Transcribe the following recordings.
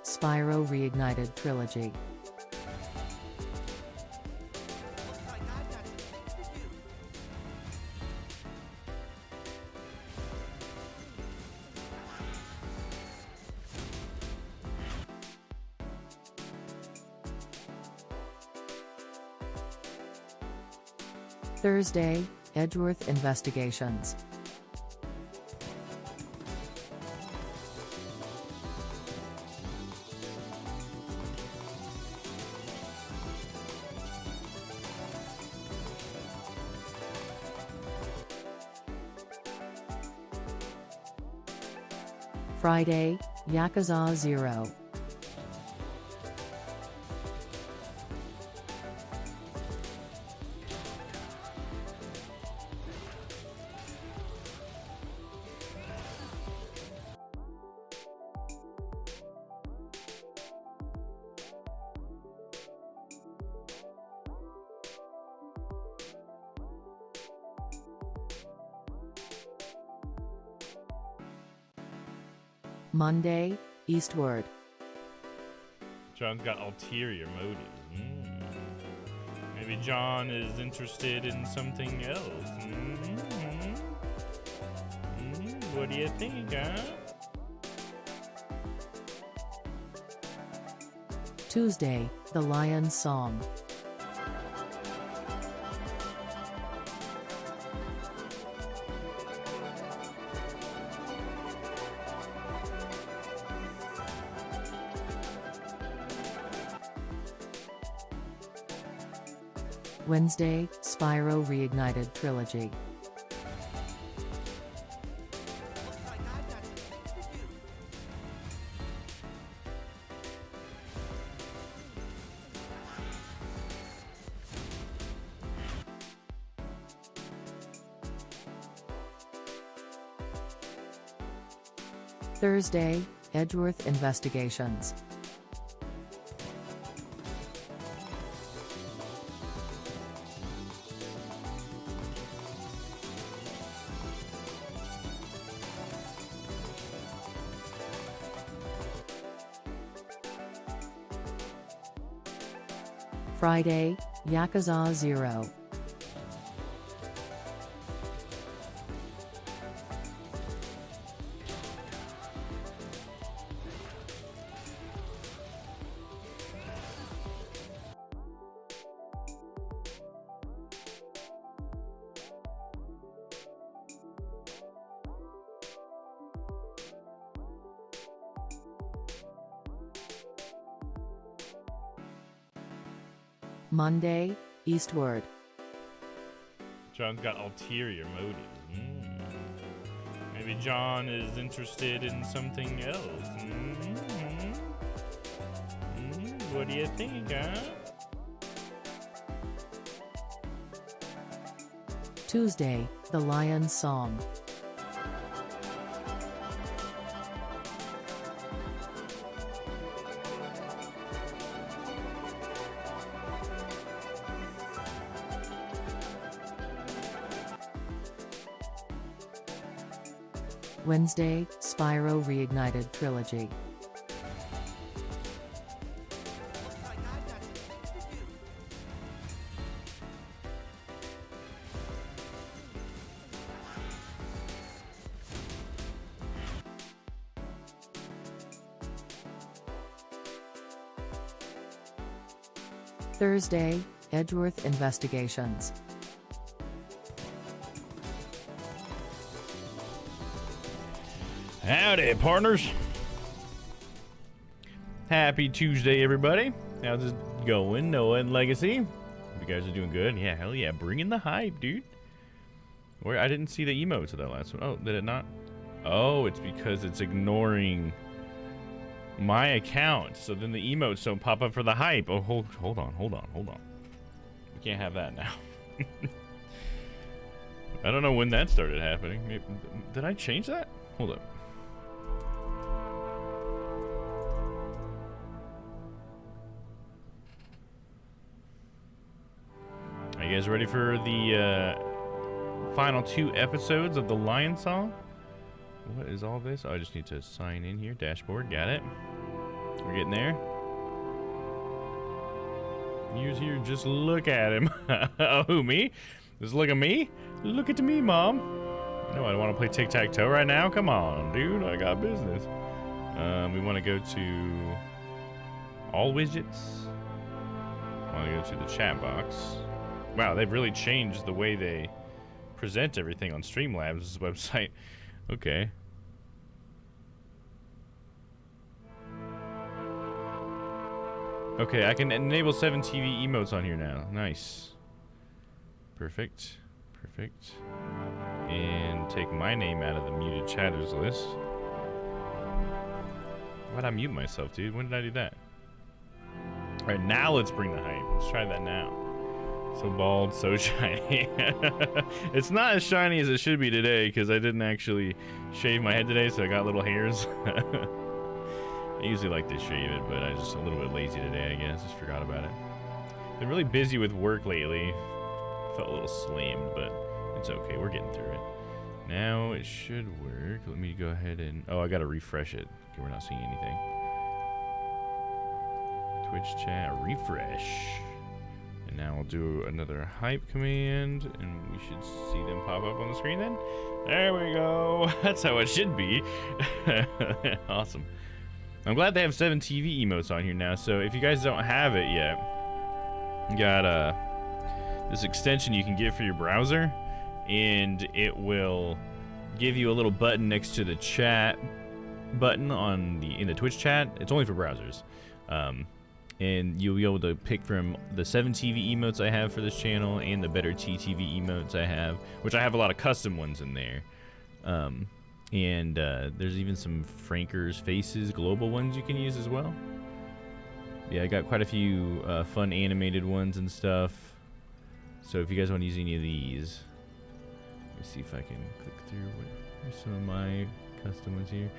Spyro Reignited Trilogy. Thursday, Edgeworth Investigations. Friday, Yakuza 0. Monday, Eastward. John's got ulterior motives. Maybe John is interested in something else. What do you think, huh? Tuesday, The Lion's Song. Wednesday, Spyro Reignited Trilogy. Thursday, Edgeworth Investigations. Friday, Yakuza 0. Monday, Eastward. John's got ulterior motives. Maybe John is interested in something else. What do you think, huh? Tuesday, The Lion's Song. Wednesday, Spyro Reignited Trilogy. Thursday, Edgeworth Investigations. Howdy, partners. Happy Tuesday, everybody. How's it going? Noah and Legacy. Hope you guys are doing good. Yeah, hell yeah. Bringing the hype, dude. Where I didn't see the emotes of that last one. Oh, did it not? Oh, it's because it's ignoring my account. So then the emotes don't pop up for the hype. Oh, hold on. We can't have that now. I don't know when that started happening. Maybe, did I change that? Hold up. Are you guys ready for the final 2 episodes of The Lion Song? What is all this? Oh, I just need to sign in here. Dashboard, got it. We're getting there. You's here, just look at him. Oh, who, me? Just look at me? Look at me, Mom. No, I don't want to play tic-tac-toe right now. Come on, dude. I got business. We want to go to all widgets. Want to go to the chat box. Wow, they've really changed the way they present everything on Streamlabs' website. Okay. Okay, I can enable 7 TV emotes on here now. Nice. Perfect. Perfect. And take my name out of the muted chatters list. Why'd I mute myself, dude? When did I do that? Alright, now let's bring the hype. Let's try that now. So bald, so shiny. It's not as shiny as it should be today because I didn't actually shave my head today, so I got little hairs. I usually like to shave it, but I'm just a little bit lazy today, I guess. Just forgot about it. Been really busy with work lately. Felt a little slammed, but it's okay. We're getting through it. Now it should work. Let me go ahead and... Oh, I gotta refresh it. Okay, we're not seeing anything. Twitch chat, refresh. And now I'll do another hype command, and we should see them pop up on the screen then. There we go. That's how it should be. Awesome. I'm glad they have 7 TV emotes on here now, so if you guys don't have it yet, you got this extension you can get for your browser, and it will give you a little button next to the chat button in the Twitch chat. It's only for browsers. And you'll be able to pick from the 7 TV emotes I have for this channel and the Better T TV emotes I have, which I have a lot of custom ones in there. And there's even some Frankers Faces global ones you can use as well. Yeah, I got quite a few fun animated ones and stuff. So if you guys want to use any of these, let me see if I can click through. Where's some of my custom ones here?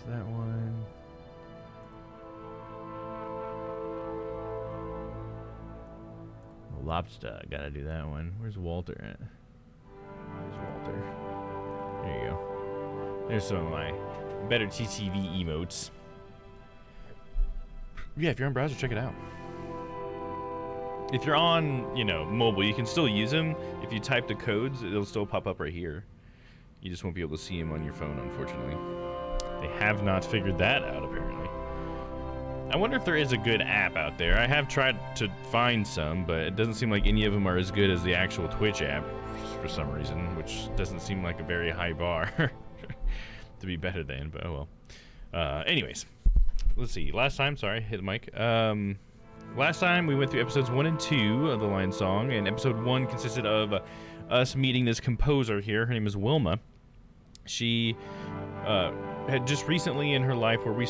There's that one. Lobster, gotta do that one. Where's Walter at? Where's Walter? There you go. There's some of my Better TTV emotes. Yeah, if you're on browser, check it out. If you're on, mobile, you can still use them. If you type the codes, it'll still pop up right here. You just won't be able to see them on your phone, unfortunately. They have not figured that out, apparently. I wonder if there is a good app out there. I have tried to find some, but it doesn't seem like any of them are as good as the actual Twitch app for some reason, which doesn't seem like a very high bar to be better than, but oh well. Anyways, let's see. Last time, sorry, hit the mic. Last time we went through episodes 1 and 2 of the Lion Song, and episode 1 consisted of us meeting this composer here. Her name is Wilma. She had just recently in her life where the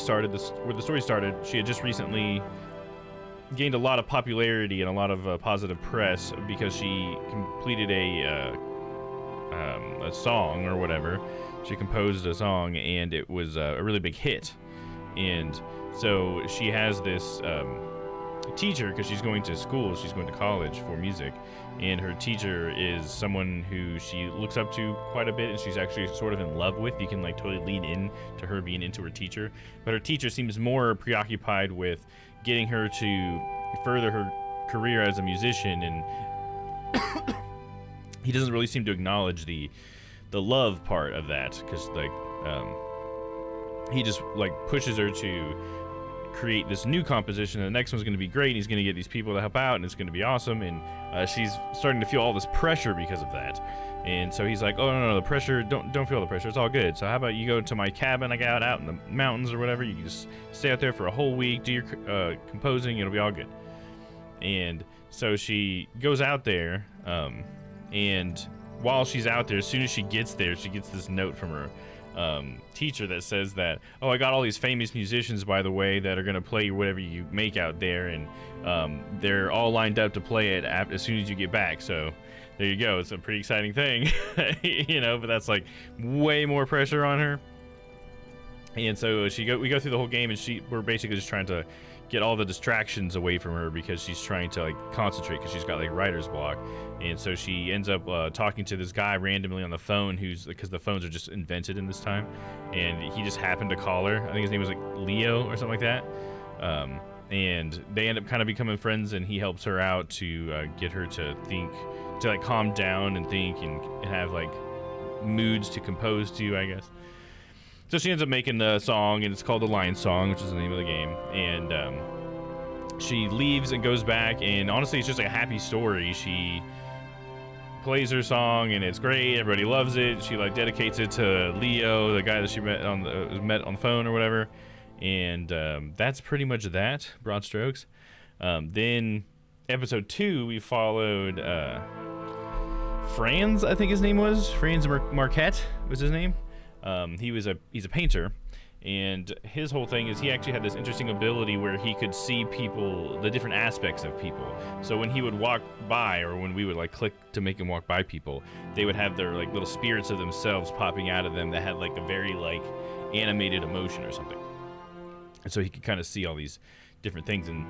story started, she had just recently gained a lot of popularity and a lot of positive press because she completed a song or whatever. She composed a song and it was a really big hit. And so she has this teacher, because she's going to school, she's going to college for music, and her teacher is someone who she looks up to quite a bit, and she's actually sort of in love with. You can like totally lean in to her being into her teacher, but her teacher seems more preoccupied with getting her to further her career as a musician, and he doesn't really seem to acknowledge the love part of that, because like he just like pushes her to create this new composition, and the next one's going to be great, and he's going to get these people to help out, and it's going to be awesome, and she's starting to feel all this pressure because of that. And so he's like, oh no, the pressure, don't feel the pressure, it's all good. So how about you go to my cabin I got out in the mountains or whatever, you can just stay out there for a whole week, do your composing, it'll be all good. And so she goes out there, and while she's out there, as soon as she gets there, she gets this note from her teacher that says that, oh, I got all these famous musicians, by the way, that are going to play whatever you make out there, and they're all lined up to play it as soon as you get back. So there you go. It's a pretty exciting thing, but that's like way more pressure on her. And so we go through the whole game, and we're basically just trying to get all the distractions away from her because she's trying to like concentrate because she's got like writer's block. And so she ends up talking to this guy randomly on the phone because the phones are just invented in this time, and he just happened to call her. I think his name was like Leo or something like that. And they end up kind of becoming friends, and he helps her out to get her to think, to like calm down and think and have like moods to compose to, I guess. So she ends up making the song, and it's called The Lion Song, which is the name of the game. And she leaves and goes back, and honestly, it's just like a happy story. She plays her song, and it's great. Everybody loves it. She like dedicates it to Leo, the guy that she met on the phone or whatever. And that's pretty much that, broad strokes. Then episode 2, we followed Franz, I think his name was. Franz Marquette was his name. He's a painter, and his whole thing is he actually had this interesting ability where he could see people, the different aspects of people. So when he would walk by, or when we would like click to make him walk by people, they would have their like little spirits of themselves popping out of them that had like a very like animated emotion or something. And so he could kind of see all these different things, and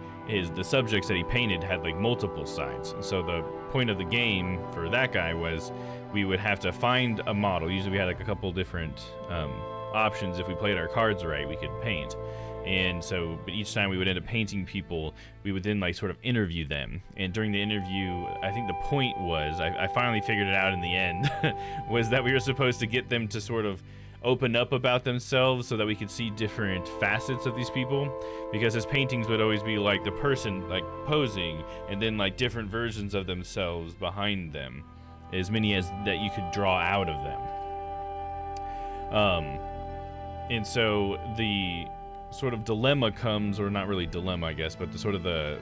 the subjects that he painted had like multiple sides. And so the point of the game for that guy was we would have to find a model. Usually we had like a couple different options. If we played our cards right, we could paint. And so, but each time we would end up painting people, we would then like sort of interview them. And during the interview, I think the point was, I finally figured it out in the end, was that we were supposed to get them to sort of open up about themselves so that we could see different facets of these people, because his paintings would always be like the person like posing, and then like different versions of themselves behind them, as many as that you could draw out of them. And so the sort of dilemma comes, or not really dilemma, I guess, but the sort of the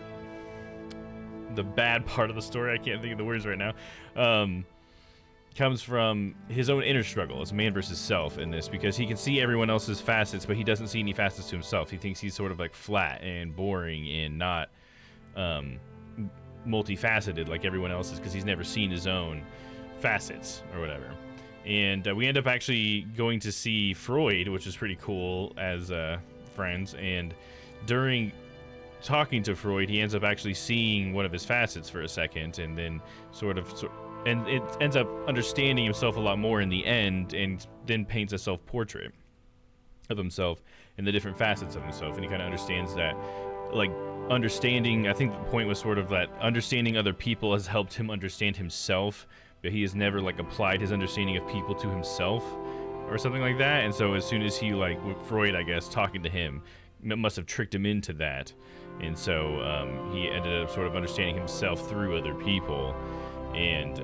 bad part of the story, I can't think of the words right now, comes from his own inner struggle as man versus self in this, because he can see everyone else's facets, but he doesn't see any facets to himself. He thinks he's sort of like flat and boring and not multifaceted like everyone else is, because he's never seen his own facets or whatever. And we end up actually going to see Freud, which is pretty cool, as friends. And during talking to Freud, he ends up actually seeing one of his facets for a second, and then and it ends up understanding himself a lot more in the end, and then paints a self-portrait of himself and the different facets of himself. And he kind of understands that, like, understanding, I think the point was sort of that understanding other people has helped him understand himself, but he has never, like, applied his understanding of people to himself or something like that. And so as soon as he, like, with Freud, I guess, talking to him, it must have tricked him into that. And so he ended up sort of understanding himself through other people, and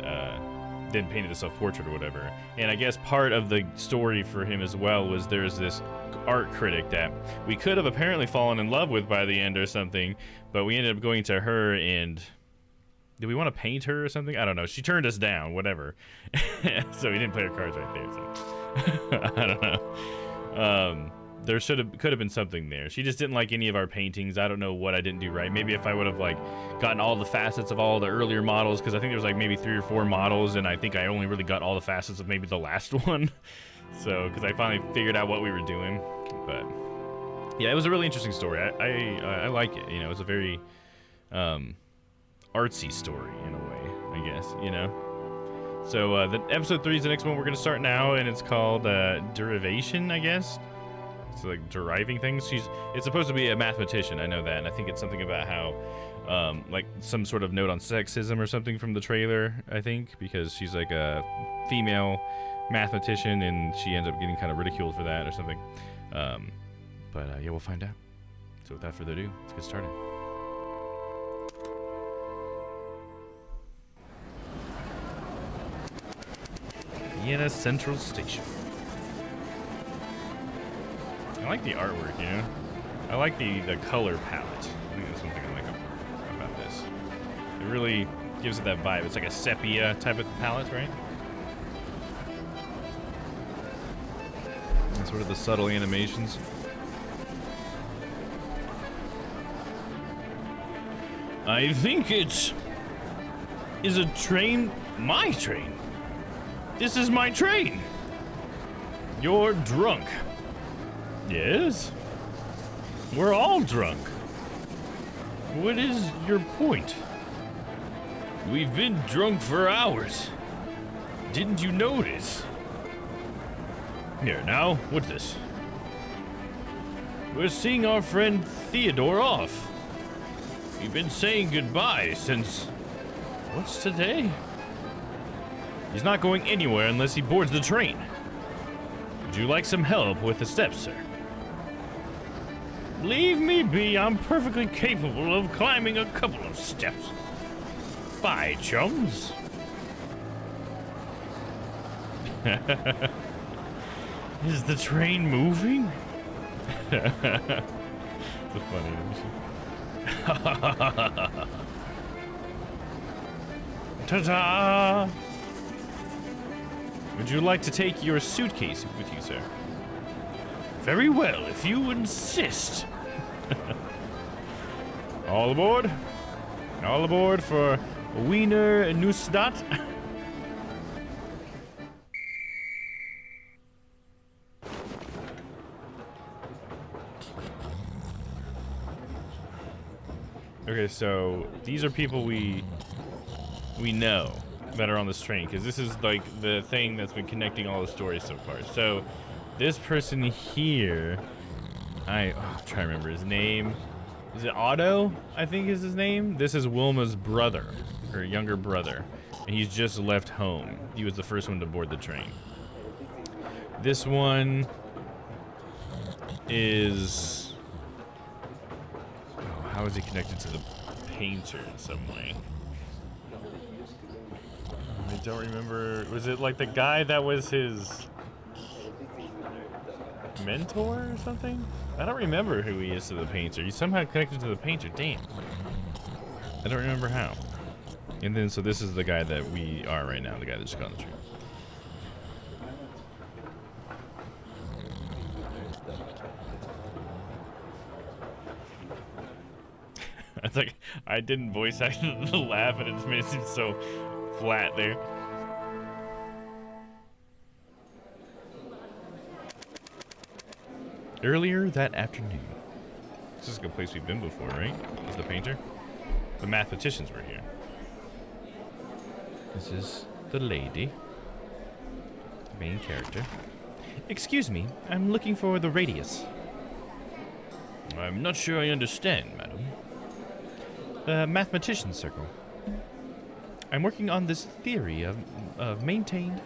then painted the self-portrait or whatever. And I guess part of the story for him as well was there's this art critic that we could have apparently fallen in love with by the end or something, but we ended up going to her, and did we want to paint her or something? I don't know. She turned us down, whatever. So we didn't play our cards right there, so I don't know. There could have been something there. She just didn't like any of our paintings. I don't know what I didn't do right. Maybe if I would have like gotten all the facets of all the earlier models, because I think there was like maybe 3 or 4 models, and I think I only really got all the facets of maybe the last one. So, because I finally figured out what we were doing. But yeah, it was a really interesting story. I like it. You know, it's a very artsy story in a way, I guess. You know. So the episode 3 is the next one we're gonna start now, and it's called Derivation, I guess. So like deriving things. It's supposed to be a mathematician, I know that, and I think it's something about how like some sort of note on sexism or something from the trailer, I think, because she's like a female mathematician and she ends up getting kind of ridiculed for that or something. But yeah, we'll find out. So without further ado, let's get started. Vienna Central Station. I like the artwork, you know? I like the color palette. I think that's one thing I like about this. It really gives it that vibe. It's like a sepia type of palette, right? And sort of the subtle animations. I think it is a train. My train. This is my train. You're drunk. Yes? We're all drunk. What is your point? We've been drunk for hours. Didn't you notice? Here, now, what's this? We're seeing our friend Theodore off. We've been saying goodbye since... What's today? He's not going anywhere unless he boards the train. Would you like some help with the steps, sir? Leave me be. I'm perfectly capable of climbing a couple of steps. Bye, chums. Is the train moving? It's funny. Ta-da! Would you like to take your suitcase with you, sir? Very well, if you insist. All aboard? All aboard for Wiener Neustadt? Okay, so these are people we know that are on this train, because this is like the thing that's been connecting all the stories so far. So this person here, I'm trying to remember his name. Is it Otto? I think is his name. This is Wilma's brother, her younger brother, and he's just left home. He was the first one to board the train. This one is, oh, how is he connected to the painter in some way? I don't remember. Was it like the guy that was his mentor or something? I don't remember who he is to the painter. He's somehow connected to the painter. Damn. I don't remember how. And then, so this is the guy that we are right now, the guy that just got on the train. It's like, I didn't voice act the laugh and it just made it seem so flat there. Earlier that afternoon. This is a good place we've been before, right? Is the painter? The mathematicians were here. This is the lady. The main character. Excuse me, I'm looking for the radius. I'm not sure I understand, madam. Mathematician circle. I'm working on this theory of maintained.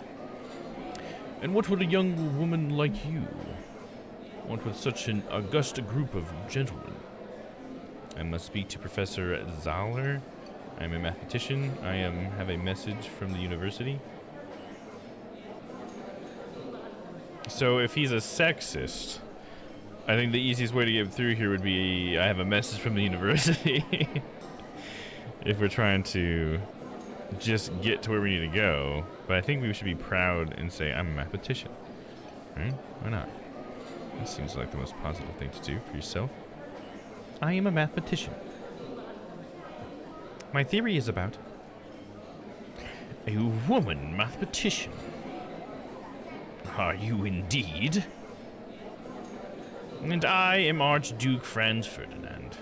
And what would a young woman like you want with such an august group of gentlemen? I must speak to Professor Zahler. I'm a mathematician. I have a message from the university. So if he's a sexist, I think the easiest way to get through here would be, I have a message from the university. If we're trying to just get to where we need to go. But I think we should be proud and say, I'm a mathematician. Right? Why not? That seems like the most positive thing to do for yourself. I am a mathematician. My theory is about a woman mathematician. Are you indeed? And I am Archduke Franz Ferdinand.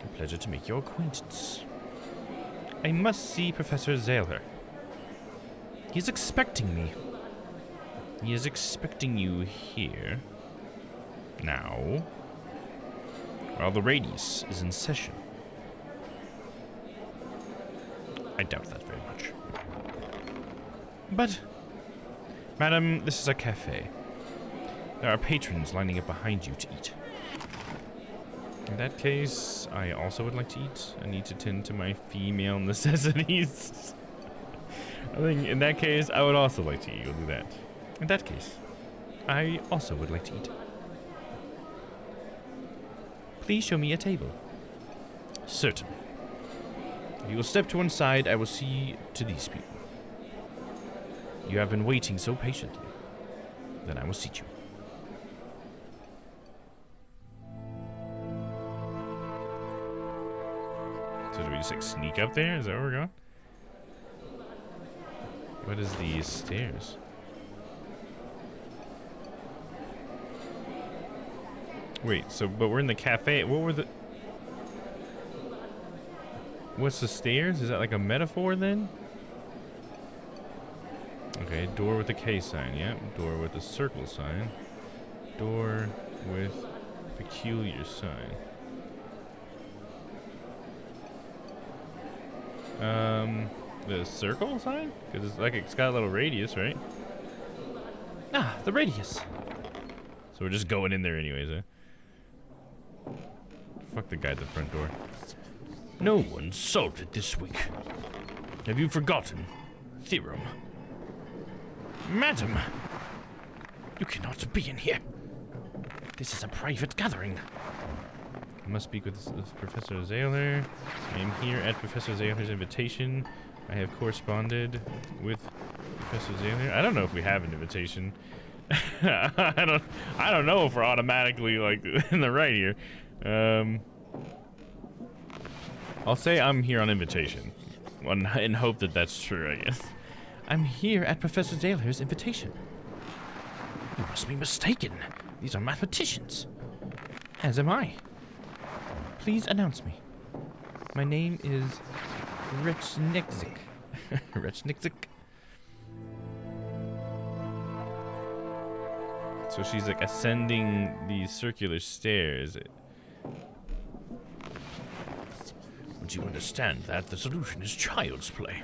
A pleasure to make your acquaintance. I must see Professor Zahler. He's expecting me. He is expecting you here. Now. While the radius is in session. I doubt that very much. But, madam, this is a cafe. There are patrons lining up behind you to eat. In that case, I also would like to eat. I need to tend to my female necessities. I think in that case, I would also like to eat. We'll do that. In that case, I also would like to eat. Please show me a table. Certainly. If you will step to one side, I will see to these people. You have been waiting so patiently. Then I will seat you. So do we just like sneak up there? Is that where we're going? What is these stairs? Wait, so but we're in the cafe. What were the... What's the stairs? Is that like a metaphor then? Okay, door with a K sign, yeah. Door with a circle sign. Door with Peculiar sign. The circle sign? Because it's like it's got a little radius, right? Ah, the radius. So we're just going in there anyways, eh? Fuck the guy at the front door. No one solved it this week. Have you forgotten? Theorem. Madam! You cannot be in here. This is a private gathering. I must speak with Professor Zayler. I am here at Professor Zayler's invitation. I have corresponded with Professor Zayler. I don't know if we have an invitation. I don't know if we're automatically like in the right here. I'll say I'm here on invitation, and hope that that's true. I guess. I'm here at Professor Zayler's invitation. You must be mistaken. These are mathematicians. As am I. Please announce me. My name is Rechnikzik. Rechnikzik. So she's like ascending these circular stairs. Would you understand that the solution is child's play?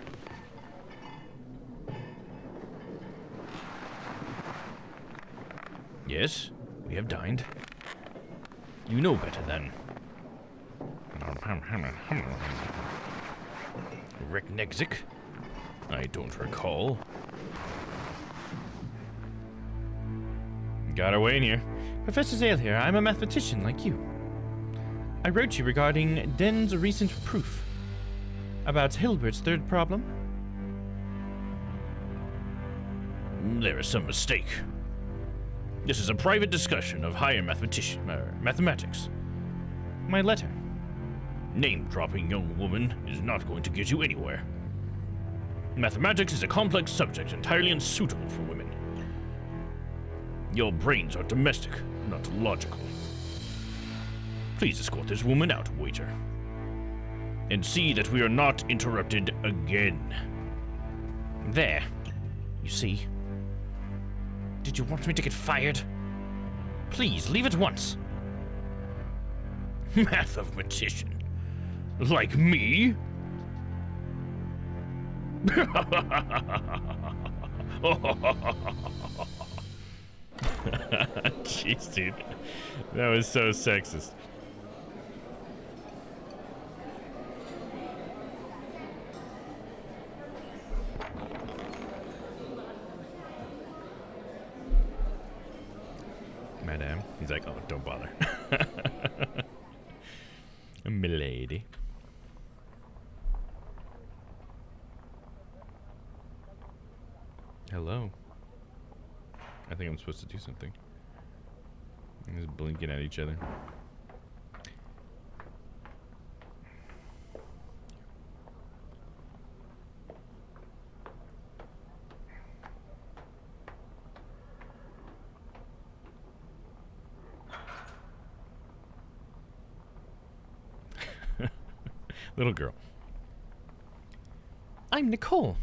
Yes, we have dined. You know better then. Rechnikzik? I don't recall. Got our way in here. Professor Zale here. I'm a mathematician like you. I wrote you regarding Den's recent proof. About Hilbert's third problem. There is some mistake. This is a private discussion of higher mathematics. My letter. Name-dropping young woman is not going to get you anywhere. Mathematics is a complex subject entirely unsuitable for women. Your brains are domestic, not logical. Please escort this woman out, waiter. And see that we are not interrupted again. There. You see? Did you want me to get fired? Please, leave at once. Mathematician. Like me? Jeez, dude. That was so sexist. Madame. He's like, oh, don't bother. Milady. Hello. I think I'm supposed to do something. I'm just blinking at each other. Little girl. I'm Nicole.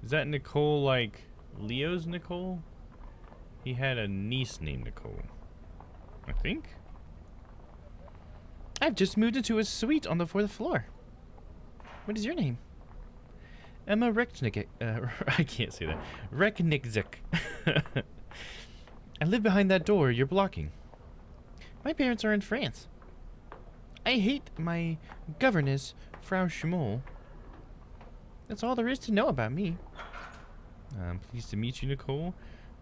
Is that Nicole like Leo's Nicole? He had a niece named Nicole, I think. I've just moved into a suite on the 4th floor. What is your name? Emma Rechnik. I can't say that. Rechnikzik. I live behind that door you're blocking. My parents are in France. I hate my governess, Frau Schmoll. That's all there is to know about me. I'm pleased to meet you, Nicole,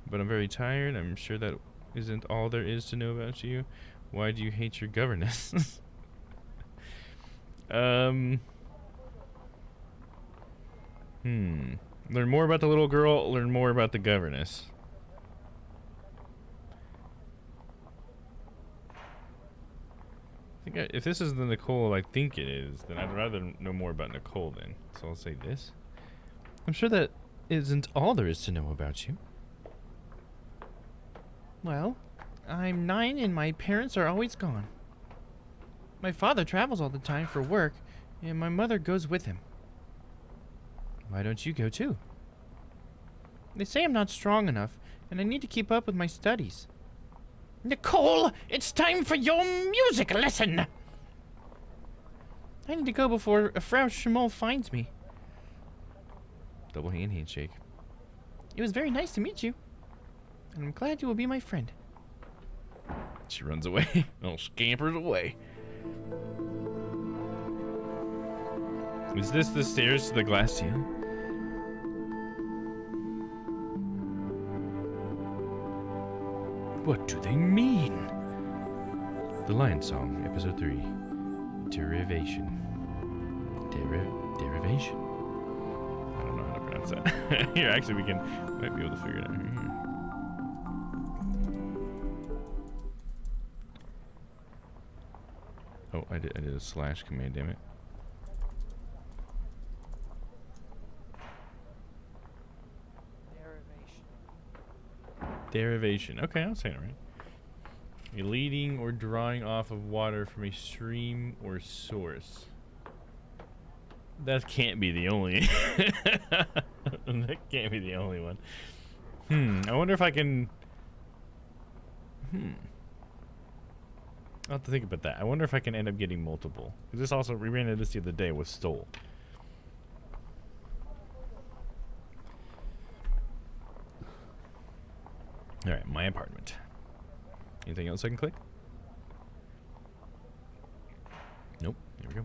but I'm very tired. I'm sure that isn't all there is to know about you. Why do you hate your governess? Learn more about the little girl, learn more about the governess. I think if this is the Nicole I think it is, then I'd rather know more about Nicole then. So I'll say this. I'm sure that isn't all there is to know about you. Well, I'm 9 and my parents are always gone. My father travels all the time for work, and my mother goes with him. Why don't you go too? They say I'm not strong enough, and I need to keep up with my studies. Nicole, it's time for your music lesson. I need to go before Frau Schmoll finds me. Double handshake. It was very nice to meet you. And I'm glad you will be my friend. She runs away. Oh, scampers away. Is this the stairs to the glass ceiling? What do they mean? The Lion Song, Episode 3. Derivation. Derivation? I don't know how to pronounce that. Here, actually, we might be able to figure it out here. Oh, I did a slash command, damn it. Derivation. Okay, I'm saying it right. A leading or drawing off of water from a stream or source. That can't be the only. That can't be the only one. I wonder if I can. I'll have to think about that. I wonder if I can end up getting multiple. Because this also, we ran into this the other day with Stole. Alright, my apartment. Anything else I can click? Nope. There we go.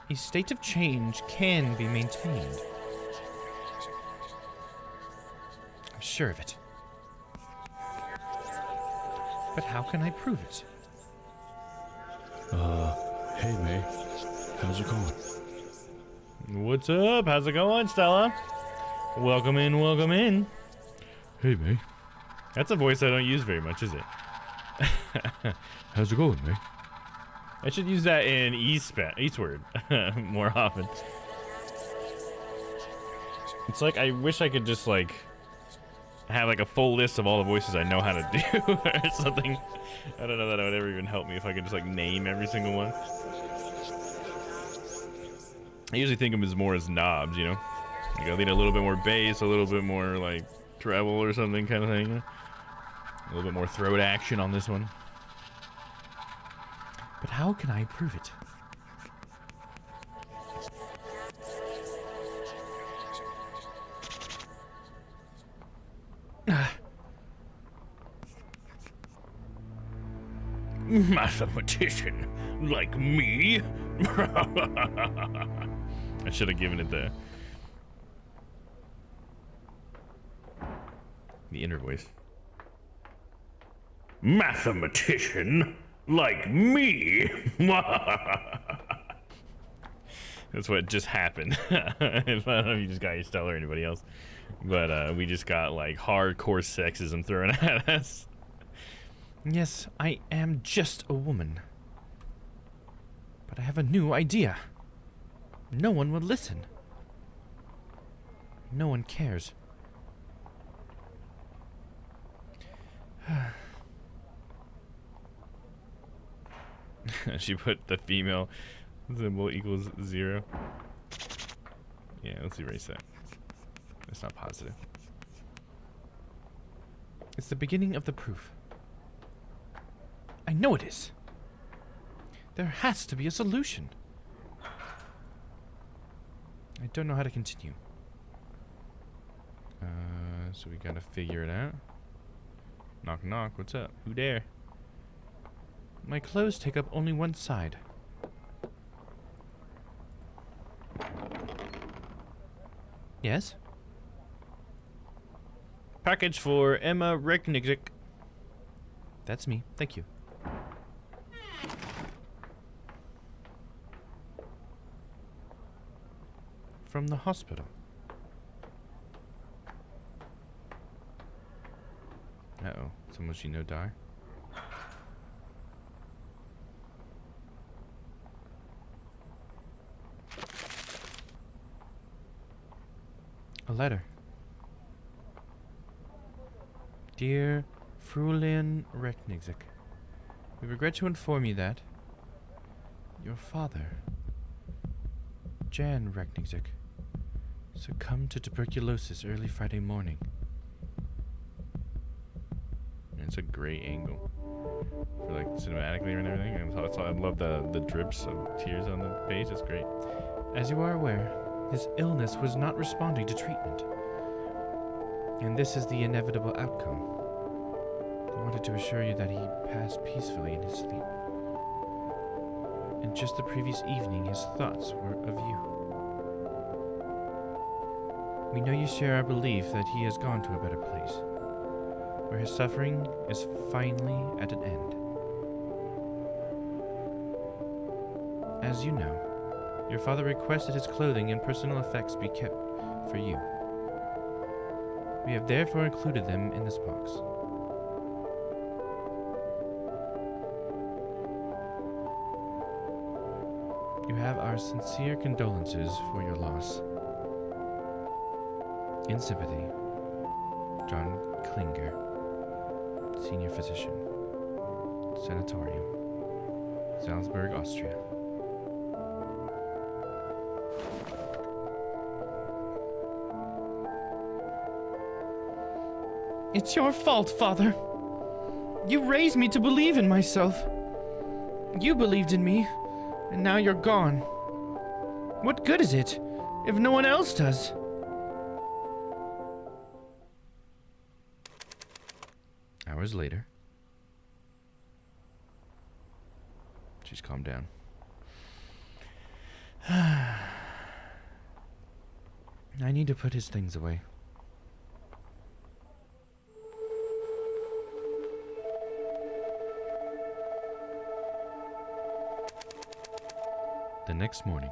A state of change can be maintained. I'm sure of it. But how can I prove it? Hey, May. How's it going? What's up? How's it going, Stella? Welcome in, welcome in. Hey, May. That's a voice I don't use very much, is it? How's it going, May? I should use that in Eastward more often. It's like, I wish I could just, like, have, like, a full list of all the voices I know how to do or something. I don't know that would ever even help me if I could just, like, name every single one. I usually think of them as more as knobs, you know? Like, I need a little bit more bass, a little bit more, like, treble or something kind of thing, you know? A little bit more throat action on this one. But how can I prove it? Mathematician like me? I should have given it the inner voice. Mathematician like me? That's what just happened. I don't know if you just got your Stella or anybody else, but we just got like hardcore sexism thrown at us. Yes, I am just a woman, but I have a new idea. No one will listen. No one cares. She put the female symbol equals 0. Yeah, let's erase that. That's not positive. It's the beginning of the proof. I know it is. There has to be a solution. I don't know how to continue. So we gotta figure it out. Knock knock, what's up? Who dare? My clothes take up only one side. Yes? Package for Emma Reknick. That's me, thank you. From the hospital. Uh-oh, someone she know die? A letter. Dear Frulian Reknigzik. We regret to inform you that your father, Jan Reknigzik, succumbed to tuberculosis early Friday morning. It's a great angle for like cinematically and everything. And I love the drips of tears on the page. It's great. As you are aware, his illness was not responding to treatment, and this is the inevitable outcome. I wanted to assure you that he passed peacefully in his sleep. And just the previous evening, his thoughts were of you. We know you share our belief that he has gone to a better place, where his suffering is finally at an end. As you know, your father requested his clothing and personal effects be kept for you. We have therefore included them in this box. You have our sincere condolences for your loss. In sympathy, John Klinger, Senior Physician, Sanatorium, Salzburg, Austria. It's your fault, Father. You raised me to believe in myself. You believed in me, and now you're gone. What good is it if no one else does? Hours later. She's calmed down. I need to put his things away. The next morning.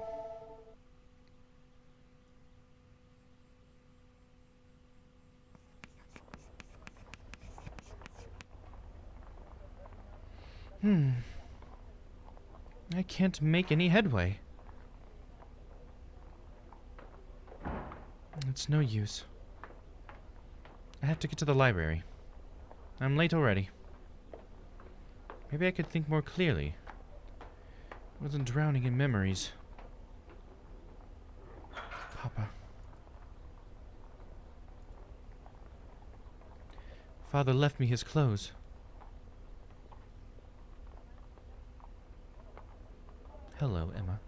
I can't make any headway. It's no use. I have to get to the library. I'm late already. Maybe I could think more clearly. I wasn't drowning in memories. Papa. Father left me his clothes. Hello, Emma.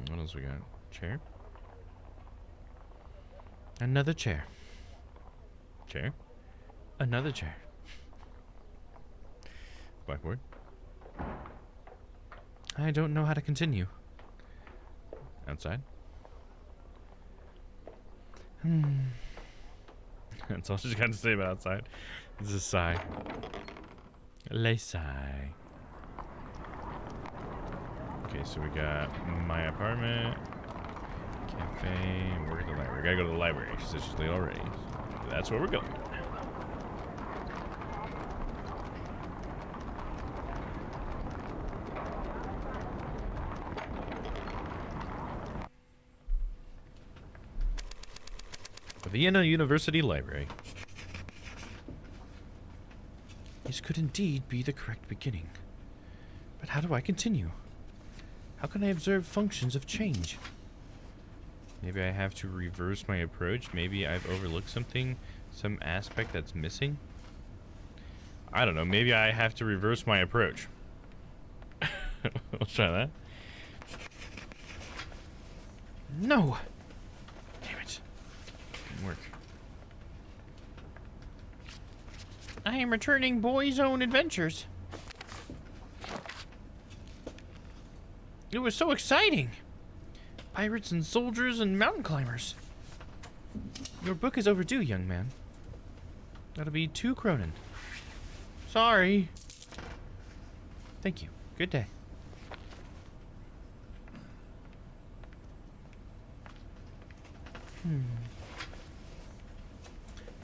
What else we got? Chair? Another chair. Chair? Another chair. Blackboard. I don't know how to continue. Outside? That's all she's got to say about outside. This is a sigh. Le sigh. Okay, so we got my apartment, cafe, work at the library. We gotta go to the library. She said she's late already. So that's where we're going. The Vienna University Library. This could indeed be the correct beginning. But how do I continue? How can I observe functions of change? Maybe I have to reverse my approach. Maybe I've overlooked something, some aspect that's missing. I don't know. Maybe I have to reverse my approach. Let's try that. No! Damn it. Didn't work. I am returning Boy's Own Adventures. It was so exciting. Pirates and soldiers and mountain climbers. Your book is overdue, young man. That'll be 2 kronen. Sorry. Thank you. Good day.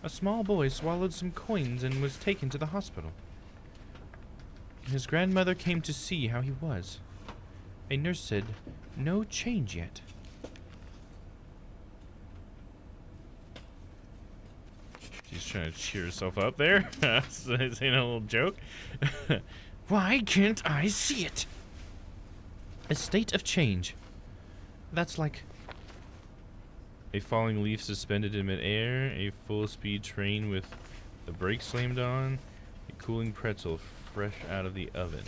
A small boy swallowed some coins and was taken to the hospital. His grandmother came to see how he was. A nurse said, "No change yet." She's trying to cheer herself up there. Saying a little joke. Why can't I see it? A state of change. That's like a falling leaf suspended in midair, a full-speed train with the brakes slammed on, a cooling pretzel fresh out of the oven.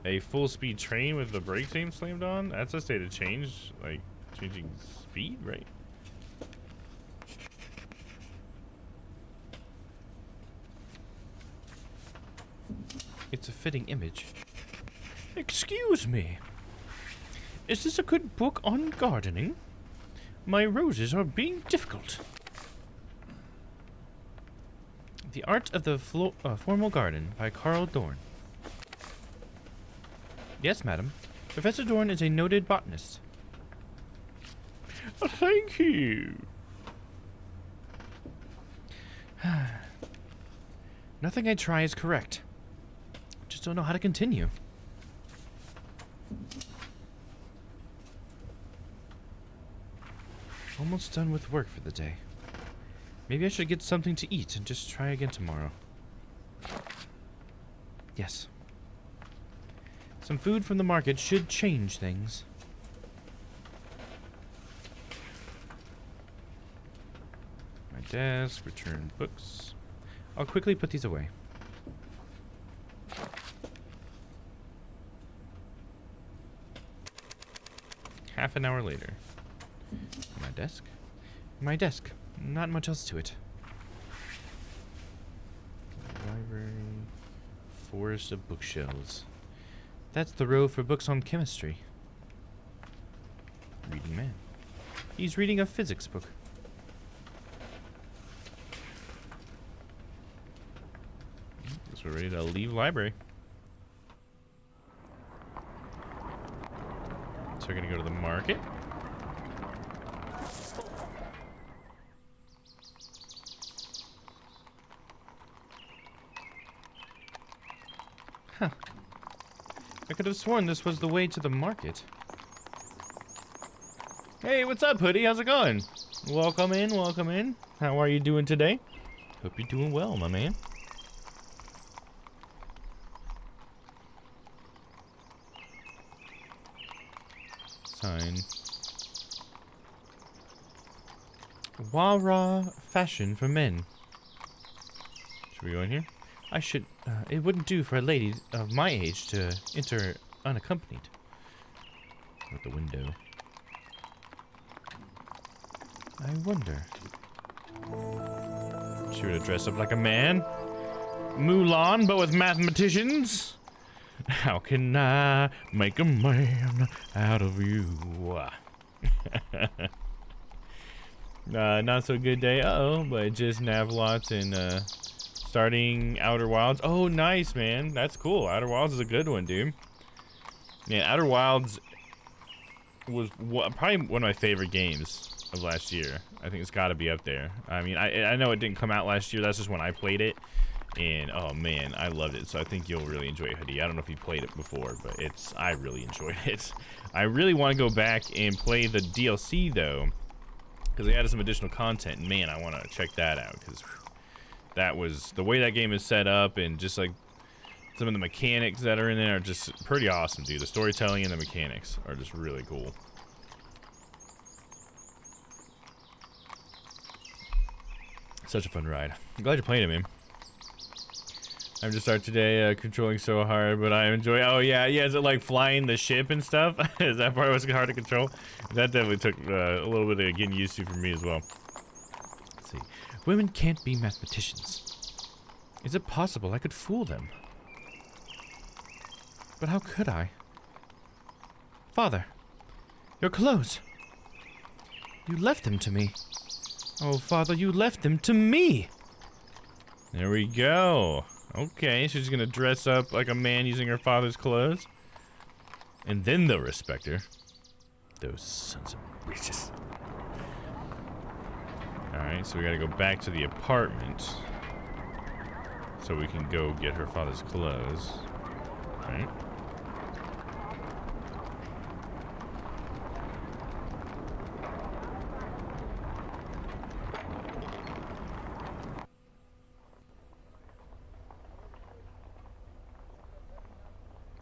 A full-speed train with the brakes slammed on? That's a state of change, like changing speed, right? It's a fitting image. Excuse me. Is this a good book on gardening? My roses are being difficult. The Art of the Formal Garden by Carl Dorn. Yes, madam. Professor Dorn is a noted botanist. Thank you. Nothing I try is correct. Just don't know how to continue. Almost done with work for the day. Maybe I should get something to eat and just try again tomorrow. Yes. Some food from the market should change things. My desk, return books. I'll quickly put these away. Half an hour later. My desk? My desk. Not much else to it. Library. Forest of bookshelves. That's the row for books on chemistry. Reading man. He's reading a physics book. Guess we're ready to leave library. So we're gonna go to the market. Huh. I could have sworn this was the way to the market. Hey, what's up, Hoodie? How's it going? Welcome in, welcome in. How are you doing today? Hope you're doing well, my man. Sign. Wara fashion for men. Should we go in here? I should, it wouldn't do for a lady of my age to enter unaccompanied. At the window. I wonder. She would dress up like a man. Mulan, but with mathematicians. How can I make a man out of you? Not so good day. Uh-oh, but just Navlots and, starting Outer Wilds. Oh, nice, man. That's cool. Outer Wilds is a good one, dude. Yeah, Outer Wilds was probably one of my favorite games of last year. I think it's got to be up there. I mean, I know it didn't come out last year. That's just when I played it. And, oh, man, I loved it. So I think you'll really enjoy it, Hoodie. I don't know if you played it before, but I really enjoyed it. I really want to go back and play the DLC, though, because they added some additional content. And, man, I want to check that out, because that was the way that game is set up, and just like some of the mechanics that are in there are just pretty awesome, dude. The storytelling and the mechanics are just really cool. Such a fun ride. I'm glad you're playing it, man. I'm just started today controlling so hard, but I enjoy. Oh yeah, is it like flying the ship and stuff? Is that part was hard to control? That definitely took a little bit of getting used to for me as well. Let's see. Women can't be mathematicians. Is it possible I could fool them? But how could I? Father, your clothes. You left them to me. Oh, Father, you left them to me. There we go. Okay, she's gonna dress up like a man using her father's clothes. And then they'll respect her. Those sons of bitches. Alright, so we gotta go back to the apartment. So we can go get her father's clothes. Alright.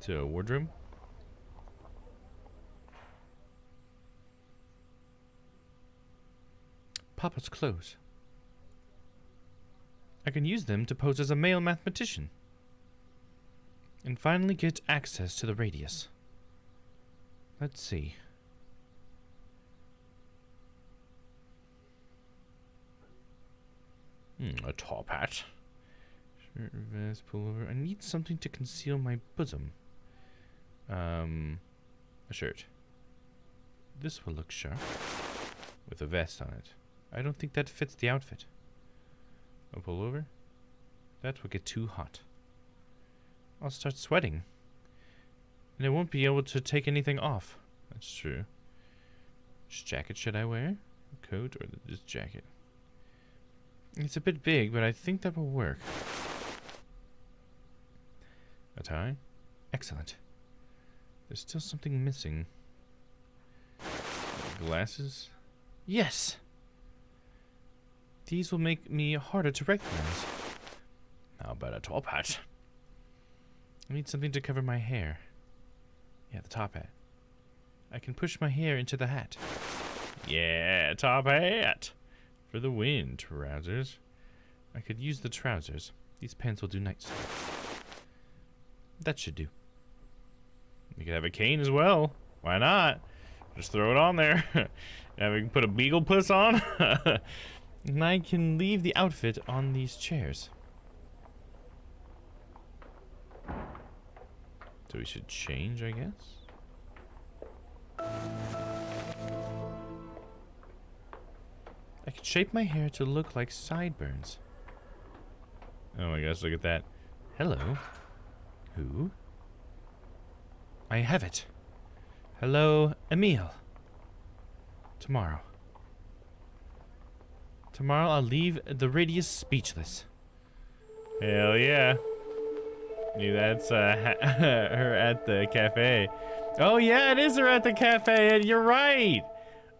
To a wardrobe. Papa's clothes. I can use them to pose as a male mathematician. And finally get access to the radius. Let's see. A top hat. Shirt, vest, pullover. I need something to conceal my bosom. A shirt. This will look sharp. With a vest on it. I don't think that fits the outfit. A pullover? That will get too hot. I'll start sweating. And I won't be able to take anything off. That's true. Which jacket should I wear? A coat or this jacket? It's a bit big, but I think that will work. A tie? Excellent. There's still something missing. Glasses? Yes! These will make me harder to recognize. How about a top hat? I need something to cover my hair. Yeah, the top hat. I can push my hair into the hat. Yeah, top hat! For the win, trousers. I could use the trousers. These pants will do nicely. That should do. We could have a cane as well. Why not? Just throw it on there. And we can put a beagle puss on. And I can leave the outfit on these chairs. So we should change, I guess. I could shape my hair to look like sideburns. Oh my gosh, look at that. Hello. Who? I have it. Hello, Emile. Tomorrow. Tomorrow I'll leave the radius speechless. Hell yeah. Yeah, that's her at the cafe. Oh yeah, it is her at the cafe, and you're right.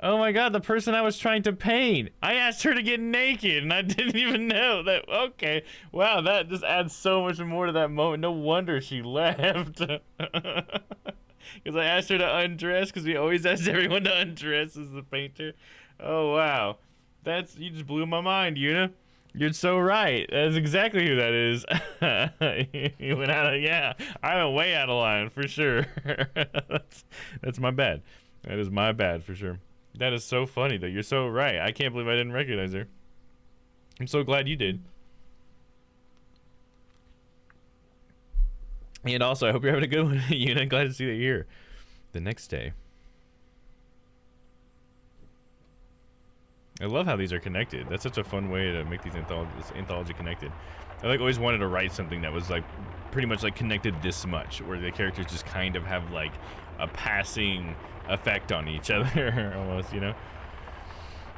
Oh my god, the person I was trying to paint. I asked her to get naked, and I didn't even know that. Okay, wow, that just adds so much more to that moment. No wonder she left. Because I asked her to undress, because we always ask everyone to undress as the painter. Oh wow, you just blew my mind, Una. You're so right. That's exactly who that is. You went out of, yeah, I went way out of line for sure. That's my bad. That is my bad for sure. That is so funny though. You're so right. I can't believe I didn't recognize her. I'm so glad you did. And also, I hope you're having a good one, Una. Glad to see that you're here. The next day. I love how these are connected. That's such a fun way to make this anthology connected. I like always wanted to write something that was like pretty much like connected this much, where the characters just kind of have like a passing effect on each other almost, you know.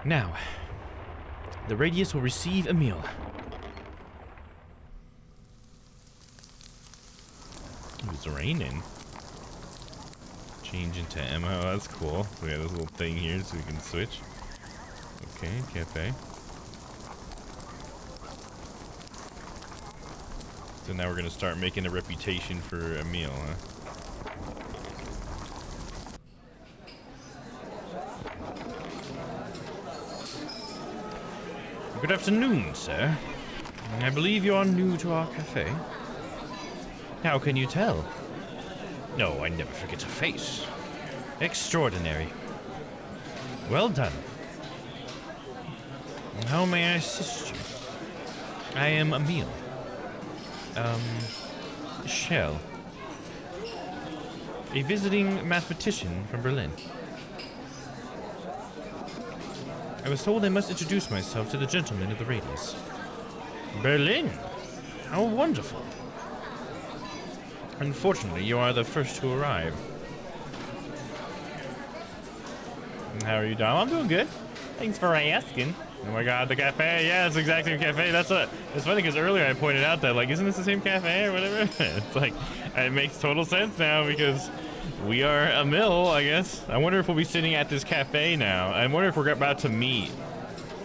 Now, the radius will receive Emile. It's raining. Change into Emma. Oh, that's cool. We got this little thing here so we can switch. Okay, cafe. So now we're gonna start making a reputation for Emile, huh? Good afternoon, sir. I believe you are new to our cafe. How can you tell? No, I never forget a face. Extraordinary. Well done. How may I assist you? I am Emile. Shell. A visiting mathematician from Berlin. I was told I must introduce myself to the gentleman of the radius. Berlin? How wonderful. Unfortunately, you are the first to arrive. How are you, Dom? I'm doing good. Thanks for asking. Oh my god, the cafe. Yeah, it's the exact same cafe. It's funny because earlier I pointed out that, like, isn't this the same cafe or whatever? It's like, it makes total sense now because we are Emile, I guess. I wonder if we'll be sitting at this cafe now. I wonder if we're about to meet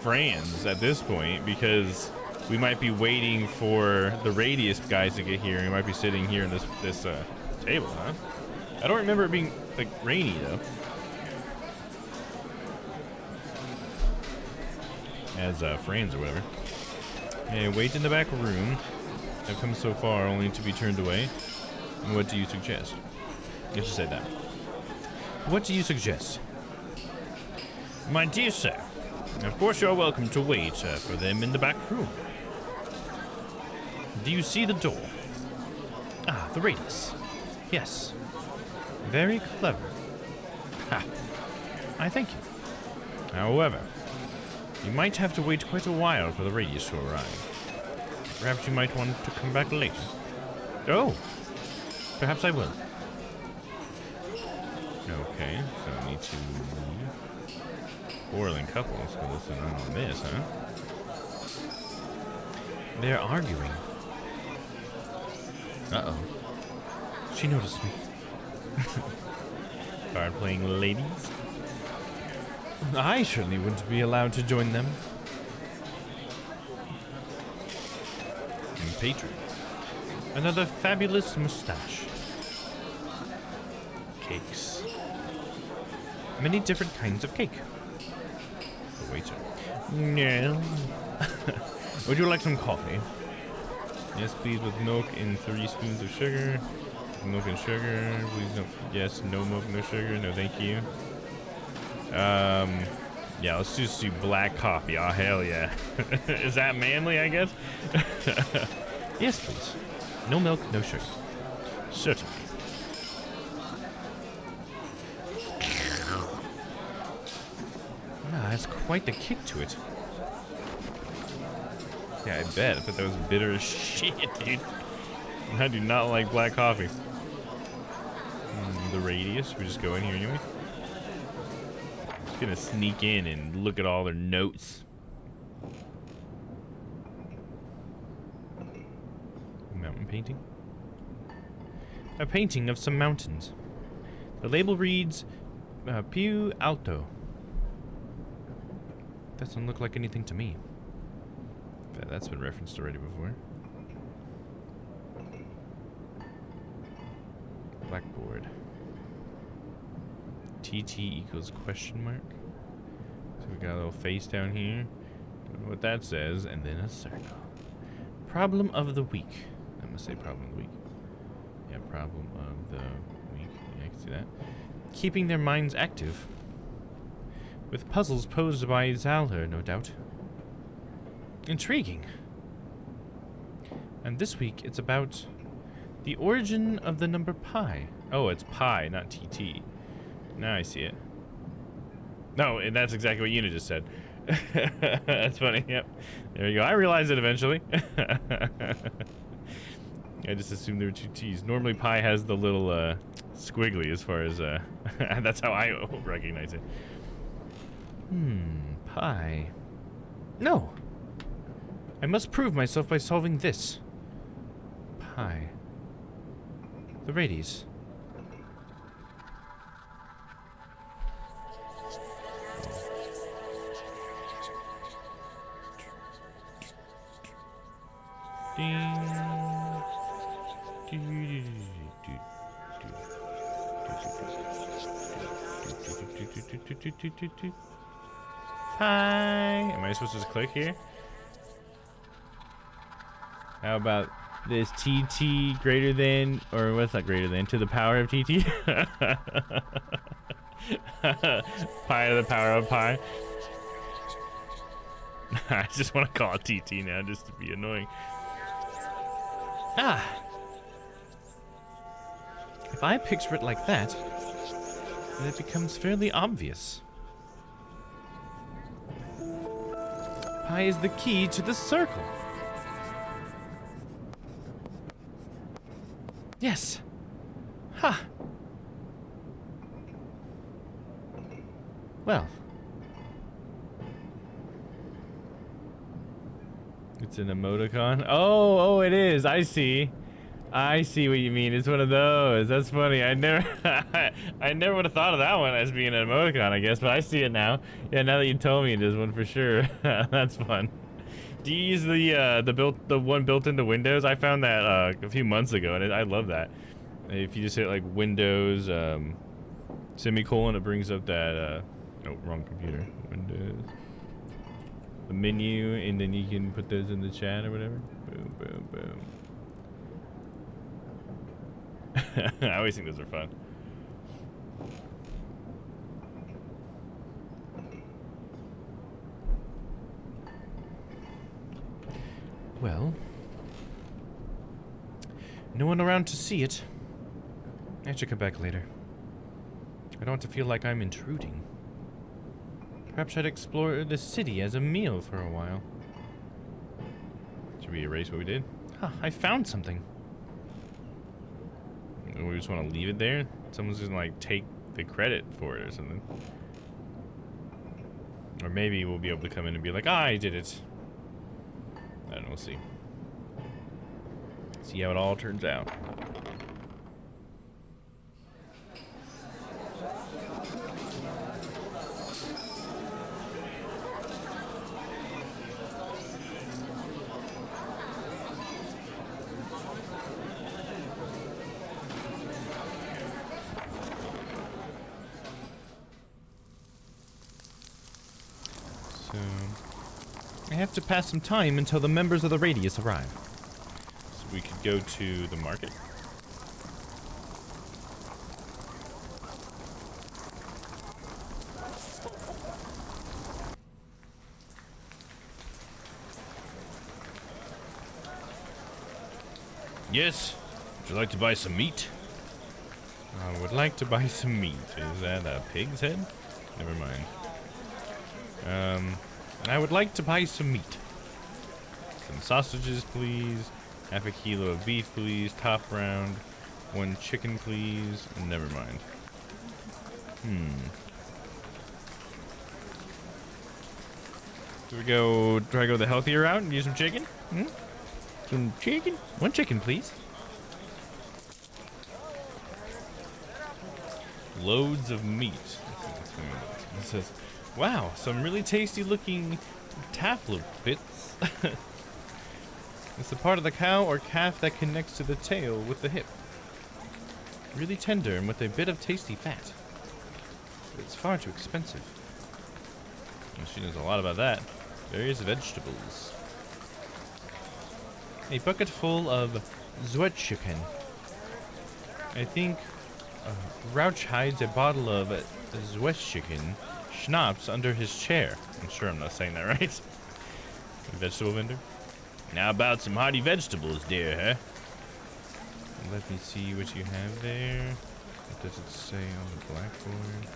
friends at this point, because we might be waiting for the radius guys to get here. We might be sitting here in this Table, huh? I don't remember it being, like, rainy, though. As, friends or whatever. Hey, wait in the back room. I've come so far only to be turned away. What do you suggest? Let's just say that. What do you suggest? My dear sir, of course you're welcome to wait for them in the back room. Do you see the door? Ah, the radius. Yes. Very clever. Ha. I thank you. However, you might have to wait quite a while for the radius to arrive. Perhaps you might want to come back later. Oh, perhaps I will. Okay, so I need to leave. Quarreling couples can listen in on this, huh? They're arguing. Uh-oh. She noticed me. Card playing ladies? I certainly wouldn't be allowed to join them. And patron. Another fabulous mustache. Cakes. Many different kinds of cake. The waiter. No. Would you like some coffee? Yes, please, with milk and 3 spoons of sugar. Milk and sugar. Please no. Yes, no milk, no sugar. No, thank you. Yeah, let's just do black coffee. Oh, hell yeah. Is that manly, I guess? Yes, please. No milk, no sugar. Certainly. Ah, that's quite the kick to it. Yeah, I bet. I bet that was bitter as shit, dude. I do not like black coffee. The radius. We just go in here anyway. Just gonna sneak in and look at all their notes. Mountain painting. A painting of some mountains. The label reads Piu Alto. Doesn't look like anything to me. That's been referenced already before. Blackboard. TT equals question mark. So we got a little face down here. Don't know what that says, and then a circle. Problem of the week. I must say problem of the week. Yeah, problem of the week. Yeah, I can see that. Keeping their minds active. With puzzles posed by Zalher, no doubt. Intriguing. And this week it's about the origin of the number pi. Oh, it's pi, not TT. Now I see it. No, and that's exactly what Una just said. That's funny. Yep. There you go. I realized it eventually. I just assumed there were 2 T's. Normally pi has the little squiggly as far as that's how I recognize it. Pi. No. I must prove myself by solving this. Pi. The radius. Hi. Am I supposed to just click here? How about this TT greater than, or what's that greater than, to the power of TT? Pi to the power of pi. I just want to call it TT now just to be annoying. Ah. If I picture it like that, then it becomes fairly obvious. Pi is the key to the circle. Yes. Ha. Well. It's an emoticon. Oh, it is. I see. I see what you mean. It's one of those. That's funny. I never would have thought of that one as being an emoticon, I guess, but I see it now. Yeah, now that you told me it is one for sure. That's fun. Do you use the one built into Windows? I found that a few months ago, and I love that. If you just hit like Windows semicolon, it brings up that oh, wrong computer. Windows, the menu, and then you can put those in the chat or whatever. Boom, boom, boom. I always think those are fun. Well, no one around to see it. I should come back later. I don't want to feel like I'm intruding. Perhaps I'd explore the city as a meal for a while. Should we erase what we did? Huh, I found something. We just want to leave it there? Someone's just gonna like take the credit for it or something. Or maybe we'll be able to come in and be like, I did it. I don't know, we'll see. See how it all turns out. So I have to pass some time until the members of the Radius arrive. So we could go to the market. Yes. Would you like to buy some meat? I would like to buy some meat. Is that a pig's head? Never mind. I would like to buy some meat. Some sausages, please. Half a kilo of beef, please. Top round. 1 chicken, please. And never mind. Try to go the healthier route and use some chicken? Some chicken? 1 chicken, please. Loads of meat. It says, wow, some really tasty looking tafflo bits. It's the part of the cow or calf that connects to the tail with the hip. Really tender and with a bit of tasty fat. But it's far too expensive. Well, she knows a lot about that. Various vegetables. A bucket full of Zwetschgen. I think Rouch hides a bottle of Zwetschgen schnapps under his chair. I'm sure I'm not saying that right. Vegetable vendor. Now about some hearty vegetables, dear, huh? Let me see what you have there. What does it say on the blackboard?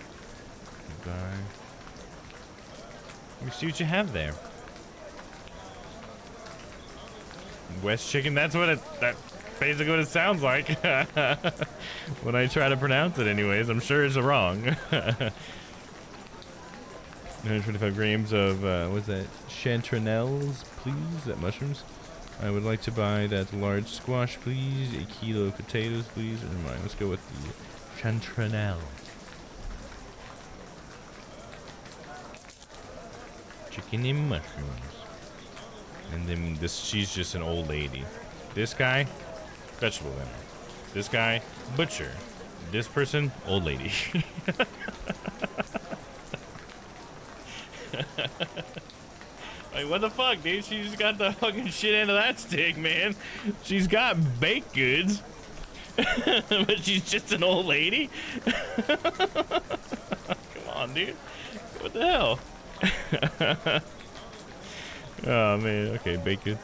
Goodbye. Let me see what you have there. West chicken, that's basically what it sounds like. When I try to pronounce it anyways, I'm sure it's wrong. 925 grams of, what's that? Chanterelles, please? Is that mushrooms? I would like to buy that large squash, please. A kilo of potatoes, please. Never mind, let's go with the chanterelle. Chicken and mushrooms. And then she's just an old lady. This guy, vegetable vendor. This guy, butcher. This person, old lady. Like, what the fuck, dude? She's got the fucking shit end of that stick, man. She's got baked goods. But she's just an old lady? Come on, dude. What the hell? Oh, man. Okay, baked goods.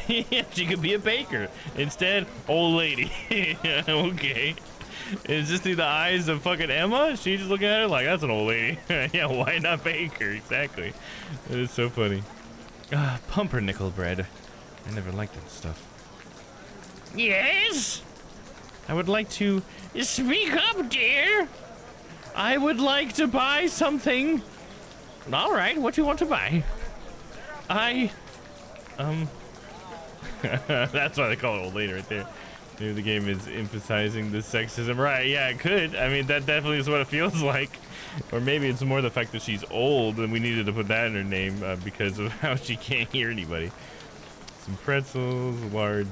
Yeah, she could be a baker. Instead, old lady. Okay. Is this through the eyes of fucking Emma? She's just looking at her like, that's an old lady. Yeah, why not bake her? Exactly. It is so funny. Pumpernickel bread. I never liked that stuff. Yes? I would like to speak up, dear. I would like to buy something. All right, what do you want to buy? That's why they call it old lady right there. Maybe the game is emphasizing the sexism. Right, yeah, it could. I mean, that definitely is what it feels like. Or maybe it's more the fact that she's old and we needed to put that in her name because of how she can't hear anybody. Some pretzels, large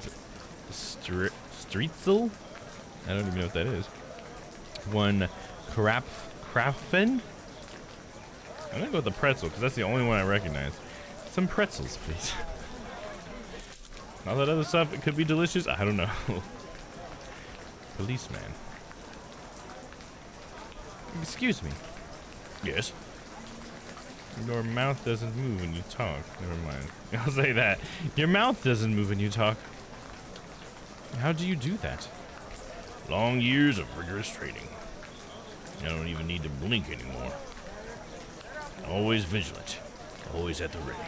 Streetzel? I don't even know what that is. 1 Krafen? I'm gonna go with the pretzel because that's the only one I recognize. Some pretzels, please. All that other stuff, it could be delicious. I don't know. Policeman. Excuse me. Yes. Your mouth doesn't move when you talk. Never mind. I'll say that. Your mouth doesn't move when you talk. How do you do that? Long years of rigorous training. I don't even need to blink anymore. Always vigilant. Always at the ready.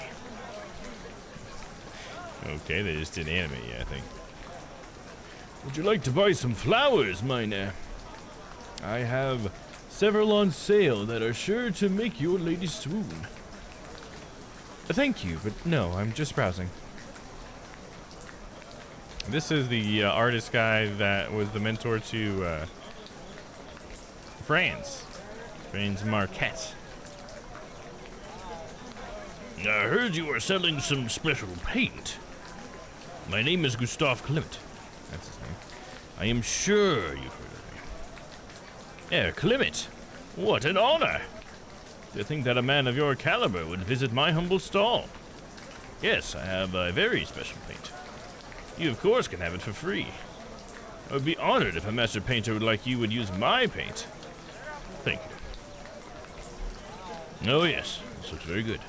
Okay, they just didn't animate yet, I think. Would you like to buy some flowers, miner? I have several on sale that are sure to make your lady swoon. Thank you, but no, I'm just browsing. This is the artist guy that was the mentor to Franz Marquette. I heard you are selling some special paint. My name is Gustav Clement. That's his name. I am sure you've heard of me. Herr Clement, what an honor! To think that a man of your caliber would visit my humble stall. Yes, I have a very special paint. You, of course, can have it for free. I would be honored if a master painter like you would use my paint. Thank you. Oh, yes, this looks very good.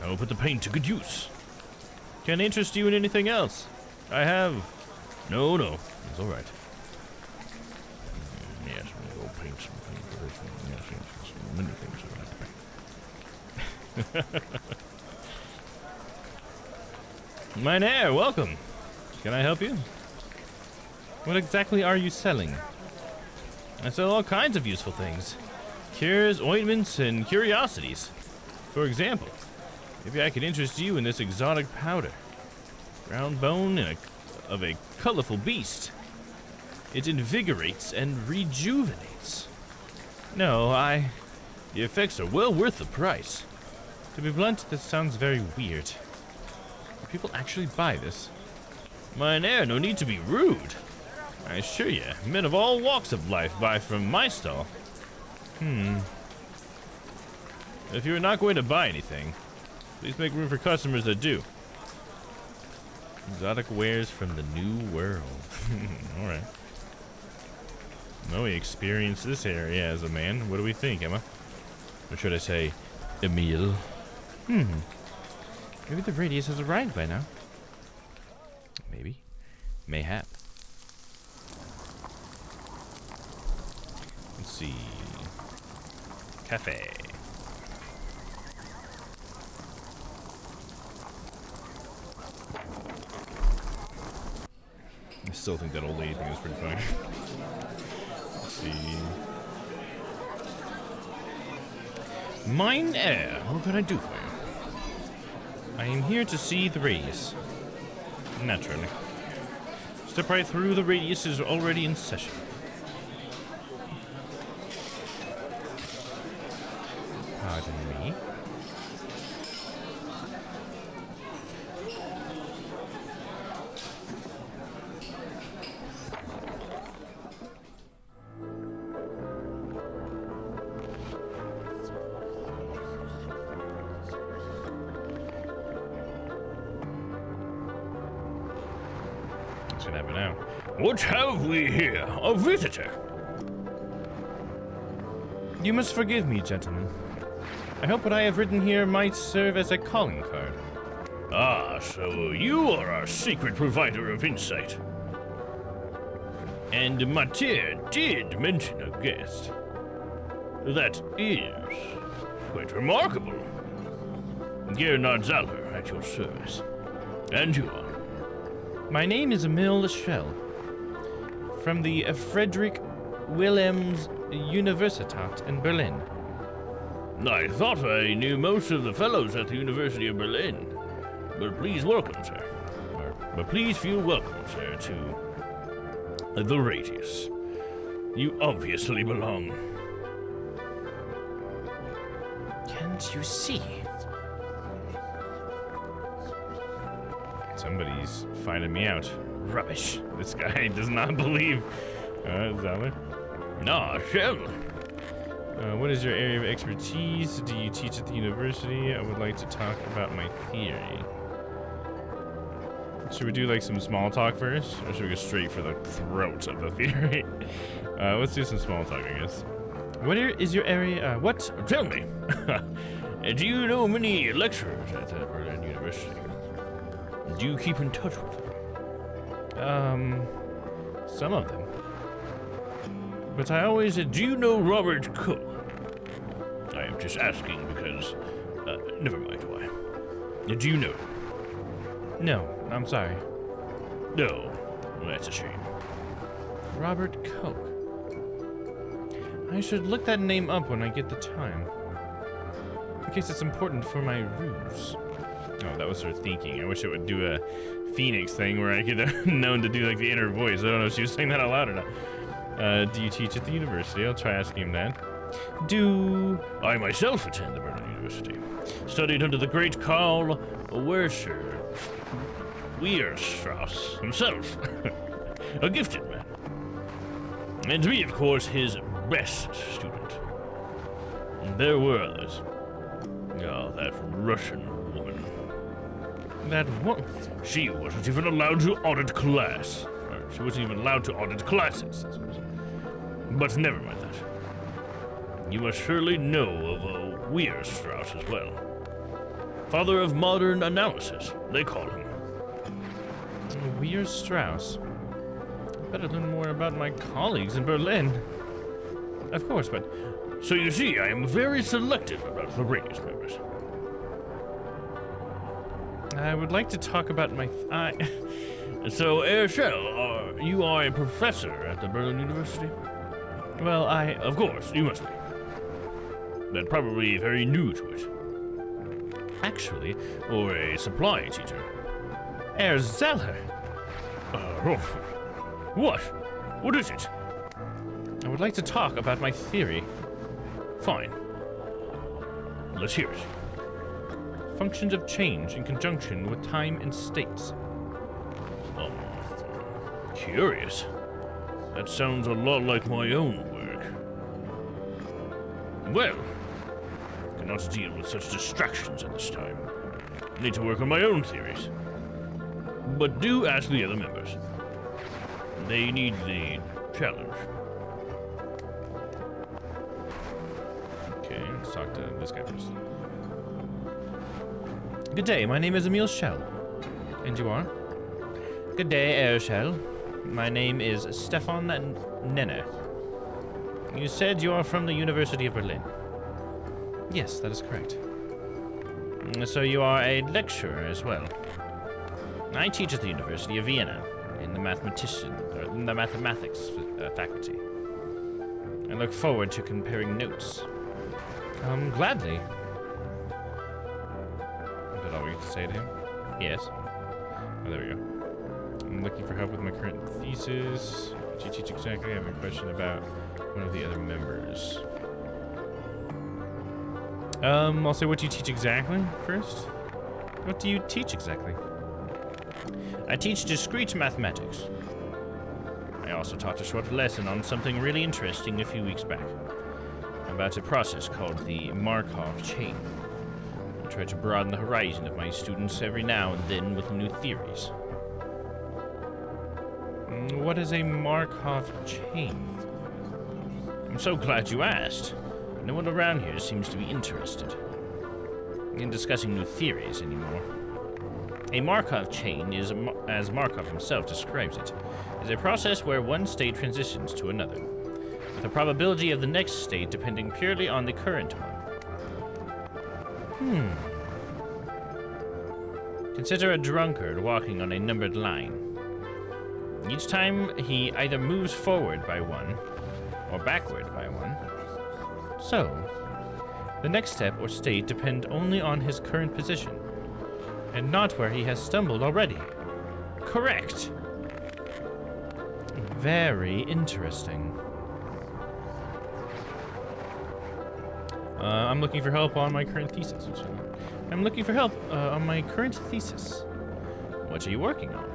I will put the paint to good use. Can I interest you in anything else? I have... No, it's all right. Yes, we'll go paint some paint for this one. Yes, so many things I like to paint. Mynheer, welcome. Can I help you? What exactly are you selling? I sell all kinds of useful things. Cures, ointments, and curiosities. For example, maybe I could interest you in this exotic powder. Round bone of a colorful beast. It invigorates and rejuvenates. No, the effects are well worth the price. To be blunt, this sounds very weird. Do people actually buy this? Mynheer, no need to be rude. I assure you, men of all walks of life buy from my stall. If you are not going to buy anything, please make room for customers that do. Exotic wares from the new world. Alright. Well, we experienced this area as a man. What do we think, Emma? Or should I say, Emile? Maybe the radius has arrived by now. Maybe. Mayhap. Let's see. Cafe. I still think that old lady thing is pretty funny. Let's see. Mynheer, what can I do for you? I am here to see the radius. Naturally. Step right through, the radius is already in session. Pardon me? What's gonna happen now? What have we here? A visitor? You must forgive me, gentlemen. I hope what I have written here might serve as a calling card. Ah, so you are our secret provider of insight. And Mater did mention a guest. That is quite remarkable. Gernard Zahler at your service. And you are? My name is Emile Schell, from the Friedrich Wilhelms Universität in Berlin. I thought I knew most of the fellows at the University of Berlin. But please welcome, sir. But please feel welcome, sir, to the Radius. You obviously belong. Can't you see? Somebody's finding me out. Rubbish. This guy does not believe. Zeller. Nah, Shell. What is your area of expertise? Do you teach at the university? I would like to talk about my theory. Should we do like some small talk first? Or should we go straight for the throat of the theory? Let's do some small talk, I guess. What is your area? What? Tell me. Do you know many lecturers at Berlin University? Do you keep in touch with them? Some of them. But I always said, do you know Robert Cook? I am just asking because, never mind why. Do you know him? No, I'm sorry. No, that's a shame. Robert Koch. I should look that name up when I get the time. In case it's important for my ruse. Oh, that was her thinking. I wish it would do a Phoenix thing where I could have known to do like the inner voice. I don't know if she was saying that out loud or not. Do you teach at the university? I'll try asking him that. Do I myself attend the Berlin University? Studied under the great Karl Weierstrass himself. A gifted man. And to me, of course, his best student. And there were others. Oh, that Russian woman. That woman? She wasn't even allowed to audit class. She wasn't even allowed to audit classes. But never mind that. You must surely know of Weierstrass as well. Father of modern analysis, they call him. Weierstrass. Better learn more about my colleagues in Berlin. Of course, but... So you see, I am very selective about the Reprise members. I would like to talk about my... So, Herschel, you are a professor at the Berlin University? Well, of course, you must be. But probably very new to it. Actually, or a supply teacher. Herr Zeller. What? What is it? I would like to talk about my theory. Fine. Let's hear it. Functions of change in conjunction with time and states. Oh, curious. That sounds a lot like my own work. Well, I cannot deal with such distractions at this time. I need to work on my own theories. But do ask the other members. They need the challenge. Okay, let's talk to this guy first. Good day, my name is Emil Schell. And you are? Good day, Herr Schell. My name is Stefan Nenner. You said you are from the University of Berlin. Yes, that is correct. So you are a lecturer as well. I teach at the University of Vienna in the mathematics faculty. I look forward to comparing notes. Gladly. Is that all we have to say to him? Yes. Oh, there we go. I'm looking for help with my current thesis. What do you teach exactly? I have a question about one of the other members. I'll say what do you teach exactly first. What do you teach exactly? I teach discrete mathematics. I also taught a short lesson on something really interesting a few weeks back. About a process called the Markov chain. I try to broaden the horizon of my students every now and then with new theories. What is a Markov chain? I'm so glad you asked. No one around here seems to be interested in discussing new theories anymore. A Markov chain is, as Markov himself describes it, is a process where one state transitions to another, with the probability of the next state depending purely on the current one. Consider a drunkard walking on a numbered line. Each time he either moves forward by one, or backward by one. So, the next step or state depend only on his current position, and not where he has stumbled already. Correct! Very interesting. I'm looking for help on my current thesis. I'm looking for help on my current thesis. What are you working on?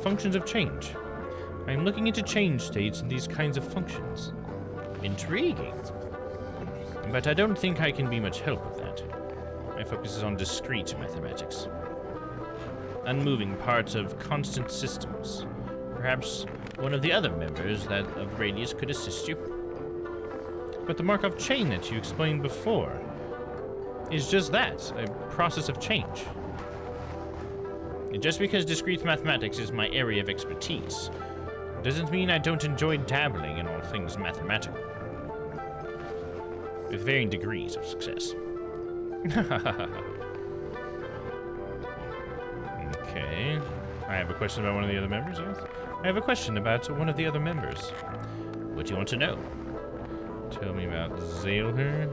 Functions of change. I am looking into change states and these kinds of functions. Intriguing. But I don't think I can be much help with that. My focus is on discrete mathematics. Unmoving parts of constant systems. Perhaps one of the other members of Radius could assist you. But the Markov chain that you explained before is just that, a process of change. And just because discrete mathematics is my area of expertise, doesn't mean I don't enjoy dabbling in all things mathematical. With varying degrees of success. Okay. I have a question about one of the other members, yes? I have a question about one of the other members. What do you want to know? Tell me about Zailher.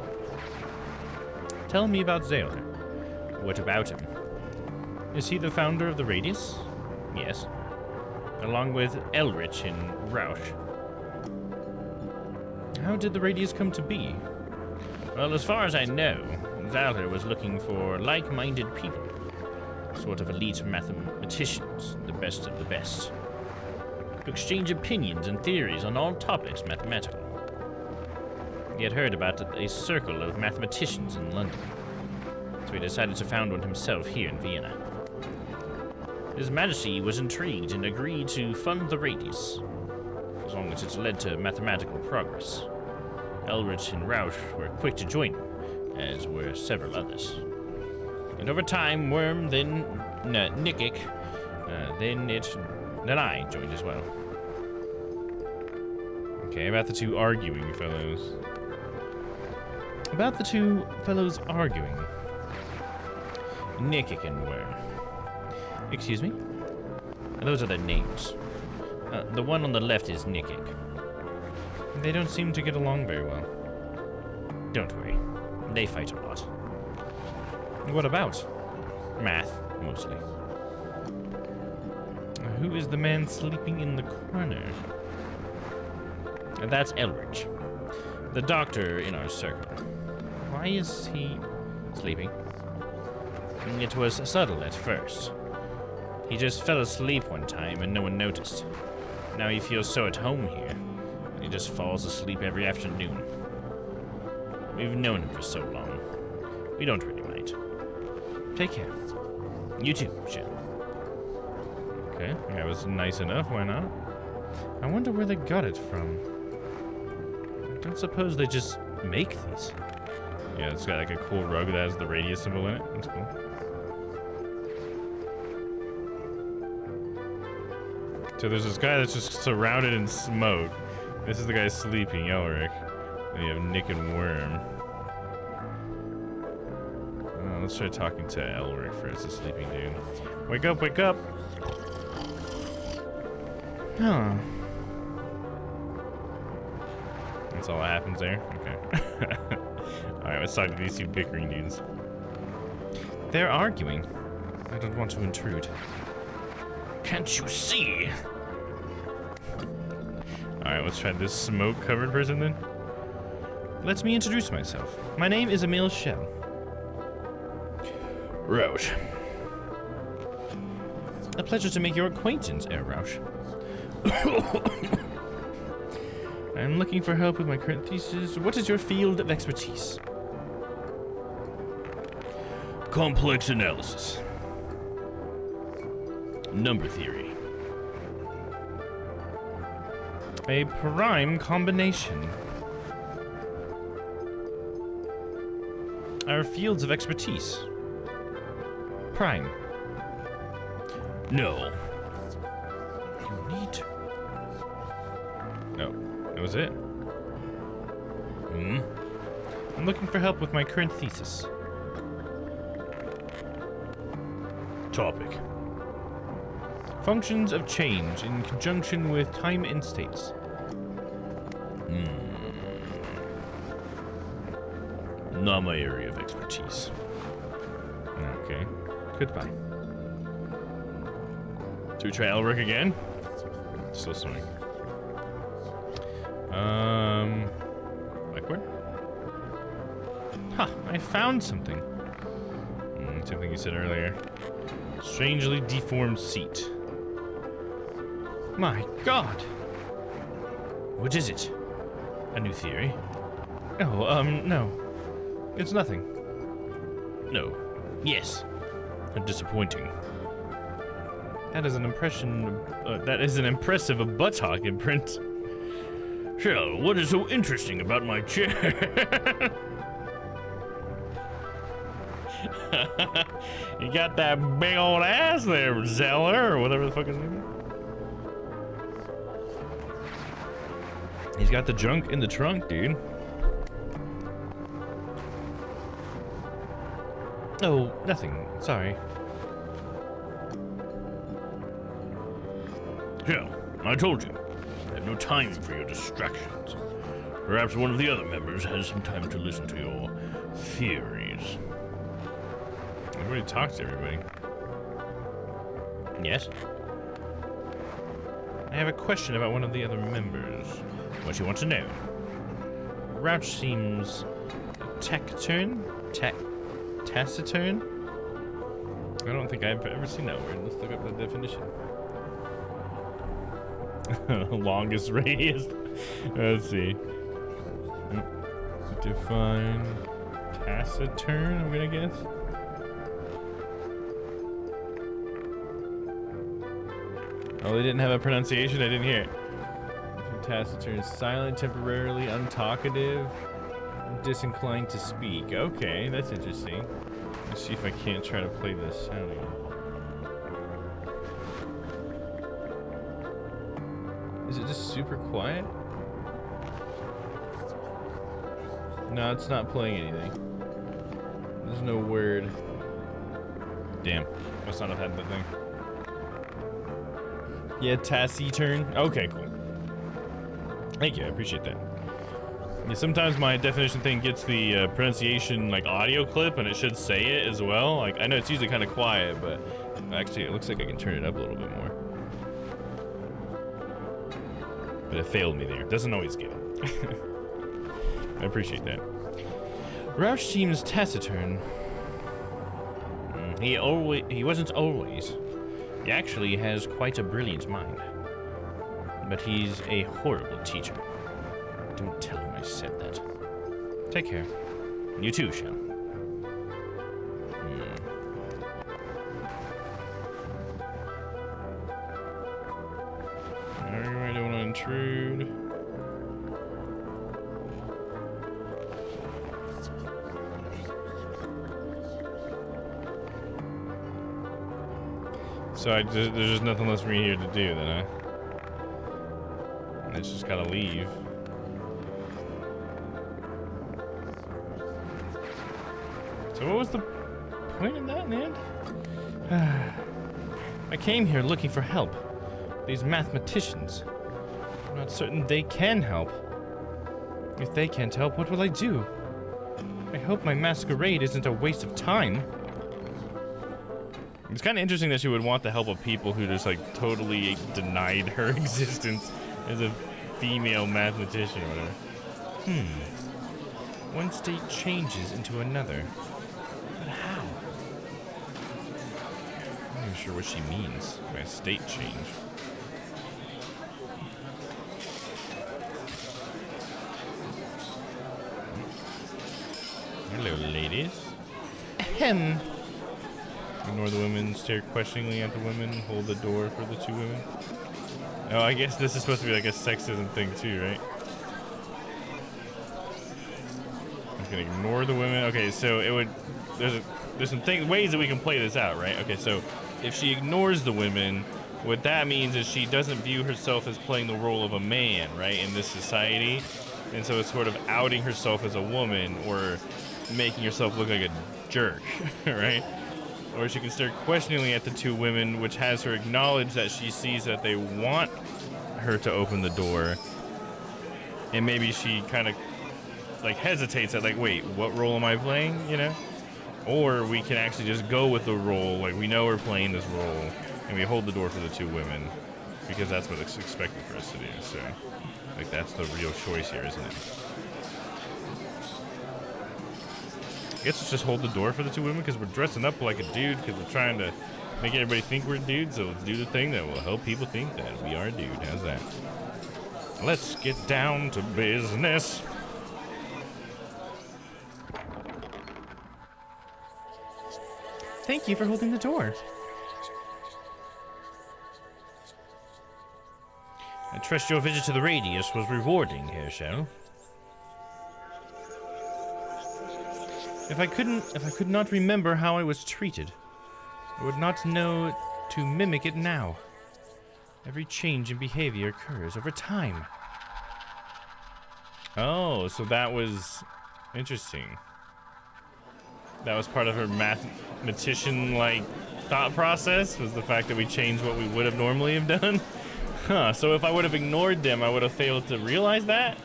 Tell me about Zailher. What about him? Is he the founder of the Radius? Yes. Along with Elrich and Rausch. How did the Radius come to be? Well, as far as I know, Zailher was looking for like-minded people. Sort of elite mathematicians, the best of the best. To exchange opinions and theories on all topics mathematical. He had heard about a circle of mathematicians in London, so he decided to found one himself here in Vienna. His Majesty was intrigued and agreed to fund the Radius, as long as it led to mathematical progress. Elrich and Rausch were quick to join him, as were several others. And over time, Worm, then Nikic, then I joined as well. Okay, about the two arguing fellows. About the two fellows arguing. Nikic and Worm. Excuse me? Those are their names. The one on the left is Nikic. They don't seem to get along very well. Don't worry. They fight a lot. What about? Math, mostly. Who is the man sleeping in the corner? That's Elrich, the doctor in our circle. Why is he sleeping? It was subtle at first. He just fell asleep one time and no one noticed. Now he feels so at home here. He just falls asleep every afternoon. We've known him for so long. We don't really mind. Take care. You too, Jim. Okay, that was nice enough, why not? I wonder where they got it from. I don't suppose they just make these. Yeah, it's got like a cool rug that has the Radius symbol in it. That's cool. So there's this guy that's just surrounded in smoke. This is the guy sleeping, Elric. And you have Nick and Worm. Let's try talking to Elric first, the sleeping dude. Wake up, wake up! Huh. That's all that happens there? Okay. Alright, let's talk to these two bickering dudes. They're arguing. I don't want to intrude. Can't you see? Alright, let's try this smoke-covered person then. Let me introduce myself. My name is Emil Shell. Rausch. A pleasure to make your acquaintance, Herr Rausch. I'm looking for help with my current thesis. What is your field of expertise? Complex analysis. Number theory. A prime combination. Our fields of expertise. Prime. No. You need to. No, that was it. I'm looking for help with my current thesis. Topic. Functions of change in conjunction with time and states. Not my area of expertise. Okay. Goodbye. Do we try Elric again? Still swimming. Backward? Ha! I found something. Same thing you said earlier. Strangely deformed seat. My God! What is it? A new theory? Oh, no. It's nothing. No. Yes. Disappointing. That is an impressive buttock imprint. Shell, what is so interesting about my chair? You got that big old ass there, Zeller, or whatever the fuck his name is. He's got the junk in the trunk, dude. Oh, nothing. Sorry. Yeah, I told you. I have no time for your distractions. Perhaps one of the other members has some time to listen to your theories. Everybody talks to everybody. Yes? I have a question about one of the other members. What you want to know? Rouch seems taciturn? Taciturn? I don't think I've ever seen that word. Let's look up the definition. Longest radius. Let's see. Define taciturn, I'm gonna guess. Oh, they didn't have a pronunciation? I didn't hear it. Taciturn, silent, temporarily untalkative, disinclined to speak. Okay, that's interesting. Let's see if I can't try to play this sound again. Is it just super quiet? No, it's not playing anything. There's no word. Damn, must not have had the thing. Yeah, taciturn. Okay, cool. Thank you, I appreciate that. Yeah, sometimes my definition thing gets the pronunciation like audio clip, and it should say it as well. Like, I know it's usually kind of quiet, but actually it looks like I can turn it up a little bit more. But it failed me there. Doesn't always get it. I appreciate that. Rouch seems taciturn. He wasn't always. He actually has quite a brilliant mind. But he's a horrible teacher. Don't tell him I said that. Take care. You too, Shell. I don't want to intrude. So there's just nothing left for me here to do, then I just gotta leave. So what was the point of that, man? I came here looking for help. These mathematicians. I'm not certain they can help. If they can't help, what will I do? I hope my masquerade isn't a waste of time. It's kind of interesting that she would want the help of people who just like totally denied her existence as a female mathematician or whatever. One state changes into another. But how? I'm not even sure what she means by a state change. Hello, ladies. Ahem. Ignore the women, stare questioningly at the women, hold the door for the two women. Oh, I guess this is supposed to be like a sexism thing too, right? I'm gonna ignore the women. Okay, so it would, there's some ways that we can play this out, right? Okay, so if she ignores the women, what that means is she doesn't view herself as playing the role of a man, right, in this society. And so it's sort of outing herself as a woman or making herself look like a jerk, right? Or she can stare questioningly at the two women, which has her acknowledge that she sees that they want her to open the door. And maybe she kind of like hesitates at like, wait, what role am I playing, you know? Or we can actually just go with the role, like we know we're playing this role, and we hold the door for the two women, because that's what it's expected for us to do, so like that's the real choice here, isn't it? I guess let's just hold the door for the two women because we're dressing up like a dude because we're trying to make everybody think we're a dude, so let's do the thing that will help people think that we are a dude. How's that? Let's get down to business. Thank you for holding the door. I trust your visit to the Radius was rewarding, Herr Shell. If I could not remember how I was treated, I would not know to mimic it now. Every change in behavior occurs over time. Oh, so that was interesting. That was part of her mathematician-like thought process, was the fact that we changed what we would have normally have done. Huh, so if I would have ignored them, I would have failed to realize that?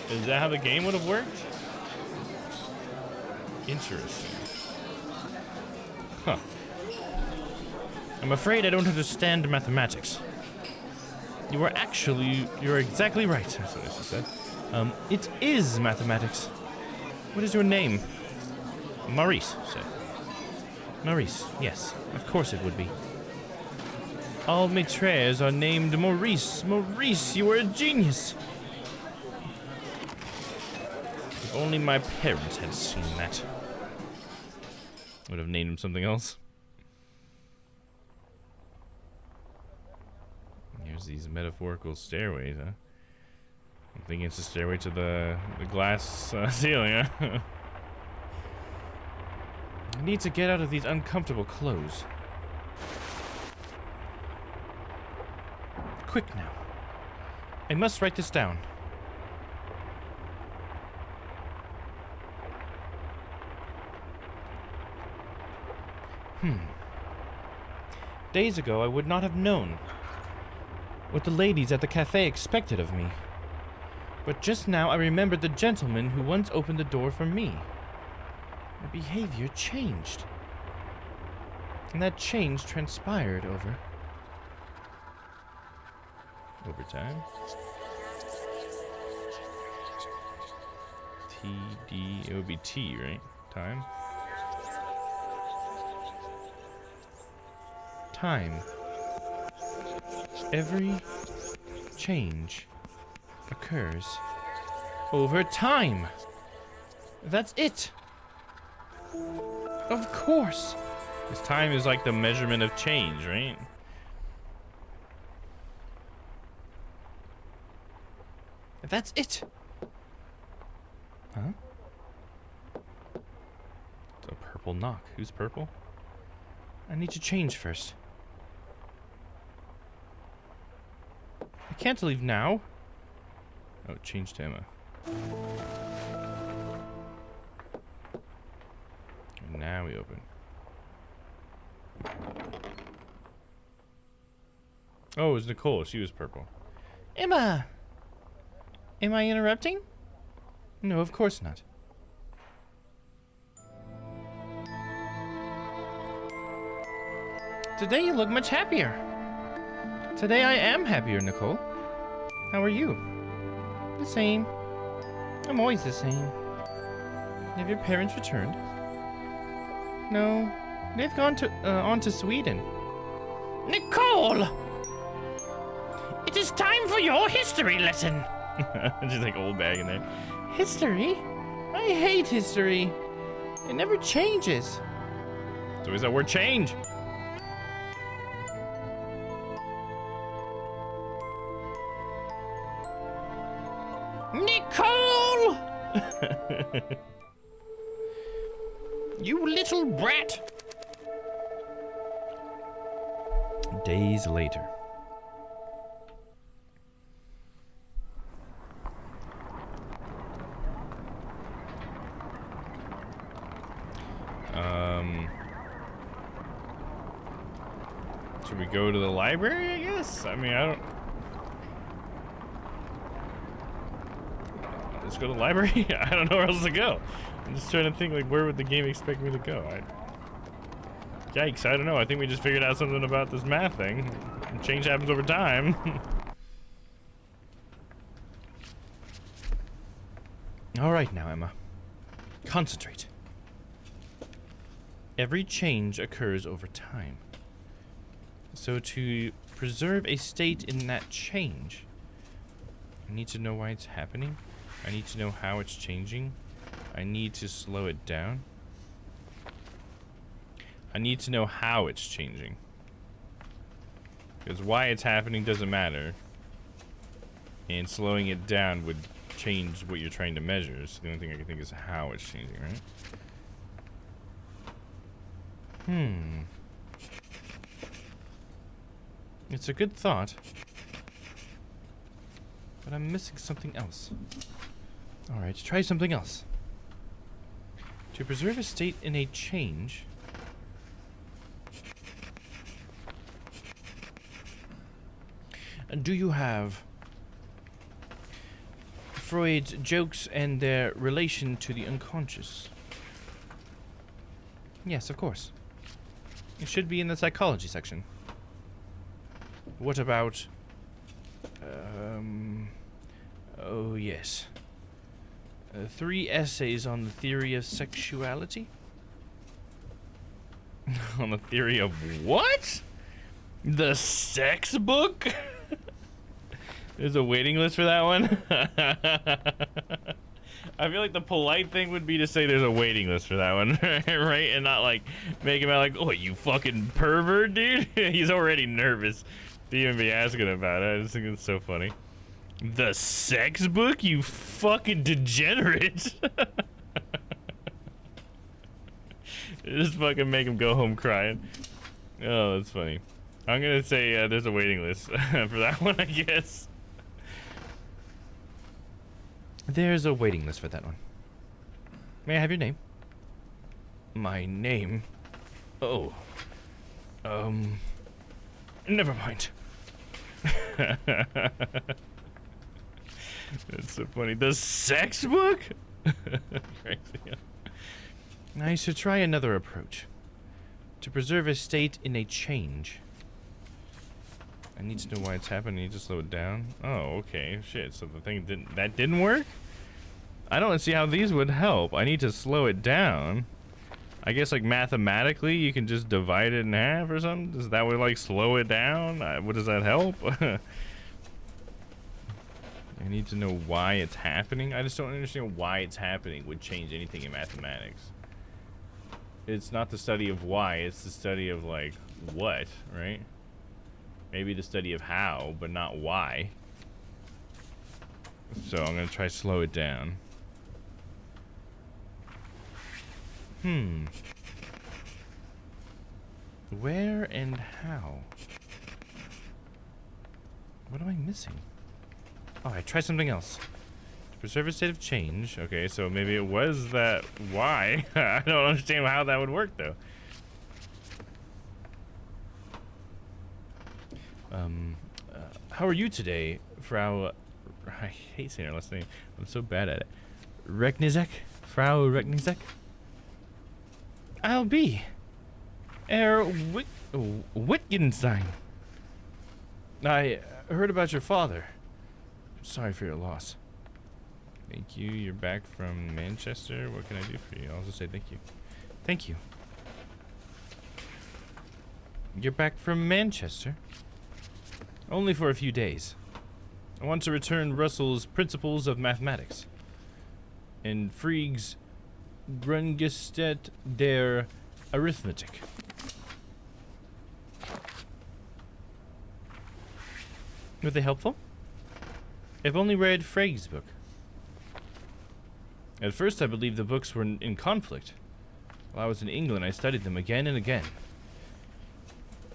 Is that how the game would have worked? Interesting. Huh. I'm afraid I don't understand mathematics. You're exactly right, that's what she said. It is mathematics. What is your name? Maurice, sir. Maurice, yes, of course it would be. All maîtres are named Maurice. Maurice, you are a genius. If only my parents had seen that. Would have named him something else. Here's these metaphorical stairways, huh? I'm thinking it's a stairway to the glass ceiling, huh? I need to get out of these uncomfortable clothes. Quick now. I must write this down. Days ago, I would not have known what the ladies at the cafe expected of me. But just now, I remembered the gentleman who once opened the door for me. My behavior changed. And that change transpired over time. It would be T, right? Time. Time. Every change occurs over time. That's it. Of course. Because time is like the measurement of change, right? That's it. Huh? It's a purple knock. Who's purple? I need to change first. I can't leave now. Oh, change to Emma. And now we open. Oh, it was Nicole. She was purple. Emma! Am I interrupting? No, of course not. Today you look much happier. Today I am happier, Nicole. How are you? The same. I'm always the same. Have your parents returned? No, they've gone on to Sweden. Nicole! It is time for your history lesson. Just like old bag in there. History? I hate history. It never changes. It's always that word change. Nicole! You little brat. Days later. Should we go to the library, I guess? I mean, I don't... Let's go to the library? I don't know where else to go. I'm just trying to think, like, where would the game expect me to go? Yikes, I don't know. I think we just figured out something about this math thing. Change happens over time. All right now, Emma. Concentrate. Every change occurs over time. So to preserve a state in that change, I need to know why it's happening. I need to know how it's changing. I need to slow it down. I need to know how it's changing. Because why it's happening doesn't matter. And slowing it down would change what you're trying to measure. So the only thing I can think is how it's changing, right? It's a good thought. But I'm missing something else. Alright, try something else. To preserve a state in a change. Do you have Freud's jokes and their relation to the unconscious? Yes, of course. It should be in the psychology section. What about... oh, yes. 3 essays on the theory of sexuality? On the theory of what? The sex book? There's a waiting list for that one? I feel like the polite thing would be to say there's a waiting list for that one, right? And not like make him out like, oh, you fucking pervert, dude. He's already nervous to even be asking about it. I just think it's so funny. The sex book, you fucking degenerate. Just fucking make him go home crying. Oh, that's funny. I'm gonna say there's a waiting list for that one, I guess. There's a waiting list for that one. May I have your name? My name? Oh. Never mind. That's so funny. The sex book? Crazy. I should try another approach. To preserve a state in a change. I need to know why it's happening. I need to slow it down. Oh, okay. Shit. So the thing didn't work? I don't see how these would help. I need to slow it down. I guess like mathematically you can just divide it in half or something. Does that would like slow it down? What does that help? I need to know why it's happening. I just don't understand why it's happening would change anything in mathematics. It's not the study of why, it's the study of like what, right? Maybe the study of how, but not why. So I'm gonna try to slow it down. Where and how? What am I missing? Oh, I tried something else. To preserve a state of change. Okay, so maybe it was that why. I don't understand how that would work though. How are you today, Frau? I hate saying her last name. I'm so bad at it. Reknizek? Frau Reknizek? I'll be. Wittgenstein. I heard about your father. Sorry for your loss. Thank you. You're back from Manchester. What can I do for you? I'll just say thank you. Thank you. You're back from Manchester? Only for a few days. I want to return Russell's Principles of Mathematics and Frege's Grundgesetz der Arithmetik. Were they helpful? I've only read Frege's book. At first I believed the books were in conflict. While I was in England I studied them again and again.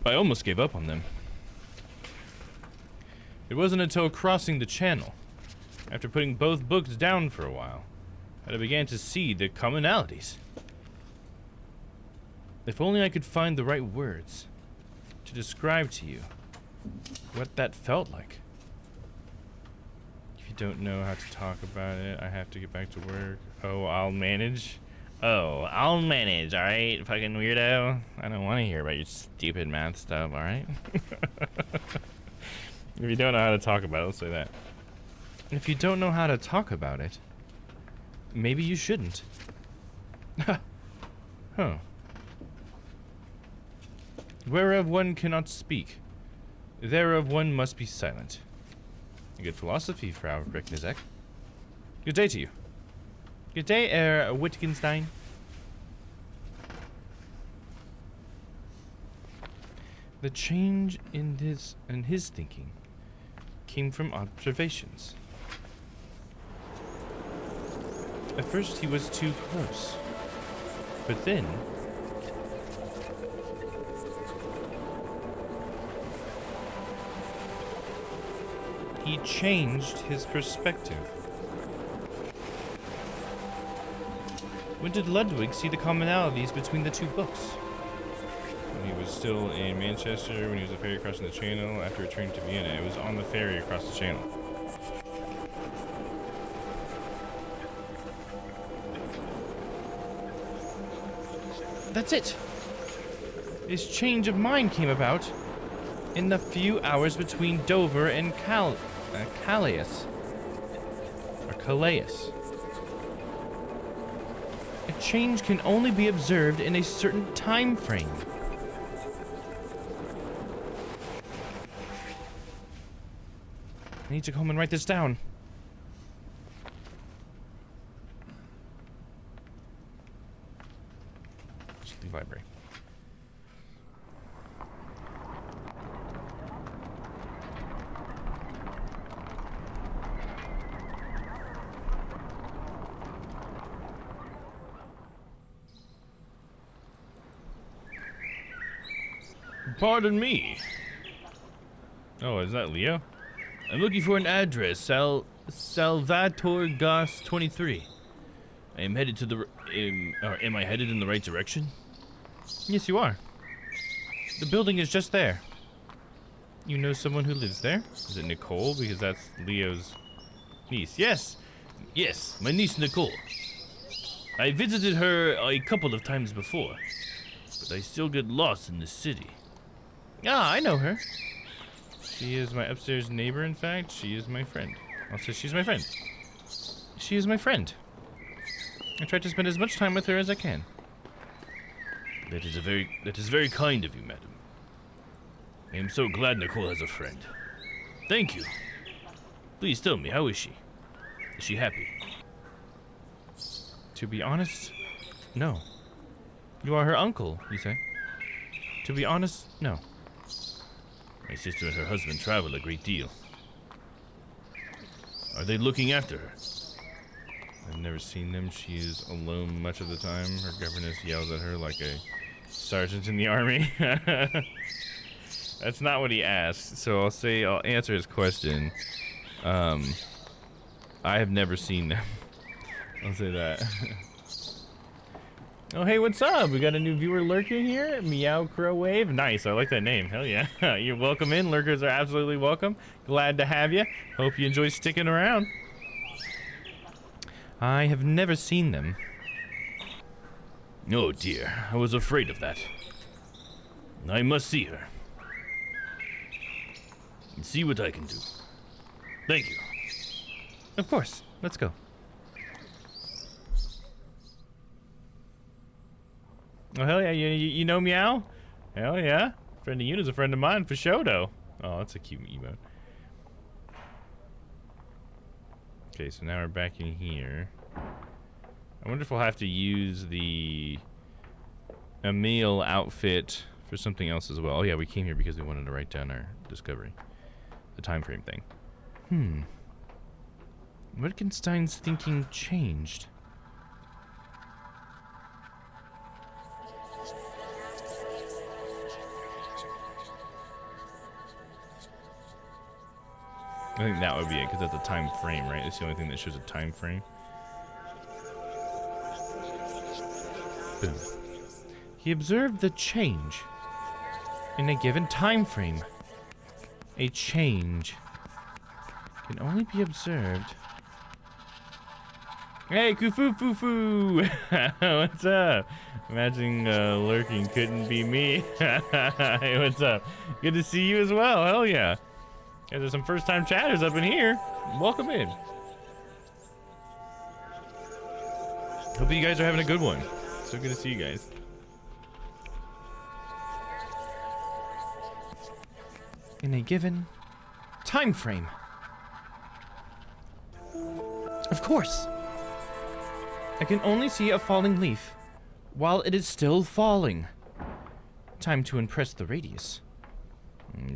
I almost gave up on them. It wasn't until crossing the channel, after putting both books down for a while, that I began to see the commonalities. If only I could find the right words to describe to you what that felt like. If you don't know how to talk about it, I have to get back to work. Oh, I'll manage. Oh, I'll manage, alright, fucking weirdo. I don't want to hear about your stupid math stuff, alright? If you don't know how to talk about it, let's say that. If you don't know how to talk about it, maybe you shouldn't. Huh. Whereof one cannot speak, thereof one must be silent. A good philosophy, Frau Recknizek. Good day to you. Good day, Herr Wittgenstein. The change in his thinking came from observations. At first he was too close, but then he changed his perspective. When did Ludwig see the commonalities between the two books? When he was still in Manchester, when he was a ferry crossing the channel, after returning to Vienna. It was on the ferry across the channel. That's it! His change of mind came about in the few hours between Dover and Calais. Or Calais. A change can only be observed in a certain time frame. I need to come and write this down. Just the library. Pardon me. Oh, is that Leo? I'm looking for an address, Salvatore Goss 23. I am headed to the... am I headed in the right direction? Yes, you are. The building is just there. You know someone who lives there? Is it Nicole? Because that's Leo's niece. Yes! Yes, my niece Nicole. I visited her a couple of times before, but I still get lost in the city. Ah, I know her. She is my upstairs neighbor, in fact. She is my friend. I'll say she's my friend. She is my friend. I try to spend as much time with her as I can. That is very kind of you, madam. I am so glad Nicole has a friend. Thank you. Please tell me, how is she? Is she happy? To be honest, no. You are her uncle, you say? To be honest, no. My sister and her husband travel a great deal. Are they looking after her? I've never seen them. She is alone much of the time. Her governess yells at her like a sergeant in the army. That's not what he asked, so I'll answer his question. I have never seen them. I'll say that. Oh, hey, what's up? We got a new viewer lurking here. Meow Crow Wave. Nice, I like that name. Hell yeah. You're welcome in. Lurkers are absolutely welcome. Glad to have you. Hope you enjoy sticking around. I have never seen them. Oh dear, I was afraid of that. I must see her. And see what I can do. Thank you. Of course. Let's go. Oh, hell yeah. You know Meow? Hell yeah. Friend of Yuna's a friend of mine for sure, though. Oh, that's a cute emote. Okay, so now we're back in here. I wonder if we'll have to use the Emil outfit for something else as well. Oh yeah, we came here because we wanted to write down our discovery. The time frame thing. Wittgenstein's thinking changed. I think that would be it, because that's a time frame, right? It's the only thing that shows a time frame. Boom. He observed the change in a given time frame. A change can only be observed. Hey, Kufu Foo Foo! What's up? Imagining lurking couldn't be me. Hey, what's up? Good to see you as well. Hell yeah. Yeah, there's some first-time chatters up in here. Welcome in. Hope you guys are having a good one. So good to see you guys. in a given time frame. Of course. I can only see a falling leaf while it is still falling. Time to impress the radius.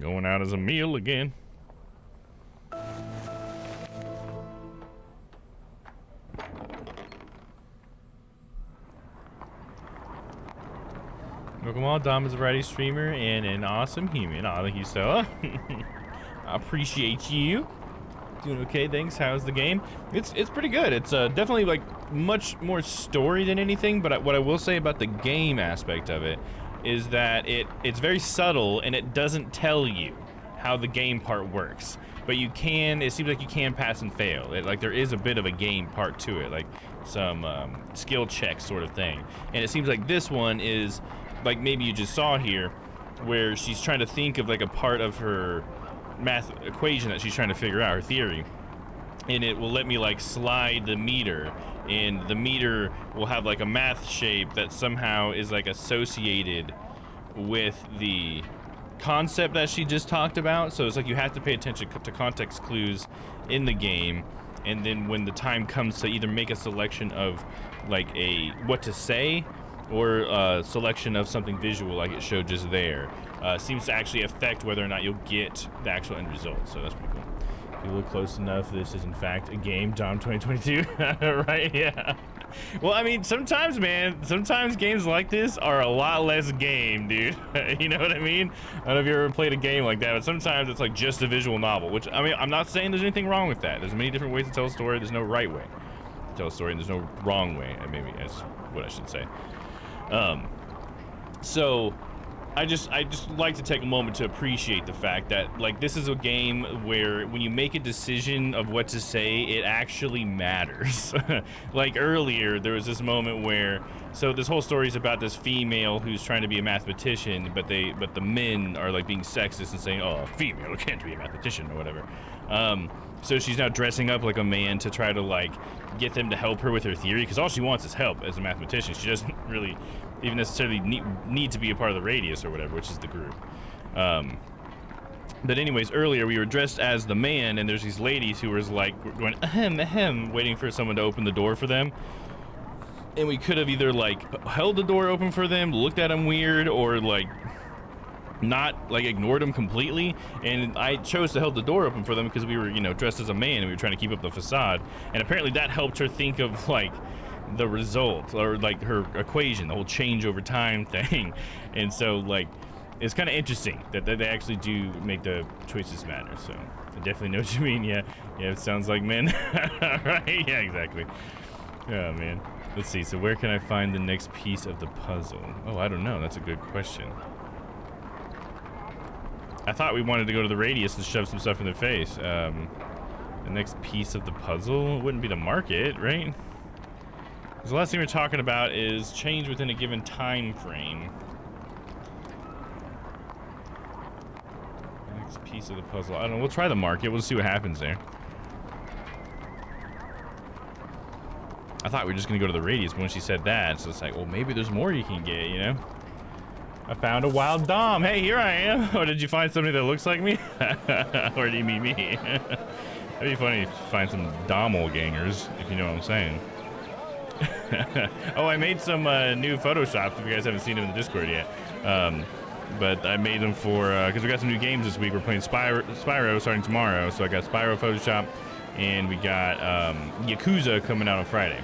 Going out as a meal again. Welcome all, Domm is a variety streamer and an awesome human. Aw, thank you, Stella. I appreciate you. Doing okay, thanks. How's the game? It's pretty good. It's definitely like much more story than anything, but what I will say about the game aspect of it is that it's very subtle and it doesn't tell you how the game part works. But you can, it seems like you can pass and fail. Like there is a bit of a game part to it, like some skill check sort of thing. And it seems like this one is like maybe you just saw here where she's trying to think of like a part of her math equation that she's trying to figure out, her theory, and it will let me like slide the meter, and the meter will have like a math shape that somehow is like associated with the concept that she just talked about. So it's like you have to pay attention to context clues in the game, and then when the time comes to either make a selection of like a what to say or a selection of something visual like it showed just there, seems to actually affect whether or not you'll get the actual end result. So that's pretty cool. If you look close enough, this is in fact a game. Domm 2022. Right? Yeah. Well, I mean, sometimes, man, sometimes games like this are a lot less game, dude. You know what I mean? I don't know if you ever played a game like that, but sometimes it's like just a visual novel, which, I mean, I'm not saying there's anything wrong with that. There's many different ways to tell a story. There's no right way to tell a story, and there's no wrong way, maybe that's what I should say. So I just like to take a moment to appreciate the fact that like this is a game where when you make a decision of what to say, it actually matters. Like earlier there was this moment where, so this whole story is about this female who's trying to be a mathematician, but the men are like being sexist and saying, oh, a female can't be a mathematician or whatever. So she's now dressing up like a man to try to like get them to help her with her theory, because all she wants is help as a mathematician. She doesn't really even necessarily need to be a part of the radius or whatever, which is the group. But anyways, earlier we were dressed as the man, and there's these ladies who was like going ahem ahem, waiting for someone to open the door for them. And we could have either like held the door open for them, looked at them weird, or like not like ignored them completely. And I chose to hold the door open for them because we were, you know, dressed as a man and we were trying to keep up the facade. And apparently that helped her think of like the result, or like her equation, the whole change over time thing. And so like it's kind of interesting that they actually do make the choices matter. So I definitely know what you mean. Yeah, it sounds like men. Right? Yeah, exactly. Oh man, let's see, so where can I find the next piece of the puzzle? Oh, I don't know, that's a good question. I thought we wanted to go to the radius and shove some stuff in their face. The next piece of the puzzle wouldn't be to mark it, right? Because the last thing we're talking about is change within a given time frame. Next piece of the puzzle. I don't know, we'll try the mark it. We'll see what happens there. I thought we were just gonna go to the radius, but when she said that, so it's like, well, maybe there's more you can get, you know? I found a wild Domm. Hey, here I am. Or did you find somebody that looks like me? Or do you mean me? That'd be funny if you find some Doppelgangers, if you know what I'm saying. Oh, I made some new Photoshops, if you guys haven't seen them in the Discord yet. But I made them for, because we got some new games this week. We're playing Spyro starting tomorrow. So I got Spyro Photoshop, and we got Yakuza coming out on Friday.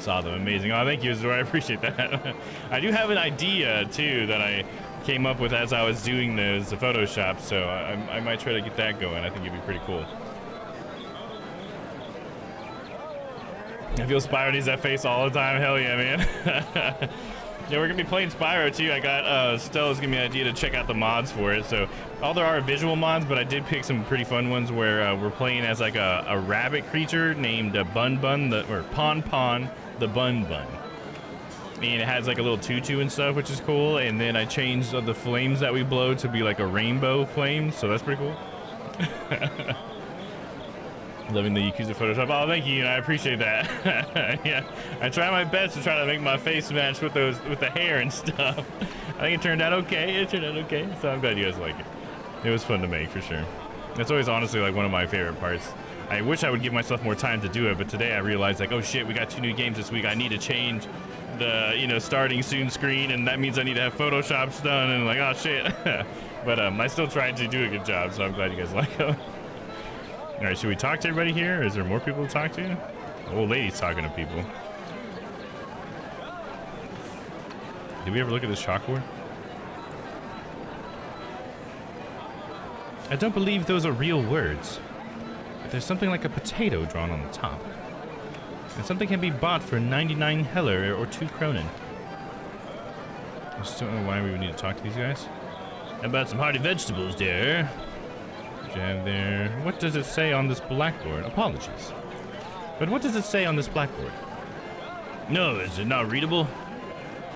Saw them, amazing. Oh, thank you, Isidore, I appreciate that. I do have an idea too that I came up with as I was doing the Photoshop, so I might try to get that going. I think it'd be pretty cool. I feel Spyro needs that face all the time. Hell yeah, man. Yeah, we're gonna be playing Spyro too. I got Stella's giving me an idea to check out the mods for it. So all there are visual mods, but I did pick some pretty fun ones where we're playing as like a rabbit creature named Bun Bun, or Pon Pon the Bun Bun. And it has like a little tutu and stuff, which is cool. And then I changed the flames that we blow to be like a rainbow flame, so that's pretty cool. Loving the Yakuza Photoshop. Oh, thank you, and I appreciate that. Yeah, I try my best to try to make my face match with the hair and stuff. I think it turned out okay. So I'm glad you guys like it. It was fun to make for sure. That's always honestly like one of my favorite parts. I wish I would give myself more time to do it, but today I realized like, oh shit, we got 2 new games this week. I need to change the, you know, starting soon screen, and that means I need to have Photoshops done, and like, oh shit. But I still tried to do a good job, so I'm glad you guys like them. All right, should we talk to everybody here? Or is there more people to talk to? The old lady's talking to people. Did we ever look at this chalkboard? I don't believe those are real words. But there's something like a potato drawn on the top. And something can be bought for 99 Heller or 2 Kronen. I just don't know why we would need to talk to these guys. How about some hearty vegetables there? What you have there? What does it say on this blackboard? Apologies. But what does it say on this blackboard? No, is it not readable?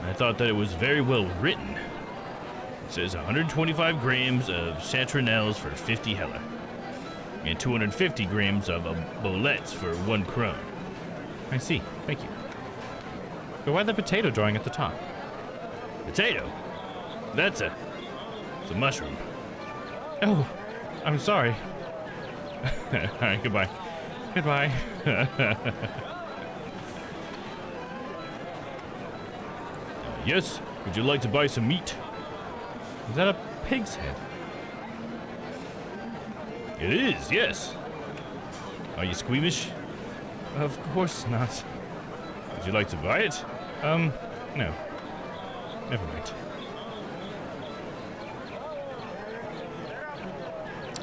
I thought that it was very well written. It says 125 grams of citronelles for 50 Heller. And 250 grams of bolettes for 1 krone. I see. Thank you. But why the potato drawing at the top? Potato? It's a mushroom. Oh, I'm sorry. Alright, goodbye. Goodbye. Yes, would you like to buy some meat? Is that a pig's head? It is, yes. Are you squeamish? Of course not. Would you like to buy it? No. Never mind.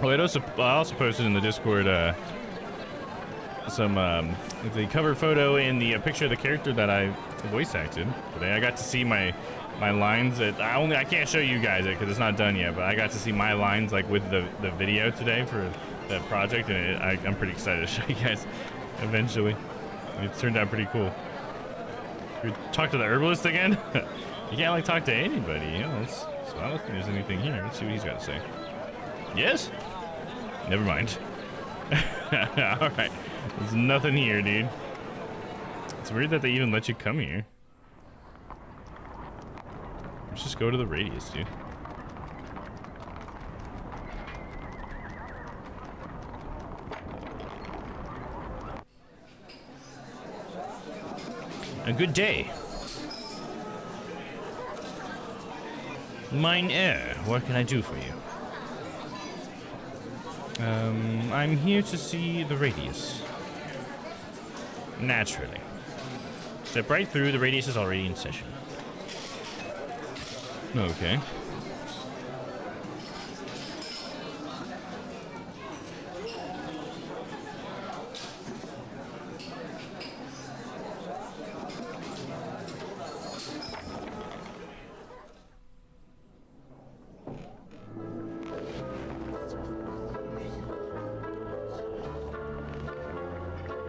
Oh, I also posted in the Discord some the cover photo and the picture of the character that I voice acted today. I got to see my lines. I can't show you guys it because it's not done yet, but I got to see my lines like with the video today for the project, and I'm pretty excited to show you guys eventually. It turned out pretty cool. We talk to the herbalist again. You can't like talk to anybody else, so I don't think there's anything here. Let's see what he's got to say. Yes? Never mind. All right. There's nothing here, dude. It's weird that they even let you come here. Let's just go to the radius, dude. A good day. Mine Air, what can I do for you? I'm here to see the radius. Naturally. Step right through, the radius is already in session. Okay.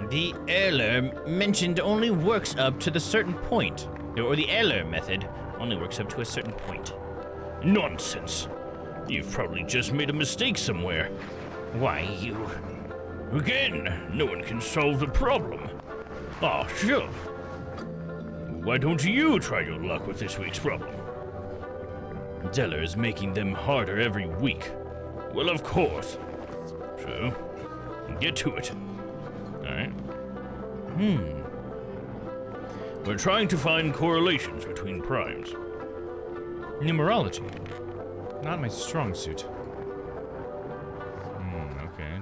The Euler mentioned only works up to the certain point, or the Euler method only works up to a certain point. Nonsense. You've probably just made a mistake somewhere. Why, you... Again, no one can solve the problem. Ah, sure. Why don't you try your luck with this week's problem? Deller is making them harder every week. Well, of course. So, get to it. Alright. We're trying to find correlations between primes. Numerology. Not my strong suit. Okay.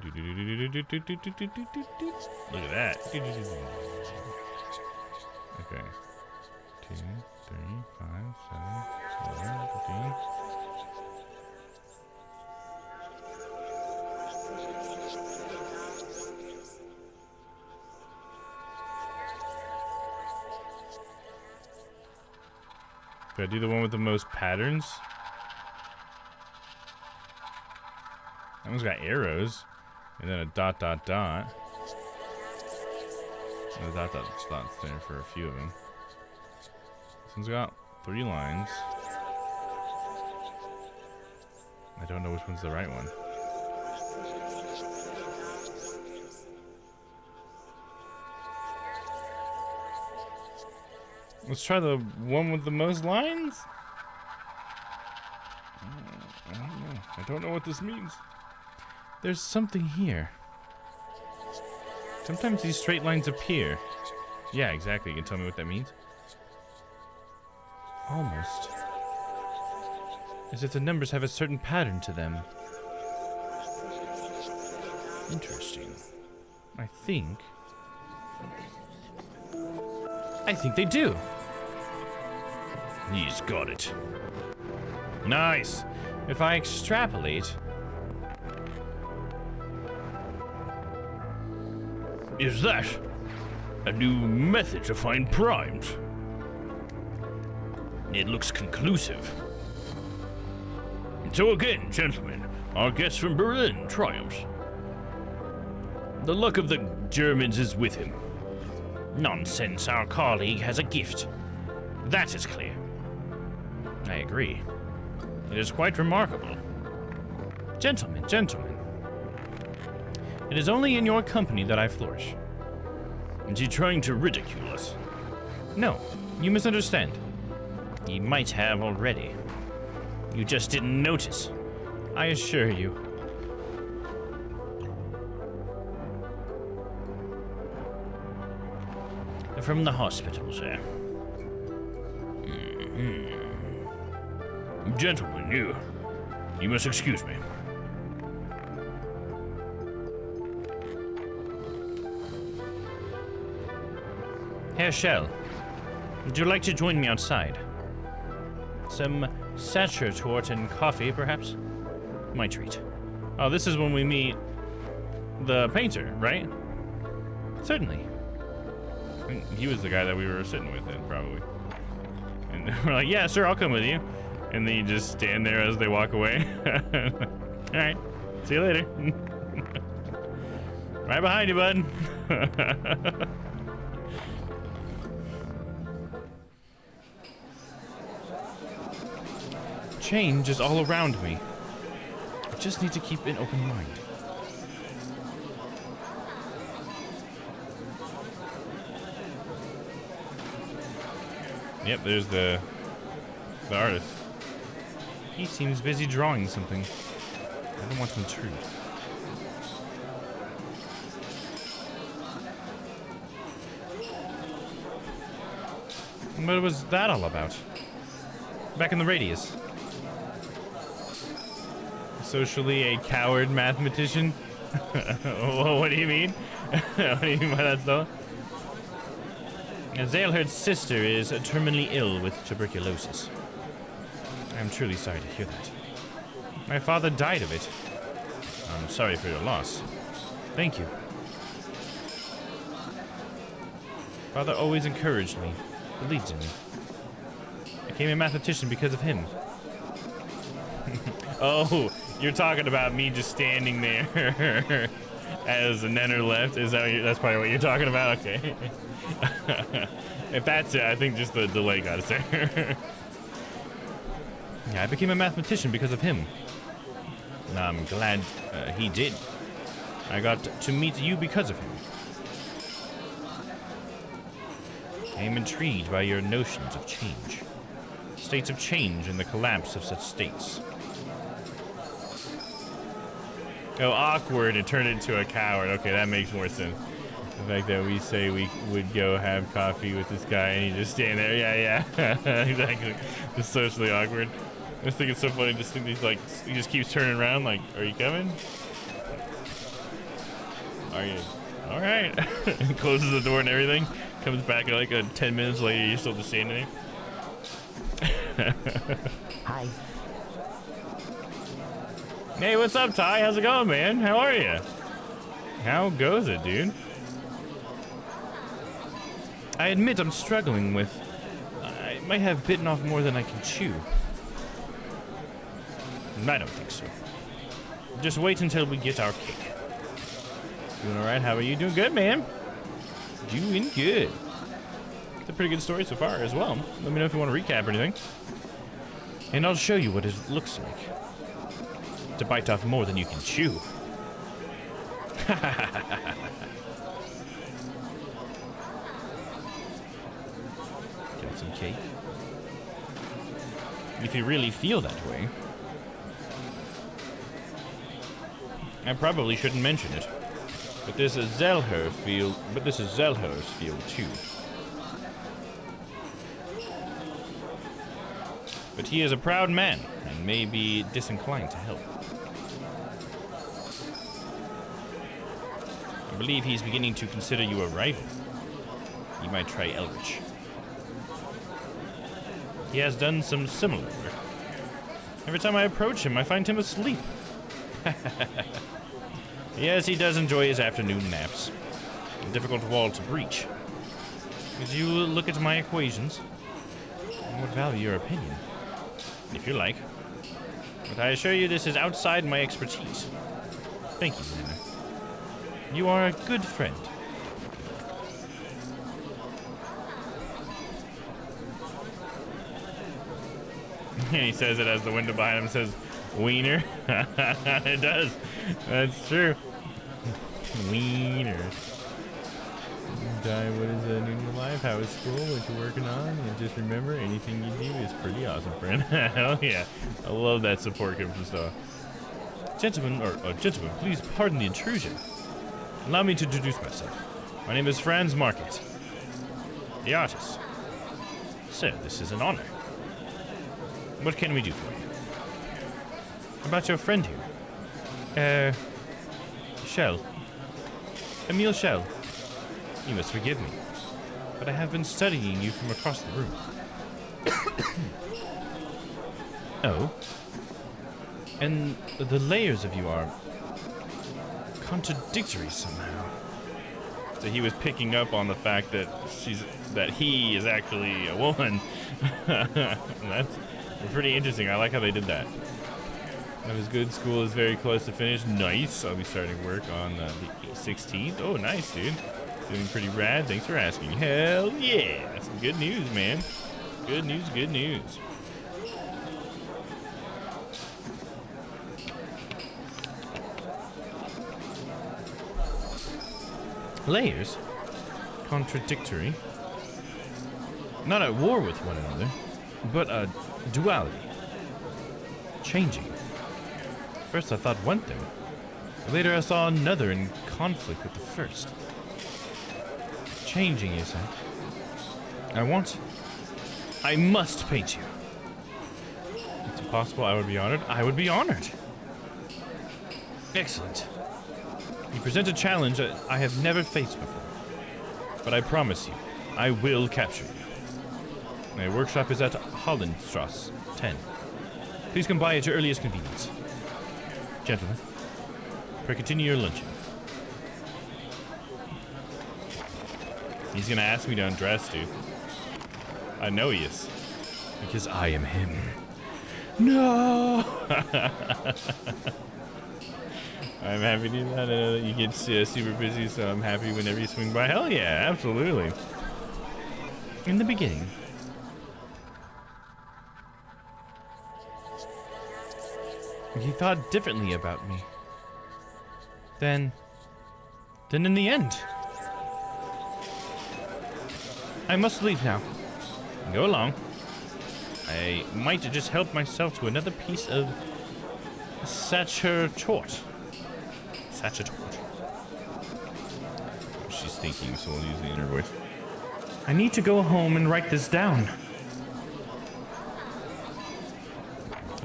Look at that. Okay. 2, 3, 5, 7, 11, 15. Do I do the one with the most patterns? That one's got arrows, and then a dot, dot, dot. And a dot, dot, dot's there for a few of them. This one's got 3 lines. I don't know which one's the right one. Let's try the one with the most lines? I don't know. I don't know what this means. There's something here. Sometimes these straight lines appear. Yeah, exactly. You can tell me what that means? Almost. As if the numbers have a certain pattern to them. Interesting. I think they do. He's got it. Nice. If I extrapolate... Is that a new method to find primes? It looks conclusive. So again, gentlemen, our guest from Berlin triumphs. The luck of the Germans is with him. Nonsense, our colleague has a gift. That is clear. I agree. It is quite remarkable. Gentlemen, it is only in your company that I flourish. Is he trying to ridicule us? No, you misunderstand. He might have already. You just didn't notice. I assure you. From the hospital, sir. Gentlemen, you must excuse me. Herr Schell, would you like to join me outside? Some Sachertorte and coffee, perhaps? My treat. Oh, this is when we meet the painter, right? Certainly. I think he was the guy that we were sitting with then, probably. And we're like, yeah, sure, I'll come with you. And then you just stand there as they walk away. Alright, see you later. Right behind you, bud. Change is all around me. I just need to keep an open mind. Yep, there's the artist. He seems busy drawing something. I don't want to intrude. What was that all about? Back in the radius. Socially a coward mathematician? What do you mean? What do you mean by that stuff? Zailherd's sister is terminally ill with tuberculosis. I'm truly sorry to hear that. My father died of it. I'm sorry for your loss. Thank you. Father always encouraged me, believed in me. I became a mathematician because of him. Oh, you're talking about me just standing there as the Nenner left? Is that that's probably what you're talking about? Okay. If that's it, I think just the delay got us there. Yeah, I became a mathematician because of him. And I'm glad he did. I got to meet you because of him. I am intrigued by your notions of change. States of change and the collapse of such states. Oh, awkward, it turned into a coward. Okay, that makes more sense. The fact that we say we would go have coffee with this guy and he just stand there. Yeah. Exactly. It's socially awkward. I just think it's so funny. Just think he's like, he just keeps turning around like, are you coming? Are you? All right. Closes the door and everything. Comes back like 10 minutes later. You're still just standing there. Hi. Hey, what's up, Ty? How's it going, man? How are you? How goes it, dude? I admit I'm struggling with... I might have bitten off more than I can chew. I don't think so. Just wait until we get our kick. Doing alright? How are you? Doing good, man. Doing good. It's a pretty good story so far as well. Let me know if you want to recap or anything. And I'll show you what it looks like. To bite off more than you can chew. Got some cake. If you really feel that way. I probably shouldn't mention it, but this is Zelher's field too. But he is a proud man and may be disinclined to help. I believe he's beginning to consider you a rival. You might try Elrich. He has done some similar work. Every time I approach him, I find him asleep. Yes, he does enjoy his afternoon naps. A difficult wall to breach. Would you look at my equations? I would value your opinion, if you like. But I assure you this is outside my expertise. Thank you, Nana. You are a good friend. He says it as the window behind him says, Wiener. It does. That's true. Wiener. Di, what is new in your life? How is school? What you working on? And just remember, anything you do is pretty awesome, friend. Hell yeah. I love that support coming from Star. Gentlemen, please pardon the intrusion. Allow me to introduce myself. My name is Franz Market, the artist. Sir, this is an honor. What can we do for you? About your friend here? Shell. Emile Shell. You must forgive me, but I have been studying you from across the room. Oh? And the layers of you are contradictory somehow. So he was picking up on the fact that he is actually a woman. That's pretty interesting. I like how they did that. That was good. School is very close to finish. Nice. I'll be starting work on the 16th. Oh, nice, dude. Doing pretty rad. Thanks for asking. Hell yeah. That's some good news, man. Good news, good news. Layers? Contradictory. Not at war with one another, but a duality. Changing. First I thought one thing. Later I saw another in conflict with the first. Changing, you say? I must paint you. It's impossible. I would be honored. I would be honored. Excellent. You present a challenge that I have never faced before. But I promise you, I will capture you. My workshop is at Hollandstrasse 10. Please come by at your earliest convenience. Gentlemen, pray continue your luncheon. He's gonna ask me to undress, dude. I know he is. Because I am him. No! I'm happy to do that. I know that you get super busy, so I'm happy whenever you swing by. Hell yeah, absolutely. In the beginning, he thought differently about me. Then in the end, I must leave now. Go along. I might just help myself to another piece of Sacher-Tort. Sacher-Tort. She's thinking, so we'll use the inner voice. I need to go home and write this down.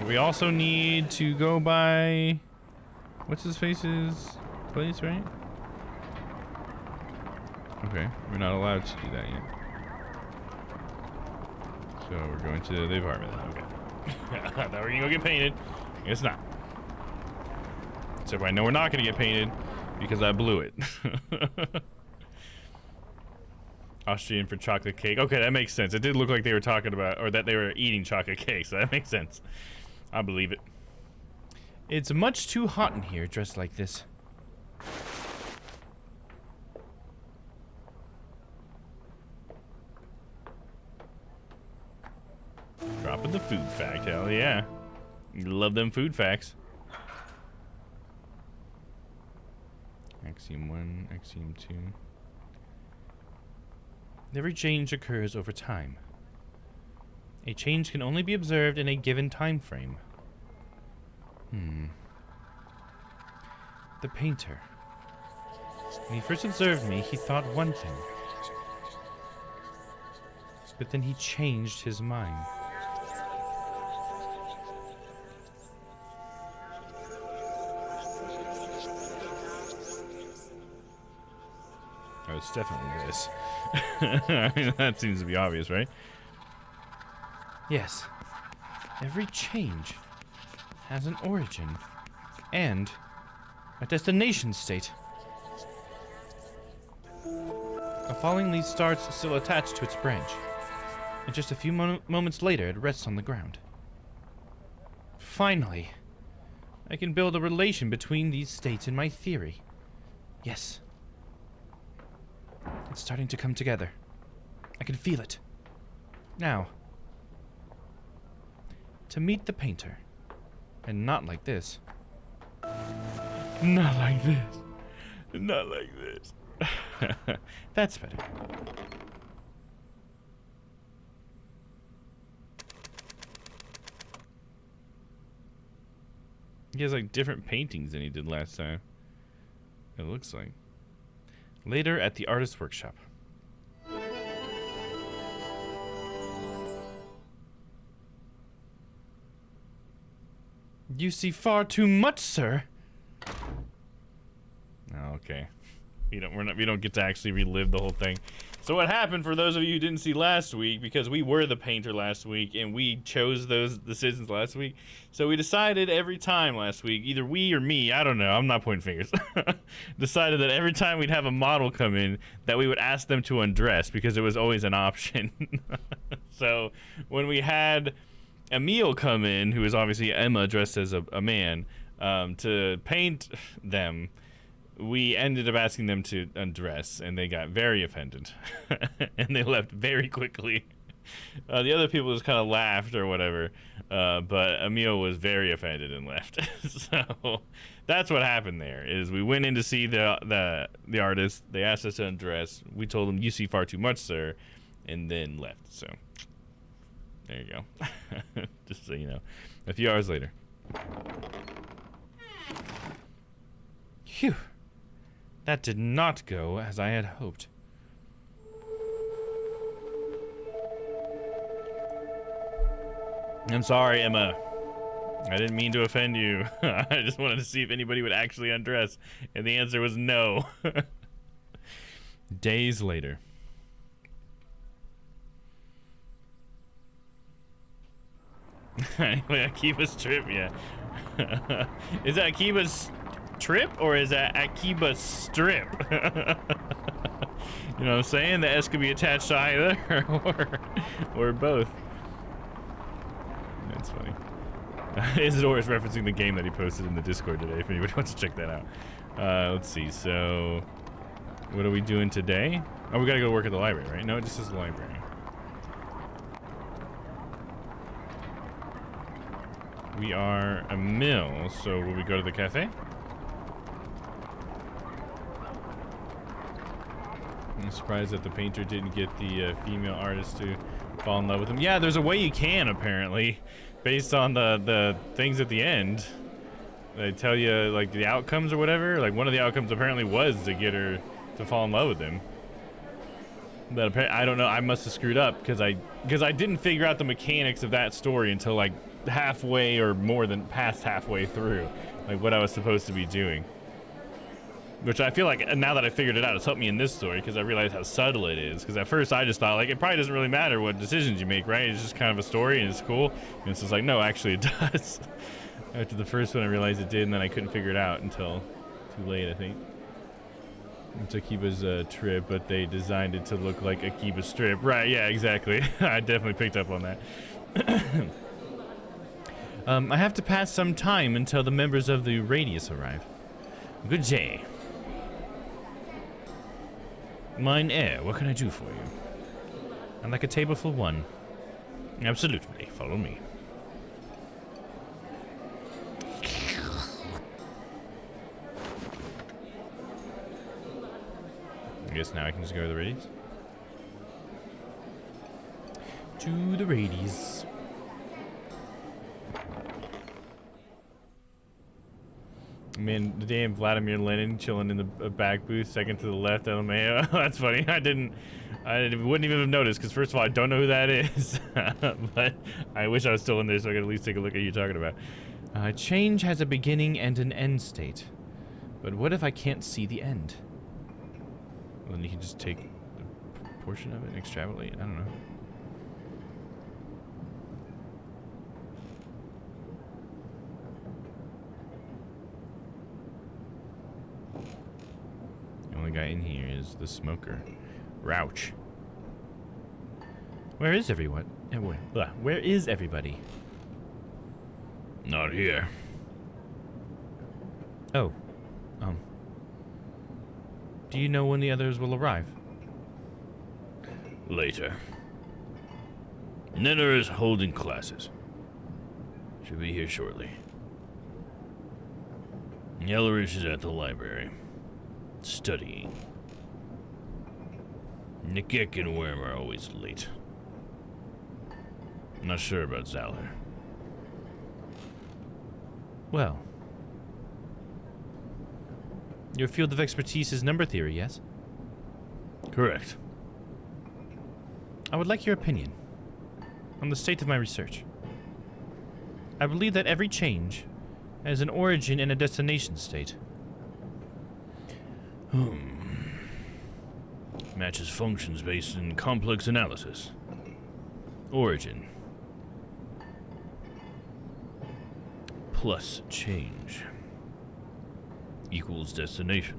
We also need to go by... What's his face's place, right? Okay, we're not allowed to do that yet. So we're going to the apartment then, okay. I thought we were gonna go get painted. Guess not. So I know we're not gonna get painted because I blew it. Austrian for chocolate cake. Okay, that makes sense. It did look like they were talking about, or that they were eating chocolate cake, so that makes sense. I believe it. It's much too hot in here dressed like this. Dropping the food fact, hell yeah. You love them food facts. Axiom 1, Axiom 2. Every change occurs over time. A change can only be observed in a given time frame. The painter. When he first observed me, he thought one thing. But then he changed his mind. Oh, it's definitely this. I mean, that seems to be obvious, right? Yes. Every change has an origin and a destination state. A falling leaf starts still attached to its branch, and just a few moments later it rests on the ground. Finally, I can build a relation between these states in my theory. Yes. It's starting to come together. I can feel it. Now, to meet the painter, and not like this. Not like this. Not like this. That's better. He has like different paintings than he did last time. It looks like. Later at the artist's workshop. You see far too much, sir. Oh, okay. We don't get to actually relive the whole thing. So what happened, for those of you who didn't see last week, because we were the painter last week and we chose those decisions last week, so we decided every time last week, either we or me, I don't know, I'm not pointing fingers, decided that every time we'd have a model come in that we would ask them to undress, because it was always an option. So when we had Emil come in, who is obviously Emma dressed as a man, to paint them, we ended up asking them to undress, and they got very offended. And they left very quickly. The other people just kind of laughed or whatever, but Emil was very offended and left. So that's what happened there, is we went in to see the artist. They asked us to undress. We told them, "You see far too much, sir," and then left. So there you go. Just so you know. A few hours later. Phew. That did not go as I had hoped. I'm sorry, Emma. I didn't mean to offend you. I just wanted to see if anybody would actually undress, and the answer was no. Days later. Anyway, Akiba's trip, yeah. Is that Akiba's trip, or is that Akiba strip? You know what I'm saying? The S could be attached to either, or both. That's funny. Isidore is referencing the game that he posted in the Discord today, if anybody wants to check that out. Let's see, so what are we doing today? Oh, we gotta go work at the library, right? No, it just says the library. We are a mill, so will we go to the cafe? I'm surprised that the painter didn't get the female artist to fall in love with him. Yeah, there's a way you can, apparently, based on the things at the end. They tell you, like, the outcomes or whatever. Like, one of the outcomes apparently was to get her to fall in love with him. But apparently, I don't know, I must have screwed up, because I didn't figure out the mechanics of that story until, like, halfway or more than past halfway through. Like, what I was supposed to be doing. Which I feel like, now that I figured it out, it's helped me in this story, because I realized how subtle it is. Because at first I just thought, like, it probably doesn't really matter what decisions you make, right? It's just kind of a story and it's cool. And it's just like, no, actually it does. After the first one I realized it did, and then I couldn't figure it out until too late, I think. It's Akiba's trip, but they designed it to look like Akiba's strip. Right, yeah, exactly. I definitely picked up on that. I have to pass some time until the members of the Radius arrive. Good day. Mine air, what can I do for you? I'd like a table for one. Absolutely, follow me. I guess now I can just go to the Radies. To the Radies. Man, the damn Vladimir Lenin chilling in the back booth, second to the left, LMAO. That's funny. I wouldn't even have noticed, because first of all, I don't know who that is. But I wish I was still in there so I could at least take a look at you talking about. Change has a beginning and an end state. But what if I can't see the end? Well, then you can just take a portion of it and extrapolate? I don't know. The only guy in here is the smoker. Rouch. Where is everyone? Where is everybody? Not here. Oh. Do you know when the others will arrive? Later. Nenner is holding classes. Should be here shortly. Yellerich is at the library. Studying. Nikek and Worm are always late. Not sure about Zalor. Well. Your field of expertise is number theory, yes? Correct. I would like your opinion on the state of my research. I believe that every change has an origin and a destination state. Matches functions based in complex analysis. Origin. Plus change. Equals destination.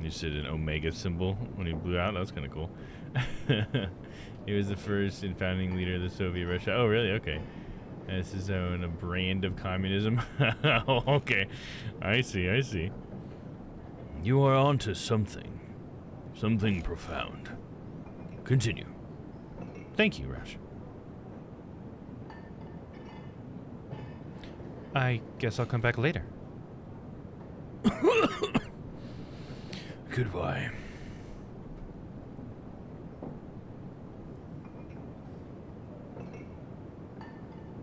You said an omega symbol when he blew out? That was kind of cool. He was the first and founding leader of the Soviet Russia. Oh, really? Okay. That's his own brand of communism. Oh, okay. I see. You are onto something. Something profound. Continue. Thank you, Rush. I guess I'll come back later. Goodbye.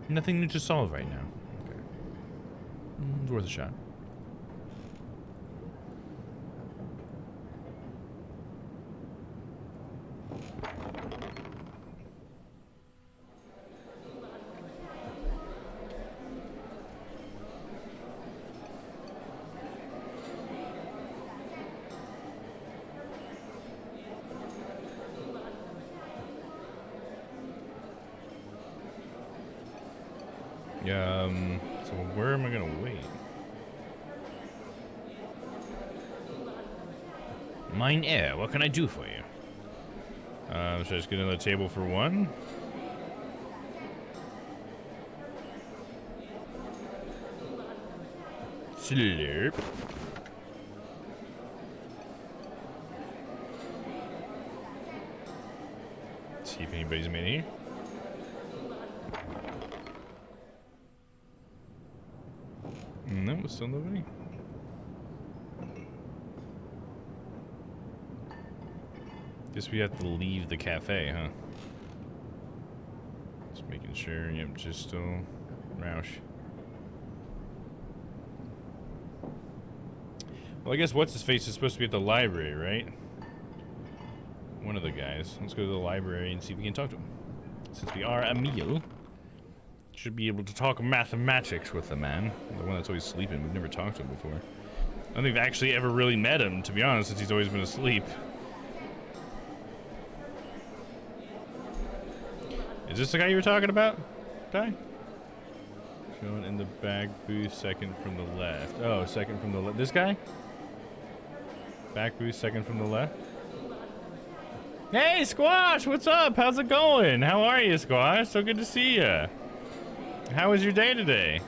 Nothing new to solve right now. Okay. It's worth a shot. So where am I gonna wait? Mine air, what can I do for you? Should I just get another table for one? Slurp. See if anybody's made here. No, still nobody. Guess we have to leave the cafe, huh? Just making sure. Yep, just still Roush. Well, I guess what's his face is supposed to be at the library, right? One of the guys. Let's go to the library and see if we can talk to him. Since we are a meal, should be able to talk mathematics with the man. The one that's always sleeping. We've never talked to him before. I don't think we've actually ever really met him, to be honest, since he's always been asleep. Is this the guy you were talking about? Guy? Showing in the back booth, second from the left. Oh, second from the left. This guy? Back booth, second from the left. Hey, Squash! What's up? How's it going? How are you, Squash? So good to see you. How was your day today?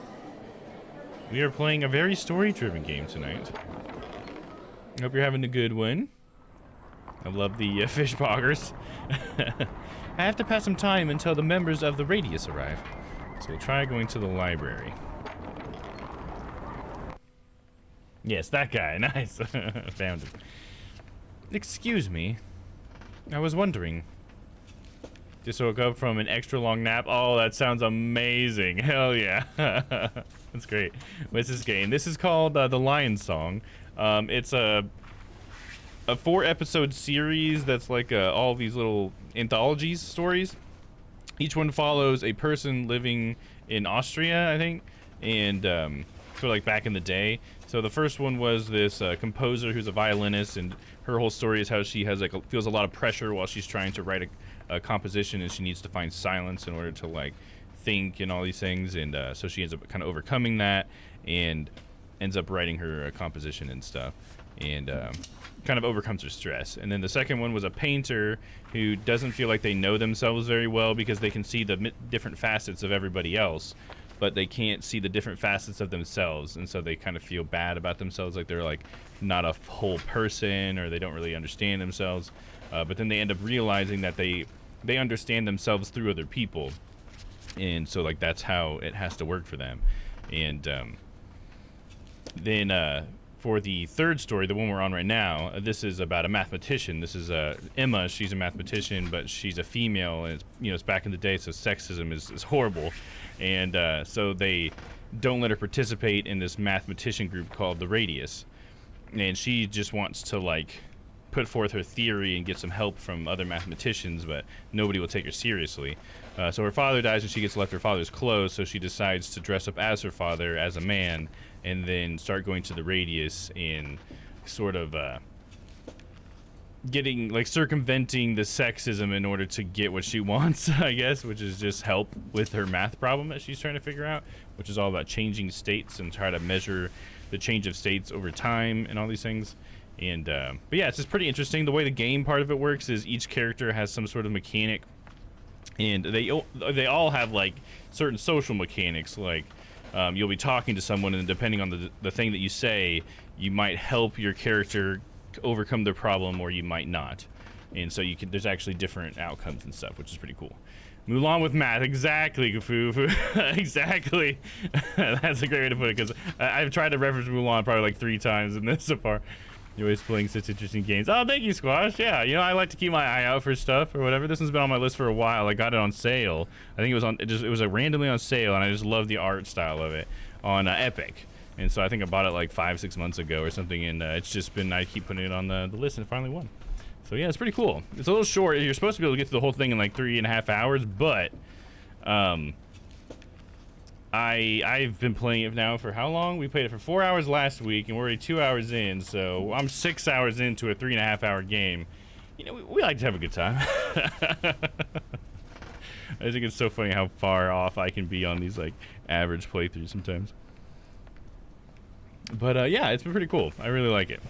We are playing a very story-driven game tonight. Hope you're having a good one. I love the fish poggers. I have to pass some time until the members of the Radius arrive. So we'll try going to the library. Yes, that guy. Nice. Found him. Excuse me. I was wondering, Just woke up from an extra long nap. Oh, that sounds amazing. Hell yeah. That's great. What's this game? This is called The Lion Song. It's a 4-episode series that's like all these little anthologies stories. Each one follows a person living in Austria, I think, and sort of like back in the day. So the first one was this composer who's a violinist, and her whole story is how she has like feels a lot of pressure while she's trying to write a composition, and she needs to find silence in order to like think and all these things, and so she ends up kind of overcoming that and ends up writing her composition and stuff, and kind of overcomes her stress. And then the second one was a painter who doesn't feel like they know themselves very well because they can see the different facets of everybody else, but they can't see the different facets of themselves, and so they kind of feel bad about themselves, like they're like not a whole person, or they don't really understand themselves. But then they end up realizing that they understand themselves through other people, and so like that's how it has to work for them. And then for the third story, the one we're on right now, this is about a mathematician. This is Emma. She's a mathematician, but she's a female, and it's back in the day, so sexism is horrible. And so they don't let her participate in this mathematician group called the Radius. And she just wants to like put forth her theory and get some help from other mathematicians, but nobody will take her seriously. So her father dies, and she gets left her father's clothes, so she decides to dress up as her father, as a man, and then start going to the Radius and sort of getting, like, circumventing the sexism in order to get what she wants, I guess, which is just help with her math problem that she's trying to figure out, which is all about changing states and try to measure the change of states over time and all these things. And but yeah, it's just pretty interesting. The way the game part of it works is each character has some sort of mechanic, and they all have like certain social mechanics, like you'll be talking to someone, and depending on the thing that you say, you might help your character overcome their problem, or you might not. And so there's actually different outcomes and stuff, which is pretty cool. Mulan with math, exactly, Gafu. Exactly. That's a great way to put it, because I've tried to reference Mulan probably like 3 times in this so far. You're always playing such interesting games. Oh, thank you, Squash. Yeah, I like to keep my eye out for stuff or whatever. This one's been on my list for a while. I got it on sale. I think it was randomly on sale, and I just love the art style of it on Epic. And so I think I bought it like 5-6 months ago or something, and it's just been, I keep putting it on the list, and it finally won. So yeah, it's pretty cool. It's a little short. You're supposed to be able to get through the whole thing in like 3.5 hours, but I've been playing it now for how long? We played it for 4 hours last week, and we're already 2 hours in, so I'm 6 hours into a 3.5 hour game. We like to have a good time. I think it's so funny how far off I can be on these like average playthroughs sometimes. But yeah, it's been pretty cool. I really like it.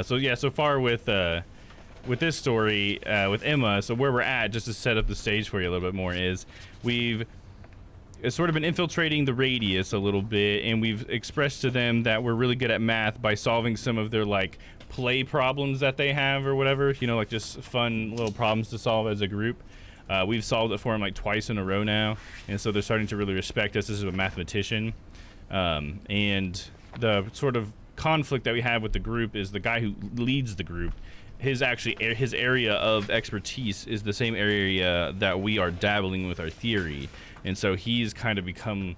So yeah, so far with this story with Emma, so where we're at, just to set up the stage for you a little bit more, is we've sort of been infiltrating the Radius a little bit, and we've expressed to them that we're really good at math by solving some of their like play problems that they have or whatever, like just fun little problems to solve as a group. We've solved it for them like twice in a row now, and so they're starting to really respect us. This is a mathematician, and the sort of conflict that we have with the group is the guy who leads the group. His area of expertise is the same area that we are dabbling with our theory, and so he's kind of become,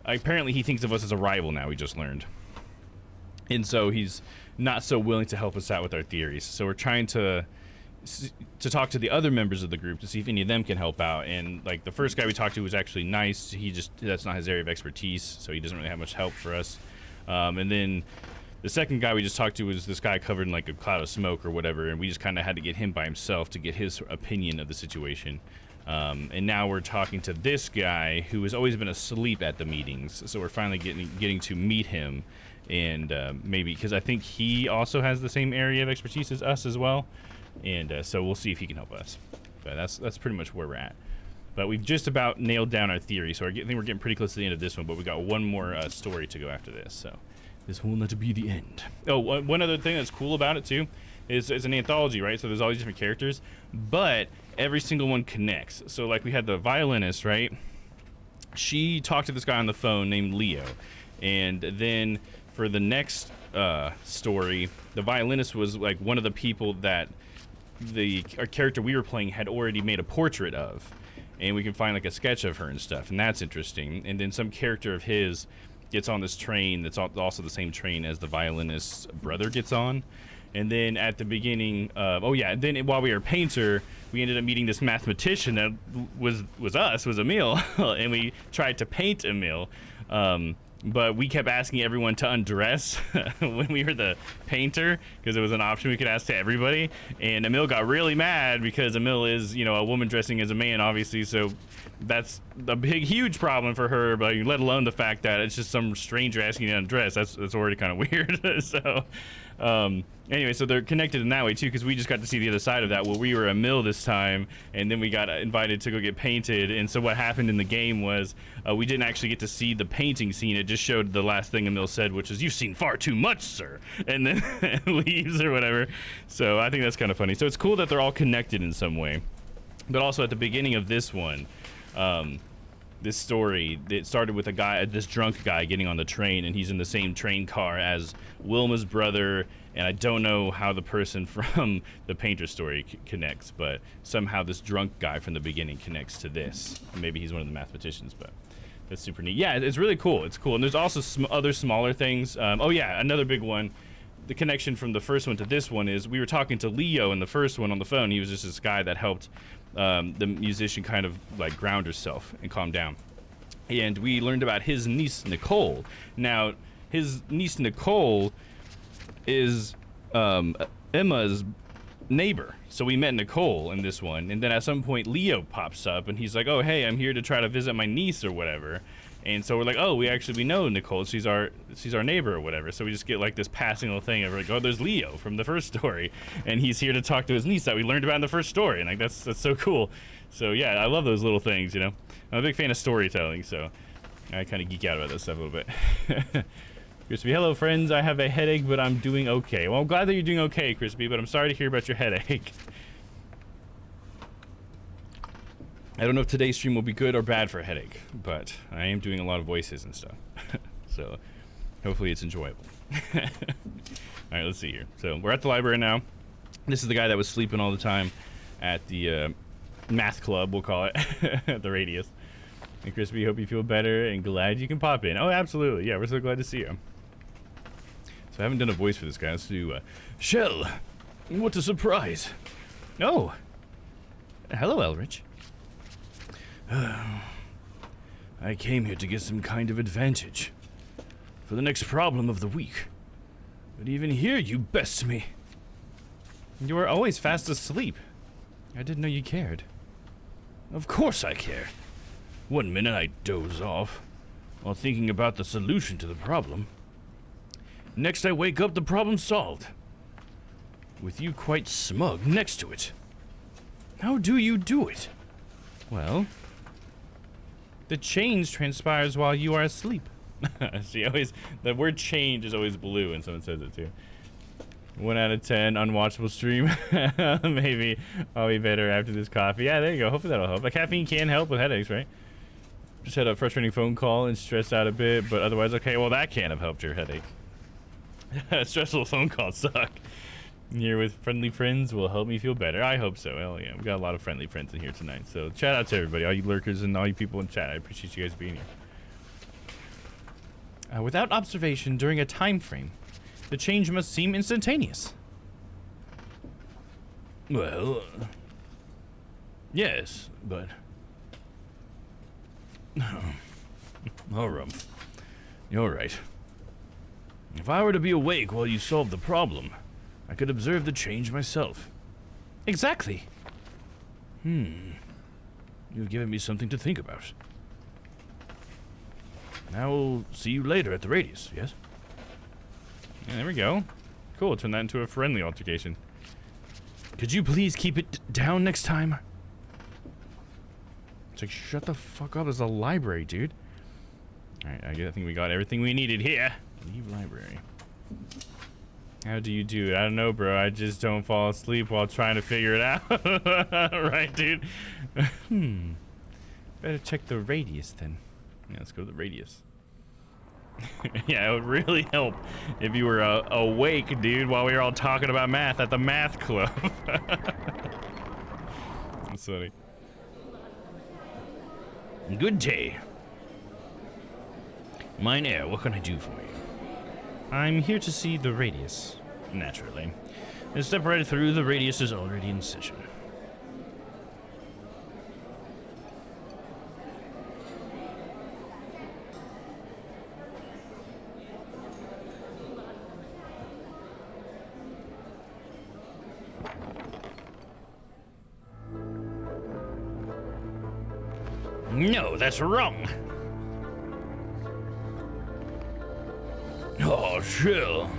apparently he thinks of us as a rival now, we just learned, and so he's not so willing to help us out with our theories. So we're trying to talk to the other members of the group to see if any of them can help out, and like the first guy we talked to was actually nice. That's not his area of expertise, so he doesn't really have much help for us. And then the second guy we just talked to was this guy covered in like a cloud of smoke or whatever, and we just kind of had to get him by himself to get his opinion of the situation. And now we're talking to this guy who has always been asleep at the meetings, so we're finally getting to meet him, and maybe because I think he also has the same area of expertise as us as well, and so we'll see if he can help us. But that's pretty much where we're at. But we've just about nailed down our theory, so I think we're getting pretty close to the end of this one, but we got one more story to go after this, so this will not be the end. Oh, one other thing that's cool about it, too, is it's an anthology, right? So there's all these different characters, but every single one connects. So, like, we had the violinist, right? She talked to this guy on the phone named Leo, and then for the next story, the violinist was, like, one of the people that our character we were playing had already made a portrait of, and we can find like a sketch of her and stuff, and that's interesting. And then some character of his gets on this train that's also the same train as the violinist's brother gets on. And then at the beginning of, then while we were painter, we ended up meeting this mathematician that was Emil, and we tried to paint Emil, but we kept asking everyone to undress when we were the painter, because it was an option we could ask to everybody. And Emil got really mad because Emil is, a woman dressing as a man, obviously, so that's a huge problem for her, but let alone the fact that it's just some stranger asking you to undress. That's already kind of weird. So anyway, so they're connected in that way too, because we just got to see the other side of that. Well, we were a mill this time, and then we got invited to go get painted. And so what happened in the game was we didn't actually get to see the painting scene. It just showed the last thing Emil said, which is, "You've seen far too much, sir," and then leaves or whatever. So I think that's kind of funny. So it's cool that they're all connected in some way. But also at the beginning of this one, this story, it started with this drunk guy getting on the train, and he's in the same train car as Wilma's brother, and I don't know how the person from the painter story connects, but somehow this drunk guy from the beginning connects to this. Maybe he's one of the mathematicians, but that's super neat. Yeah, it's really cool. It's cool. And there's also other smaller things. Another big one. The connection from the first one to this one is we were talking to Leo in the first one on the phone. He was just this guy that helped the musician kind of like ground herself and calm down. And we learned about his niece, Nicole. Now, his niece, Nicole, is Emma's neighbor. So we met Nicole in this one. And then at some point, Leo pops up, and he's like, "Oh, hey, I'm here to try to visit my niece," or whatever. And so we're like, "Oh, we know Nicole. She's our neighbor," or whatever. So we just get like this passing little thing of like, "Oh, there's Leo from the first story, and he's here to talk to his niece that we learned about in the first story." And like that's so cool. So yeah, I love those little things. I'm a big fan of storytelling, so I kind of geek out about this stuff a little bit. Crispy, hello friends. I have a headache, but I'm doing okay. Well, I'm glad that you're doing okay, Crispy, but I'm sorry to hear about your headache. I don't know if today's stream will be good or bad for a headache, but I am doing a lot of voices and stuff. So hopefully it's enjoyable. All right, let's see here. So we're at the library now. This is the guy that was sleeping all the time at the math club, we'll call it, at the Radius. And Crispy, hope you feel better and glad you can pop in. Oh, absolutely. Yeah, we're so glad to see you. So I haven't done a voice for this guy. Let's do Shell. What a surprise. Oh. Hello, Elrich. I came here to get some kind of advantage for the next problem of the week. But even here, you best me. You are always fast asleep. I didn't know you cared. Of course I care. One minute I doze off while thinking about the solution to the problem. Next I wake up, the problem solved. With you quite smug next to it. How do you do it? Well, the change transpires while you are asleep. See, the word change is always blue when someone says it too. 1 out of 10, unwatchable stream. Maybe I'll be better after this coffee. Yeah, there you go. Hopefully that'll help. Like, caffeine can help with headaches, right? Just had a frustrating phone call and stressed out a bit, but otherwise okay. Well, that can't have helped your headache. Stressful phone calls suck. Here with friendly friends will help me feel better. I hope so. Hell yeah, we got a lot of friendly friends in here tonight. So shout out to everybody, all you lurkers and all you people in chat. I appreciate you guys being here. Without observation during a time frame, the change must seem instantaneous. Well, yes, but... Alright, you're right. If I were to be awake while you solve the problem, I could observe the change myself. Exactly. You've given me something to think about. I will see you later at the Radius, yes? Yeah, there we go. Cool, turn that into a friendly altercation. Could you please keep it down next time? It's like, shut the fuck up, there's a library, dude. Alright, I think we got everything we needed here. Leave library. How do you do it? I don't know, bro. I just don't fall asleep while trying to figure it out. Right, dude? Better check the Radius then. Yeah, let's go to the Radius. Yeah, it would really help if you were awake, dude, while we were all talking about math at the math club. That's funny. Good day. Mine Air, what can I do for you? I'm here to see the radius. Naturally. Then step right through, the radius is already in session. No, that's wrong. Oh, chill.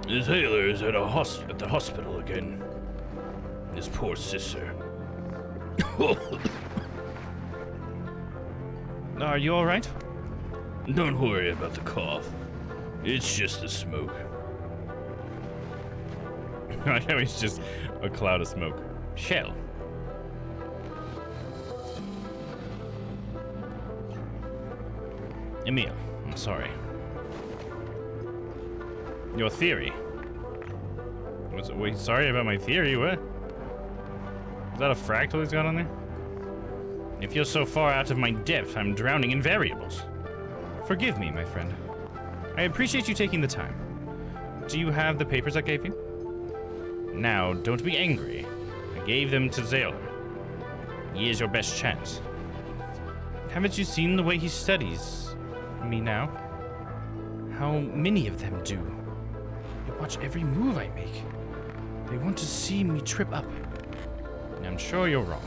His Taylor is at the hospital again. His poor sister. Are you alright? Don't worry about the cough. It's just the smoke. I know it's just a cloud of smoke. Shell. Emil, I'm sorry. Your theory. Wait, sorry about my theory, what? Is that a fractal he's got on there? If you're so far out of my depth, I'm drowning in variables. Forgive me, my friend. I appreciate you taking the time. Do you have the papers I gave you? Now, don't be angry. I gave them to Zaylor. He is your best chance. Haven't you seen the way he studies me now? How many of them do? They watch every move I make. They want to see me trip up. I'm sure you're wrong.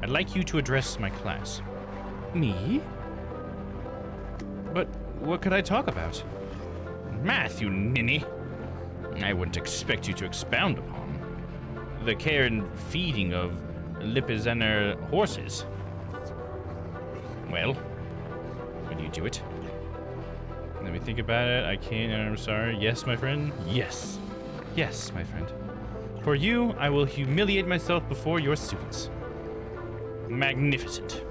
I'd like you to address my class. Me? But what could I talk about? Math, you ninny. I wouldn't expect you to expound upon the care and feeding of Lipizener horses. Well, will you do it? Let me think about it. I can't. I'm sorry. Yes, my friend. Yes. Yes, my friend. For you, I will humiliate myself before your students. Magnificent.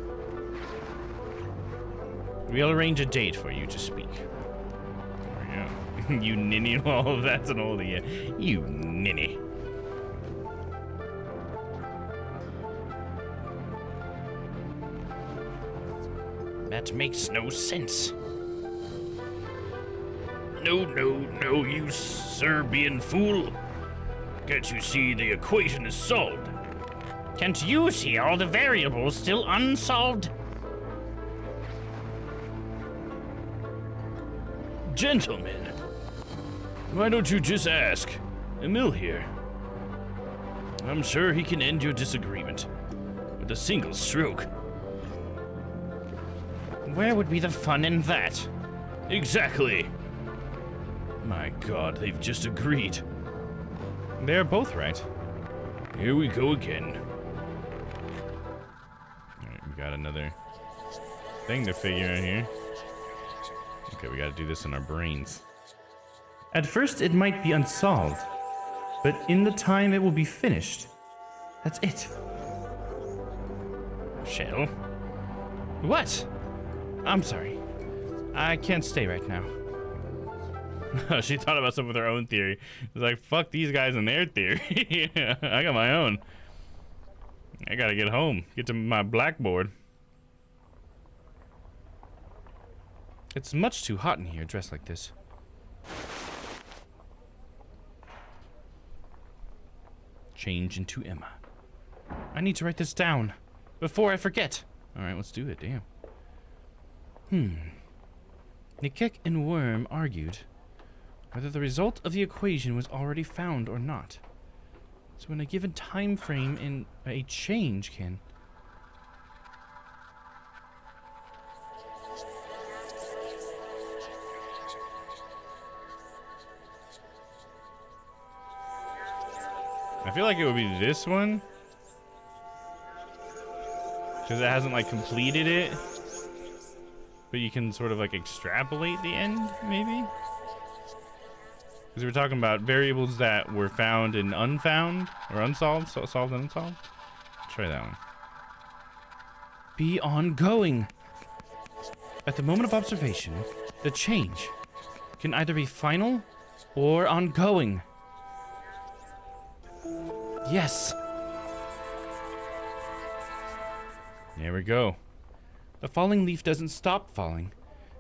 We'll arrange a date for you to speak. There we go. You ninny. Oh, that's an oldie. Yeah. You ninny. That makes no sense. No, you Serbian fool. Can't you see the equation is solved? Can't you see all the variables still unsolved? Gentlemen, why don't you just ask? Emil here. I'm sure he can end your disagreement with a single stroke. Where would be the fun in that? Exactly. My God, they've just agreed. They're both right. Here we go again. Alright, we got another thing to figure out here. Okay, we gotta do this in our brains. At first, it might be unsolved, but in the time it will be finished. That's it. Shell? What? I'm sorry. I can't stay right now. She thought about something with her own theory. It's like, fuck these guys and their theory. I got my own. I gotta get home. Get to my blackboard. It's much too hot in here, dressed like this. Change into Emma. I need to write this down before I forget. Alright, let's do it, damn. Nikek and Worm argued whether the result of the equation was already found or not. So in a given time frame, in a change can... I feel like it would be this one. Because it hasn't, like, completed it. But you can sort of, like, extrapolate the end, maybe? Because we're talking about variables that were found and unfound, or unsolved, so solved and unsolved. Try that one. Be ongoing. At the moment of observation, the change can either be final or ongoing. Yes. There we go. The falling leaf doesn't stop falling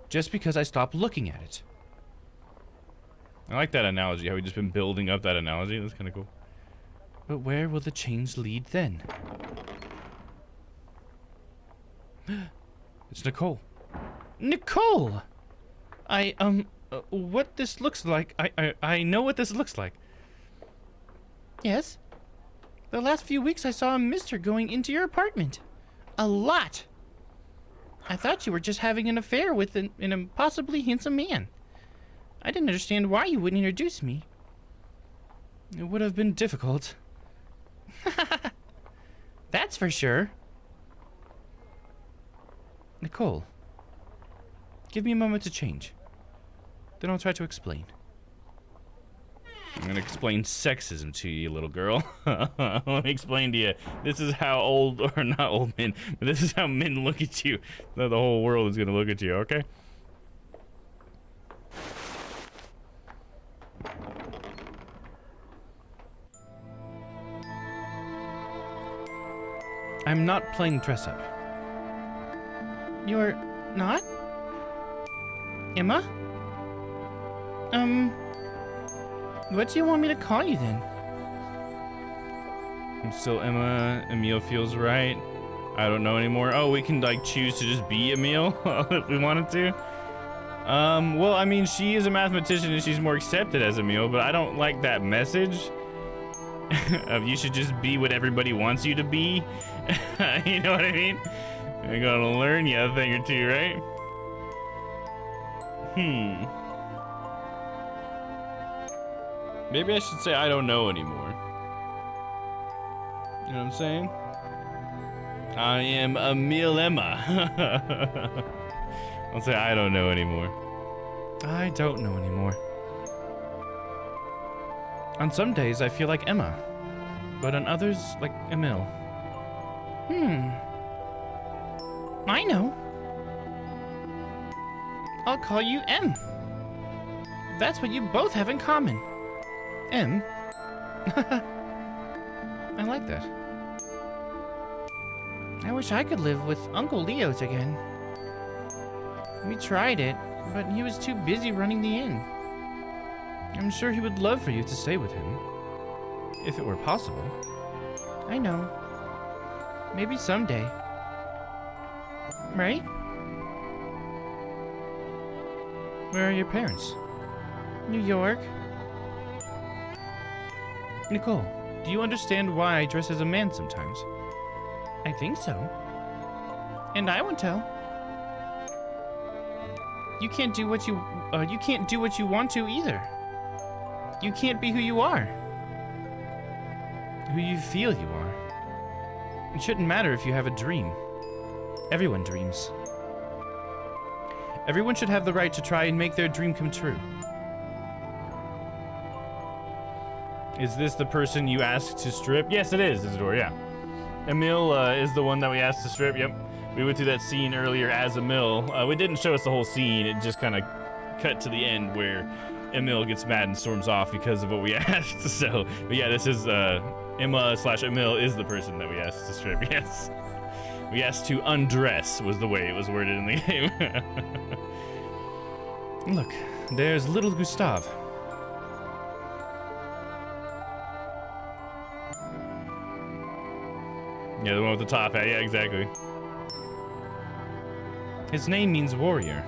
just because I stop looking at it. I like that analogy, how we just been building up that analogy. That's kind of cool. But where will the change lead then? It's Nicole. Nicole! What this looks like. I know what this looks like. Yes? The last few weeks I saw a mister going into your apartment. A lot. I thought you were just having an affair with an impossibly handsome man. I didn't understand why you wouldn't introduce me. It would have been difficult. That's for sure. Nicole, give me a moment to change. Then I'll try to explain. I'm gonna explain sexism to you, little girl. Let me explain to you. This is how old, or not old men, but this is how men look at you. The whole world is gonna look at you, okay? I'm not playing dress up. You're not? Emma? What do you want me to call you then? I'm still Emma. Emil feels right. I don't know anymore. Oh, we can like choose to just be Emil if we wanted to. Well, I mean, she is a mathematician and she's more accepted as Emil, but I don't like that message of you should just be what everybody wants you to be. You know what I mean? I gotta learn you a thing or two, right? Maybe I should say I don't know anymore. You know what I'm saying? I am Emil Emma. I'll say I don't know anymore. I don't know anymore. On some days I feel like Emma, but on others like Emil. I know. I'll call you M. That's what you both have in common. M? I like that. I wish I could live with Uncle Leo's again. We tried it, but he was too busy running the inn. I'm sure he would love for you to stay with him, if it were possible. I know. Maybe someday. Right? Where are your parents? New York. Nicole, do you understand why I dress as a man sometimes? I think so. And I won't tell. You can't do what you want to either. You can't be who you are. Who you feel you are. It shouldn't matter if you have a dream. Everyone dreams. Everyone should have the right to try and make their dream come true. Is this the person you asked to strip? Yes, it is, Isidore, yeah. Emil is the one that we asked to strip, yep. We went through that scene earlier as Emil. It didn't show us the whole scene, it just kind of cut to the end where Emil gets mad and storms off because of what we asked. So, but yeah, this is Emma/Emil is the person that we asked to strip, yes. We asked to undress was the way it was worded in the game. Look, there's little Gustav. Yeah, the one with the top hat, yeah, exactly. His name means warrior.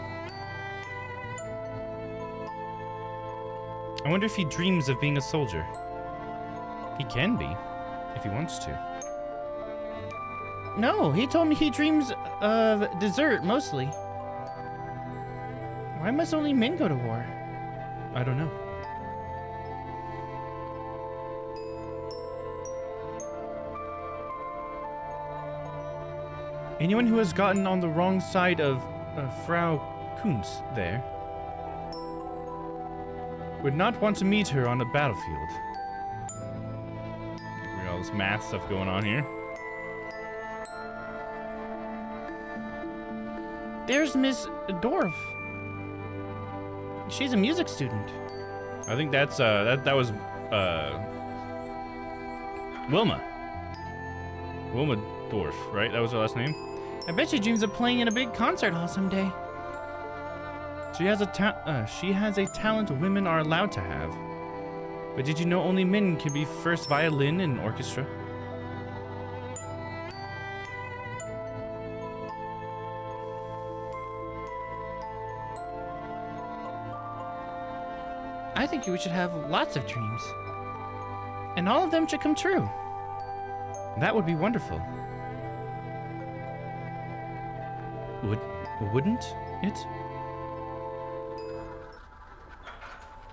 I wonder if he dreams of being a soldier. He can be, if he wants to. No, he told me he dreams of dessert, mostly. Why must only men go to war? I don't know. Anyone who has gotten on the wrong side of Frau Kuntz there would not want to meet her on a battlefield. We got all this math stuff going on here. There's Miss Dorf. She's a music student. I think that's that was Wilma. Wilma Dorf, right? That was her last name? I bet she dreams of playing in a big concert hall someday. She has a talent women are allowed to have. But did you know only men can be first violin in orchestra? I think we should have lots of dreams. And all of them should come true. That would be wonderful. Wouldn't it?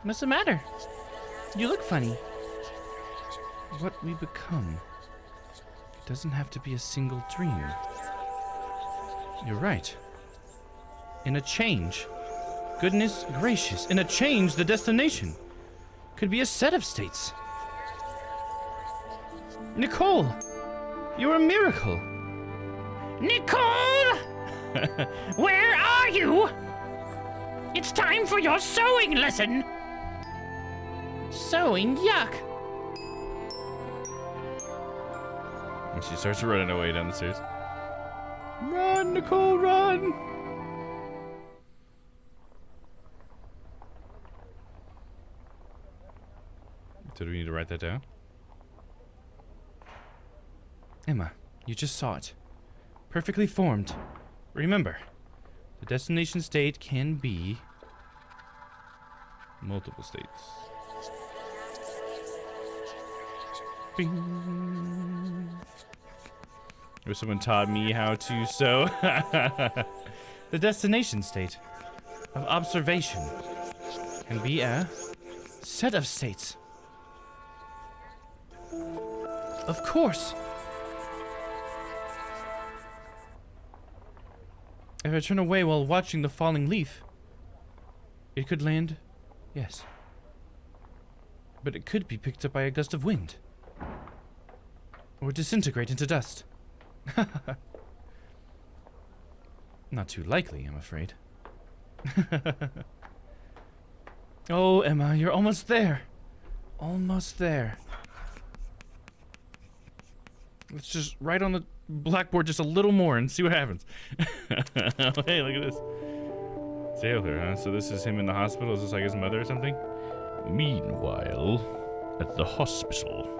What's the matter? You look funny. What we become doesn't have to be a single dream. You're right. In a change, goodness gracious, in a change, the destination could be a set of states. Nicole, you're a miracle. Nicole! Where are you? It's time for your sewing lesson. Sewing? Yuck. And she starts running away down the stairs. Run, Nicole, run! So do we need to write that down? Emma, you just saw it. Perfectly formed. Remember, the destination state can be Multiple states. Bing. Wish someone taught me how to sew. The destination state of observation can be a set of states. Of course. If I turn away while watching the falling leaf, it could land, yes. But it could be picked up by a gust of wind. Or disintegrate into dust. Not too likely, I'm afraid. Oh, Emma, you're almost there. Almost there. Let's just write on the blackboard just a little more and see what happens. Hey, look at this. Sailor, huh? So this is him in the hospital? Is this like his mother or something? Meanwhile, at the hospital.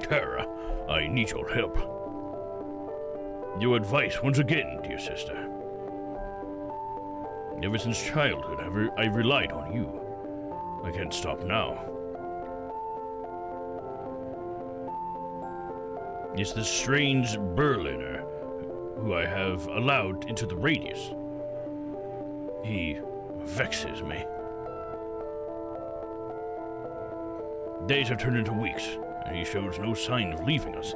Kara, I need your help. Your advice once again, dear sister. Ever since childhood, I've relied on you. I can't stop now. It's this strange Berliner who I have allowed into the radius. He vexes me. Days have turned into weeks, and he shows no sign of leaving us.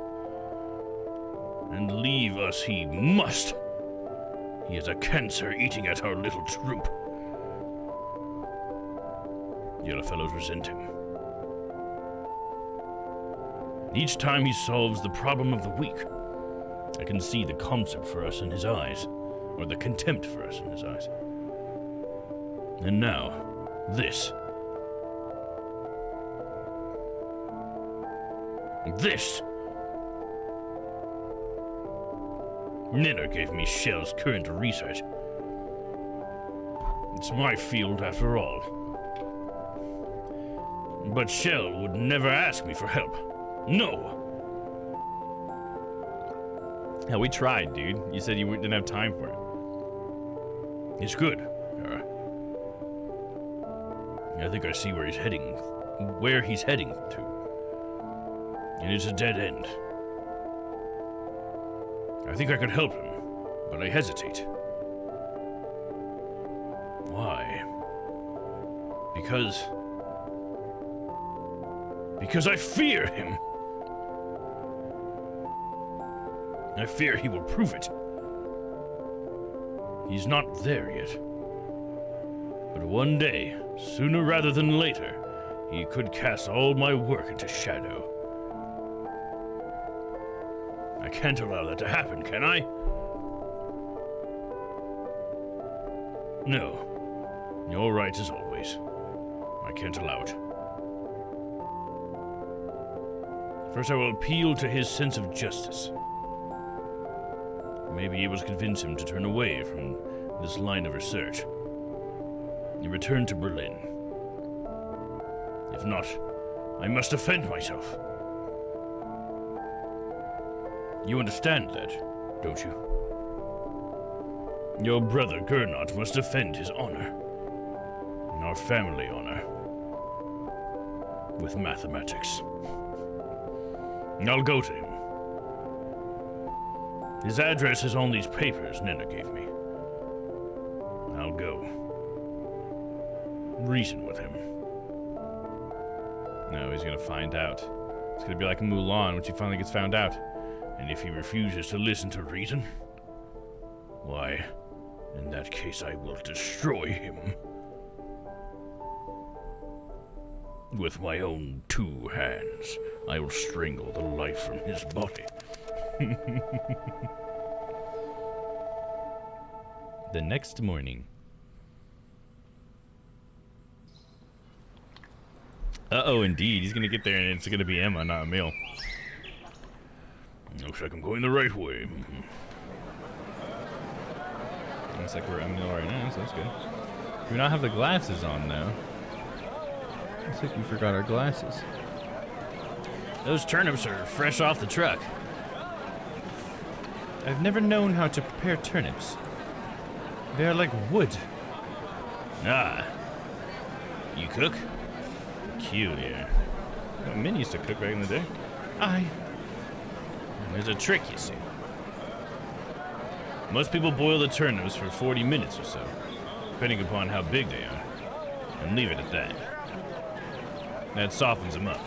And leave us he must. He is a cancer eating at our little troop. The other fellows resent him. Each time he solves the problem of the week, I can see the concept for us in his eyes, or the contempt for us in his eyes. And now, this. This! Ninner gave me Shell's current research. It's my field after all. But Shell would never ask me for help. No! Hell, we tried, dude. You said you didn't have time for it. It's good. I think I see where he's heading to. And it's a dead end. I think I could help him, but I hesitate. Why? Because I fear him. I fear he will prove it. He's not there yet. But one day, sooner rather than later, he could cast all my work into shadow. I can't allow that to happen, can I? No. You're right as always. I can't allow it. First, I will appeal to his sense of justice. Maybe able to convince him to turn away from this line of research and return to Berlin. If not, I must defend myself. You understand that, don't you? Your brother Gernot must defend his honor, our family honor, with mathematics. I'll go to him. His address is on these papers Nena gave me. I'll go. Reason with him. No, he's gonna find out. It's gonna be like Mulan when she finally gets found out. And if he refuses to listen to reason, why, in that case I will destroy him. With my own 2 hands, I will strangle the life from his body. The next morning. Uh-oh, indeed. He's gonna get there and it's gonna be Emma, not Emil. Looks like I'm going the right way. Looks like we're Emil right now, so that's good. Do we not have the glasses on now? Looks like we forgot our glasses. Those turnips are fresh off the truck. I've never known how to prepare turnips. They are like wood. Ah. You cook? Peculiar. Well, Min used to cook back in the day. There's a trick, you see. Most people boil the turnips for 40 minutes or so, depending upon how big they are, and leave it at that. That softens them up.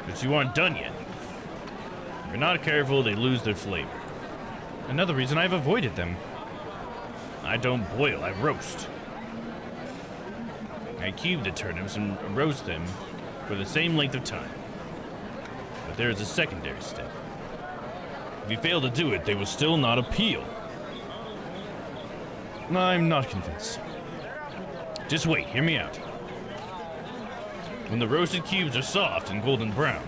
But you aren't done yet. If you're not careful, they lose their flavor. Another reason I've avoided them. I don't boil, I roast. I cube the turnips and roast them for the same length of time. But there is a secondary step. If you fail to do it, they will still not appeal. I'm not convinced. Just wait, hear me out. When the roasted cubes are soft and golden brown,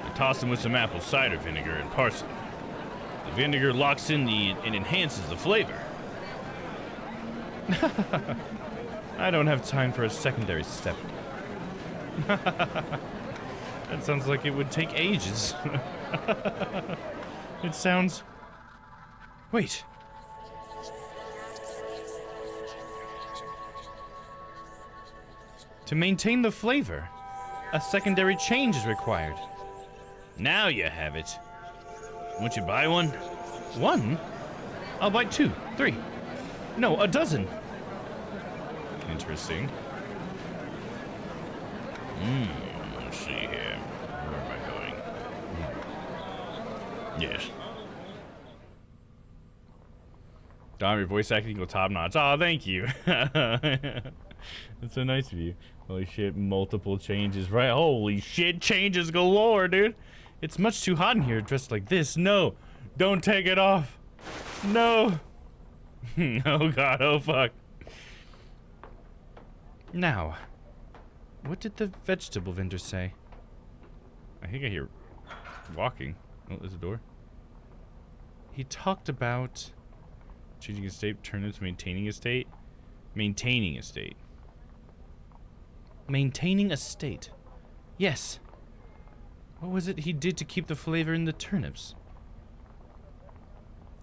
I toss them with some apple cider vinegar and parsley. The vinegar locks in and enhances the flavor. I don't have time for a secondary step. That sounds like it would take ages. It sounds... Wait. To maintain the flavor, a secondary change is required. Now you have it. Won't you buy one? One? I'll buy 2, 3. No, a dozen. Interesting. Let's see here. Where am I going? Yes. Domm, your voice acting equal top notch. Aw, thank you. That's so nice of you. Holy shit, multiple changes, right? Holy shit, changes galore, dude. It's much too hot in here dressed like this. No, don't take it off. No. Oh god, oh fuck. Now, what did the vegetable vendor say? I think I hear walking. Oh, there's a door. He talked about changing a state, turnips, maintaining a state. Maintaining a state. Maintaining a state. Yes. What was it he did to keep the flavor in the turnips?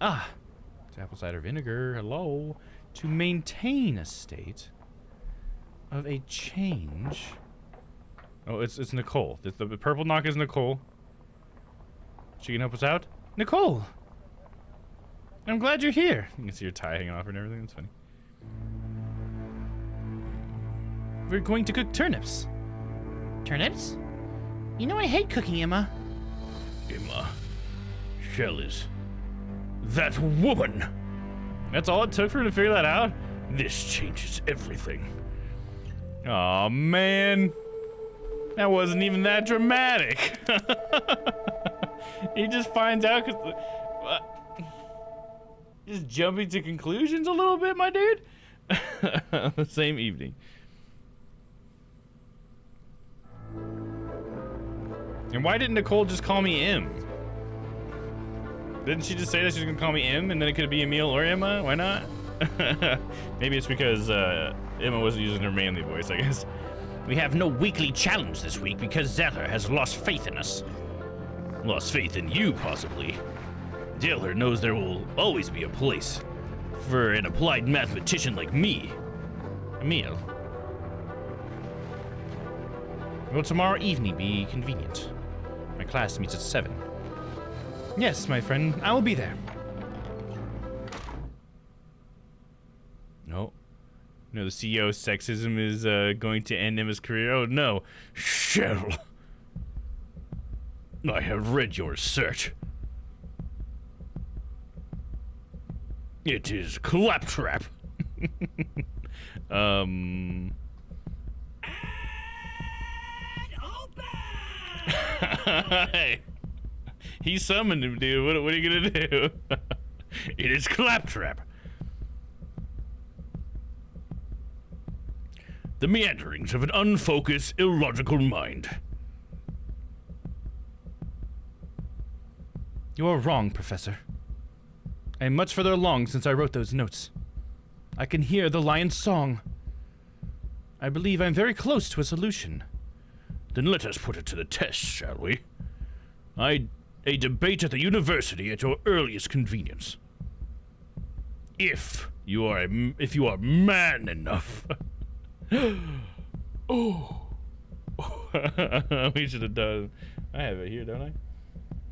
Ah. It's apple cider vinegar. Hello. To maintain a state of a change. Oh, it's Nicole. The purple knock is Nicole. She can help us out? Nicole! I'm glad you're here. You can see your tie hanging off and everything. That's funny. We're going to cook turnips. Turnips? You know I hate cooking, Emma. Emma. Shell is... that woman! That's all it took for her to figure that out? This changes everything. Aw, man. That wasn't even that dramatic. He just finds out because... Just jumping to conclusions a little bit, my dude. The same evening. And why didn't Nicole just call me M? Didn't she just say that she was gonna call me M and then it could be Emil or Emma? Why not? Maybe it's because Emma wasn't using her manly voice, I guess. We have no weekly challenge this week because Zeller has lost faith in us. Lost faith in you, possibly. Zeller knows there will always be a place for an applied mathematician like me. Emil. Will tomorrow evening be convenient? My class meets at 7. Yes, my friend, I will be there. No. No, the CEO's sexism is going to end Emma's career. Oh no. Cheryl. I have read your cert. It is claptrap. He summoned him, dude. What are you gonna do? It is claptrap. The meanderings of an unfocused, illogical mind. You are wrong, Professor. I am much further along since I wrote those notes. I can hear the lion's song. I believe I'm very close to a solution. Then let us put it to the test, shall we? A debate at the university at your earliest convenience. If you are man enough. Oh. We should have done. I have it here, don't I?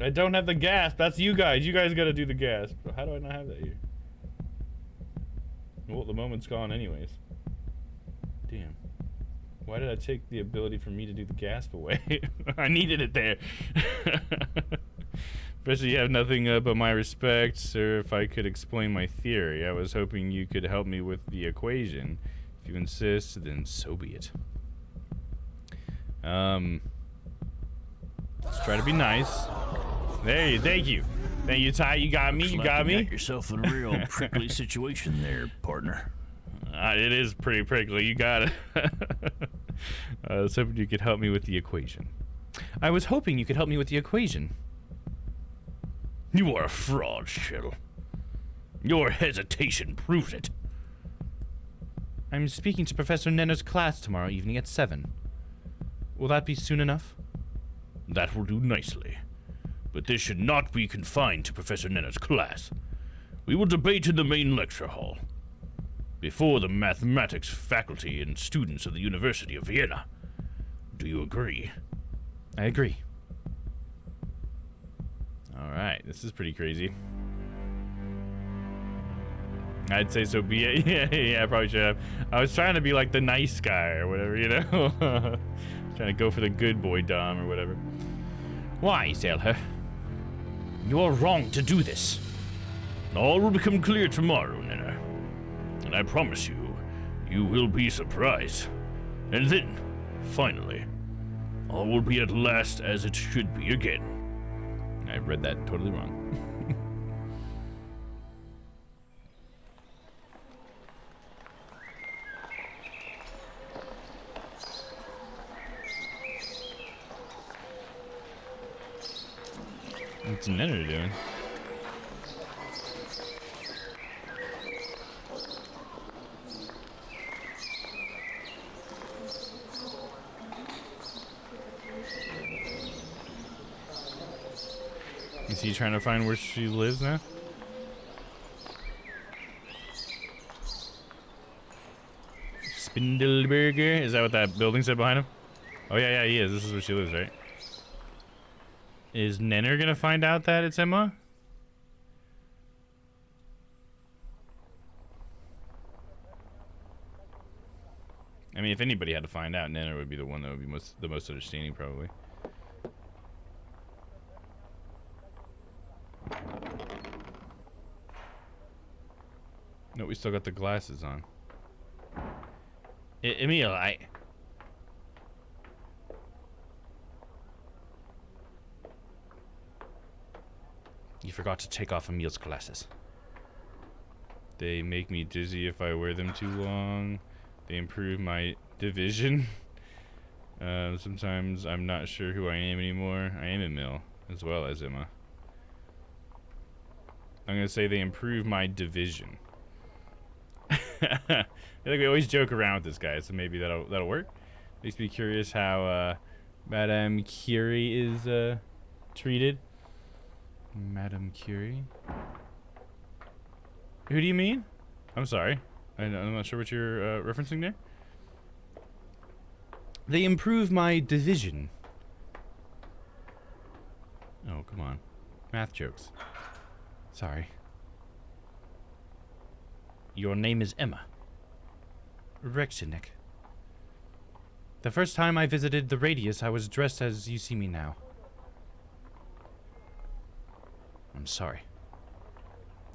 I don't have the gasp. That's you guys. You guys gotta do the gasp. How do I not have that here? Well, the moment's gone anyways. Damn. Why did I take the ability for me to do the gasp away? I needed it there. Especially you have nothing but my respect, sir. If I could explain my theory, I was hoping you could help me with the equation. If you insist, then so be it. Let's try to be nice. There, thank you. Thank you, Ty. You got me. You got me. Got yourself in a real prickly situation there, partner. It is pretty prickly. You got it. I was hoping you could help me with the equation. I was hoping you could help me with the equation. You are a fraud, Cheryl. Your hesitation proves it. I'm speaking to Professor Nenner's class tomorrow evening at 7. Will that be soon enough? That will do nicely. But this should not be confined to Professor Nenner's class. We will debate in the main lecture hall, before the mathematics faculty and students of the University of Vienna. Do you agree? I agree. Alright, this is pretty crazy. I'd say so be it. Yeah, I probably should have. I was trying to be like the nice guy or whatever, you know? Trying to go for the good boy Domm or whatever. Why, Zeller? You are wrong to do this. All will become clear tomorrow, Nenner. And I promise you, you will be surprised. And then, finally, all will be at last as it should be again. I read that totally wrong. What's Nenner doing? Is he trying to find where she lives now? Spindleberger? Is that what that building said behind him? Oh yeah, he is. This is where she lives, right? Is Nenner gonna find out that it's Emma? I mean, if anybody had to find out, Nenner would be the one that would be the most understanding, probably. No, we still got the glasses on. Emil, You forgot to take off Emil's glasses. They make me dizzy if I wear them too long. They improve my division. Sometimes I'm not sure who I am anymore. I am Emil, as well as Emma. I'm gonna say they improve my division. I feel like we always joke around with this guy, so maybe that'll work. Makes me curious how Madame Curie is treated. Madame Curie? Who do you mean? I'm sorry. I'm not sure what you're referencing there. They improve my division. Oh, come on. Math jokes. Sorry. Your name is Emma. Rexinik. The first time I visited the Radius, I was dressed as you see me now. I'm sorry.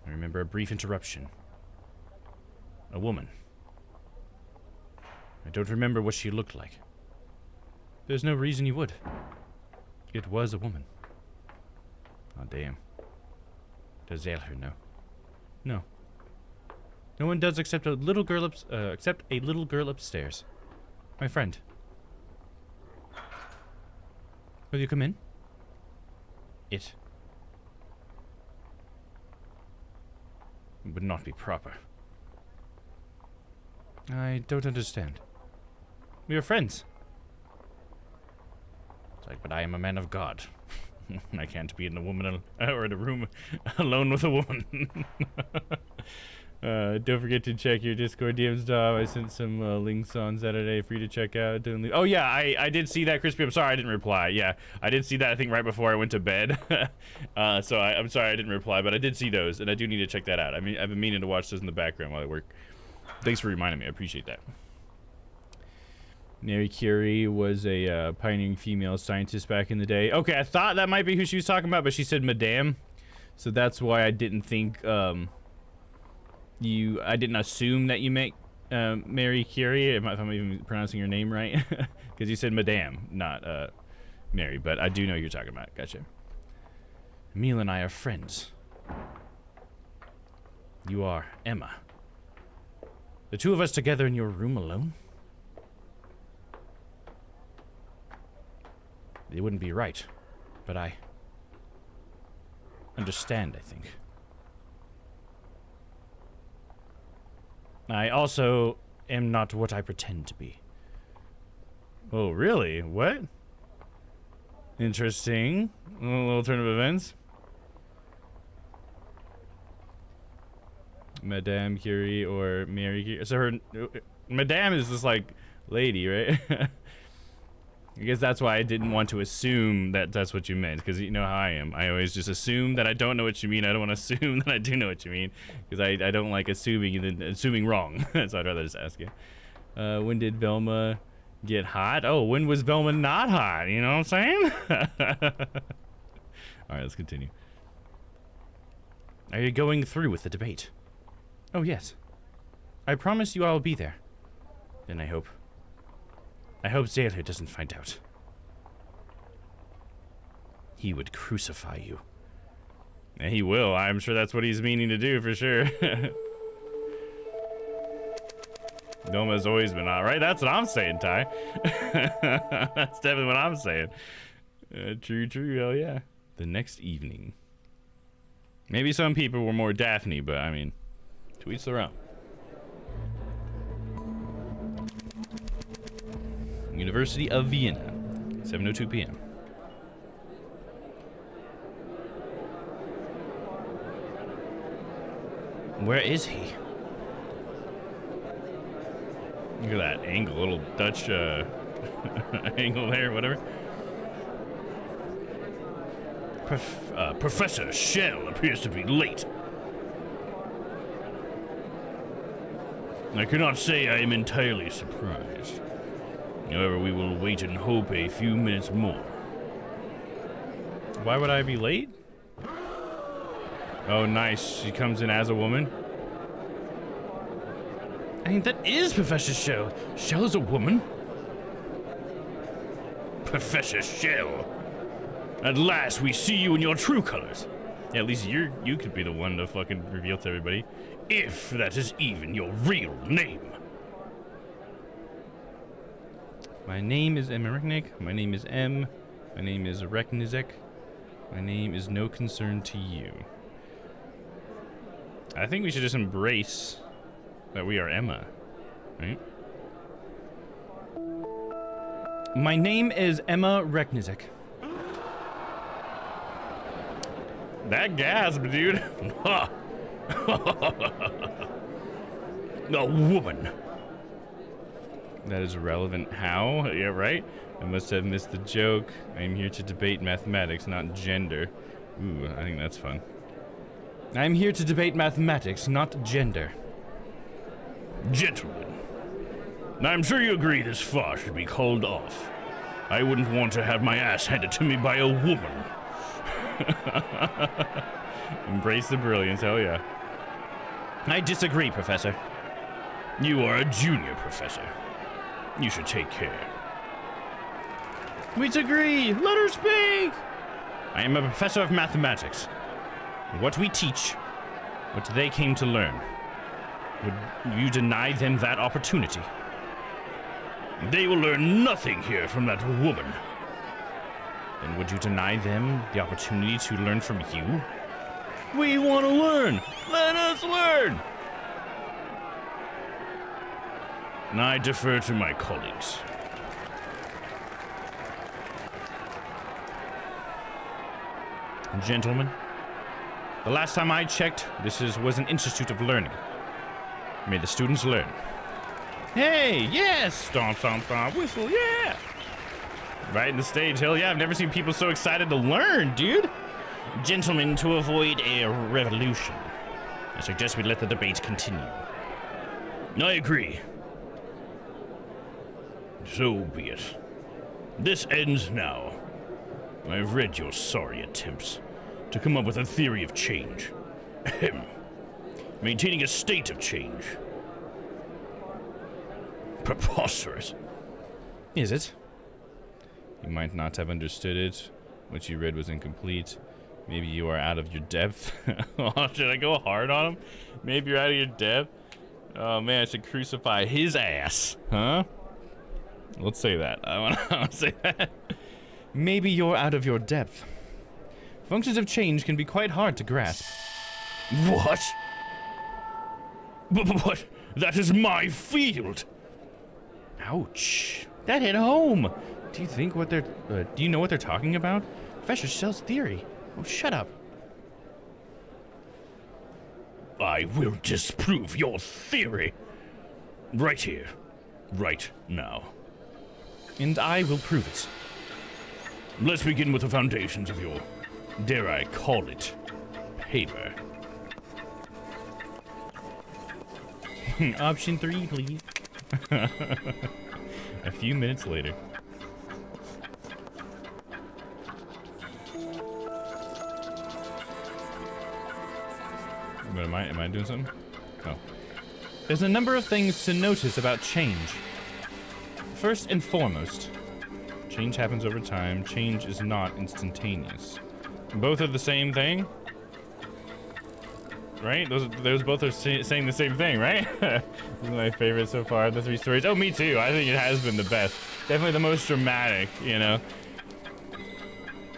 I remember a brief interruption. A woman. I don't remember what she looked like. There's no reason you would. It was a woman. Oh, damn. Does Zaelher know? No. No one does except a little girl upstairs. My friend. Will you come in? It would not be proper. I don't understand. We are friends. It's like, but I am a man of God. I can't be in a woman or in a room alone with a woman. Don't forget to check your Discord DMs, Domm. I sent some links on Saturday for you to check out. Oh yeah, I did see that, Crispy. I'm sorry I didn't reply. Yeah, I did see that, I think, right before I went to bed. So I'm sorry I didn't reply, but I did see those, and I do need to check that out. I mean, I've been meaning to watch those in the background while I work. Thanks for reminding me. I appreciate that. Mary Curie was a pioneering female scientist back in the day. Okay, I thought that might be who she was talking about, but she said Madame. So that's why I didn't think, I didn't assume that you meant Mary Curie, if I'm even pronouncing your name right. Because you said Madame, not Mary, but I do know who you're talking about. Gotcha. Emil and I are friends. You are Emma. The two of us together in your room alone? It wouldn't be right, but I understand, I think. I also am not what I pretend to be. Oh, really? What? Interesting. A little turn of events. Madame Curie or Mary Curie. So her... Madame is this, like, lady, right? I guess that's why I didn't want to assume that that's what you meant, because you know how I am. I always just assume that I don't know what you mean. I don't want to assume that I do know what you mean, because I don't like assuming and then assuming wrong. So I'd rather just ask you. When did Velma get hot? Oh, when was Velma not hot? You know what I'm saying? Alright, let's continue. Are you going through with the debate? Oh, yes. I promise you I'll be there. Then I hope Zaelher doesn't find out. He would crucify you. And he will. I'm sure that's what he's meaning to do, for sure. Noma's always been hot, right? That's what I'm saying, Ty. That's definitely what I'm saying. True, hell yeah. The next evening. Maybe some people were more Daphne, but I mean, to each their own. University of Vienna, 7:02 p.m. Where is he? Look at that angle, little Dutch angle there, whatever. Professor Shell appears to be late. I cannot say I am entirely surprised. However, we will wait and hope a few minutes more. Why would I be late? Oh, nice. She comes in as a woman. I mean, that is Professor Shell. Shell is a woman? Professor Shell. At last, we see you in your true colors. Yeah, at least you could be the one to fucking reveal to everybody. If that is even your real name. My name is Emmerich. My name is M. My name is Reknizek. My name is no concern to you. I think we should just embrace that we are Emma, right? My name is Emma Reknizek. That gasp, dude. A woman. That is relevant. How? Yeah, right? I must have missed the joke. I am here to debate mathematics, not gender. Ooh, I think that's fun. I am here to debate mathematics, not gender. Gentlemen, I'm sure you agree this farce should be called off. I wouldn't want to have my ass handed to me by a woman. Embrace the brilliance, hell yeah. I disagree, Professor. You are a junior professor. You should take care. We disagree! Let her speak! I am a professor of mathematics. What we teach, what they came to learn. Would you deny them that opportunity? They will learn nothing here from that woman. Then would you deny them the opportunity to learn from you? We want to learn. Let us learn. I defer to my colleagues. Gentlemen, the last time I checked, this was an institute of learning. May the students learn. Hey, yes! Stomp, stomp, stomp, whistle, yeah! Right in the stage, hell yeah, I've never seen people so excited to learn, dude! Gentlemen, to avoid a revolution, I suggest we let the debate continue. I agree. So be it. This ends now. I've read your sorry attempts to come up with a theory of change. Ahem. Maintaining a state of change. Preposterous. Is it? You might not have understood it. What you read was incomplete. Maybe you are out of your depth. Oh, should I go hard on him? Maybe you're out of your depth. Oh man, I should crucify his ass. Huh? Let's say that. I want to say that. Maybe you're out of your depth. Functions of change can be quite hard to grasp. What? But that is my field. Ouch. That hit home. Do you think what they're... do you know what they're talking about? Professor Shell's theory. Oh, shut up. I will disprove your theory. Right here. Right now. And I will prove it. Let's begin with the foundations of your, dare I call it, paper. Option 3, please. A few minutes later. But am I doing something? Oh. There's a number of things to notice about change. First and foremost, change happens over time. Change is not instantaneous. Both are the same thing, right? Those both are saying the same thing, right? This is my favorite so far, the 3 stories. Oh, me too. I think it has been the best. Definitely the most dramatic, you know.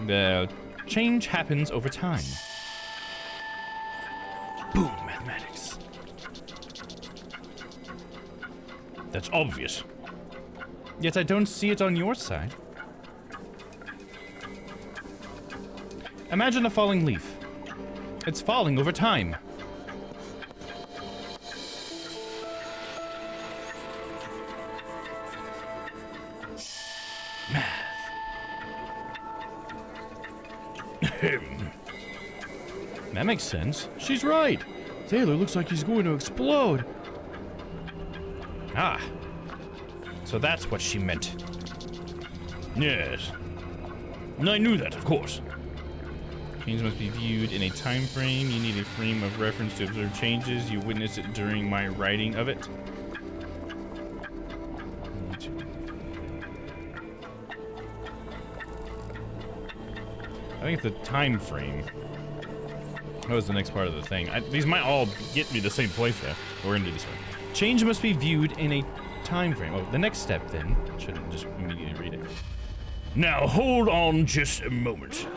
The change happens over time. Boom, mathematics. That's obvious. Yet I don't see it on your side. Imagine a falling leaf. It's falling over time. Math. That makes sense. She's right. Taylor looks like he's going to explode. Ah. So that's what she meant. Yes. I knew that, of course. Change must be viewed in a time frame. You need a frame of reference to observe changes. You witnessed it during my writing of it. I think it's a time frame. That was the next part of the thing. These might all get me the same place there. We're gonna do this one. Change must be viewed in a time frame. Oh, the next step then. Shouldn't just immediately read it. Now hold on just a moment.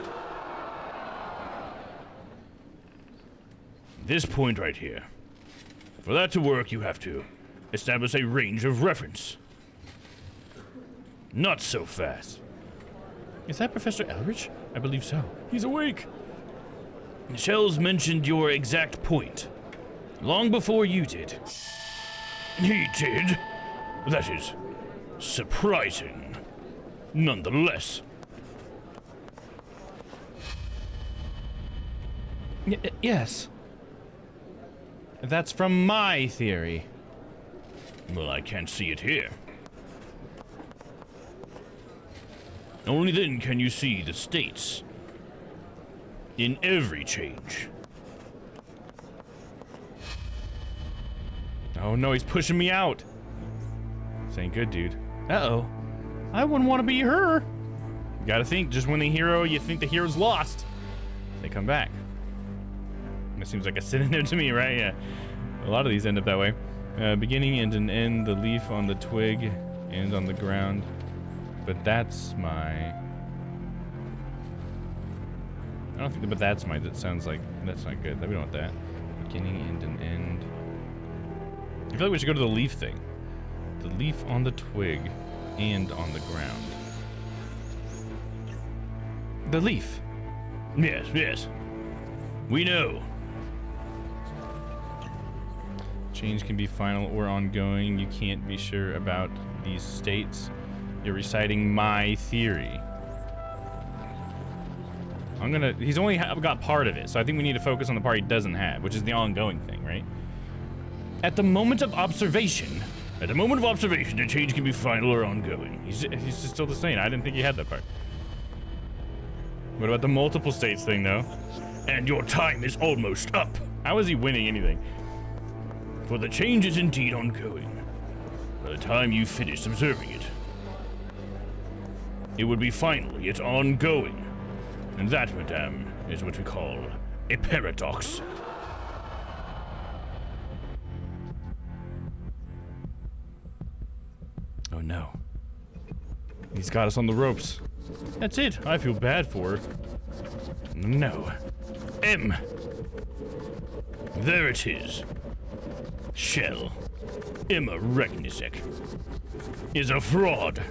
This point right here. For that to work, you have to establish a range of reference. Not so fast. Is that Professor Elridge? I believe so. He's awake. Shells mentioned your exact point. Long before you did. He did? That is surprising. Nonetheless. Yes. That's from my theory. Well, I can't see it here. Only then can you see the states in every change. Oh no, he's pushing me out. This ain't good, dude. Uh-oh. I wouldn't want to be her. You gotta think, just when you think the hero's lost, they come back. That seems like a synonym to me, right? Yeah. A lot of these end up that way. Beginning and an end, the leaf on the twig and on the ground. But that's my... I don't think, but that's my, that sounds like, that's not good. We don't want that. Beginning and an end. I feel like we should go to the leaf thing. The leaf on the twig and on the ground. The leaf. Yes, yes. We know. Change can be final or ongoing. You can't be sure about these states. You're reciting my theory. He's only got part of it, so I think we need to focus on the part he doesn't have, which is the ongoing thing, right? At the moment of observation, the change can be final or ongoing. he's just still the same. I didn't think he had that part. What about the multiple states thing, though? And your time is almost up. How is he winning anything? For the change is indeed ongoing. By the time you finish observing it, it would be final, yet ongoing. And that, madame, is what we call a paradox. Oh no. He's got us on the ropes. That's it. I feel bad for her. No. M. There it is. Shell. Emma Regnisek is a fraud.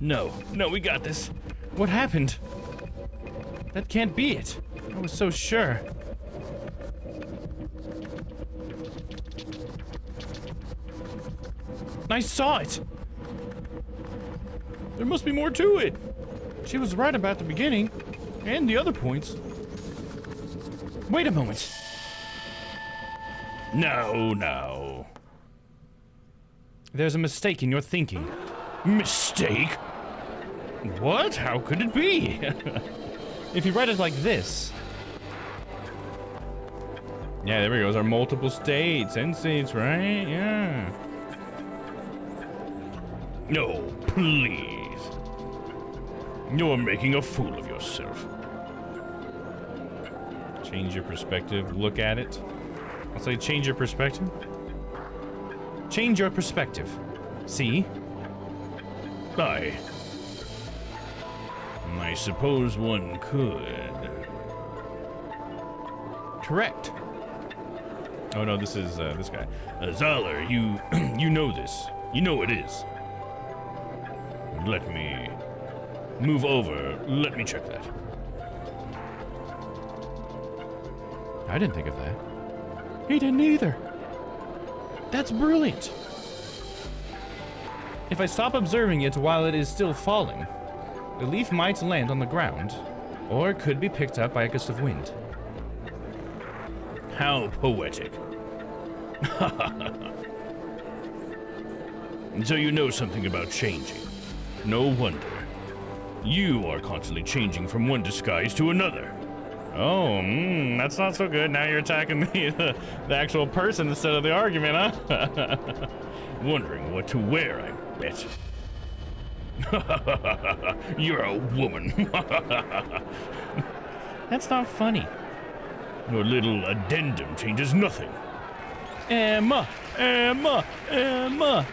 No, we got this. What happened? That can't be it. I was so sure. I saw it. There must be more to it. She was right about the beginning and the other points. Wait a moment. No. There's a mistake in your thinking. Mistake? What? How could it be? If you write it like this. Yeah, there we go. Our multiple states. End states, right? Yeah. No, please. You're making a fool of yourself. Change your perspective. Look at it. I'll say change your perspective. Change your perspective. See? I suppose one could. Correct. Oh no, this is this guy. Zahler, you know this. You know it is. Let me move over. Let me check that. I didn't think of that. He didn't either. That's brilliant. If I stop observing it while it is still falling, the leaf might land on the ground, or it could be picked up by a gust of wind. How poetic. So you know something about changing. No wonder. You are constantly changing from one disguise to another. Oh, that's not so good. Now you're attacking the actual person instead of the argument, huh? Wondering what to wear, I bet. You're a woman. That's not funny. Your little addendum changes nothing. Emma! Emma, Emma.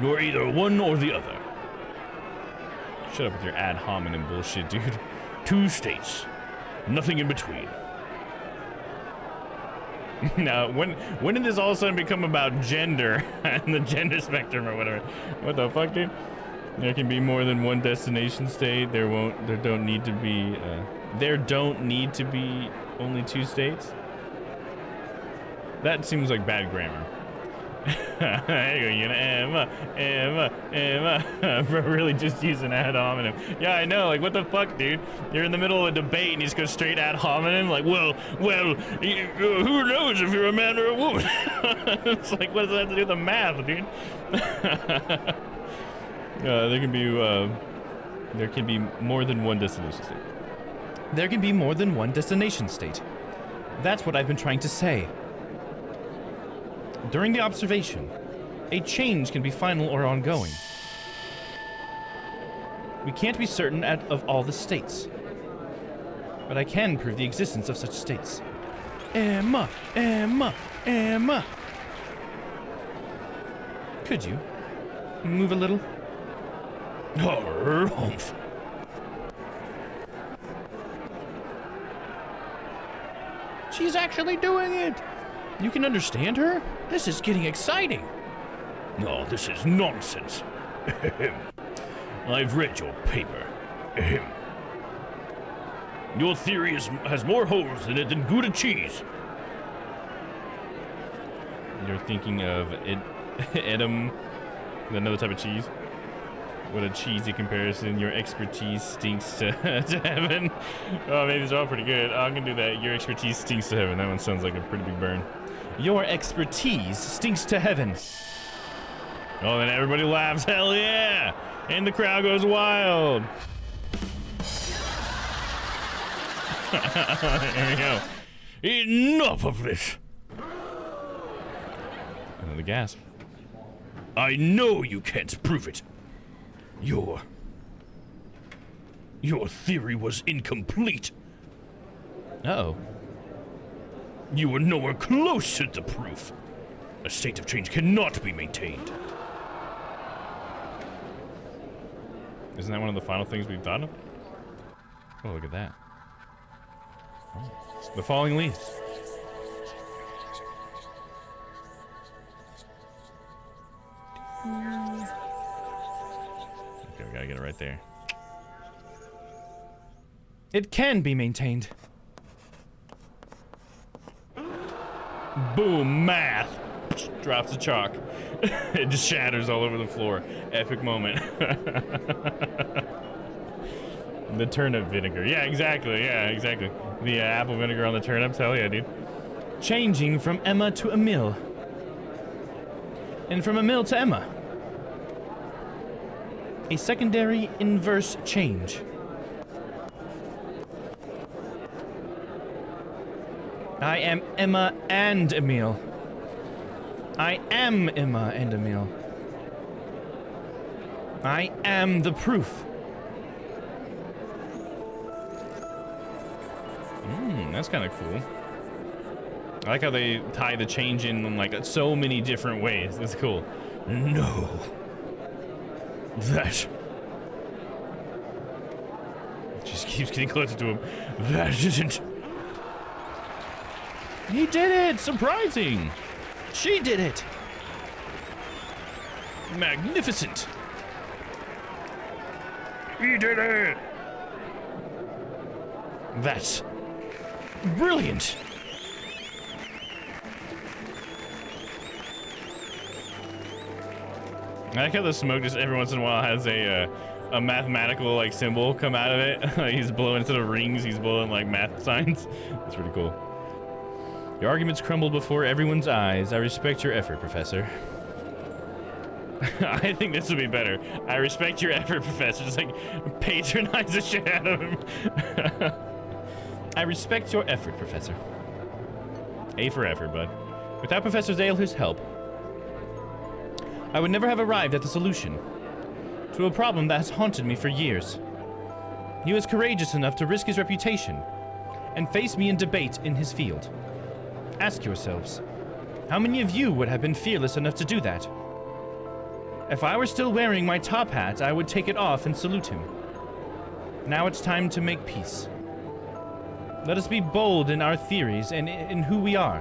You're either one or the other. Shut up with your ad hominem bullshit, dude. 2 states. Nothing in between. Now, when did this all of a sudden become about gender and the gender spectrum or whatever? What the fuck, dude? There can be more than one destination state. There don't need to be only 2 states. That seems like bad grammar. There you go, you know, Emma. For really just using ad hominem. Yeah, I know, like, what the fuck, dude? You're in the middle of a debate and you just go straight ad hominem, like, well, who knows if you're a man or a woman? It's like, what does that have to do with the math, dude? There can be more than one destination state. There can be more than one destination state. That's what I've been trying to say. During the observation, a change can be final or ongoing. We can't be certain of all the states, but I can prove the existence of such states. Emma. Could you move a little? Humph. She's actually doing it! You can understand her? This is getting exciting. No, this is nonsense. I've read your paper. Your theory has more holes in it than Gouda cheese. You're thinking of Edam, another type of cheese. What a cheesy comparison. Your expertise stinks to heaven. Oh, maybe these are all pretty good. I'm gonna do that. Your expertise stinks to heaven. That one sounds like a pretty big burn. Your expertise stinks to heaven. Oh, then everybody laughs. Hell yeah! And the crowd goes wild. There we go. Enough of this. Another gasp. I know you can't prove it. Your theory was incomplete. Uh-oh. You were nowhere close to the proof. A state of change cannot be maintained. Isn't that one of the final things we've thought of? Oh, look at that. Oh. The falling leaves. Okay, we gotta get it right there. It can be maintained. Boom, math. Drops the chalk. It just shatters all over the floor. Epic moment. The turnip vinegar. Yeah, exactly. The apple vinegar on the turnips. Hell yeah, dude. Changing from Emma to Emil. And from Emil to Emma. A secondary inverse change. I am Emma and Emil. I am Emma and Emil. I am the proof. That's kind of cool. I like how they tie the change in like so many different ways. That's cool. No. That. Just keeps getting closer to him. That isn't. He did it! Surprising! She did it! Magnificent! He did it! That's brilliant! I like how the smoke just every once in a while has a mathematical like symbol come out of it. Like he's blowing, instead of rings, he's blowing like math signs. That's pretty cool. Your arguments crumbled before everyone's eyes. I respect your effort, Professor. I think this would be better. I respect your effort, Professor. Just like patronize the shit out of him. I respect your effort, Professor. A for effort, bud. Without Professor Zalehu's help, I would never have arrived at the solution to a problem that has haunted me for years. He was courageous enough to risk his reputation and face me in debate in his field. Ask yourselves, How many of you would have been fearless enough to do that? If I were still wearing my top hat, I would take it off and salute him. Now it's time to make peace. Let us be bold in our theories and in who we are.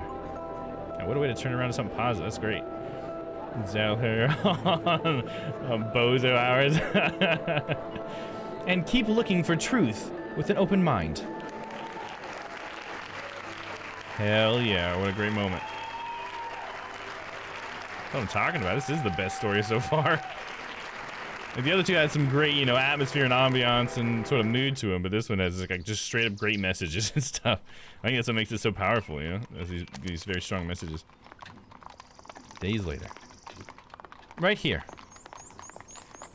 Now, what a way to turn around to something positive. That's great. Zelher on bozo hours. And keep looking for truth with an open mind. Hell yeah, what a great moment. That's what I'm talking about. This is the best story so far. Like the other two had some great, you know, atmosphere and ambiance and sort of mood to them, but this one has like just straight up great messages and stuff. I think that's what makes it so powerful, you know? There's these very strong messages. Days later. Right here.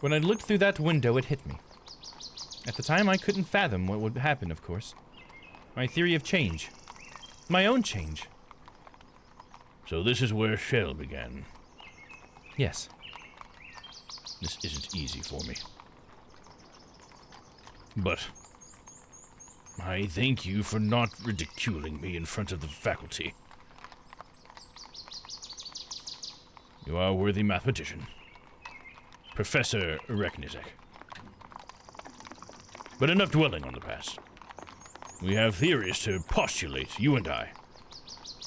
When I looked through that window, it hit me. At the time, I couldn't fathom what would happen, of course. My theory of change. My own change. So this is where Shell began. Yes. This isn't easy for me. But I thank you for not ridiculing me in front of the faculty. You are a worthy mathematician. Professor Reknizek. But enough dwelling on the past. We have theories to postulate, you and I.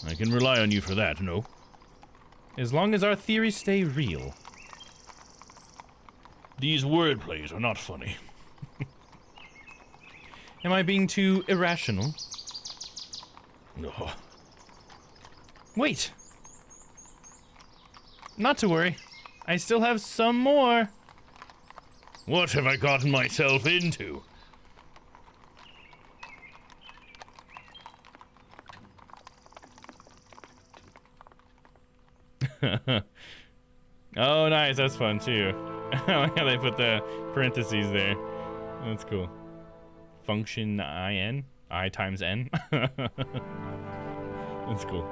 I can rely on you for that, no? As long as our theories stay real. These wordplays are not funny. Am I being too irrational? No. Wait! Not to worry. I still have some more. What have I gotten myself into? Oh, nice. That's fun, too. I like how they put the parentheses there. That's cool. Function IN? I times N? That's cool.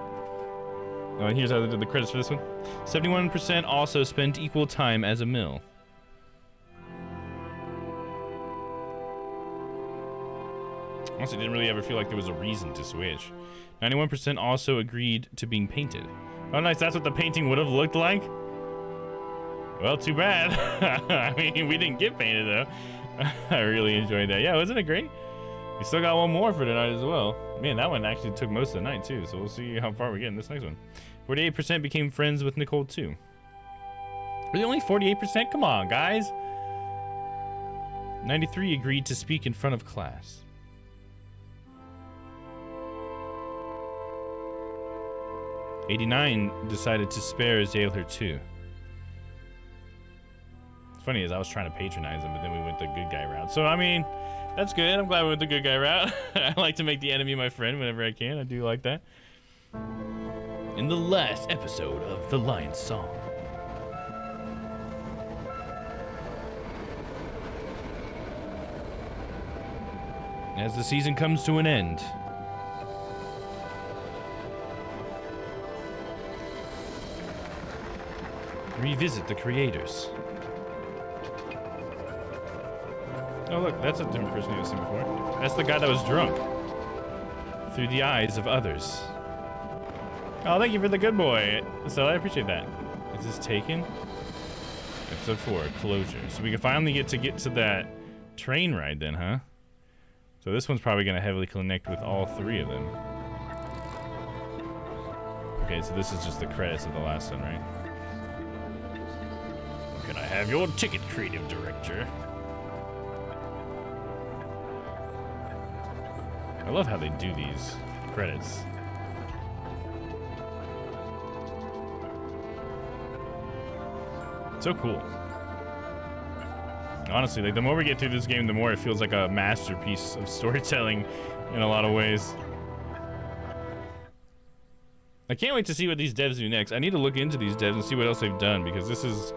Oh, and here's how they did the credits for this one. 71% also spent equal time as a mill. Honestly, didn't really ever feel like there was a reason to switch. 91% also agreed to being painted. Oh, nice. That's what the painting would have looked like? Well, too bad. I mean, we didn't get painted, though. I really enjoyed that. Yeah, wasn't it great? We still got one more for tonight as well. Man, that one actually took most of the night, too. So we'll see how far we get in this next one. 48% became friends with Nicole, too. Really, only 48%? Come on, guys. 93 agreed to speak in front of class. '89 decided to spare Zailher too. It's funny as I was trying to patronize him, but then we went the good guy route. So I mean, that's good. I'm glad we went the good guy route. I like to make the enemy my friend whenever I can. I do like that. In the last episode of The Lion's Song. As the season comes to an end, revisit the creators. Oh look, that's a different person we've seen before. That's the guy that was drunk. Through the eyes of others. Oh, thank you for the good boy. So I appreciate that. Is this taken? Episode 4, closure. So we can finally get to that train ride then, huh? So this one's probably gonna heavily connect with all three of them. Okay, so this is just the credits of the last one, right? Can I have your ticket, creative director? I love how they do these credits. So cool. Honestly, like the more we get through this game, the more it feels like a masterpiece of storytelling in a lot of ways. I can't wait to see what these devs do next. I need to look into these devs and see what else they've done, because this is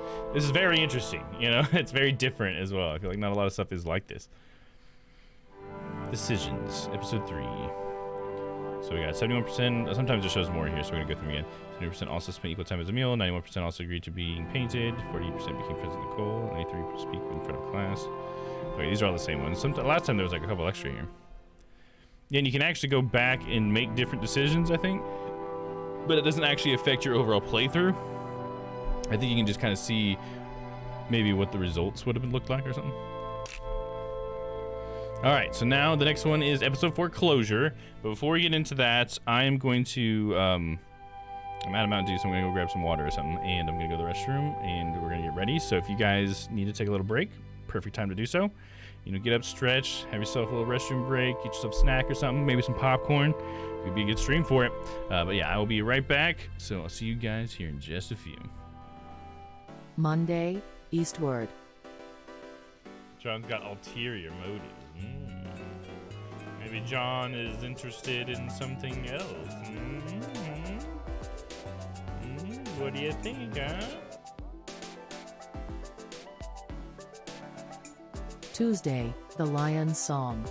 very interesting, you know? It's very different as well. I feel like not a lot of stuff is like this. Decisions, episode 3. So we got 71%, sometimes it shows more here, so we're gonna go through them again. 70% also spent equal time as a meal, 91% also agreed to being painted, 48% became friends with Nicole, 93% speak in front of class. Okay, these are all the same ones. Last time there was like a couple extra here. Yeah, and you can actually go back and make different decisions, I think. but it doesn't actually affect your overall playthrough. I think you can just kind of see maybe what the results would have looked like or something. All right, so now the next one is episode 4 closure. But before we get into that, I am going to, I'm out of Mountain Dew, so I'm gonna go grab some water or something, and I'm gonna go to the restroom, and we're gonna get ready. So if you guys need to take a little break, perfect time to do so. You know, get up, stretch, have yourself a little restroom break, get yourself a snack or something, maybe some popcorn. It'd be a good stream for it. But yeah, I will be right back. So I'll see you guys here in just a few. Monday, eastward. John's got ulterior motives. Maybe John is interested in something else. What do you think, huh? Tuesday, the Lion's Song.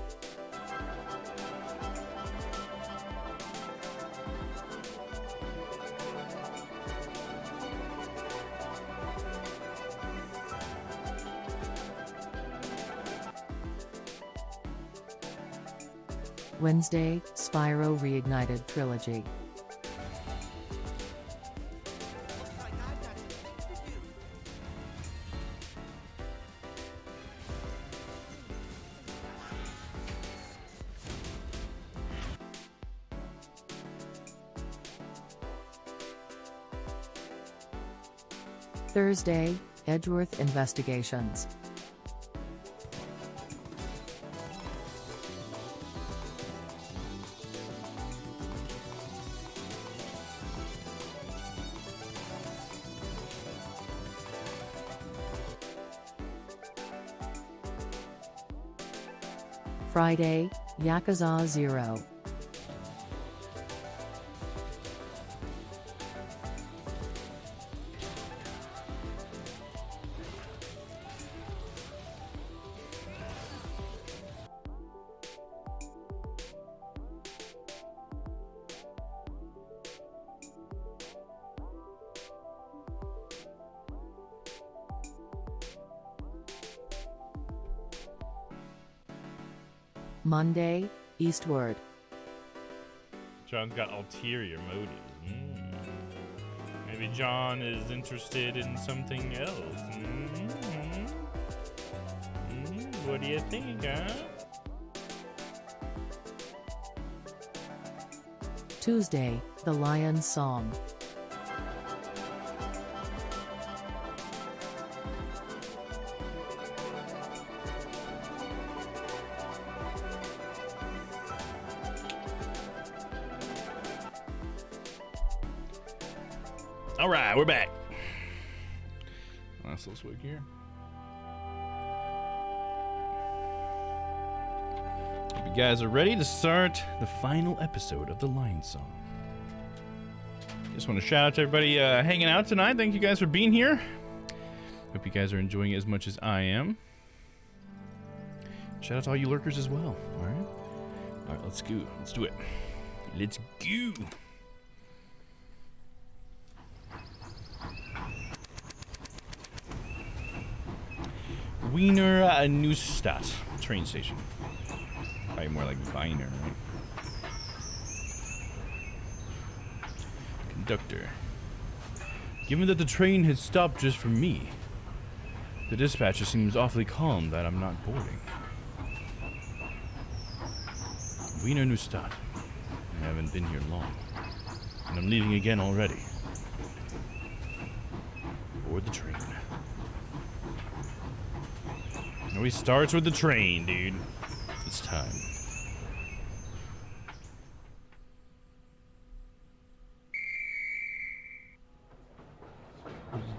Wednesday, Spyro Reignited Trilogy. Thursday, Edgeworth Investigations. Friday, Yakuza 0. Monday, eastward. John's got ulterior motives. Maybe John is interested in something else. What do you think, huh? Tuesday, the Lion's Song. All right, we're back. Nice little swig here. Hope you guys are ready to start the final episode of the Lion Song. Just want to shout out to everybody hanging out tonight. Thank you guys for being here. Hope you guys are enjoying it as much as I am. Shout out to all you lurkers as well. All right, let's go. Let's do it. Let's go. Wiener Neustadt train station. Probably more like Wiener, right? Conductor. Given that the train has stopped just for me, the dispatcher seems awfully calm that I'm not boarding. Wiener Neustadt. I haven't been here long, and I'm leaving again already. Board the train. It always starts with the train, dude. It's time.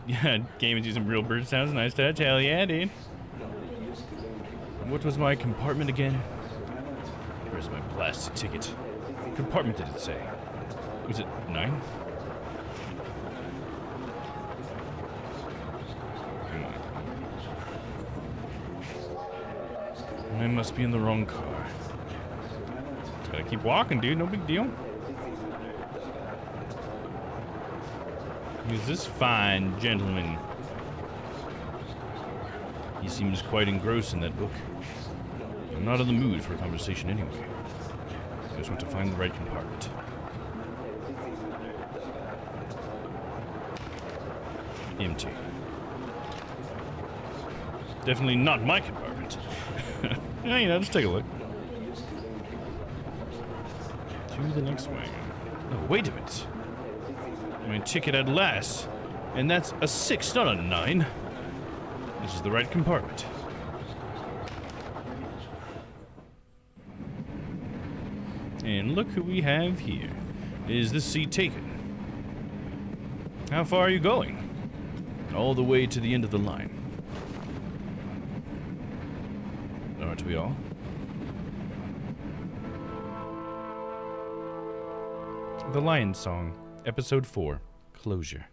Yeah, game is using real bird sounds. Nice touch. Hell yeah, dude. What was my compartment again? Where's my plastic ticket? What compartment did it say? Was it 9? I must be in the wrong car. Gotta keep walking, dude. No big deal. Who's this fine gentleman? He seems quite engrossed in that book. I'm not in the mood for a conversation anyway. I just want to find the right compartment. Empty. Definitely not my compartment. Yeah, you know, just take a look. To the next wagon. Oh, wait a minute. My ticket at last. And that's a 6, not a 9. This is the right compartment. And look who we have here. Is this seat taken? How far are you going? All the way to the end of the line. Aren't we all? The Lion Song, Episode 4, Closure.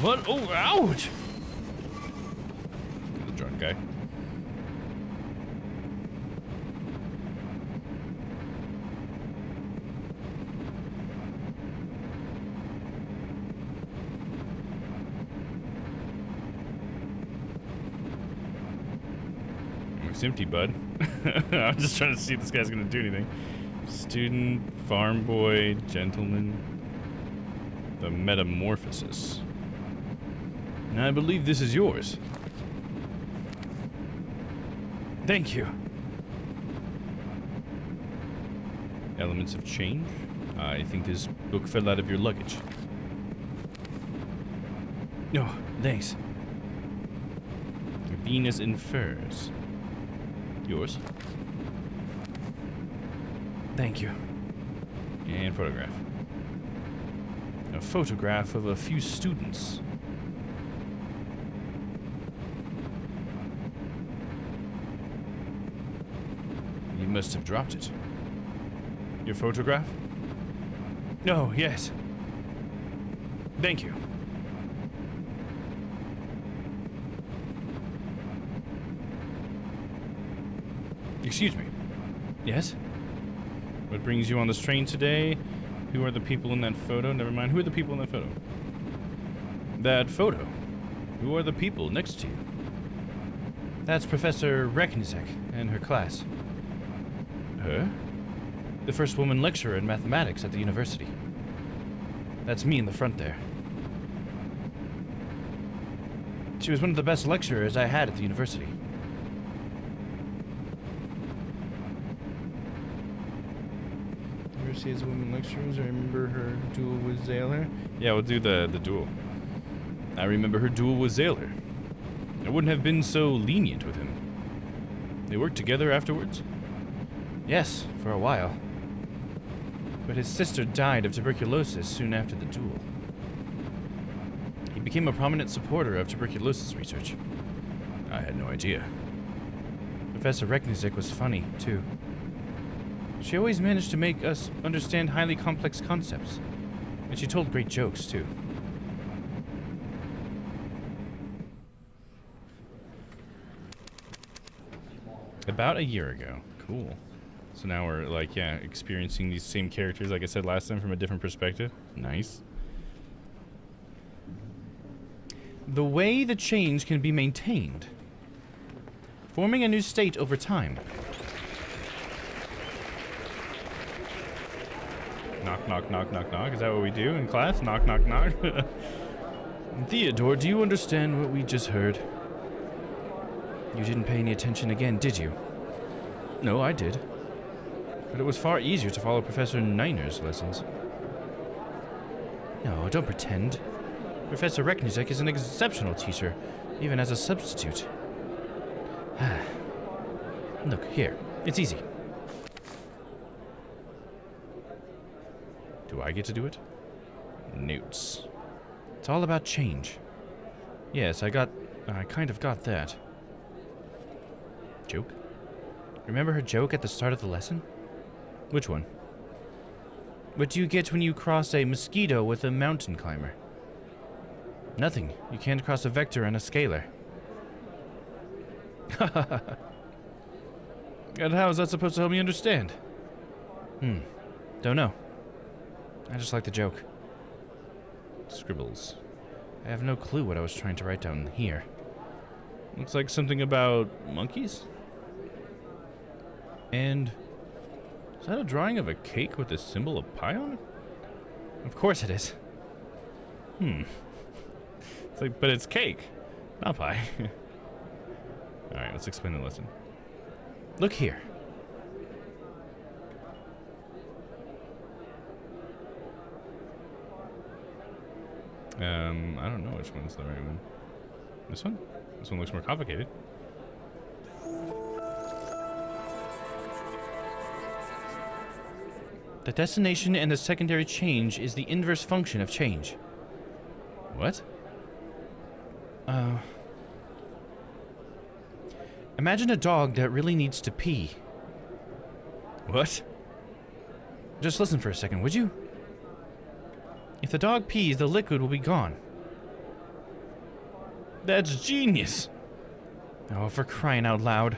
What? Oh, ouch! The drunk guy. It's empty, bud. I'm just trying to see if this guy's gonna do anything. Student, farm boy, gentleman. The Metamorphosis. I believe this is yours. Thank you. Elements of change? I think this book fell out of your luggage. No, oh, thanks. Venus in Furs. Yours. Thank you. And photograph. A photograph of a few students. You must have dropped it. Your photograph? No, yes. Thank you. Excuse me. Yes? What brings you on this train today? Who are the people in that photo? Never mind. Who are the people in that photo? That photo? Who are the people next to you? That's Professor Reknizek and her class. Her? The first woman lecturer in mathematics at the university. That's me in the front there. She was one of the best lecturers I had at the university. University has women lecturers. I remember her duel with Zaylor. Yeah, we'll do the duel. I remember her duel with Zaylor. I wouldn't have been so lenient with him. They worked together afterwards? Yes, for a while. But his sister died of tuberculosis soon after the duel. He became a prominent supporter of tuberculosis research. I had no idea. Professor Reknizek was funny, too. She always managed to make us understand highly complex concepts. And she told great jokes, too. About a year ago. Cool. So now we're, like, yeah, experiencing these same characters, like I said last time, from a different perspective. Nice. The way the change can be maintained. Forming a new state over time. Knock, knock, knock, knock, knock. Is that what we do in class? Knock, knock, knock. Theodore, do you understand what we just heard? You didn't pay any attention again, did you? No, I did. But it was far easier to follow Professor Niner's lessons. No, don't pretend. Professor Reknizek is an exceptional teacher, even as a substitute. Look, here. It's easy. Do I get to do it? Notes. It's all about change. Yes, I kind of got that. Joke? Remember her joke at the start of the lesson? Which one? What do you get when you cross a mosquito with a mountain climber? Nothing. You can't cross a vector and a scalar. And how is that supposed to help me understand? Don't know. I just like the joke. Scribbles. I have no clue what I was trying to write down here. Looks like something about monkeys? And Is that a drawing of a cake with a symbol of pi on it? Of course it is. It's like, but it's cake, not pie. Alright, let's explain the lesson. Look here. I don't know which one's the right one. This one? This one looks more complicated. The destination and the secondary change is the inverse function of change. What? Imagine a dog that really needs to pee. What? Just listen for a second, would you? If the dog pees, the liquid will be gone. That's genius. Oh, for crying out loud.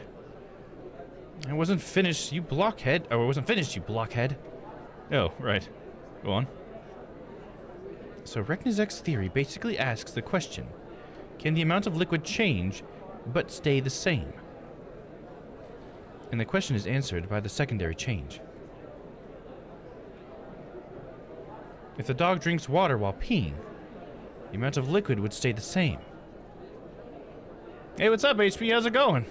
I wasn't finished, you blockhead. Oh, I wasn't finished, you blockhead. Oh, right. Go on. So Reknizek's theory basically asks the question, can the amount of liquid change, but stay the same? And the question is answered by the secondary change. If the dog drinks water while peeing, the amount of liquid would stay the same. Hey, what's up, HP? How's it going?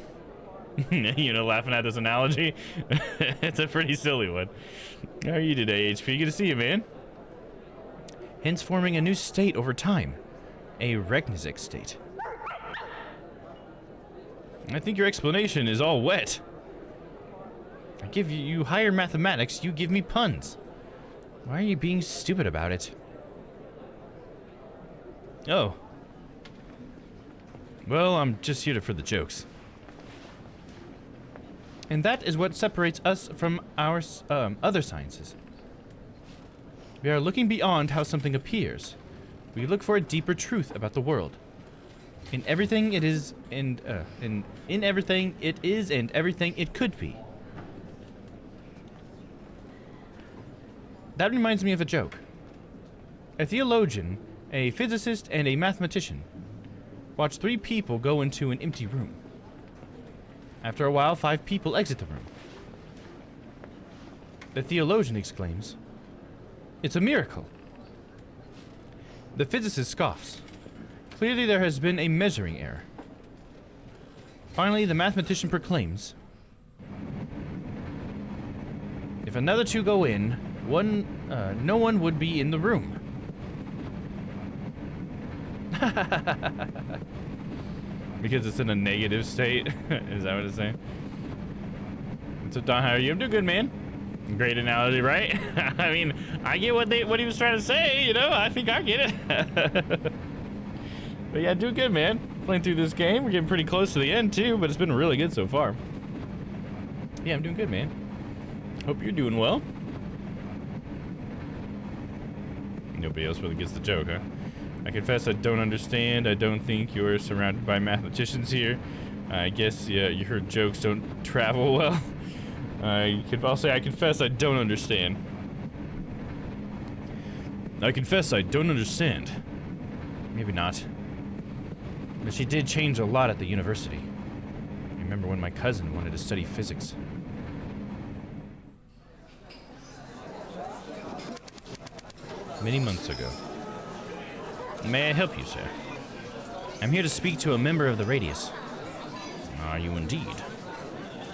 You know, laughing at this analogy. It's a pretty silly one. How are you today, HP? Good to see you, man. Hence forming a new state over time, a Reknizek state. I think your explanation is all wet. I give you higher mathematics, you give me puns. Why are you being stupid about it? Oh. Well, I'm just here for the jokes. And that is what separates us from our other sciences. We are looking beyond how something appears. We look for a deeper truth about the world. In everything it is, and in everything it is, and everything it could be. That reminds me of a joke. A theologian, a physicist, and a mathematician watch 3 people go into an empty room. After a while, 5 people exit the room. The theologian exclaims, "It's a miracle." The physicist scoffs. Clearly there has been a measuring error. Finally, the mathematician proclaims, "If another 2 go in, no one would be in the room." Because it's in a negative state? Is that what it's saying? What's up, Don? How are you? I'm doing good, man. Great analogy, right? I mean, I get what he was trying to say, you know? I think I get it. But yeah, doing good, man. Playing through this game. We're getting pretty close to the end, too, but it's been really good so far. Yeah, I'm doing good, man. Hope you're doing well. Nobody else really gets the joke, huh? I confess I don't understand. I don't think you're surrounded by mathematicians here. I guess, yeah, your jokes don't travel well. I'll say I confess I don't understand. I confess I don't understand. Maybe not. But she did change a lot at the university. I remember when my cousin wanted to study physics. Many months ago. May I help you, sir? I'm here to speak to a member of the Radius. Are you indeed?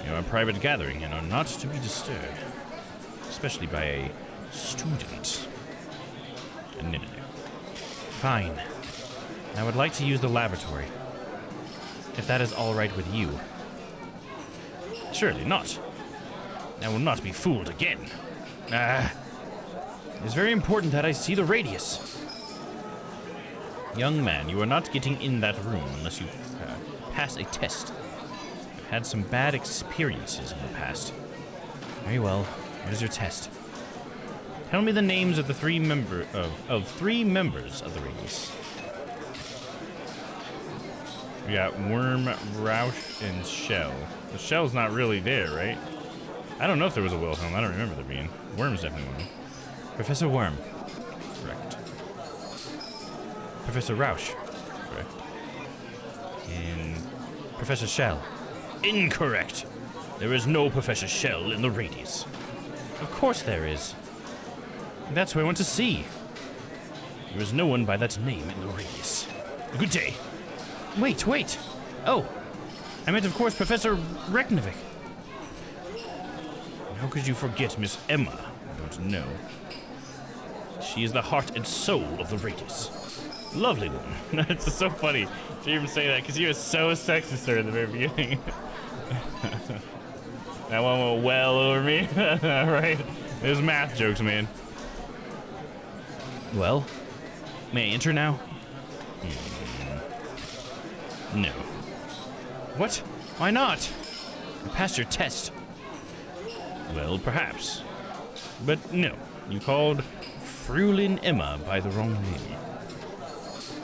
You are a private gathering and are not to be disturbed. Especially by a student. No. Fine. I would like to use the laboratory. If that is all right with you. Surely not. I will not be fooled again. It's very important that I see the Radius. Young man, you are not getting in that room unless you pass a test. I've had some bad experiences in the past. Very well. What is your test? Tell me the names of the 3 members of the Radius. We got Worm, Roush, and Shell. The Shell's not really there, right? I don't know if there was a Wilhelm. I don't remember there being. Worm's definitely one. Professor Worm. Correct. Professor Roush. Correct. And Professor Shell. incorrect. There is no Professor Shell in the Radius. Of course there is. That's who I want to see. There is no one by that name in the radius. Good day. Wait. Oh, I meant, of course, Professor Reknevik. How could you forget Miss Emma? I don't know. She is the heart and soul of the radius. Lovely one. That's so funny to even say that, because he was so sexist there in the very beginning. That one went well over me. Right? There's math jokes, man. Well, may I enter now? No. What? Why not? I passed your test. Well, perhaps. But no. You called Frulin Emma by the wrong name.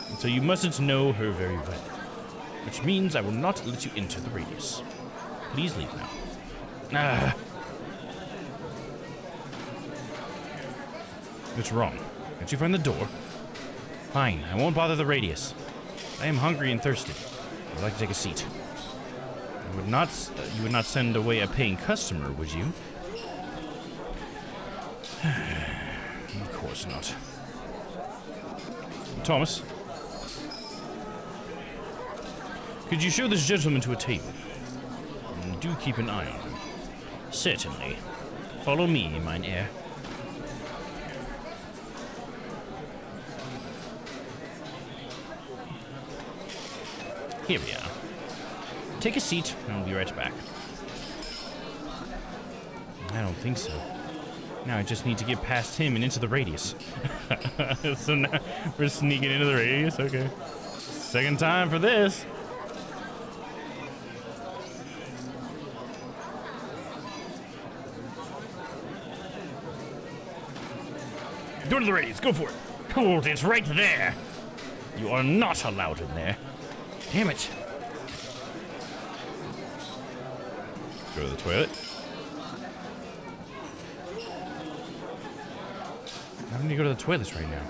And so you mustn't know her very well. Which means I will not let you enter the radius. Please leave now. Ah. What's wrong? Can't you find the door? Fine, I won't bother the radius. I am hungry and thirsty. I would like to take a seat. You would not send away a paying customer, would you? Of course not. Thomas, could you show this gentleman to a table? And do keep an eye on him. Certainly. Follow me, mine heir. Here we are. Take a seat, and I'll be right back. I don't think so. Now I just need to get past him and into the radius. So now we're sneaking into the radius? Okay. Second time for this. Go to the radius. Go for it. Hold, it's right there. You are not allowed in there. Damn it. Go to the toilet. I need to go to the toilets right now.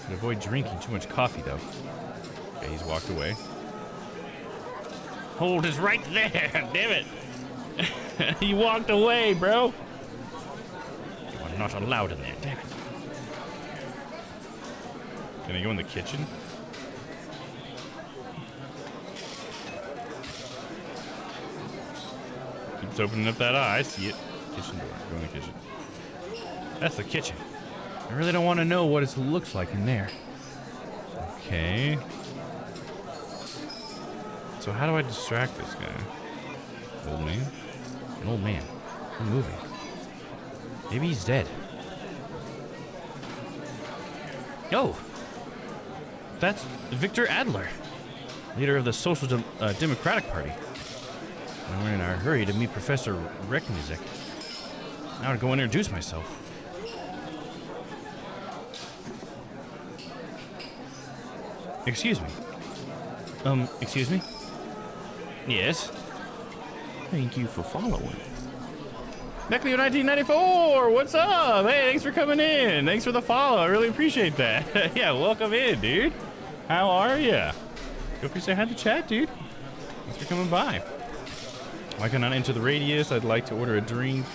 Should avoid drinking too much coffee, though. Okay, he's walked away. Hold is right there. Damn it. He walked away, bro. You are not allowed in there. Damn it. Can I go in the kitchen? Keeps opening up that eye. I see it. Kitchen door. Go in the kitchen. That's the kitchen. I really don't want to know what it looks like in there. Okay. So how do I distract this guy? Old man? An old man. I'm moving. Maybe he's dead. Oh! That's Victor Adler, Leader of the Social Democratic Party. And we're in a hurry to meet Professor Reknizek. Now to go introduce myself. Excuse me. Excuse me? Yes? Thank you for following. Necleo 1994, what's up? Hey, thanks for coming in. Thanks for the follow. I really appreciate that. Yeah, welcome in, dude. How are ya? Feel free to say hi to chat, dude. Thanks for coming by. Why can I not enter the radius? I'd like to order a drink.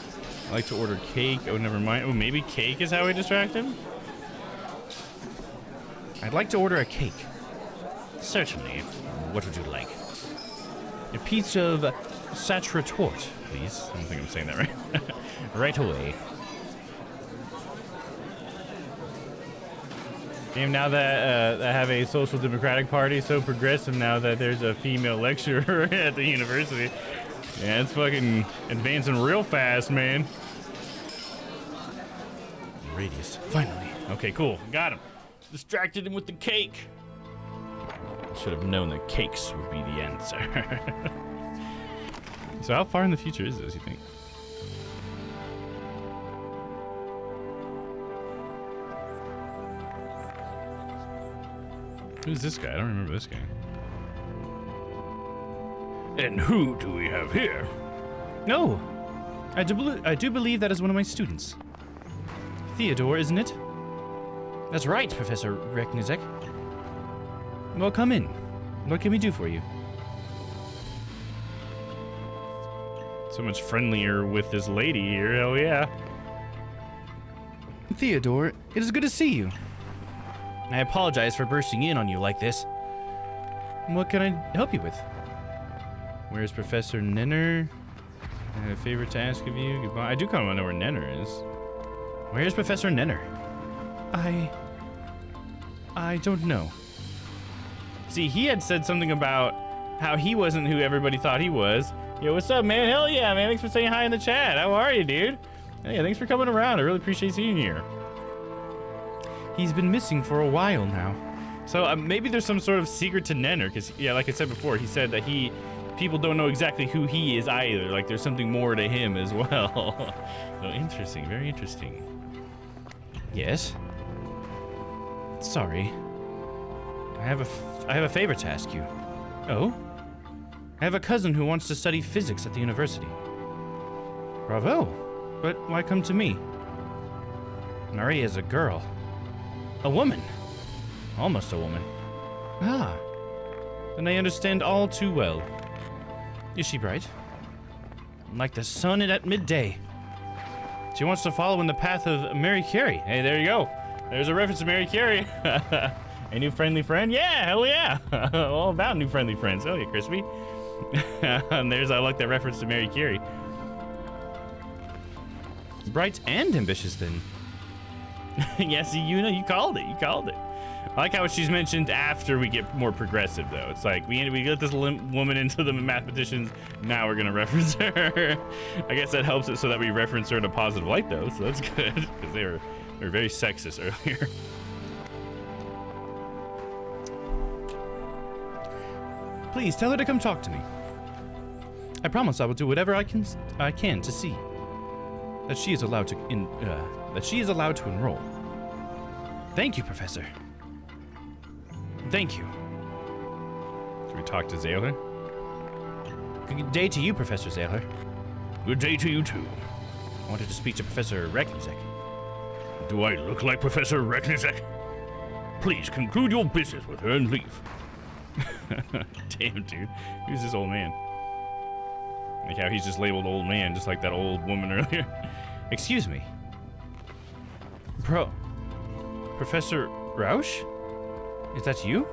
I'd like to order cake. Oh, never mind. Oh, maybe cake is how we distract him? I'd like to order a cake. Certainly. What would you like? A piece of Satra Tort, please. I don't think I'm saying that right. Right away. Damn, now that I have a social democratic party so progressive now that there's a female lecturer at the university. Yeah, it's fucking advancing real fast, man. Radius. Finally. Okay, cool. Got him. Distracted him with the cake. Should have known that cakes would be the answer. So how far in the future is this, you think? Who's this guy? I don't remember this guy. And who do we have here? No! I do believe that is one of my students. Theodore, isn't it? That's right, Professor Reknizek. Well, come in. What can we do for you? So much friendlier with this lady here. Hell yeah. Theodore, it is good to see you. I apologize for bursting in on you like this. What can I help you with? Where's Professor Nenner? I have a favor to ask of you. Goodbye. I do kind of want to know where Nenner is. Where's Professor Nenner? I don't know. See, he had said something about how he wasn't who everybody thought he was. Yo, what's up, man? Hell yeah, man. Thanks for saying hi in the chat. How are you, dude? Hey, thanks for coming around. I really appreciate seeing you here. He's been missing for a while now. So maybe there's some sort of secret to Nenner, because, yeah, like I said before, he said that people don't know exactly who he is either. Like, there's something more to him as well. So interesting, very interesting. Yes? Sorry. I have a favor to ask you. Oh? I have a cousin who wants to study physics at the university. Bravo. But why come to me? Marie is a girl. A woman. Almost a woman. Ah. Then I understand all too well. Is she bright? Like the sun at midday. She wants to follow in the path of Mary Carey. Hey, there you go. There's a reference to Mary Carey. A new friendly friend? Yeah, hell yeah. All about new friendly friends. Oh yeah, Crispy. And I like that reference to Mary Carey. Bright and ambitious then. Yeah, see, you called it. You called it. I like how she's mentioned after we get more progressive, though. It's like, we let this woman into the mathematicians, now we're going to reference her. I guess that helps it so that we reference her in a positive light, though, so that's good, because they were very sexist earlier. Please, tell her to come talk to me. I promise I will do whatever I can to see that she is allowed to enroll. Thank you, Professor. Thank you. Should we talk to Zayler? Good day to you, Professor Zayler. Good day to you, too. I wanted to speak to Professor Reknizek. Do I look like Professor Reknizek? Please conclude your business with her and leave. Damn, dude. Who's this old man? Like how he's just labeled old man, just like that old woman earlier. Excuse me. Professor Rausch? Is that you?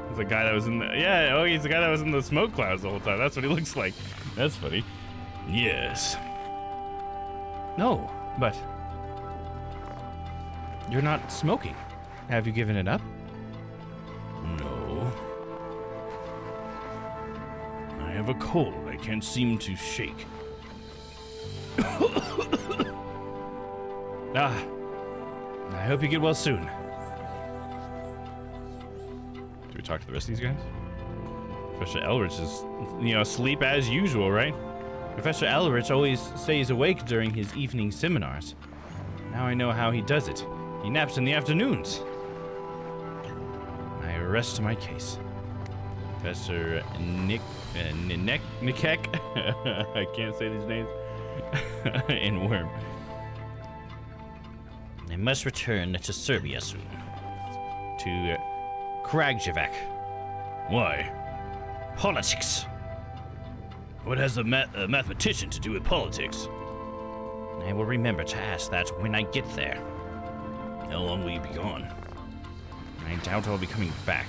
He's the guy that was in the... Yeah, oh, he's the guy that was in the smoke clouds the whole time. That's what he looks like. That's funny. Yes. No, but... You're not smoking. Have you given it up? No. I have a cold I can't seem to shake. Ah. I hope you get well soon. Do we talk to the rest of these guys? Professor Elrich is, asleep as usual, right? Professor Elrich always stays awake during his evening seminars. Now I know how he does it. He naps in the afternoons. I rest my case. Professor Nikek. I can't say these names. And Worm. I must return to Serbia soon. To Kragjevak. Why? Politics. What has a mathematician to do with politics? I will remember to ask that when I get there. How long will you be gone? I doubt I'll be coming back.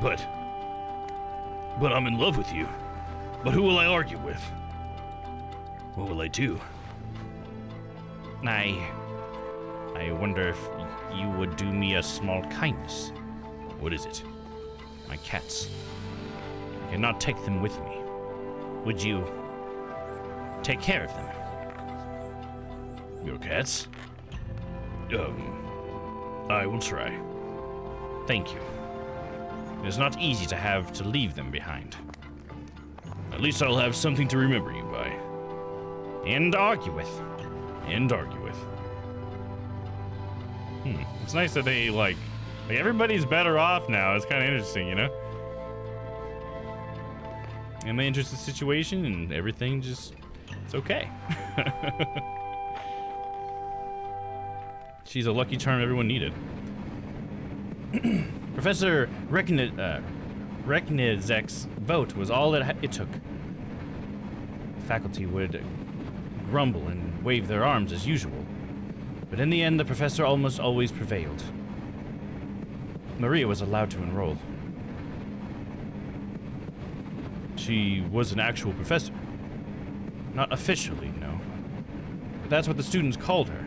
But I'm in love with you. But who will I argue with? What will I do? I wonder if you would do me a small kindness. What is it? My cats. I cannot take them with me. Would you take care of them? Your cats? I will try. Thank you. It is not easy to have to leave them behind. At least I'll have something to remember you by. And argue with. It's nice that they, like everybody's better off now. It's kind of interesting, In the interest of the situation and everything, it's okay. She's a lucky charm everyone needed. Professor Reknizek's vote was all it took. The faculty would grumble and wave their arms as usual. But in the end, the professor almost always prevailed. Maria was allowed to enroll. She was an actual professor. Not officially, no. But that's what the students called her.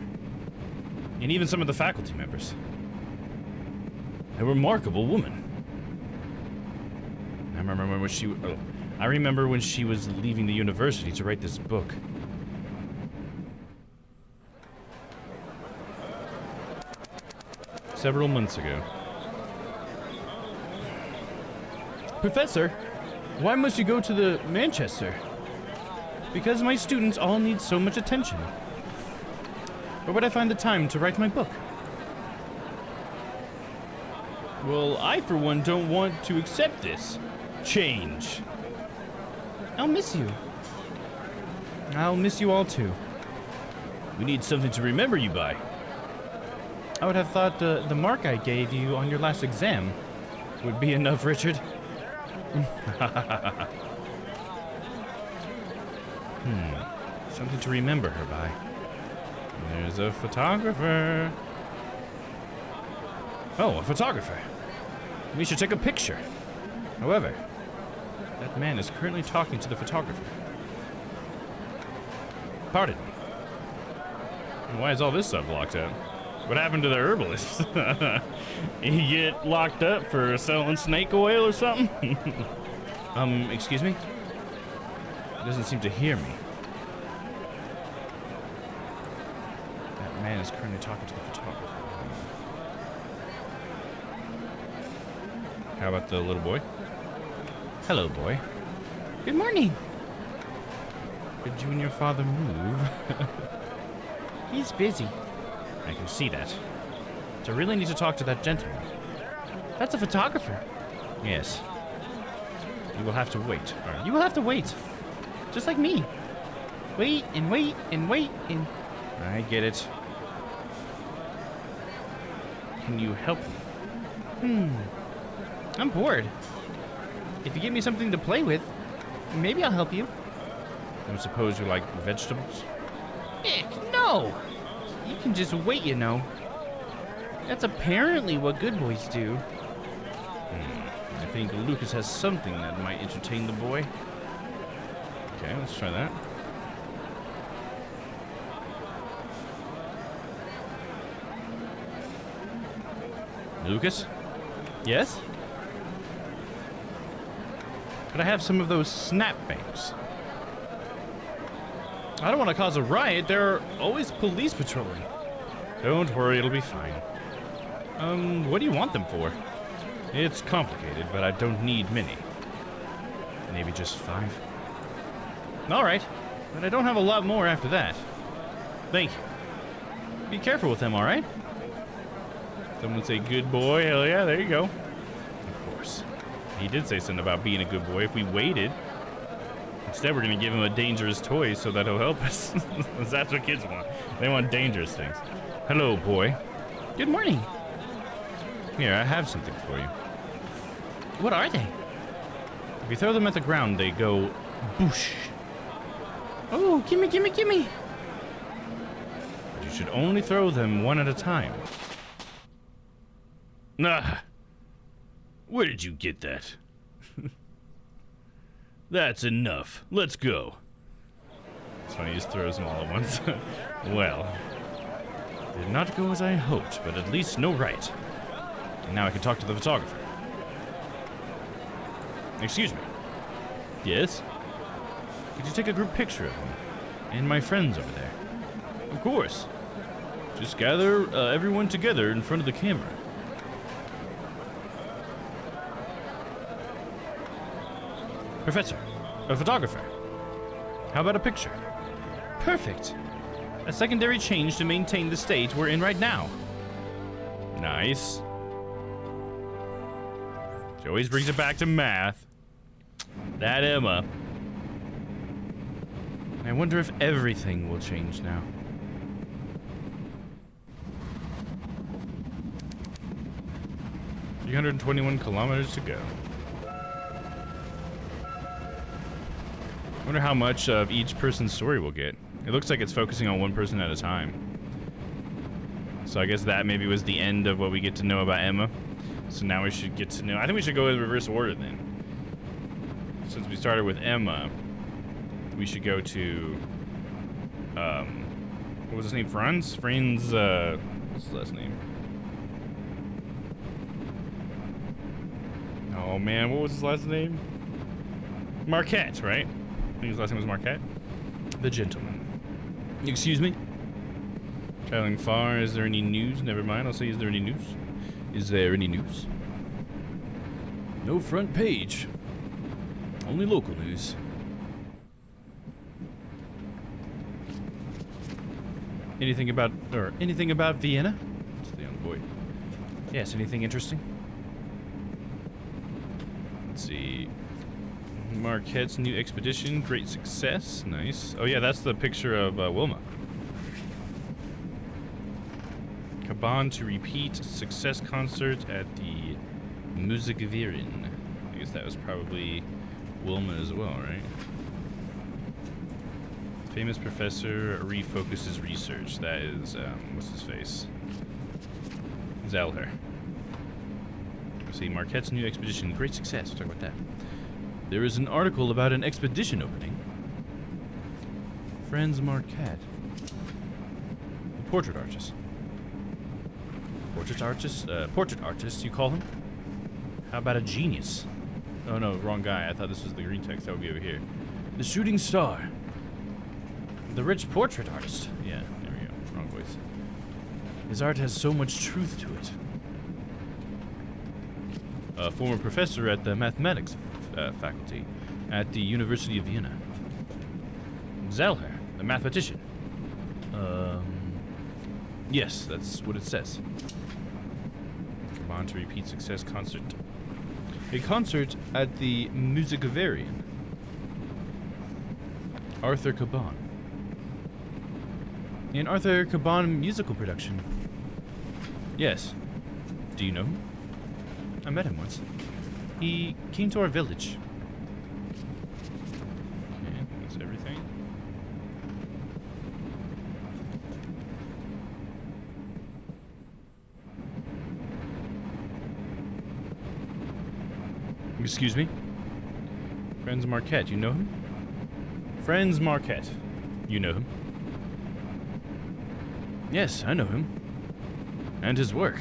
And even some of the faculty members. A remarkable woman. I remember when she was leaving the university to write this book. Several months ago. Professor, why must you go to the Manchester? Because my students all need so much attention. Where would I find the time to write my book? Well, I for one don't want to accept this change. I'll miss you. I'll miss you all too. We need something to remember you by. I would have thought the mark I gave you on your last exam would be enough, Richard. Something to remember her by. There's a photographer. Oh, a photographer. We should take a picture. However, that man is currently talking to the photographer. Pardon me. Why is all this stuff locked up? What happened to the herbalist? He get locked up for selling snake oil or something? Excuse me? He doesn't seem to hear me. That man is currently talking to the photographer. How about the little boy? Hello, boy. Good morning. Did you and your father move? He's busy. I can see that. So I really need to talk to that gentleman. That's a photographer. Yes. You will have to wait. You will have to wait. Just like me. Wait and wait and wait and... I get it. Can you help me? I'm bored. If you give me something to play with, maybe I'll help you. I suppose you like vegetables? Heck, no! You can just wait, you know. That's apparently what good boys do. I think Lucas has something that might entertain the boy. Okay, let's try that. Lucas? Yes? Could I have some of those snapbangs? I don't want to cause a riot. There are always police patrolling. Don't worry, it'll be fine. What do you want them for? It's complicated, but I don't need many. Maybe just 5. All right, but I don't have a lot more after that. Thank you. Be careful with them, all right? Someone say good boy. Hell yeah, there you go. Of course. He did say something about being a good boy if we waited. Instead, we're going to give him a dangerous toy so that he'll help us. That's what kids want. They want dangerous things. Hello, boy. Good morning. Here, I have something for you. What are they? If you throw them at the ground, they go boosh. Oh, gimme, gimme, gimme. But you should only throw them one at a time. Ah, where did you get that? That's enough. Let's go. It's funny, he just throws them all at once. Well, Did not go as I hoped, but at least no right. And now I can talk to the photographer. Excuse me. yes? Could you take a group picture of me and my friends over there? Of course. Just gather everyone together in front of the camera. Professor, a photographer. How about a picture? Perfect. A secondary change to maintain the state we're in right now. Nice. She always brings it back to math. That Emma. I wonder if everything will change now. $321 kilometers to go. Wonder how much of each person's story we'll get. It looks like it's focusing on one person at a time. So I guess that maybe was the end of what we get to know about Emma. So now we should get to know... I think we should go in reverse order then. Since we started with Emma, we should go to... what was his name? Franz? What's his last name? Oh man, what was his last name? Marquette, right? I think his last name was Marquette. The gentleman. Excuse me? Traveling far, is there any news? Never mind, I'll say, is there any news? Is there any news? No front page. Only local news. Anything about Vienna? It's the young boy. Yes, anything interesting? Let's see. Marquette's new expedition, great success. Nice. Oh yeah, that's the picture of Wilma. Caban to repeat success concert at the Musikverein. I guess that was probably Wilma as well, right? Famous professor refocuses research. That is, what's his face? Zelher. See, Marquette's new expedition, great success. We'll talk about that. There is an article about an expedition opening. Franz Marquette. The portrait artist. Portrait artist, you call him? How about a genius? Oh no, wrong guy. I thought this was the green text. That would be over here. The shooting star. The rich portrait artist. Yeah, there we go. Wrong voice. His art has so much truth to it. A former professor at the mathematics faculty at the University of Vienna. Zelher, the mathematician. Yes, that's what it says. Come on to repeat success concert. A concert at the Musikverein. Arthur Caban. An Arthur Caban musical production. Yes. Do you know him? I met him once. He came to our village. Okay, that's everything. Excuse me? Franz Marquette, you know him? Franz Marquette. You know him? Yes, I know him. And his work.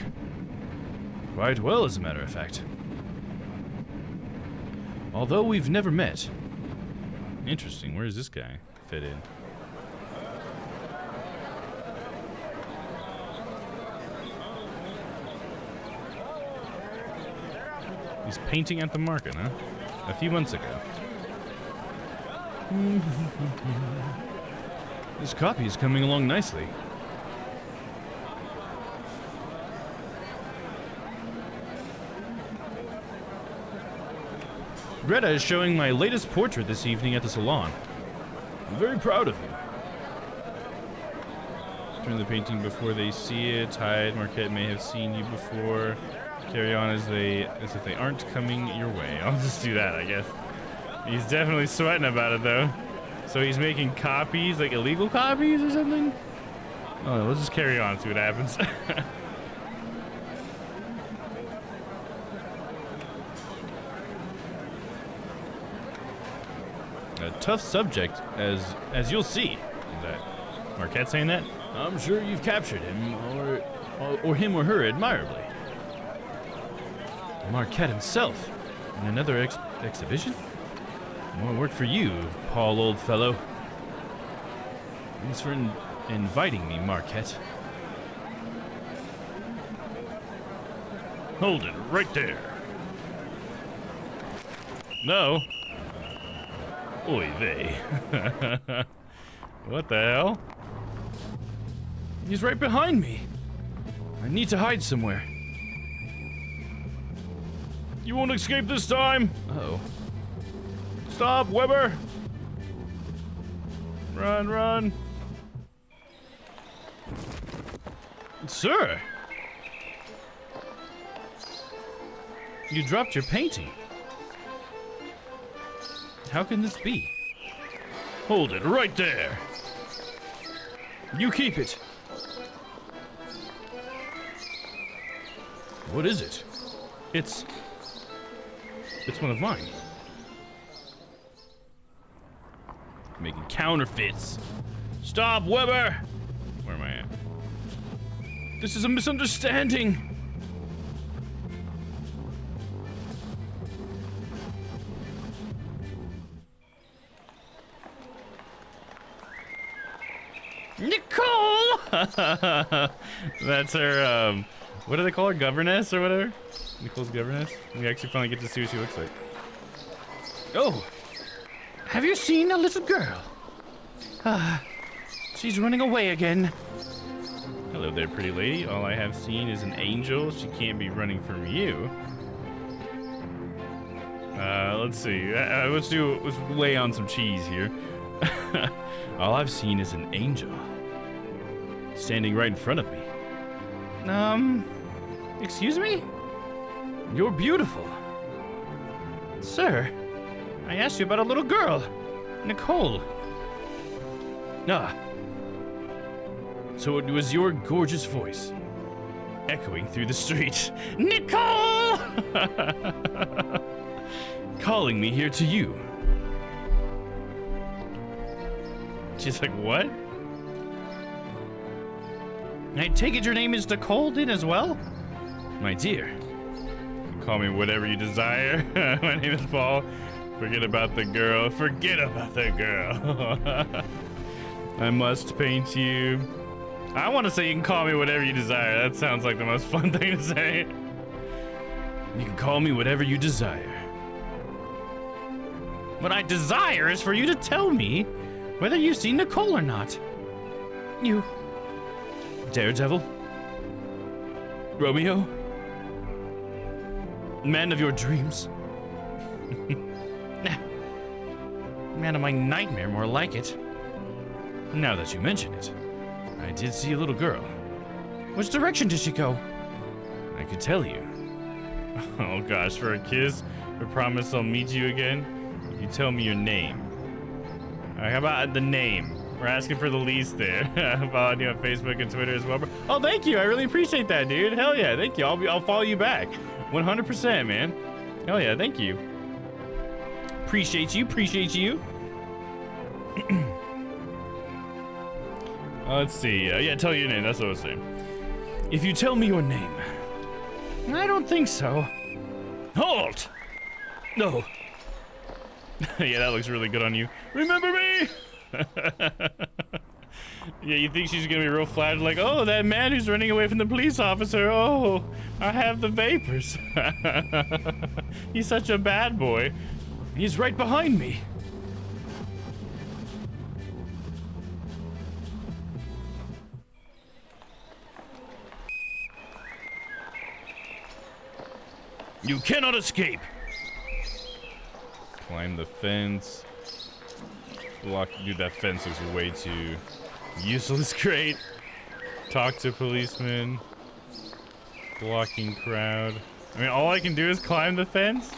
Quite well, as a matter of fact. Although we've never met. Interesting, where does this guy fit in? He's painting at the market, huh? A few months ago. This copy is coming along nicely. Greta is showing my latest portrait this evening at the salon. I'm very proud of you. Turn the painting before they see it. Hide. Marquette may have seen you before. Carry on as if they aren't coming your way. I'll just do that, I guess. He's definitely sweating about it, though. So he's making copies, like illegal copies or something? Oh, let's just carry on and see what happens. A tough subject, as you'll see. Is that Marquette saying that? I'm sure you've captured him, or him or her admirably. Marquette himself, in another exhibition? More work for you, Paul, old fellow. Thanks for inviting me, Marquette. Hold it right there. No. Oy vey. What the hell? He's right behind me. I need to hide somewhere. You won't escape this time. Uh-oh. Stop, Weber. Run, run. Sir. You dropped your painting. How can this be? Hold it right there. You keep it. What is it? It's one of mine. Making counterfeits. Stop, Weber! Where am I at? This is a misunderstanding. Nicole! That's her, what do they call her? Governess or whatever? Nicole's governess? We actually finally get to see what she looks like. Oh, have you seen a little girl? She's running away again. Hello there, pretty lady. All I have seen is an angel. She can't be running from you. Let's see. Let's lay on some cheese here. All I've seen is an angel. Standing right in front of me. Excuse me? You're beautiful. Sir, I asked you about a little girl, Nicole. Ah. So it was your gorgeous voice echoing through the street. Nicole! Calling me here to you. She's like, what? I take it your name is Nicole then as well? My dear, call me whatever you desire. My name is Paul. Forget about the girl. Forget about the girl. I must paint you. I want to say you can call me whatever you desire. That sounds like the most fun thing to say. You can call me whatever you desire. What I desire is for you to tell me whether you've seen Nicole or not. You... Daredevil? Romeo? Man of your dreams? Man of my nightmare, more like it. Now that you mention it, I did see a little girl. Which direction did she go? I could tell you. Oh gosh, for a kiss? I promise I'll meet you again if you tell me your name. How about the name? We're asking for the least there. Following you on Facebook and Twitter as well. Oh, thank you. I really appreciate that, dude. Hell yeah, thank you. I'll follow you back. 100%, man. Hell yeah, thank you. Appreciate you. Let's see. Yeah, tell your name. That's what I was saying. If you tell me your name. I don't think so. Halt! No. Yeah, that looks really good on you. Remember me? Yeah, you think she's gonna be real flattered, like, oh, that man who's running away from the police officer. Oh, I have the vapors. He's such a bad boy. He's right behind me. You cannot escape. Climb the fence. Block, dude, that fence looks way too useless. Great. Talk to policemen. Blocking crowd. I mean, all I can do is climb the fence.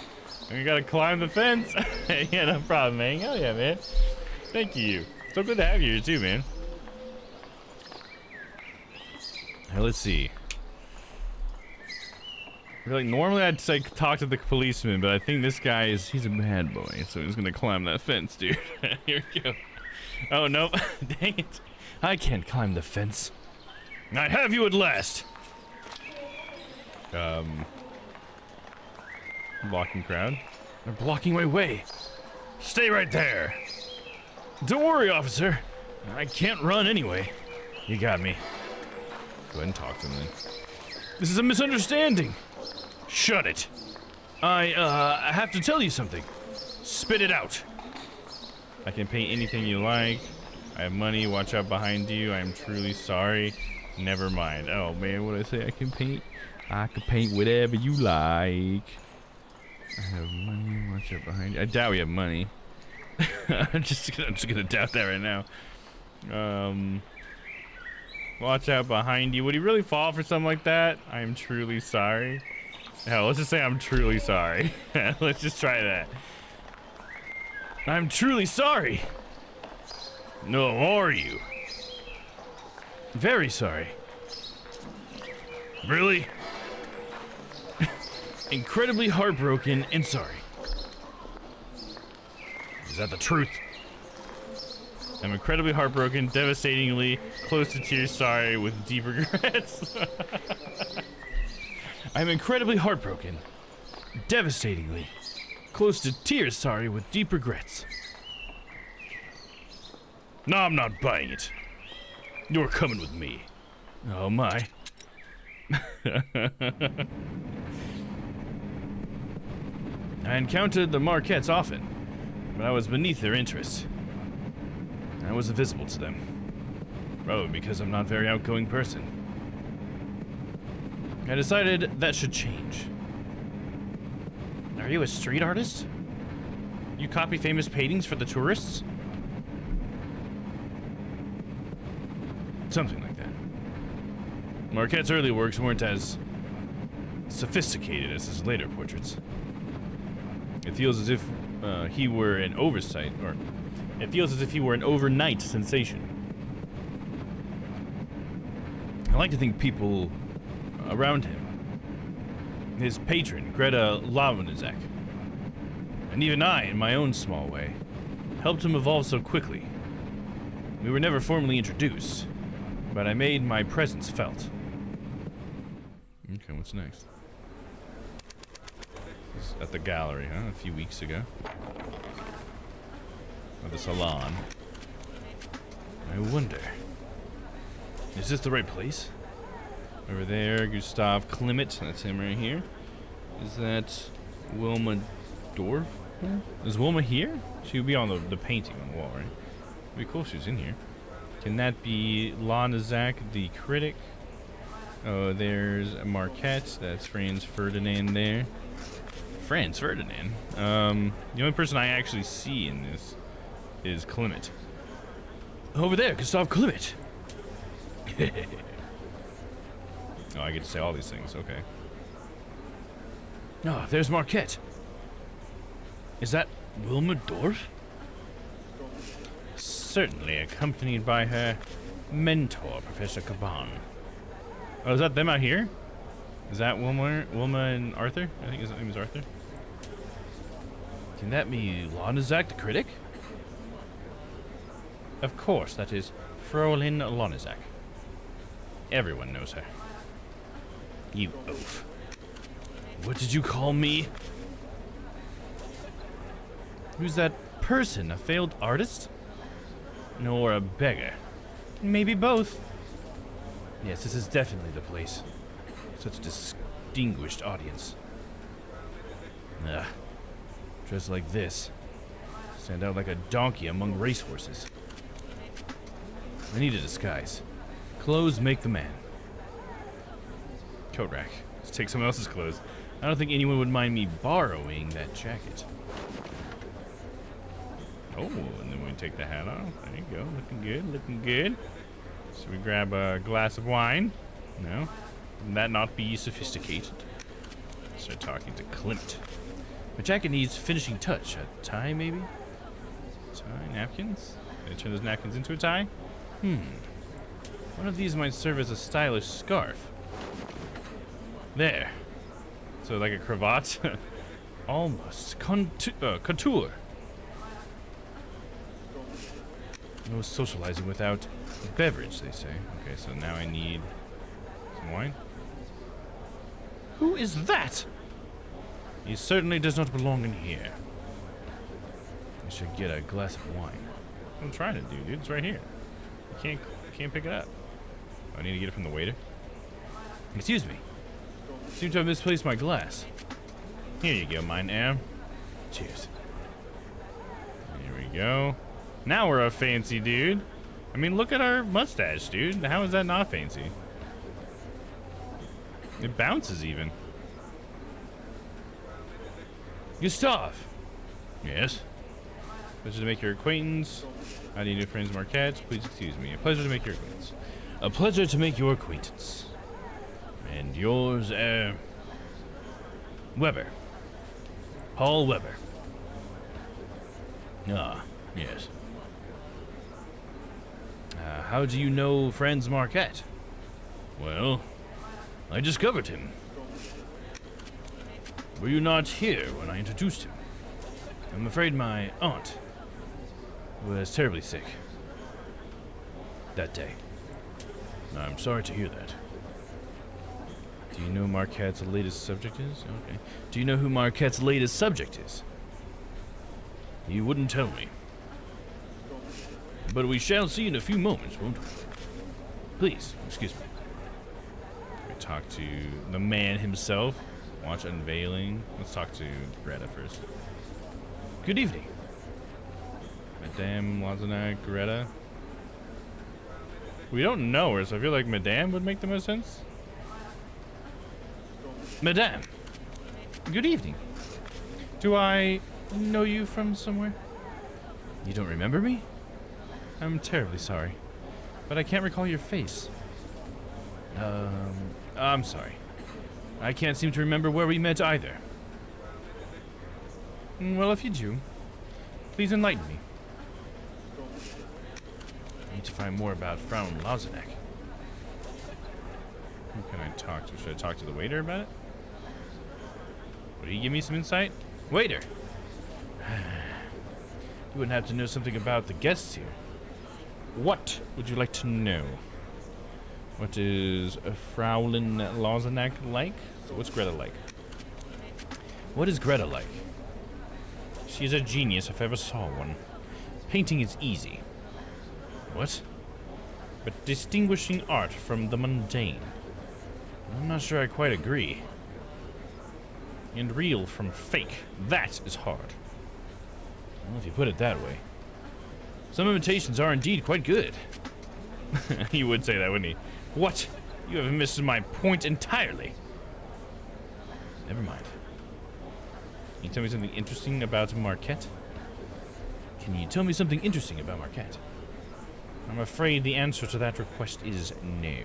And we gotta climb the fence. Yeah, no problem, man. Hell yeah, man. Thank you. So good to have you here too, man. Now, let's see. Like, normally I'd say talk to the policeman, but I think this guy he's a bad boy, so he's gonna climb that fence, dude. Here we go. Oh, no. Dang it. I can't climb the fence. I have you at last. Blocking crowd. They're blocking my way. Stay right there. Don't worry, officer. I can't run anyway. You got me. Go ahead and talk to him then. This is a misunderstanding. Shut it. I have to tell you something. Spit it out. I can paint anything you like. I have money. Watch out behind you. I am truly sorry. Never mind. Oh, man, what did I say? I can paint whatever you like. I have money. Watch out behind you. I doubt we have money. I'm just gonna doubt that right now. Watch out behind you. Would he really fall for something like that? I am truly sorry. Hell, let's just say I'm truly sorry. Let's just try that. I'm truly sorry. No, are you? Very sorry. Really? incredibly heartbroken and sorry. Is that the truth? I'm incredibly heartbroken, devastatingly close to tears sorry with deep regrets. I'm incredibly heartbroken, devastatingly close to tears sorry with deep regrets. No, I'm not buying it. You're coming with me. Oh my. I encountered the Marquettes often, but I was beneath their interests. I was invisible to them. Probably because I'm not a very outgoing person. I decided that should change. Are you a street artist? You copy famous paintings for the tourists? Something like that. Marquette's early works weren't as sophisticated as his later portraits. It feels as if he were an oversight, or it feels as if he were an overnight sensation. I like to think people around him, his patron, Greta Lavanizek, and even I, in my own small way, helped him evolve so quickly. We were never formally introduced, but I made my presence felt. Okay, what's next? This is at the gallery, huh? A few weeks ago. Or the salon. I wonder, is this the right place? Over there, Gustav Klimt. That's him right here. Is that Wilma Dorf? Is Wilma here? She would be on the painting on the wall, right? It'd be cool if she was in here. Can that be Lanazak, the critic? Oh, there's Marquette. That's Franz Ferdinand there. Franz Ferdinand? The only person I actually see in this is Klimt. Over there, Gustav Klimt. Oh, I get to say all these things. Okay. Oh, there's Marquette. Is that Wilma Dorf? Certainly, accompanied by her mentor, Professor Caban. Oh, is that them out here? Is that Wilma and Arthur? I think his name is Arthur. Can that be Lanazak, the critic? Of course, that is Fraulein Lanazak. Everyone knows her. You oaf. What did you call me? Who's that person? A failed artist? Nor a beggar? Maybe both. Yes, this is definitely the place. Such a distinguished audience. Dressed like this. Stand out like a donkey among racehorses. I need a disguise. Clothes make the man. Coat rack. Let's take someone else's clothes. I don't think anyone would mind me borrowing that jacket. Oh, and then we take the hat off. There you go. Looking good, looking good. Should we grab a glass of wine? No? Would that not be sophisticated? Start talking to Klimt. My jacket needs finishing touch. A tie, maybe? Tie, napkins? Can I turn those napkins into a tie? One of these might serve as a stylish scarf. There. So like a cravat? Almost. Couture. No socializing without beverage, they say. Okay, so now I need some wine. Who is that? He certainly does not belong in here. I should get a glass of wine. I'm trying to do, dude. It's right here. You can't pick it up. I need to get it from the waiter. Excuse me. Seem to have misplaced my glass. Here you go, mine am. Cheers. Here we go. Now we're a fancy dude. I mean, look at our mustache, dude. How is that not fancy? It bounces even. Gustav. Yes? Pleasure to make your acquaintance. How do you do, friends, Marquette? Please excuse me. A pleasure to make your acquaintance. A pleasure to make your acquaintance. And yours, Weber. Paul Weber. Ah, yes. How do you know Franz Marquette? Well, I discovered him. Were you not here when I introduced him? I'm afraid my aunt was terribly sick that day. I'm sorry to hear that. Do you know Marquette's latest subject is? Okay. Do you know who Marquette's latest subject is? He wouldn't tell me. But we shall see in a few moments, won't we? Please, excuse me. We talk to the man himself. Watch unveiling. Let's talk to Greta first. Good evening. Madame Lazenac, Greta. We don't know her, so I feel like Madame would make the most sense. Madame, good evening. Do I know you from somewhere? You don't remember me? I'm terribly sorry, but I can't recall your face. I'm sorry. I can't seem to remember where we met either. Well, if you do, please enlighten me. I need to find more about Frau Lazenac. Who can I talk to? Should I talk to the waiter about it? Would he give me some insight? Waiter! You wouldn't have to know something about the guests here. What would you like to know? What is Fraulein Lazenac like? So what's Greta like? What is Greta like? She is a genius if I ever saw one. Painting is easy. What? But distinguishing art from the mundane. I'm not sure I quite agree. And real from fake. That is hard. Well, if you put it that way. Some imitations are indeed quite good. He would say that, wouldn't he? What? You have missed my point entirely. Never mind. Can you tell me something interesting about Marquette? Can you tell me something interesting about Marquette? I'm afraid the answer to that request is no.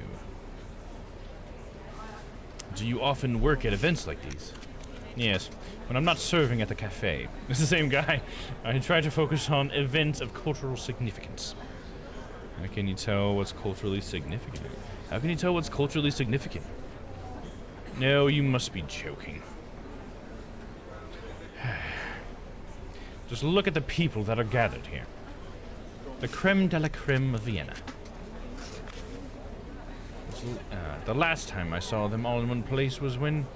Do you often work at events like these? Yes, when I'm not serving at the cafe. It's the same guy. I try to focus on events of cultural significance. How can you tell what's culturally significant? How can you tell what's culturally significant? No, you must be joking. Just look at the people that are gathered here. The creme de la creme of Vienna. The last time I saw them all in one place was when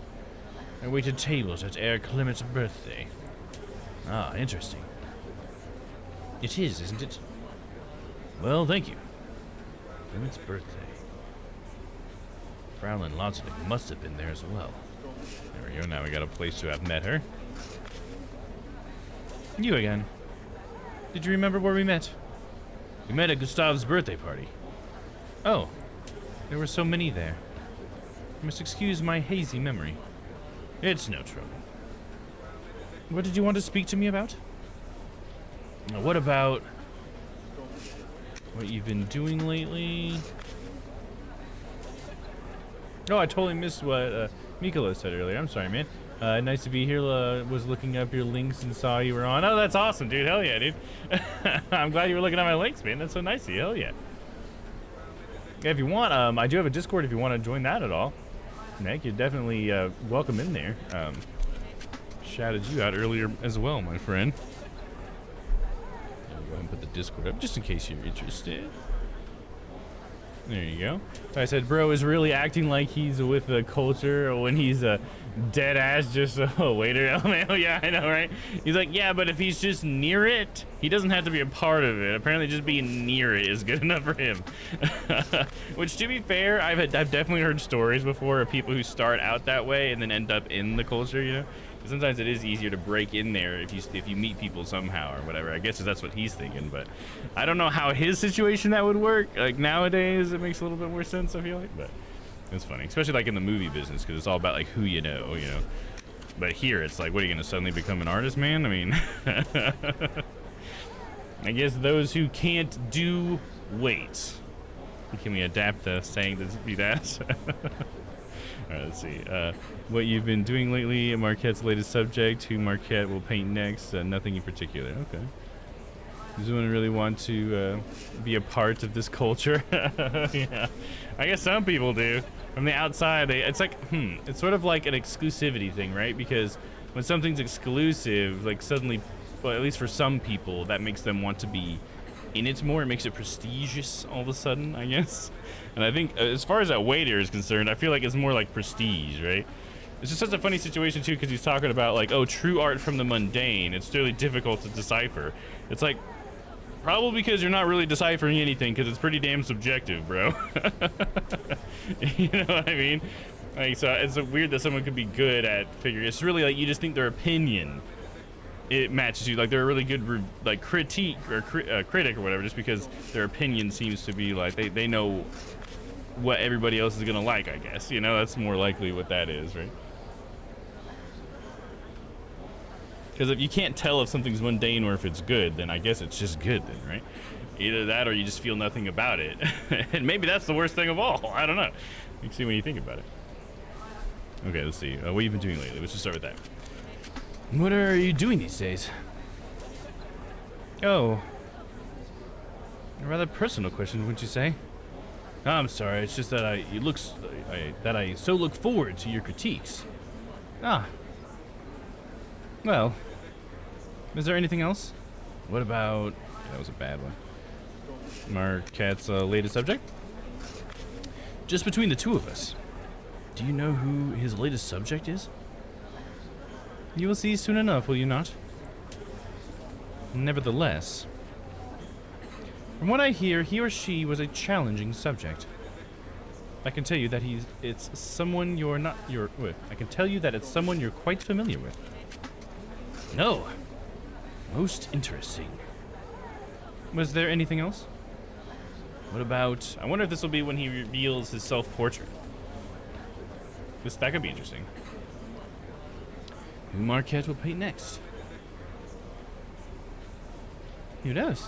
I waited tables at Herr Clement's birthday. Ah, interesting. It is, isn't it? Well, thank you. Clement's birthday. Fraulein Lazenac must have been there as well. There we go, now we got a place to have met her. You again. Did you remember where we met? We met at Gustave's birthday party. Oh, there were so many there. You must excuse my hazy memory. It's no trouble. What did you want to speak to me about? What about what you've been doing lately? Oh, I totally missed what Mikola said earlier. I'm sorry, man. Nice to be here. Was looking up your links and saw you were on. Oh, that's awesome, dude. Hell yeah, dude. I'm glad you were looking at my links, man. That's so nice of you. Hell yeah. Yeah, if you want, I do have a Discord if you want to join that at all. Nick, you're definitely welcome in there. Shouted you out earlier as well, my friend. I'll go ahead and put the Discord up just in case you're interested. There you go. So I said, bro is really acting like he's with the culture when he's a dead ass just a waiter. LMAO, yeah, I know, right? He's like, yeah, but if he's just near it, he doesn't have to be a part of it. Apparently just being near it is good enough for him. Which, to be fair, I've definitely heard stories before of people who start out that way and then end up in the culture, you know? Sometimes it is easier to break in there if you meet people somehow or whatever. I guess that's what he's thinking, but I don't know how his situation that would work. Like nowadays, it makes a little bit more sense. I feel like, but it's funny, especially like in the movie business because it's all about like who you know. But here it's like, what are you gonna suddenly become an artist, man? I mean, I guess those who can't do wait. Can we adapt the saying to be that? All right, let's see. What you've been doing lately, Marquette's latest subject, who Marquette will paint next, nothing in particular. Okay. Does anyone really want to be a part of this culture? Yeah. I guess some people do. From the outside, it's like, it's sort of like an exclusivity thing, right? Because when something's exclusive, like suddenly, well, at least for some people, that makes them want to be in it more. It makes it prestigious all of a sudden, I guess. And I think, as far as that waiter is concerned, I feel like it's more like prestige, right? It's just such a funny situation, too, because he's talking about, like, oh, true art from the mundane. It's really difficult to decipher. It's like, probably because you're not really deciphering anything, because it's pretty damn subjective, bro. You know what I mean? Like, so it's weird that someone could be good at figuring. It's really like you just think their opinion, it matches you. Like they're a really good like critique or critic or whatever, just because their opinion seems to be like they know what everybody else is gonna like. I guess, you know, that's more likely what that is, right? Because if you can't tell if something's mundane or if it's good, then I guess it's just good then, right? Either that or you just feel nothing about it. And maybe that's the worst thing of all. I don't know. You can see when you think about it. Okay, let's see. What have you been doing lately? Let's just start with that. What are you doing these days? Oh. A rather personal question, wouldn't you say? Oh, I'm sorry. It's just that I so look forward to your critiques. Ah. Well, is there anything else? What about... That was a bad one. Marquette's latest subject? Just between the two of us. Do you know who his latest subject is? You will see soon enough, will you not? Nevertheless, from what I hear, he or she was a challenging subject. I can tell you that it's someone I can tell you that it's someone you're quite familiar with. No. Most interesting. Was there anything else? What about... I wonder if this will be when he reveals his self-portrait. That could be interesting. Who Marquette will paint next? Who knows?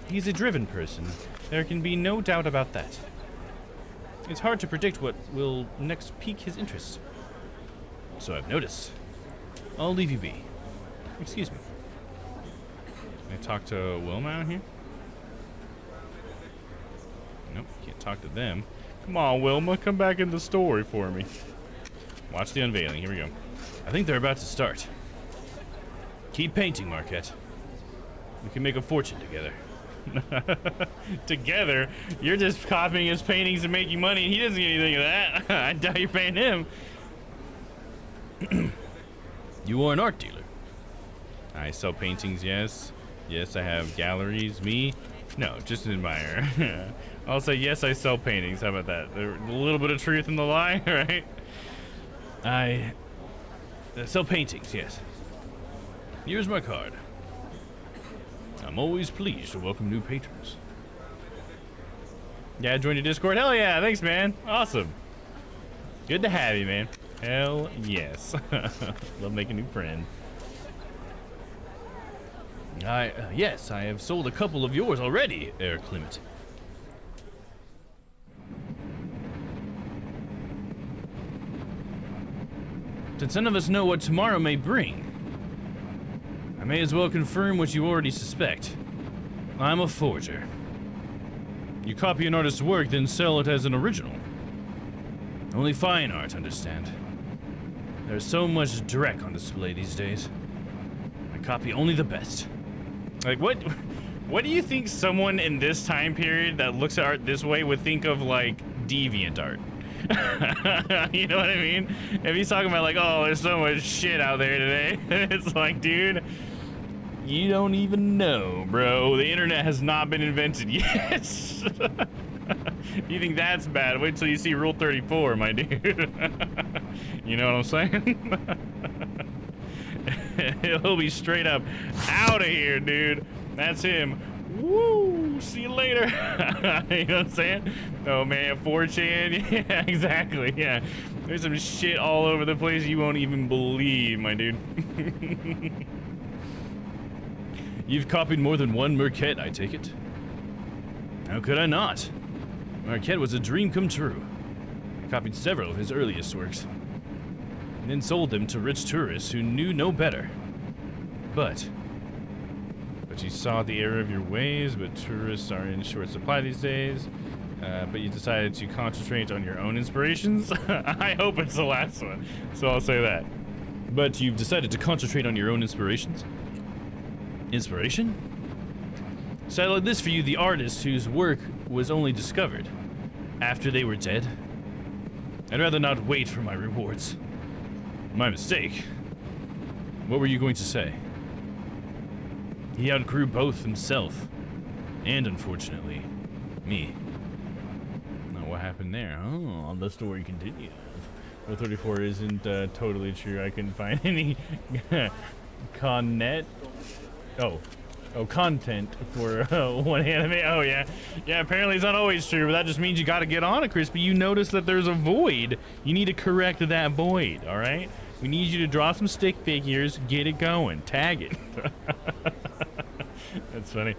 He's a driven person. There can be no doubt about that. It's hard to predict what will next pique his interest. So I've noticed. I'll leave you be. Excuse me. Can I talk to Wilma out here? Nope, can't talk to them. Come on, Wilma, come back in the story for me. Watch the unveiling. Here we go. I think they're about to start. Keep painting, Marquette. We can make a fortune together. Together? You're just copying his paintings and making money, and he doesn't get anything of that. I doubt you're paying him. You are an art dealer. I sell paintings, yes. Yes, I have galleries. Me? No, just an admirer. I'll say, yes, I sell paintings. How about that? A little bit of truth in the lie, right? I sell paintings, yes. Here's my card. I'm always pleased to welcome new patrons. Yeah, join your Discord? Hell yeah, thanks, man. Awesome. Good to have you, man. Hell yes. Love making new friends. Yes, I have sold a couple of yours already, Herr Clement. Since none of us know what tomorrow may bring, I may as well confirm what you already suspect. I'm a forger. You copy an artist's work, then sell it as an original. Only fine art, understand. There's so much dreck on display these days. I copy only the best. Like, what do you think someone in this time period that looks at art this way would think of, like, deviant art? You know what I mean? If he's talking about, like, oh, there's so much shit out there today, it's like, dude, you don't even know, bro. The internet has not been invented yet. You think that's bad? Wait till you see Rule 34, my dude. You know what I'm saying? He'll be straight up out of here, dude. That's him. Woo! See you later. You know what I'm saying? Oh man, 4chan. Yeah, exactly. Yeah. There's some shit all over the place you won't even believe, my dude. You've copied more than one Marquette, I take it? How could I not? Marquette was a dream come true. I copied several of his earliest works, and then sold them to rich tourists who knew no better. But you saw the error of your ways, but tourists are in short supply these days. but you decided to concentrate on your own inspirations. I hope it's the last one, so I'll say that. But you've decided to concentrate on your own inspirations? Inspiration? So like this for you, the artist whose work was only discovered after they were dead? I'd rather not wait for my rewards. My mistake. What were you going to say? He outgrew both himself and, unfortunately, me. Now, what happened there? Oh, the story continues. Rule 34 isn't totally true. I couldn't find any content for one anime. Oh, yeah. Yeah, apparently it's not always true, but that just means you gotta get on it, Crispy. You notice that there's a void. You need to correct that void, all right? We need you to draw some stick figures, get it going, tag it. That's funny.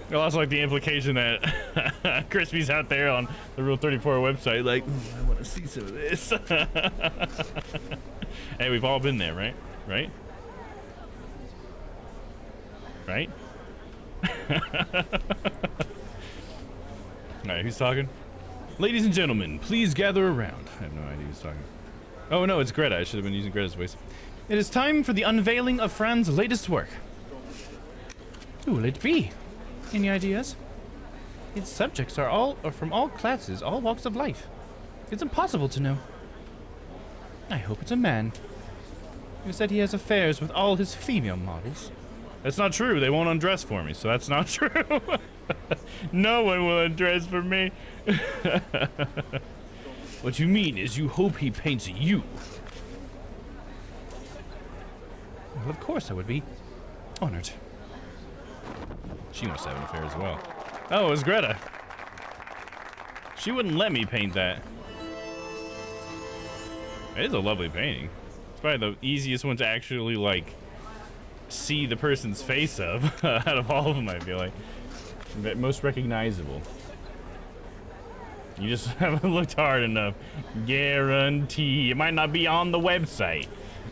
I also like the implication that Crispy's out there on the Rule 34 website, like, I want to see some of this. Hey, we've all been there, right? Right? Right? Alright, who's talking? Ladies and gentlemen, please gather around. I have no idea who's talking. Oh no, it's Greta. I should have been using Greta's voice. It is time for the unveiling of Fran's latest work. Who will it be? Any ideas? Its subjects are from all classes, all walks of life. It's impossible to know. I hope it's a man. You said he has affairs with all his female models. That's not true. They won't undress for me, so that's not true. No one will undress for me. What you mean is you hope he paints you. Well, of course I would be honored. She must have an affair as well. Oh, it was Greta. She wouldn't let me paint that. It is a lovely painting. It's probably the easiest one to actually, like, see the person's face of out of all of them, I feel like. The most recognizable. You just haven't looked hard enough. Guarantee. It might not be on the website,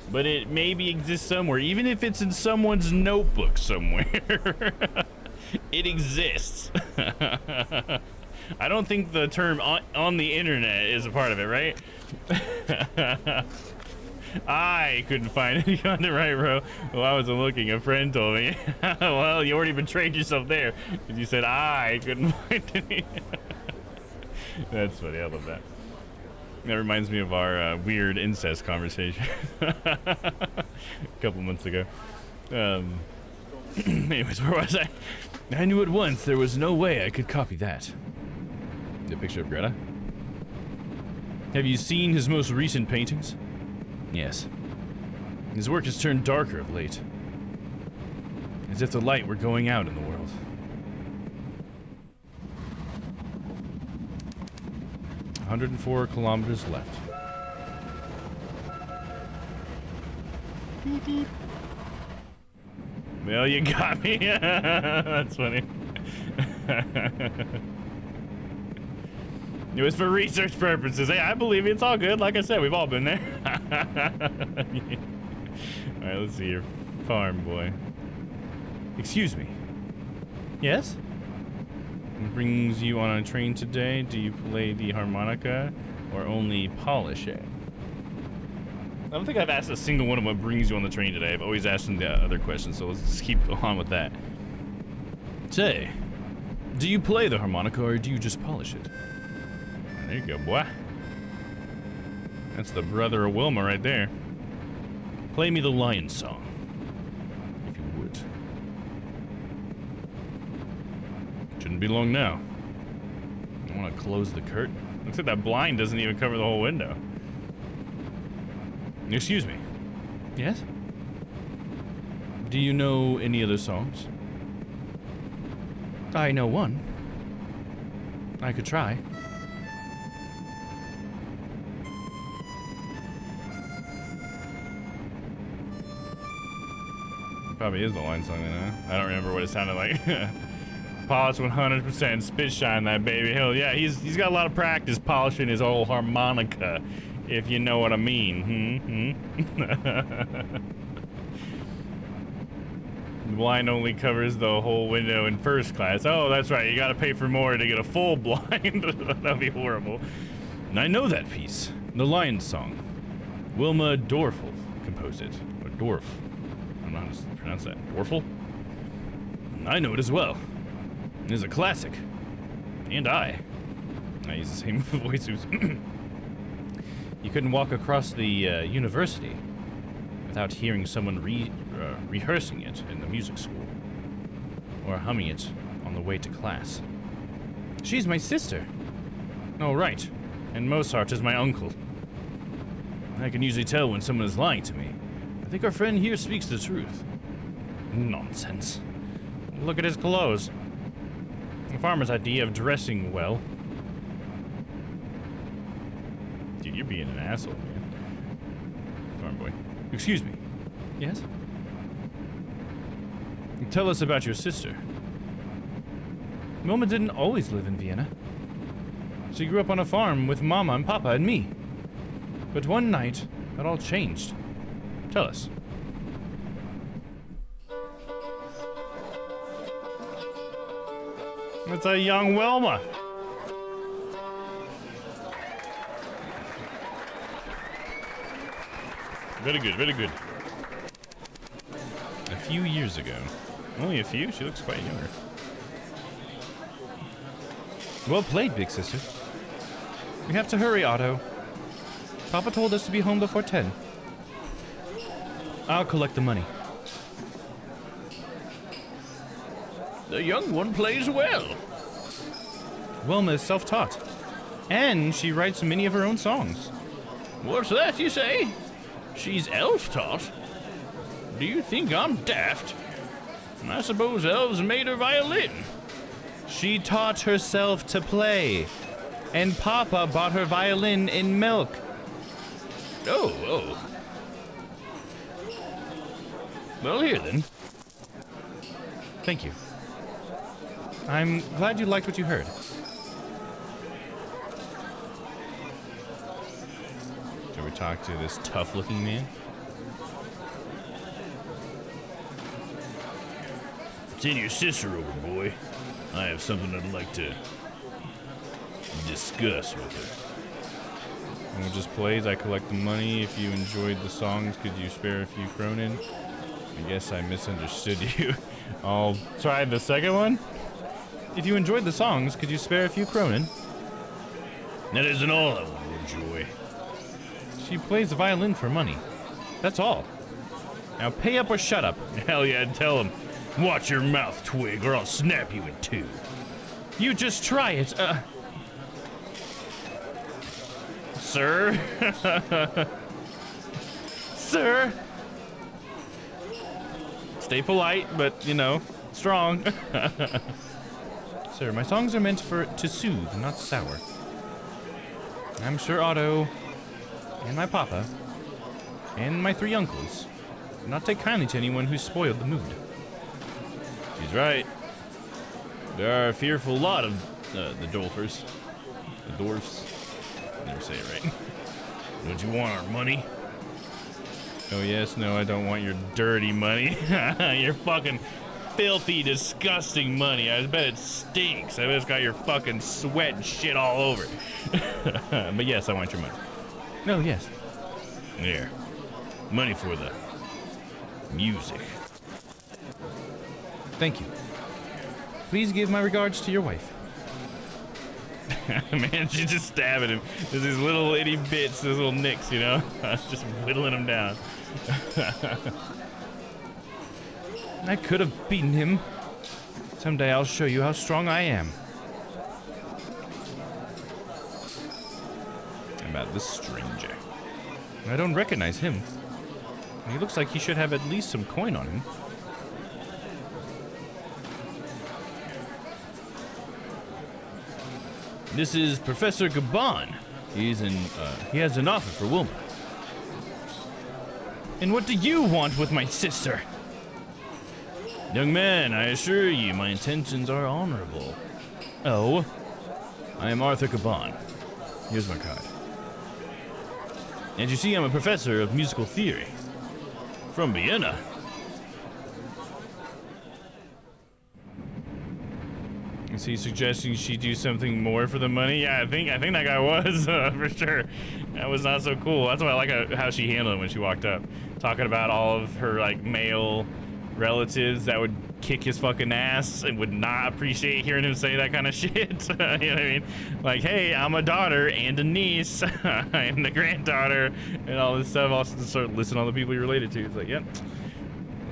but it maybe exists somewhere. Even if it's in someone's notebook somewhere. It exists. I don't think the term on the internet is a part of it, right? I couldn't find any content, right, bro? Well, I wasn't looking. A friend told me. Well, you already betrayed yourself there. Because you said I couldn't find any. That's funny. I love that. That reminds me of our weird incest conversation a couple months ago. Anyways, where was I? I knew at once there was no way I could copy that. The picture of Greta? Have you seen his most recent paintings? Yes. His work has turned darker of late. As if the light were going out in the world. "104 kilometers left." Beep, beep. Well, you got me. That's funny. It was for research purposes. Hey, I believe it's all good. Like I said, we've all been there. Alright, let's see here. Farm boy. Excuse me. Yes? What brings you on a train today? Do you play the harmonica or only polish it? I don't think I've asked a single one of what brings you on the train today. I've always asked them the other questions, so let's just keep on with that. Say, do you play the harmonica or do you just polish it? There you go, boy. That's the brother of Wilma right there. Play me the lion song, if you would. Shouldn't be long now. I want to close the curtain. Looks like that blind doesn't even cover the whole window. Excuse me. Yes? Do you know any other songs? I know one. I could try. Probably is the line song, I don't remember what it sounded like. Polish 100%, spit shine that baby. Hell yeah, he's got a lot of practice polishing his old harmonica, if you know what I mean. blind only covers the whole window in first class. Oh, that's right. You gotta pay for more to get a full blind. That'd be horrible. And I know that piece. The Lion's Song. Wilma Dorfel composed it. Or Dorf. I don't know how to pronounce that. Dorfel? I know it as well. It is a classic. And I use the same voice. You couldn't walk across the university without hearing someone rehearsing it in the music school. Or humming it on the way to class. She's my sister. Oh, right. And Mozart is my uncle. I can usually tell when someone is lying to me. I think our friend here speaks the truth. Nonsense. Look at his clothes. The farmer's idea of dressing well. Dude, you're being an asshole, man. Farm boy. Excuse me. Yes? Tell us about your sister. Wilma didn't always live in Vienna. She grew up on a farm with Mama and Papa and me. But one night, it all changed. Tell us. It's a young Wilma. Very good, very good. A few years ago. Only a few? She looks quite younger. Well played, big sister. We have to hurry, Otto. Papa told us to be home before 10. I'll collect the money. The young one plays well. Wilma is self-taught. And she writes many of her own songs. What's that you say? She's elf-taught? Do you think I'm daft? I suppose elves made her violin. She taught herself to play. And Papa bought her violin in milk. Oh. Well, here then. Thank you. I'm glad you liked what you heard. Shall we talk to this tough-looking man? Send your sister over, boy. I have something I'd like to discuss with her. And it just plays. I collect the money. If you enjoyed the songs, could you spare a few kronen? I guess I misunderstood you. I'll try the second one. If you enjoyed the songs, could you spare a few kronen? That isn't all I want to enjoy. She plays the violin for money. That's all. Now pay up or shut up. Hell yeah, tell him. Watch your mouth, twig, or I'll snap you in two. You just try it, Sir? Sir! Stay polite, but, you know, strong. Sir, my songs are meant to soothe, not sour. I'm sure Otto, and my papa, and my 3 uncles do not take kindly to anyone who spoiled the mood. She's right. There are a fearful lot of the Dolfers. The dwarfs. I never say it right. Don't you want our money? Oh yes, no, I don't want your dirty money. Your fucking filthy, disgusting money. I bet it stinks. I bet it's got your fucking sweat and shit all over it. But yes, I want your money. No, yes. There. Money for the music. Thank you. Please give my regards to your wife. Man, she's just stabbing him. There's these little itty bits, those little nicks, you know? Just whittling him down. I could have beaten him. Someday I'll show you how strong I am. About this stranger. I don't recognize him. He looks like he should have at least some coin on him. This is Professor Gabon. He has an offer for Wilma. And what do you want with my sister? Young man, I assure you my intentions are honorable. Oh? I am Arthur Gabon. Here's my card. And you see, I'm a professor of musical theory. From Vienna. Is he suggesting she do something more for the money? Yeah, I think that guy was for sure. That was not so cool. That's why I like how she handled it when she walked up, talking about all of her like male relatives that would kick his fucking ass and would not appreciate hearing him say that kind of shit. You know what I mean? Like, hey, I'm a daughter and a niece and a granddaughter and all this stuff. Also, start listing all the people you're related to. It's like, yep.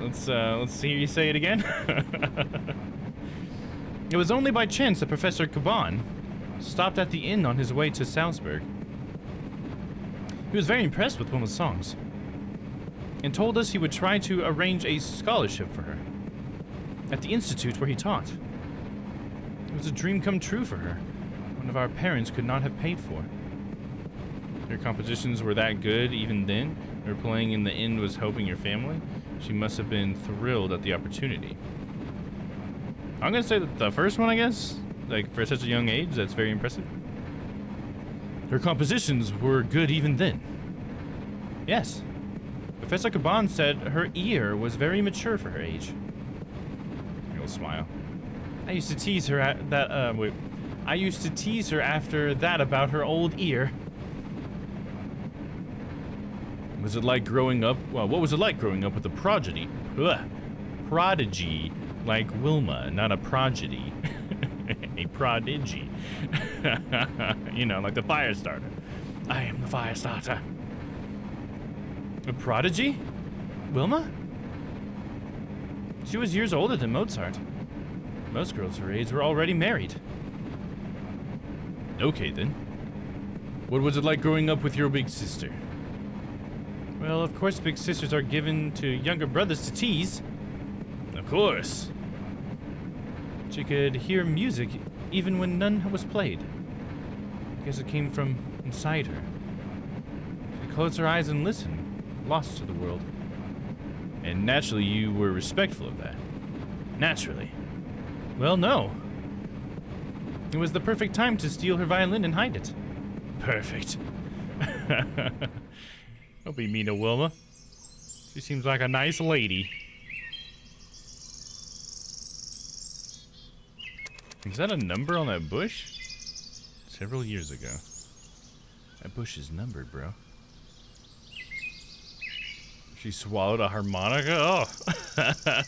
Let's see you say it again. It was only by chance that Professor Caban stopped at the inn on his way to Salzburg. He was very impressed with Wilma's songs and told us he would try to arrange a scholarship for her at the institute where he taught. It was a dream come true for her, one of our parents could not have paid for. Her compositions were that good even then. Her playing in the inn was helping your family. She must have been thrilled at the opportunity. I'm gonna say that the first one, I guess, like for such a young age, that's very impressive. Her compositions were good even then. Yes. Professor Caban said her ear was very mature for her age. You'll smile. I used to tease her I used to tease her after that about her old ear. Was it like growing up? Well, what was it like growing up with a prodigy? Prodigy like Wilma, not a prodigy. A prodigy. You know, like the fire starter. I am the fire starter. A prodigy? Wilma? She was years older than Mozart. Most girls her age were already married. Okay, then. What was it like growing up with your big sister? Well, of course big sisters are given to younger brothers to tease. Of course. She could hear music even when none was played. I guess it came from inside her. She closed her eyes and listened, lost to the world. And naturally you were respectful of that. Naturally. Well, no. It was the perfect time to steal her violin and hide it. Perfect. Don't be mean to Wilma. She seems like a nice lady. Is that a number on that bush? Several years ago. That bush is numbered, bro. She swallowed a harmonica? Oh.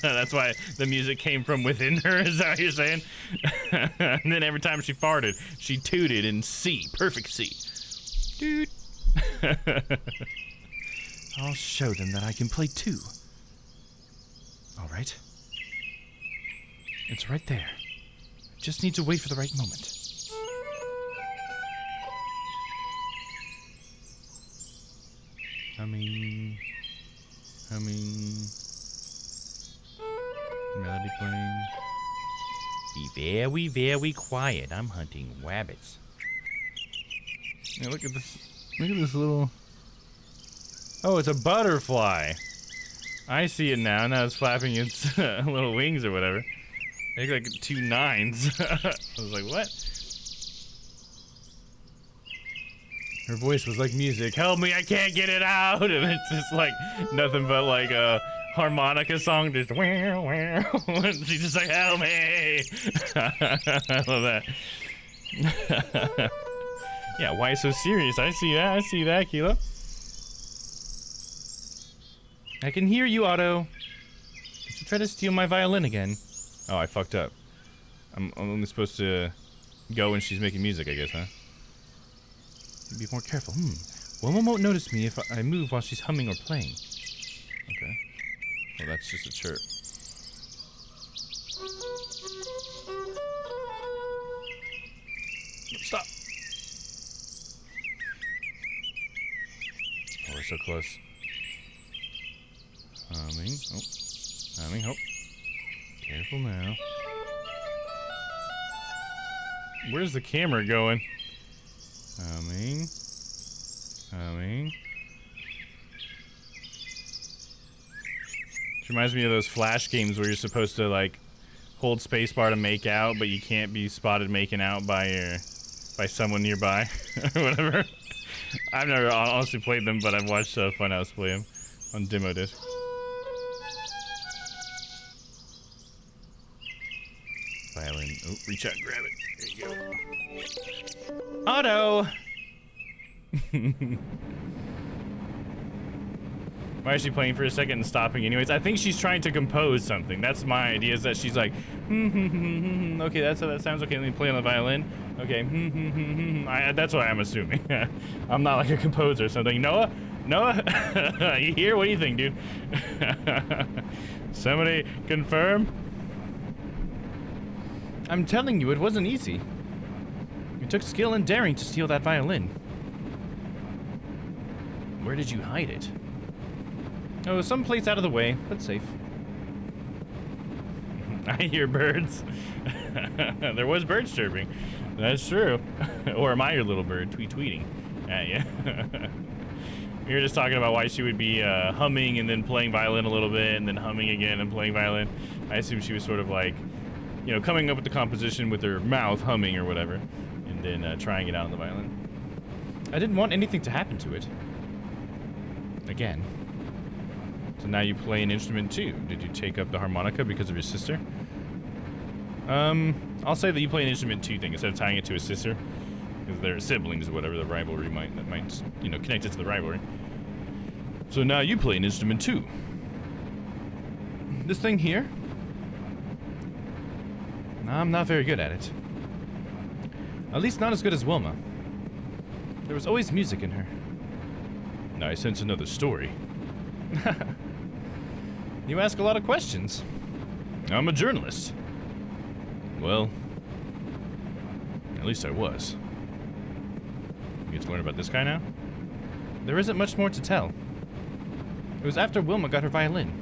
That's why the music came from within her, is that what you're saying? And then every time she farted, she tooted in C. Perfect C. Dude. I'll show them that I can play too. Alright. It's right there. Just need to wait for the right moment. Humming. Melody playing. Be very, very quiet. I'm hunting rabbits. Yeah, look at this. Look at this little. Oh, it's a butterfly. I see it now. Now it's flapping its little wings or whatever. They look like 2 9s. I was like, what? Her voice was like music. Help me, I can't get it out. And it's just like nothing but like a harmonica song. Just wow, wow. And she's just like, help me. I love that. Yeah, why so serious? I see that, Kilo. I can hear you, Otto. Did you try to steal my violin again? Oh, I fucked up. I'm only supposed to go when she's making music, I guess, huh? Be more careful. Wilma won't notice me if I move while she's humming or playing. Okay. Well, that's just a chirp. Stop. Oh, we're so close. Humming. Oh. Humming. Oh. Careful now. Where's the camera going? Humming. Which reminds me of those Flash games where you're supposed to like hold spacebar to make out, but you can't be spotted making out by someone nearby or whatever. I've never honestly played them, but I've watched Funhouse play them on demo disc. Violin. Oh, reach out and grab it. There you go. Otto! I'm actually playing for a second and stopping anyways. I think she's trying to compose something. That's my idea, is that she's like, okay, that sounds okay. Let me play on the violin. Okay, that's what I'm assuming. I'm not like a composer or something. Noah? You here? What do you think, dude? Somebody confirm? I'm telling you, it wasn't easy. It took skill and daring to steal that violin. Where did you hide it? Oh, someplace out of the way, but safe. I hear birds. There was birds chirping. That's true. Or am I your little bird tweeting at you? We were just talking about why she would be humming and then playing violin a little bit and then humming again and playing violin. I assume she was sort of like, you know, coming up with the composition with her mouth humming or whatever, and then trying it out on the violin. I didn't want anything to happen to it. Again. So now you play an instrument too. Did you take up the harmonica because of your sister? I'll say that you play an instrument too thing instead of tying it to a sister, because they're siblings or whatever. The rivalry might you know, connect it to the rivalry. So now you play an instrument too. This thing here? I'm not very good at it. At least not as good as Wilma. There was always music in her. Now I sense another story. You ask a lot of questions. I'm a journalist. Well, at least I was. You get to learn about this guy now? There isn't much more to tell. It was after Wilma got her violin.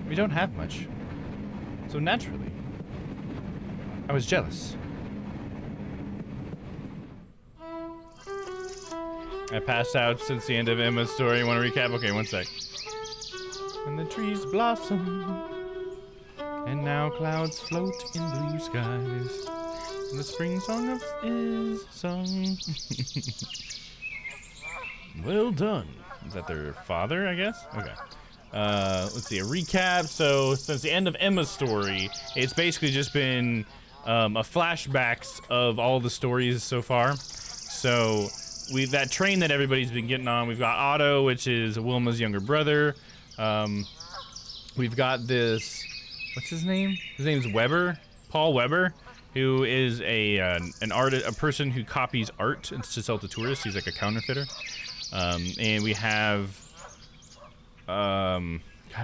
We don't have much. So naturally, I was jealous. I passed out since the end of Emma's story. Want to recap? Okay, one sec. And the trees blossom, and now clouds float in blue skies, and the spring song is sung. Well done. Is that their father, I guess? Okay. Let's see, a recap. So, since the end of Emma's story, it's basically just been a flashbacks of all the stories so far. So, that train that everybody's been getting on, we've got Otto, which is Wilma's younger brother. We've got this, what's his name? His name's Weber, Paul Weber, who is an artist, a person who copies art to sell to tourists. He's like a counterfeiter. And we have, I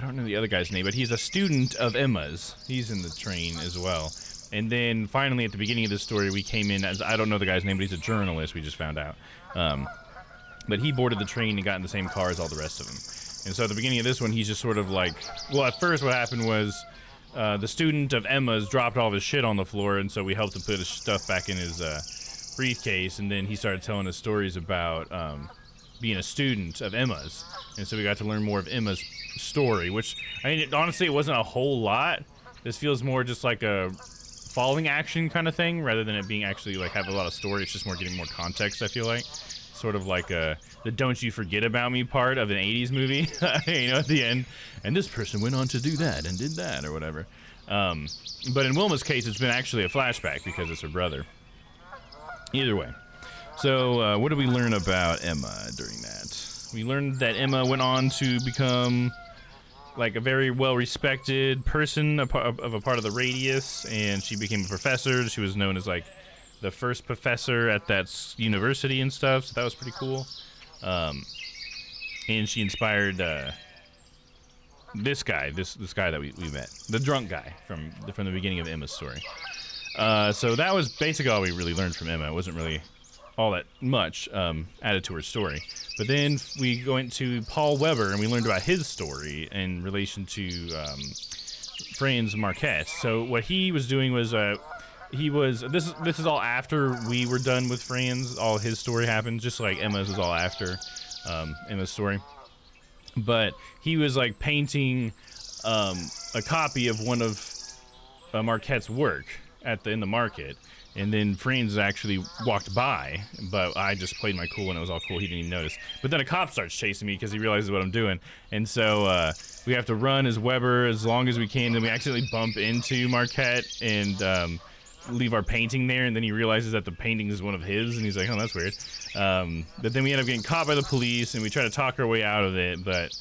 don't know the other guy's name, but he's a student of Emma's. He's in the train as well. And then finally at the beginning of the story, we came in as, I don't know the guy's name, but he's a journalist, we just found out. But he boarded the train and got in the same car as all the rest of them. And so at the beginning of this one, he's just sort of like, well, at first what happened was the student of Emma's dropped all of his shit on the floor, and so we helped him put his stuff back in his briefcase, and then he started telling us stories about being a student of Emma's. And so we got to learn more of Emma's story, which, I mean, honestly, it wasn't a whole lot. This feels more just like a following action kind of thing, rather than it being actually like have a lot of story. It's just more getting more context, I feel like. Sort of like the "Don't You Forget About Me" part of an 80s movie, you know, at the end. And this person went on to do that and did that, or whatever. But in Wilma's case, it's been actually a flashback because it's her brother. Either way. So, what did we learn about Emma during that? We learned that Emma went on to become like a very well-respected person of a part of the Radius, and she became a professor. She was known as like the first professor at that university and stuff, so that was pretty cool. And she inspired this guy that we met, the drunk guy from the beginning of Emma's story. So that was basically all we really learned from Emma. It wasn't really all that much added to her story. But then we went to Paul Weber, and we learned about his story in relation to Franz Marquette. So what he was doing was this is all after we were done with Franz. All his story happened, just like Emma's was all after Emma's story. But he was like painting a copy of one of Marquette's work, in the market, and then Franz actually walked by, but I just played my cool and it was all cool. He didn't even notice. But then a cop starts chasing me because he realizes what I'm doing, and so we have to run as Weber as long as we can. Then we accidentally bump into Marquette and leave our painting there, and then he realizes that the painting is one of his, and he's like, oh, that's weird. But then we end up getting caught by the police, and we try to talk our way out of it, but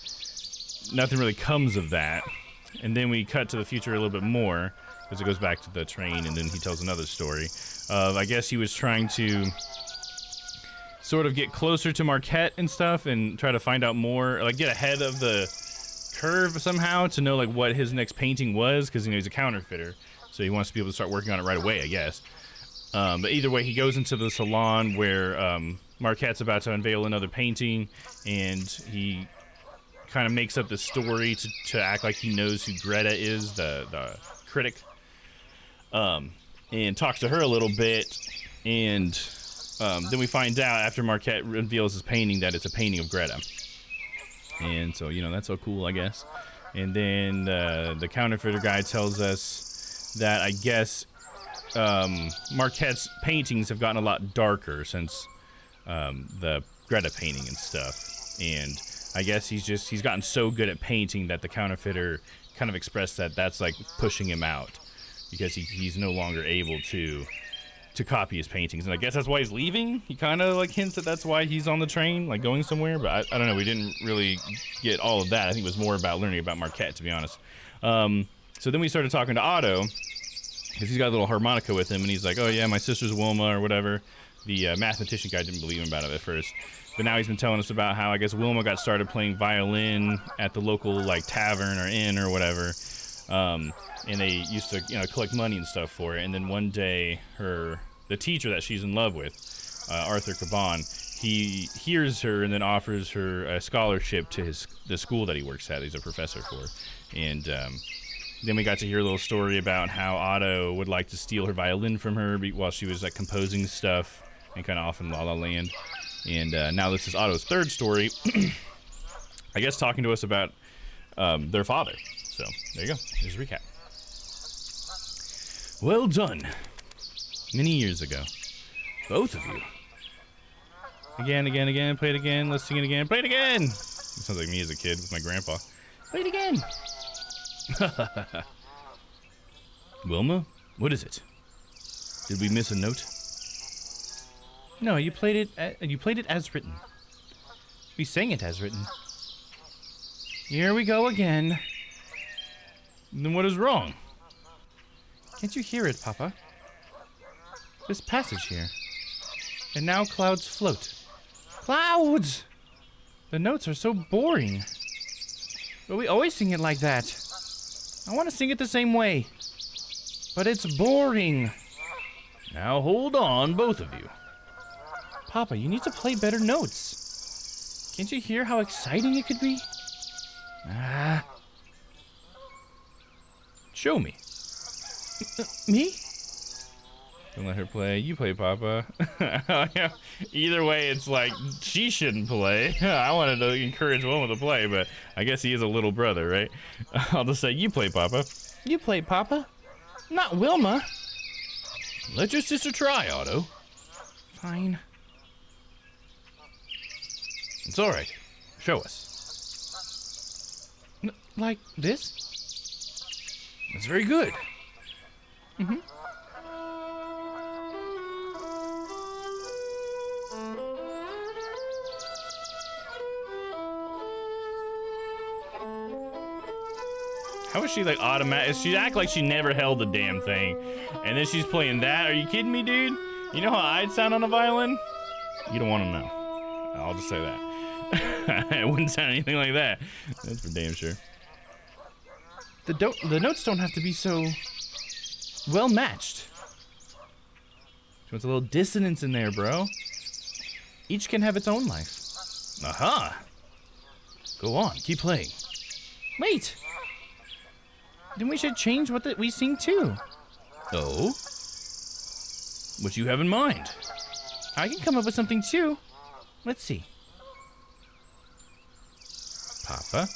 nothing really comes of that. And then we cut to the future a little bit more, because it goes back to the train, and then he tells another story. I guess he was trying to sort of get closer to Marquette and stuff, and try to find out more, like get ahead of the curve somehow to know like what his next painting was, because he's a counterfeiter. So he wants to be able to start working on it right away, I guess. But either way, he goes into the salon where Marquette's about to unveil another painting, and he kind of makes up this story to act like he knows who Greta is, the critic, and talks to her a little bit. And then we find out after Marquette reveals his painting that it's a painting of Greta. And so, that's so cool, I guess. And then the counterfeiter guy tells us that I guess Marquette's paintings have gotten a lot darker since the Greta painting and stuff. And I guess he's gotten so good at painting that the counterfeiter kind of expressed that that's like pushing him out, because he's no longer able to copy his paintings. And I guess that's why he's leaving. He kind of like hints that that's why he's on the train, like going somewhere. But I don't know. We didn't really get all of that. I think it was more about learning about Marquette, to be honest. So then we started talking to Otto, because he's got a little harmonica with him, and he's like, oh yeah, my sister's Wilma or whatever. The mathematician guy didn't believe him about it at first, but now he's been telling us about how I guess Wilma got started playing violin at the local like tavern or inn or whatever, and they used to collect money and stuff for it. And then one day the teacher that she's in love with, Arthur Caban, he hears her and then offers her a scholarship to the school that he works at. He's a professor for, and then we got to hear a little story about how Otto would like to steal her violin from her while she was like composing stuff and kind of off in La La Land. And now this is Otto's third story, I guess, talking to us about their father. So there you go. Here's a recap. Well done. Many years ago, both of you. Again, play it again. Let's sing it again. Play it again. It sounds like me as a kid with my grandpa. Play it again. Wilma, what is it? Did we miss a note? No, you played it as written. We sang it as written. Here we go again. Then what is wrong? Can't you hear it, Papa? This passage here. And now clouds float. Clouds! The notes are so boring. But we always sing it like that. I want to sing it the same way. But it's boring. Now hold on, both of you. Papa, you need to play better notes. Can't you hear how exciting it could be? Show me. Me? Don't let her play. You play, Papa. Either way, it's like she shouldn't play. I wanted to encourage Wilma to play, but I guess he is a little brother, right? I'll just say, you play, Papa. You play, Papa. Not Wilma. Let your sister try, Otto. Fine. It's all right. Show us. Like this? That's very good. Mm-hmm. How is she like automatic? She act like she never held the damn thing, and then she's playing that. Are you kidding me, dude? You know how I'd sound on a violin? You don't want to know. I'll just say that. It wouldn't sound anything like that. That's for damn sure. The notes don't have to be so well matched. She wants a little dissonance in there, bro. Each can have its own life. Aha! Go on, keep playing. Wait! Then we should change what we sing too. Oh? What you have in mind? I can come up with something too. Let's see. Papa?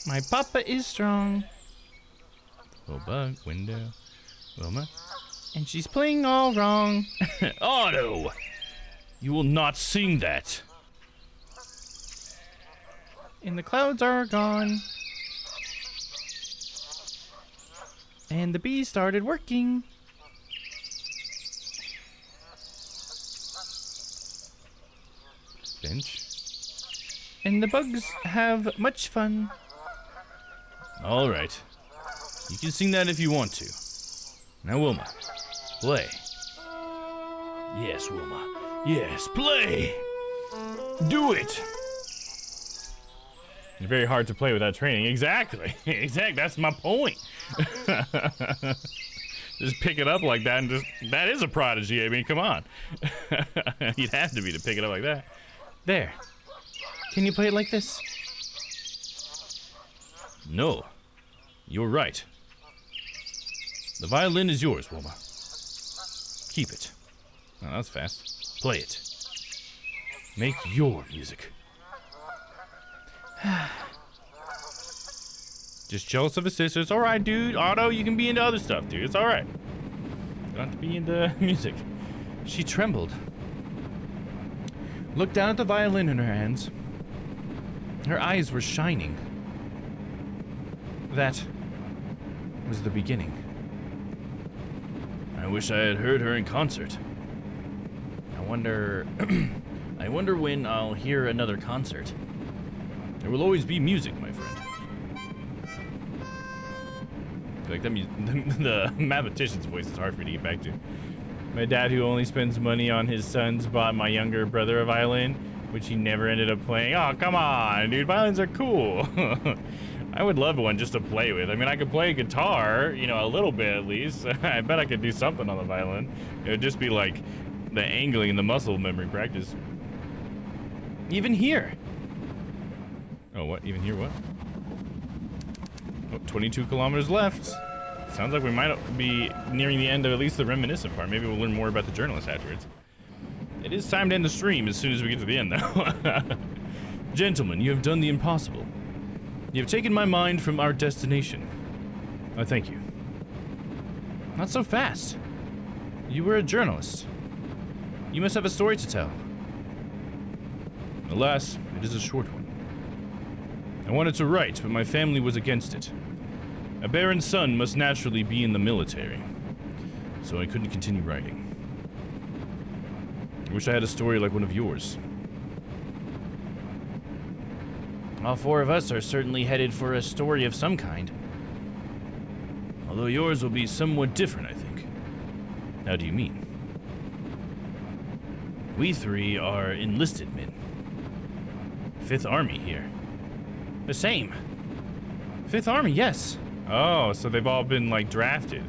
My papa is strong. Little bug, window. Wilma? And she's playing all wrong. Otto! You will not sing that. And the clouds are gone. And the bee started working. Bench. And the bugs have much fun. All right. You can sing that if you want to. Now, Wilma, play. Yes, Wilma. Yes, play. Do it. It's very hard to play without training. Exactly. Exactly. That's my point. Just pick it up like that and just... That is a prodigy. I mean, come on. You'd have to be to pick it up like that. There. Can you play it like this? No. You're right. The violin is yours, Wilma. Keep it. Oh, that's fast. Play it. Make your music. Just jealous of his sister. It's alright, dude. Otto, you can be into other stuff, dude. It's alright. You don't have to be into music. She trembled. Looked down at the violin in her hands. Her eyes were shining. That was the beginning. I wish I had heard her in concert. I wonder... I wonder when I'll hear another concert. There will always be music, my friend. Like that the mathematician's voice is hard for me to get back to. My dad, who only spends money on his sons, bought my younger brother a violin, which he never ended up playing. Oh, come on, dude. Violins are cool. I would love one just to play with. I mean, I could play guitar, you know, a little bit at least. I bet I could do something on the violin. It would just be like the angling and the muscle memory practice. Even here. Oh, what? Even here, what? Oh, 22 kilometers left. Sounds like we might be nearing the end of at least the reminiscent part. Maybe we'll learn more about the journalist afterwards. It is time to end the stream as soon as we get to the end, though. Gentlemen, you have done the impossible. You have taken my mind from our destination. I thank you. Not so fast. You were a journalist. You must have a story to tell. Alas, it is a short one. I wanted to write, but my family was against it. A baron's son must naturally be in the military, so I couldn't continue writing. I wish I had a story like one of yours. All four of us are certainly headed for a story of some kind. Although yours will be somewhat different, I think. How do you mean? We three are enlisted men. 5th Army here. The same. 5th Army, yes. Oh, so they've all been, like, drafted.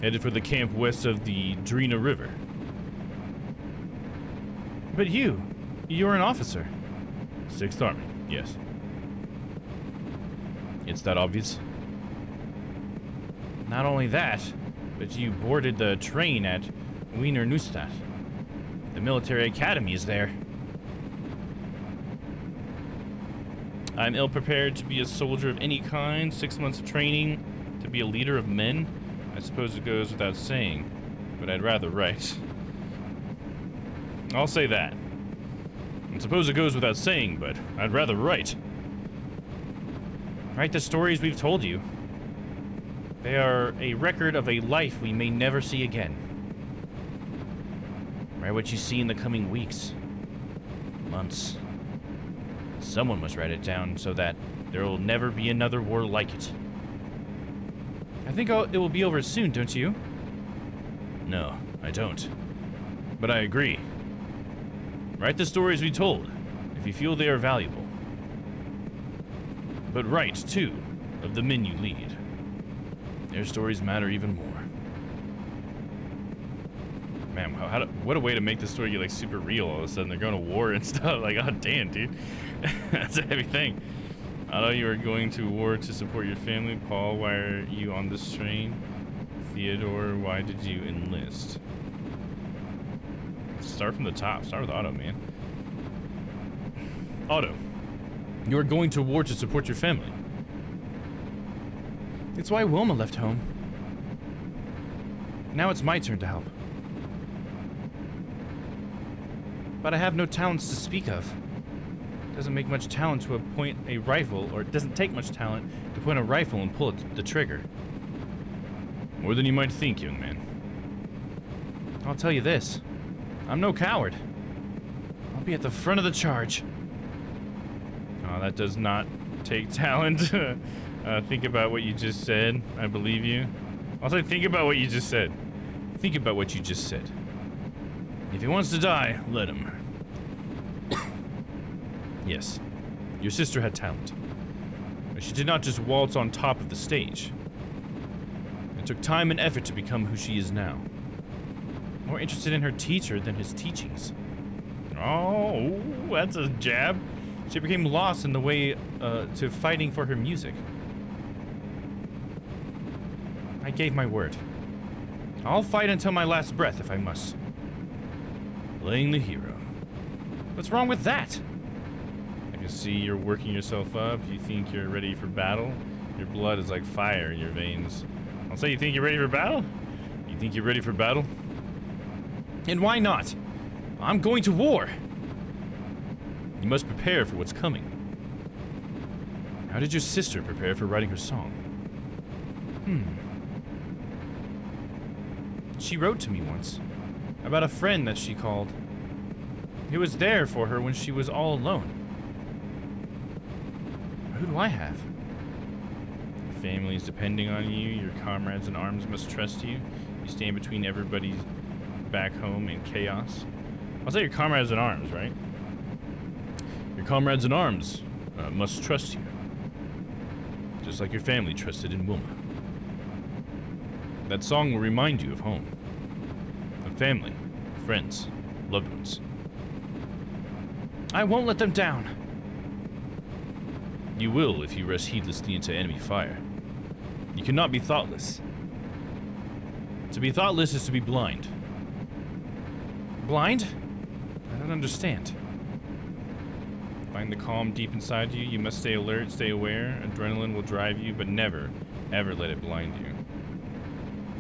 Headed for the camp west of the Drina River. But you're an officer. 6th Army, yes. It's that obvious? Not only that, but you boarded the train at Wiener Neustadt. The military academy is there. I'm ill-prepared to be a soldier of any kind. 6 months of training to be a leader of men. I suppose it goes without saying, but I'd rather write. I'll say that. I suppose it goes without saying, but I'd rather write. Write the stories we've told you. They are a record of a life we may never see again. Write what you see in the coming weeks, months. Someone must write it down so that there will never be another war like it. I think it will be over soon, don't you? No, I don't. But I agree. Write the stories we told, if you feel they are valuable. But write, too, of the men you lead. Their stories matter even more. Man, what a way to make the story get, like, super real all of a sudden. They're going to war and stuff. Like, oh, damn, dude. That's a heavy thing. Otto, you are going to war to support your family. Paul, why are you on this train? Theodore, why did you enlist? Start from the top. Start with Otto, man. Otto, you are going to war to support your family. It's why Wilma left home. Now it's my turn to help. But I have no talents to speak of. It doesn't make much talent to point a rifle, or it doesn't take much talent to point a rifle and pull the trigger. More than you might think, young man. I'll tell you this. I'm no coward. I'll be at the front of the charge. Oh, that does not take talent. Think about what you just said. I believe you. Also, think about what you just said. Think about what you just said. If he wants to die, let him. Yes, your sister had talent. But she did not just waltz on top of the stage. It took time and effort to become who she is now. More interested in her teacher than his teachings. Oh, that's a jab. She became lost in the way to fighting for her music. I gave my word. I'll fight until my last breath if I must. Playing the hero. What's wrong with that? I can see you're working yourself up. You think you're ready for battle. Your blood is like fire in your veins. I'll say you think you're ready for battle? You think you're ready for battle? And why not? I'm going to war. You must prepare for what's coming. How did your sister prepare for writing her song? She wrote to me once about a friend that she called. He was there for her when she was all alone. Who do I have? Your family is depending on you. Your comrades in arms must trust you. You stand between everybody's back home in chaos. I'll say your comrades in arms, right? Your comrades in arms must trust you. Just like your family trusted in Wilma. That song will remind you of home. Of family, friends, loved ones. I won't let them down. You will if you rush heedlessly into enemy fire. You cannot be thoughtless. To be thoughtless is to be blind. Blind? I don't understand. Find the calm deep inside you. You must stay alert, stay aware. Adrenaline will drive you, but never, ever let it blind you.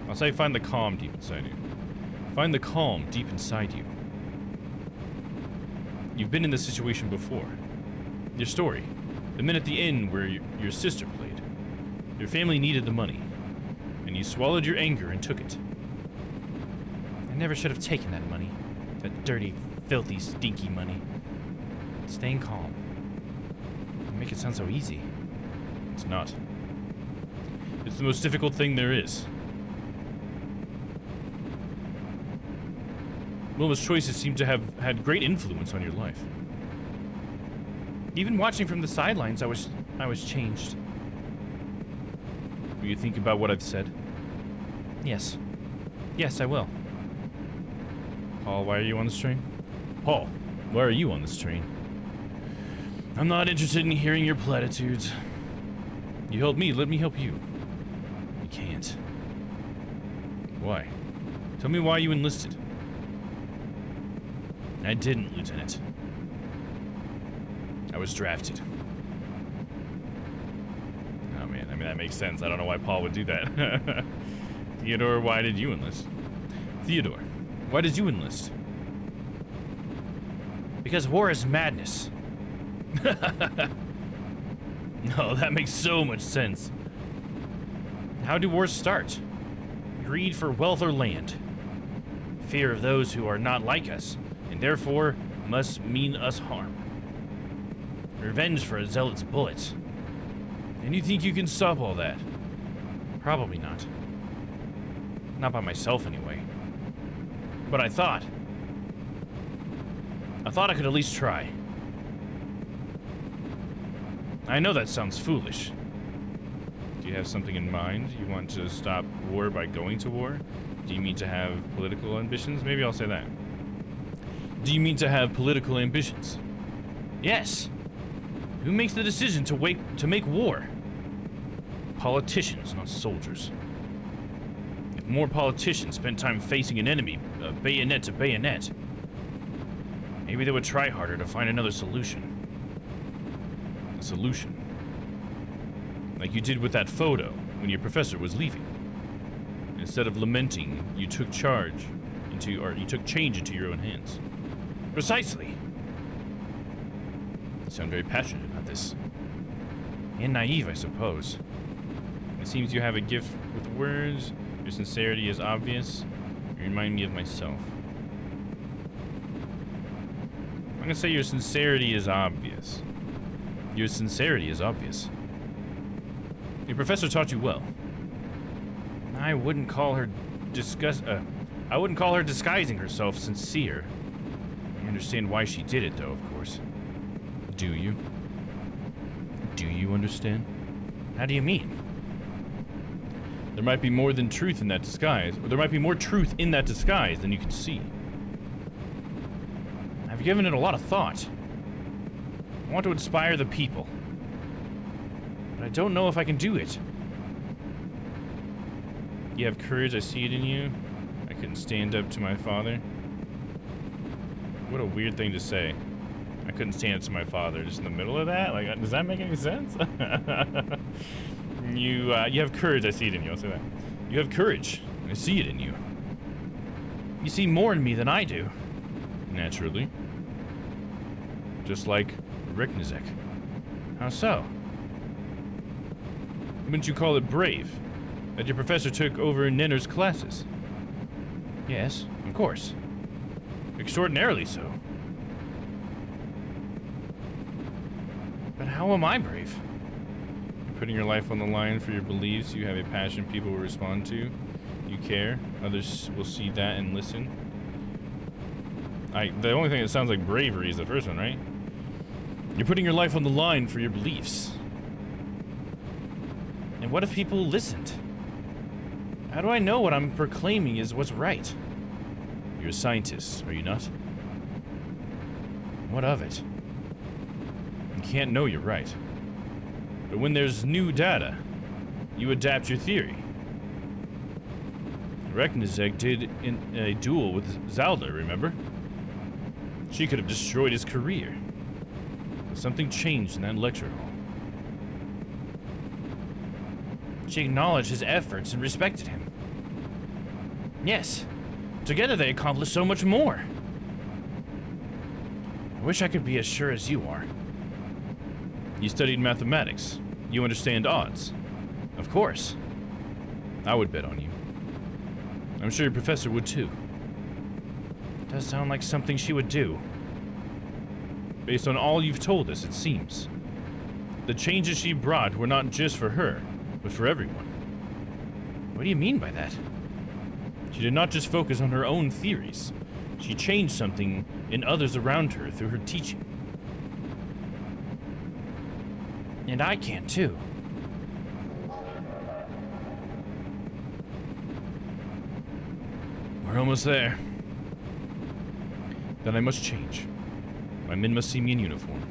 I'll say find the calm deep inside you. Find the calm deep inside you. You've been in this situation before. Your story. The minute at the inn where your sister played. Your family needed the money. And you swallowed your anger and took it. I never should have taken that money. That dirty, filthy, stinky money. Staying calm. You make it sound so easy. It's not. It's the most difficult thing there is. Wilma's choices seem to have had great influence on your life. Even watching from the sidelines, I was changed. Will you think about what I've said? Yes. Yes, I will. Paul, why are you on this train? Paul, why are you on this train? I'm not interested in hearing your platitudes. You helped me, let me help you. You can't. Why? Tell me why you enlisted. I didn't, Lieutenant. I was drafted. Oh man, I mean that makes sense. I don't know why Paul would do that. Theodore, why did you enlist? Theodore, why did you enlist? Because war is madness. No, that makes so much sense. How do wars start? Greed for wealth or land. Fear of those who are not like us, and therefore must mean us harm. Revenge for a zealot's bullets. And you think you can stop all that? Probably not. Not by myself, anyway. But I thought I could at least try. I know that sounds foolish. Do you have something in mind? You want to stop war by going to war? Do you mean to have political ambitions? Maybe I'll say that. Do you mean to have political ambitions? Yes. Who makes the decision to make war? Politicians, not soldiers. If more politicians spent time facing an enemy, bayonet to bayonet, maybe they would try harder to find another solution. A solution. Like you did with that photo when your professor was leaving. Instead of lamenting, you took change into your own hands. Precisely. You sound very passionate about this. And naive, I suppose. It seems you have a gift with words. Your sincerity is obvious. You remind me of myself. I'm gonna say your sincerity is obvious. Your sincerity is obvious. Your professor taught you well. I wouldn't call her disguising herself sincere. I understand why she did it, though, of course. Do you? Do you understand? How do you mean? There might be more than truth in that disguise, or there might be more truth in that disguise than you can see. I've given it a lot of thought. I want to inspire the people. But I don't know if I can do it. You have courage, I see it in you. I couldn't stand up to my father. What a weird thing to say. I couldn't stand up to my father. Just in the middle of that? Like, does that make any sense? You have courage, I see it in you. I'll say that. You have courage. I see it in you. You see more in me than I do. Naturally. Just like Reknizek. How so? Wouldn't you call it brave that your professor took over Nenner's classes? Yes, of course. Extraordinarily so. But how am I brave? You're putting your life on the line for your beliefs. You have a passion people will respond to. You care. Others will see that and listen. The only thing that sounds like bravery is the first one, right? You're putting your life on the line for your beliefs. And what if people listened? How do I know what I'm proclaiming is what's right? You're a scientist, are you not? What of it? You can't know you're right. But when there's new data, you adapt your theory. Reknizek did in a duel with Zalda, remember? She could have destroyed his career. But something changed in that lecture hall. She acknowledged his efforts and respected him. Yes, together they accomplished so much more. I wish I could be as sure as you are. You studied mathematics. You understand odds. Of course. I would bet on you. I'm sure your professor would too. Does sound like something she would do. Based on all you've told us, it seems. The changes she brought were not just for her, but for everyone. What do you mean by that? She did not just focus on her own theories. She changed something in others around her through her teaching. And I can too. We're almost there. Then I must change. My men must see me in uniform.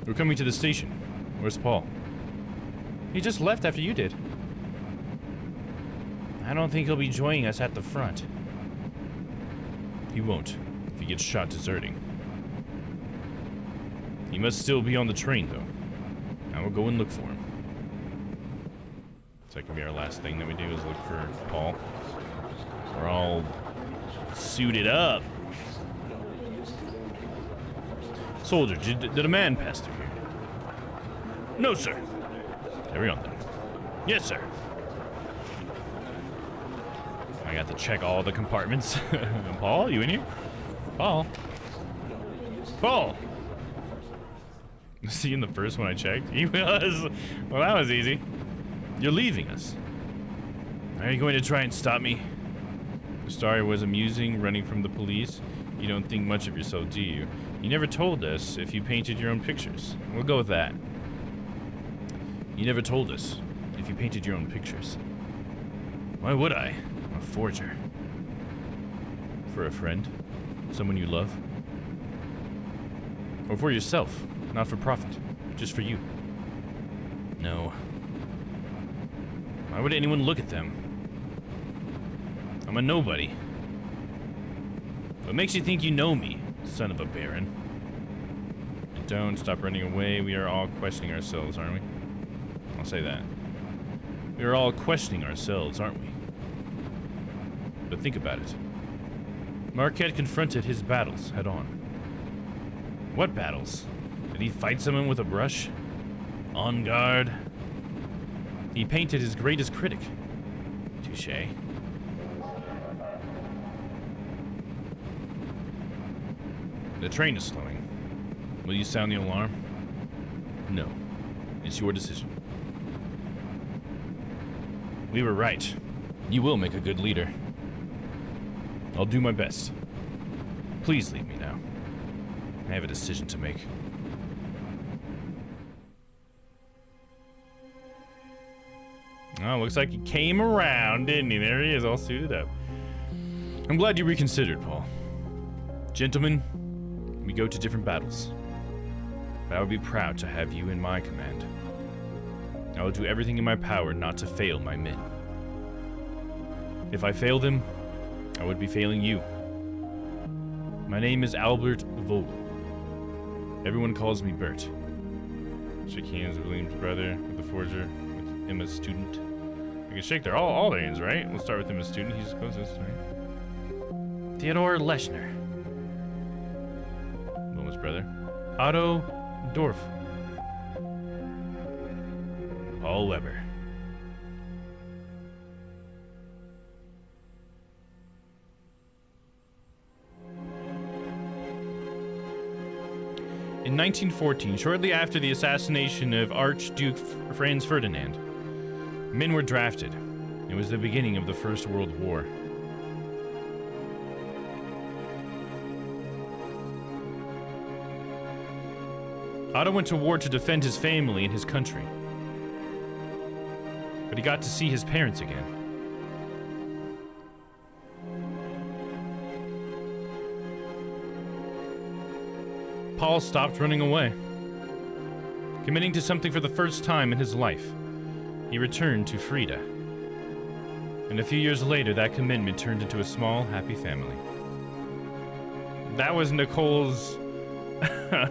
We're coming to the station. Where's Paul? He just left after you did. I don't think he'll be joining us at the front. He won't, if he gets shot deserting. He must still be on the train, though. I will go and look for him. So that can be our last thing that we do, is look for Paul. We're all suited up. Soldier, did a man pass through here? No, sir. Carry on, then. Yes, sir. I got to check all the compartments. Paul, you in here? Paul? Paul! Was he in the first one I checked? He was. Well, that was easy. You're leaving us. Are you going to try and stop me? The story was amusing, running from the police. You don't think much of yourself, do you? You never told us if you painted your own pictures. We'll go with that. You never told us if you painted your own pictures. Why would I? I'm a forger. For a friend? Someone you love? Or for yourself? Not for profit. Just for you. No. Why would anyone look at them? I'm a nobody. What makes you think you know me, son of a baron? don't. Stop running away. We are all questioning ourselves, aren't we? I'll say that. We are all questioning ourselves, aren't we? But think about it. Marquette confronted his battles head on. What battles? Did he fight someone with a brush? On guard? He painted his greatest critic. Touché. The train is slowing. Will you sound the alarm? No. It's your decision. We were right. You will make a good leader. I'll do my best. Please leave me now. I have a decision to make. Oh, looks like he came around, didn't he? There he is, all suited up. I'm glad you reconsidered, Paul. Gentlemen, we go to different battles. But I would be proud to have you in my command. I will do everything in my power not to fail my men. If I fail them, I would be failing you. My name is Albert Vogel. Everyone calls me Bert. Shake hands with William's brother, with the forger, with Emma's student. I can shake all their hands, right? We'll start with Emma's student. He's closest, right? Theodore Leshner. Wilma's brother. Otto Dorf. Paul Weber. In 1914, shortly after the assassination of Archduke Franz Ferdinand, men were drafted. It was the beginning of the First World War. Otto went to war to defend his family and his country. But he got to see his parents again. Paul stopped running away. Committing to something for the first time in his life, he returned to Frida. And a few years later, that commitment turned into a small, happy family. That was Nicole's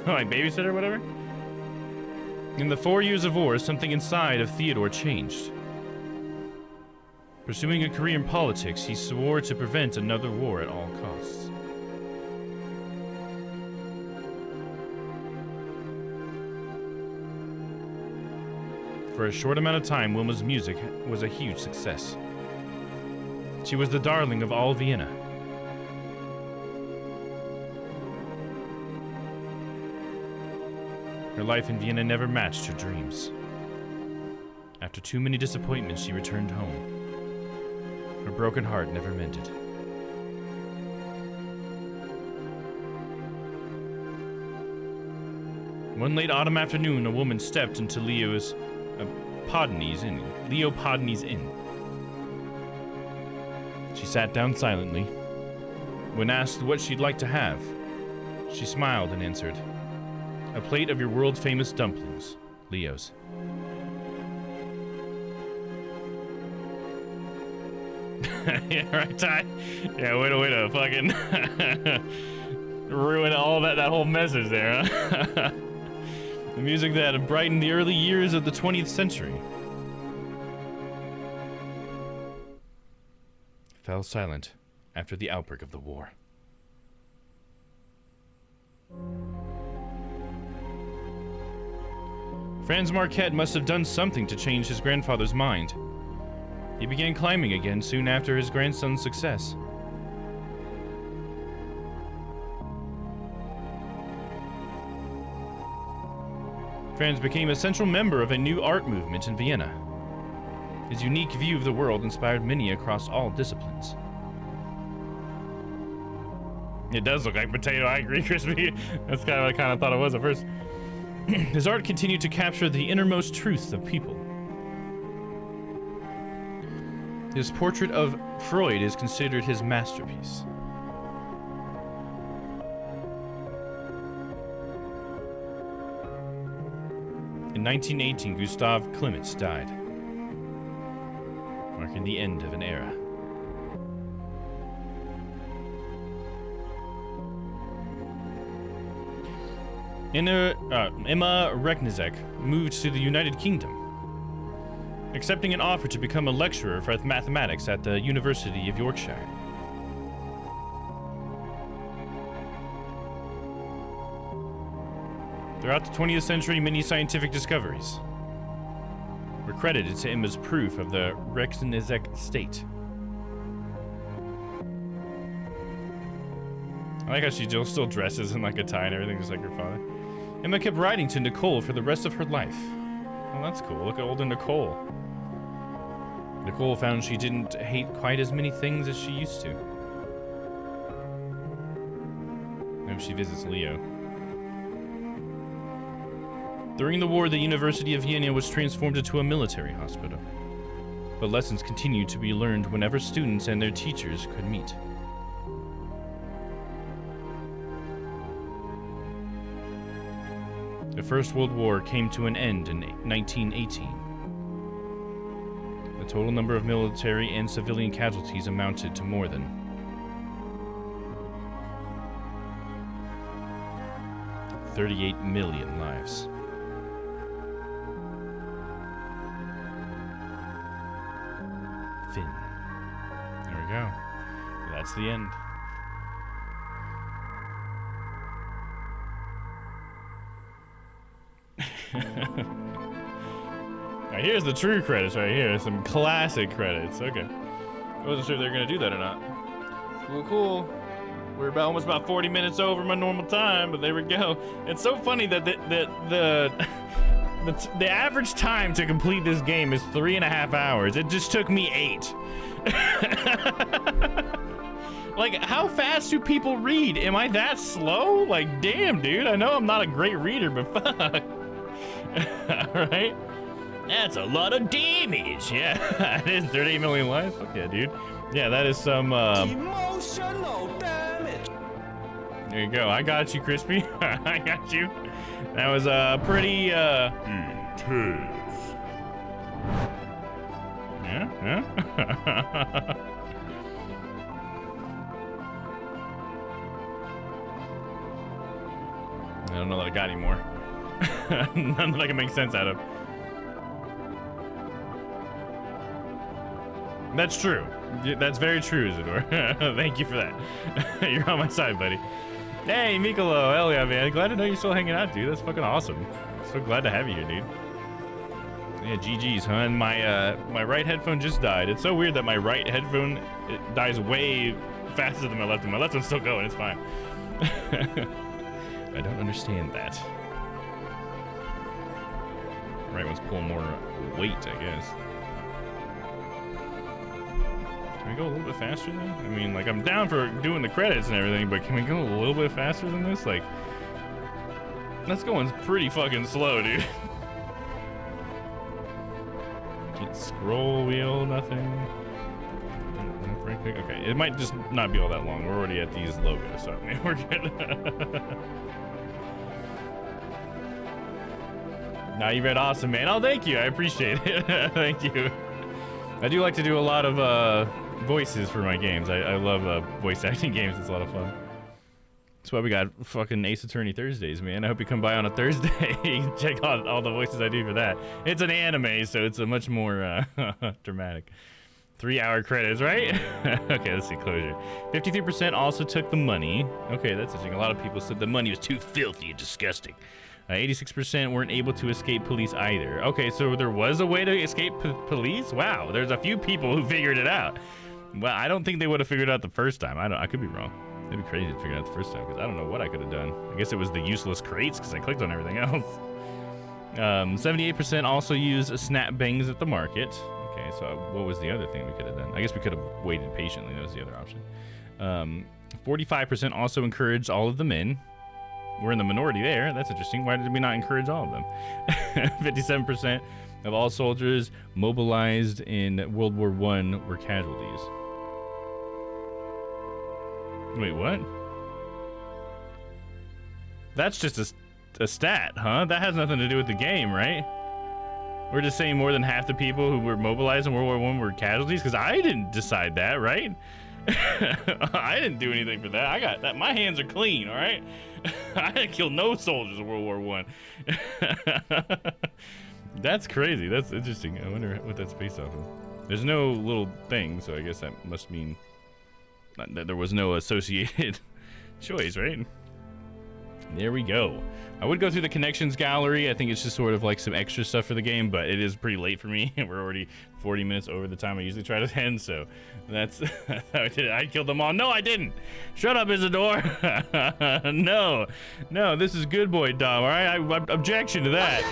like babysitter or whatever. In the 4 years of war, something inside of Theodore changed. Pursuing a career in politics, he swore to prevent another war at all costs. For a short amount of time, Wilma's music was a huge success. She was the darling of all Vienna. Her life in Vienna never matched her dreams. After too many disappointments, she returned home. Her broken heart never mended. One late autumn afternoon, a woman stepped into Leo Podney's Inn. She sat down silently. When asked what she'd like to have, she smiled and answered, "A plate of your world-famous dumplings, Leo's." Yeah, right, Ty? Yeah, way to fucking ruin all that whole message there, huh? The music that had brightened the early years of the 20th century fell silent after the outbreak of the war. Franz Marquette must have done something to change his grandfather's mind. He began climbing again soon after his grandson's success. Franz became a central member of a new art movement in Vienna. His unique view of the world inspired many across all disciplines. It does look like potato, I agree, Crispy. That's kind of what I kind of thought it was at first. His art continued to capture the innermost truths of people. His portrait of Freud is considered his masterpiece. In 1918, Gustav Klimt died, marking the end of an era. Emma Reknizek moved to the United Kingdom, accepting an offer to become a lecturer for mathematics at the University of Yorkshire. Throughout the 20th century, many scientific discoveries were credited to Emma's proof of the Reknizek state. I like how she still dresses in like a tie and everything, just like her father. Emma kept writing to Nicole for the rest of her life. Oh, that's cool. Look at older Nicole. Nicole found she didn't hate quite as many things as she used to. Maybe she visits Leo. During the war, the University of Vienna was transformed into a military hospital. But lessons continued to be learned whenever students and their teachers could meet. The First World War came to an end in 1918. The total number of military and civilian casualties amounted to more than 38 million lives. Finn. There we go. That's the end. Now here's the true credits right here. Some classic credits. Okay. I wasn't sure if they were going to do that or not. Cool. We're almost about 40 minutes over my normal time, but there we go. It's so funny that the average time to complete this game is 3.5 hours. It just took me 8. Like, how fast do people read? Am I that slow? Like, damn, dude. I know I'm not a great reader, but fuck. Alright? That's a lot of damage. Yeah, it is 38 million lives. Fuck yeah, dude. Yeah, that is some, emotional damage. There you go. I got you, Crispy. I got you. That was, pretty, intense. Yeah? I don't know that I got any more. None that I can make sense out of. That's true. That's very true, Isidore. Thank you for that. You're on my side, buddy. Hey, Mikolo. Hell yeah, man. Glad to know you're still hanging out, dude. That's fucking awesome. So glad to have you here, dude. Yeah, GG's, huh? And my right headphone just died. It's so weird that my right headphone dies way faster than my left, and my left one's still going. It's fine. I don't understand that. Right one's pulling more weight, I guess. Can we go a little bit faster then? I mean, like, I'm down for doing the credits and everything, but can we go a little bit faster than this? Like, that's going pretty fucking slow, dude. Can't scroll wheel, nothing. Okay, it might just not be all that long. We're already at these logos, so I mean, we're good. Now you read awesome, man. Oh, thank you. I appreciate it. Thank you. I do like to do a lot of voices for my games. I love voice acting games. It's a lot of fun. That's why we got fucking Ace Attorney Thursdays, man. I hope you come by on a Thursday. Check out all the voices I do for that. It's an anime, so it's a much more dramatic. 3-hour credits, right? Okay, let's see, closure. 53% also took the money. Okay, that's interesting. A lot of people said the money was too filthy and disgusting. 86% weren't able to escape police either. Okay, so there was a way to escape police? Wow, there's a few people who figured it out. Well, I don't think they would have figured it out the first time. I could be wrong. It'd be crazy to figure it out the first time, because I don't know what I could have done. I guess it was the useless crates, because I clicked on everything else. 78% also used snap bangs at the market. Okay, so what was the other thing we could have done? I guess we could have waited patiently. That was the other option. 45% also encouraged all of the men. We're in the minority there. That's interesting. Why did we not encourage all of them? 57% of all soldiers mobilized in World War I were casualties. Wait, what? That's just a stat, huh? That has nothing to do with the game, right? We're just saying more than half the people who were mobilized in World War I were casualties? Because I didn't decide that, right? I didn't do anything for that. I got that. My hands are clean, all right? I didn't kill no soldiers in World War One. That's crazy. That's interesting. I wonder what that's based off of. There's no little thing, so I guess that must mean that there was no associated choice, right? There we go. I would go through the connections gallery. I think it's just sort of like some extra stuff for the game, but it is pretty late for me. We're already 40 minutes over the time I usually try to end, so that's how I did it. I killed them all. No, I didn't. Shut up, Isidore. No, this is good boy, Domm, all right? I objection to that.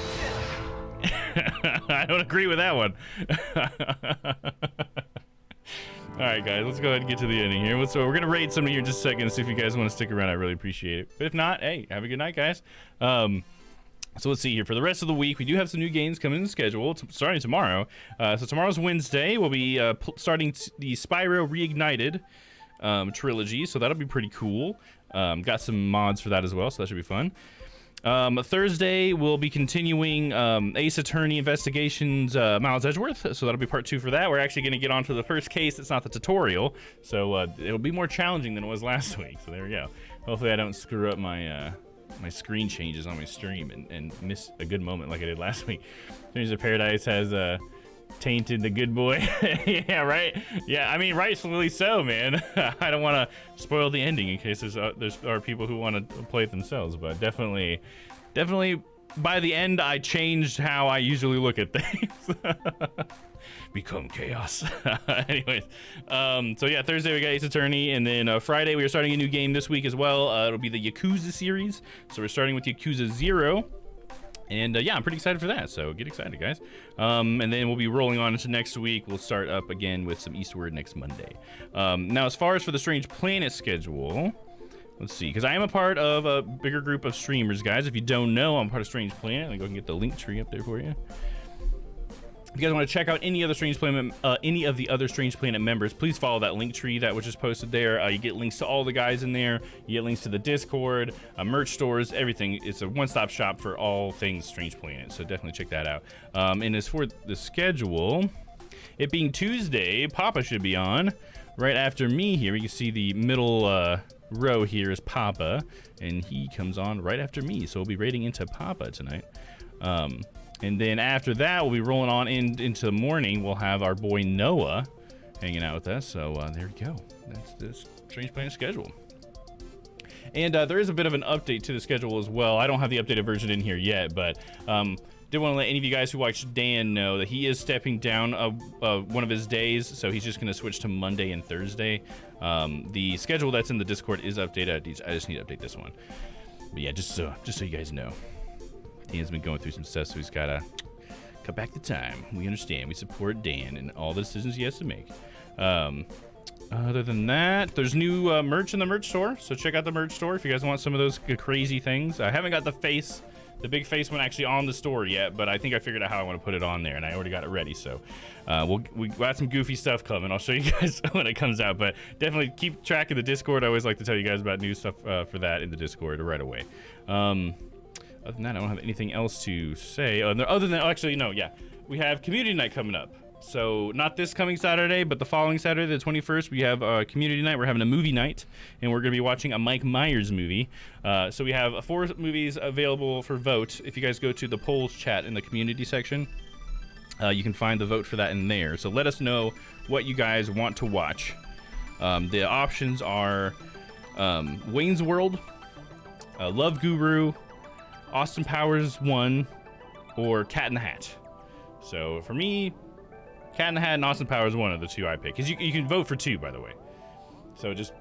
I don't agree with that one. All right, guys, let's go ahead and get to the ending here. So we're going to raid some of you in just a second, so if you guys want to stick around, I really appreciate it. But if not, hey, have a good night, guys. So let's see here. For the rest of the week, we do have some new games coming in the schedule, starting tomorrow. So tomorrow's Wednesday. We'll be starting the Spyro Reignited trilogy, so that'll be pretty cool. Got some mods for that as well, so that should be fun. Thursday, we'll be continuing Ace Attorney Investigations Miles Edgeworth, so that'll be part 2 for that. We're actually going to get on to the first case. It's not the tutorial, so it'll be more challenging than it was last week, so there we go. Hopefully I don't screw up my my screen changes on my stream and miss a good moment like I did last week. Strange of Paradise has tainted the good boy. Yeah, right? Yeah, I mean, rightfully so, man. I don't want to spoil the ending in case there are people who want to play it themselves, but definitely by the end I changed how I usually look at things. Become chaos. Anyways, so yeah, Thursday we got Ace Attorney, and then Friday we are starting a new game this week as well. It'll be the Yakuza series, so we're starting with Yakuza 0. And yeah, I'm pretty excited for that, so get excited, guys. And then we'll be rolling on into next week. We'll start up again with some Eastward next Monday. Now, as far as for the Strange Planet schedule, let's see, because I am a part of a bigger group of streamers, guys. If you don't know, I'm part of Strange Planet. Let me go and get the link tree up there for you. If you guys want to check out any of the other Strange Planet members, please follow that link tree that was just posted there. You get links to all the guys in there. You get links to the Discord, merch stores, everything. It's a one-stop shop for all things Strange Planet, so definitely check that out. And as for the schedule, it being Tuesday, Papa should be on right after me here. You can see the middle row here is Papa, and he comes on right after me, so we'll be raiding into Papa tonight. And then after that, we'll be rolling on into the morning. We'll have our boy Noah hanging out with us. So there we go. That's the Strange Planet schedule. And there is a bit of an update to the schedule as well. I don't have the updated version in here yet, but did want to let any of you guys who watch Dan know that he is stepping down one of his days. So he's just going to switch to Monday and Thursday. The schedule that's in the Discord is updated. I just need to update this one. But yeah, just so you guys know. Dan's been going through some stuff, so he's got to cut back the time. We understand. We support Dan and all the decisions he has to make. Other than that, there's new merch in the merch store, so check out the merch store if you guys want some of those crazy things. I haven't got the big face one actually on the store yet, but I think I figured out how I want to put it on there, and I already got it ready. So we got some goofy stuff coming. I'll show you guys when it comes out, but definitely keep track of the Discord. I always like to tell you guys about new stuff for that in the Discord right away. Other than that, I don't have anything else to say. We have Community Night coming up. So not this coming Saturday, but the following Saturday, the 21st, we have Community Night. We're having a movie night, and we're going to be watching a Mike Myers movie. So we have 4 movies available for vote. If you guys go to the polls chat in the community section, you can find the vote for that in there. So let us know what you guys want to watch. The options are Wayne's World, Love Guru, Austin Powers 1, or Cat in the Hat. So for me, Cat in the Hat and Austin Powers 1 are the 2 I pick. Because you can vote for 2, by the way. So just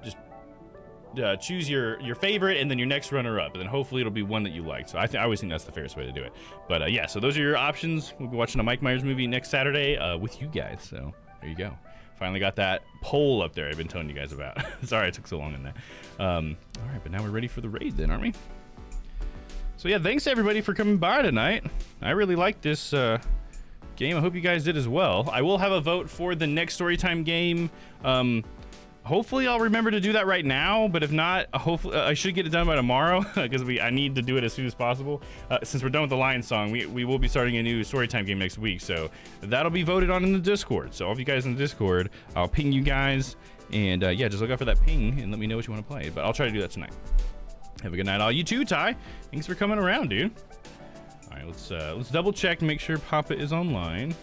choose your favorite and then your next runner-up, and then hopefully it'll be one that you like. So I always think that's the fairest way to do it. But yeah, so those are your options. We'll be watching a Mike Myers movie next Saturday with you guys. So there you go. Finally got that poll up there I've been telling you guys about. Sorry it took so long in that. All right, but now we're ready for the raid then, aren't we? So yeah, thanks everybody for coming by tonight. I really like this game. I hope you guys did as well. I will have a vote for the next Storytime game Hopefully I'll remember to do that right now, but if not, hopefully I should get it done by tomorrow because I need to do it as soon as possible. Since we're done with the Lion song, we will be starting a new storytime game next week, so that'll be voted on in the Discord. So all of you guys in the Discord, I'll ping you guys, and yeah, just look out for that ping and let me know what you want to play. But I'll try to do that tonight. Have a good night, all. You too, Ty. Thanks for coming around, dude. All right, let's double check and make sure Papa is online.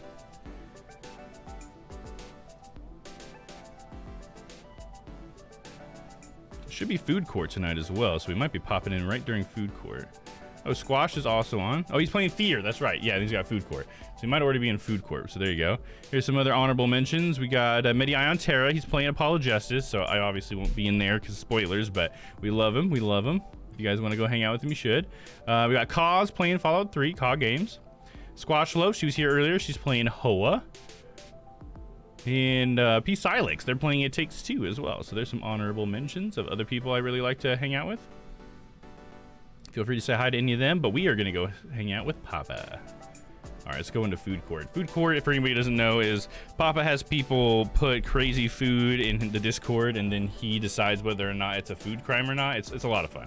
Should be food court tonight as well, so we might be popping in right during food court. Oh, Squash is also on. Oh, he's playing Fear. That's right. Yeah, he's got food court. So he might already be in food court. So there you go. Here's some other honorable mentions. We got Medi-Ion Terra. He's playing Apollo Justice, so I obviously won't be in there because spoilers, but we love him. We love him. If you guys want to go hang out with him, you should. We got Kaz playing Fallout 3, Caw Games. Squash Loaf, she was here earlier. She's playing Hoa. And P. Silex, they're playing It Takes Two as well. So there's some honorable mentions of other people I really like to hang out with. Feel free to say hi to any of them, but we are going to go hang out with Papa. All right, let's go into food court. Food court, if anybody doesn't know, is Papa has people put crazy food in the Discord, and then he decides whether or not it's a food crime or not. It's a lot of fun.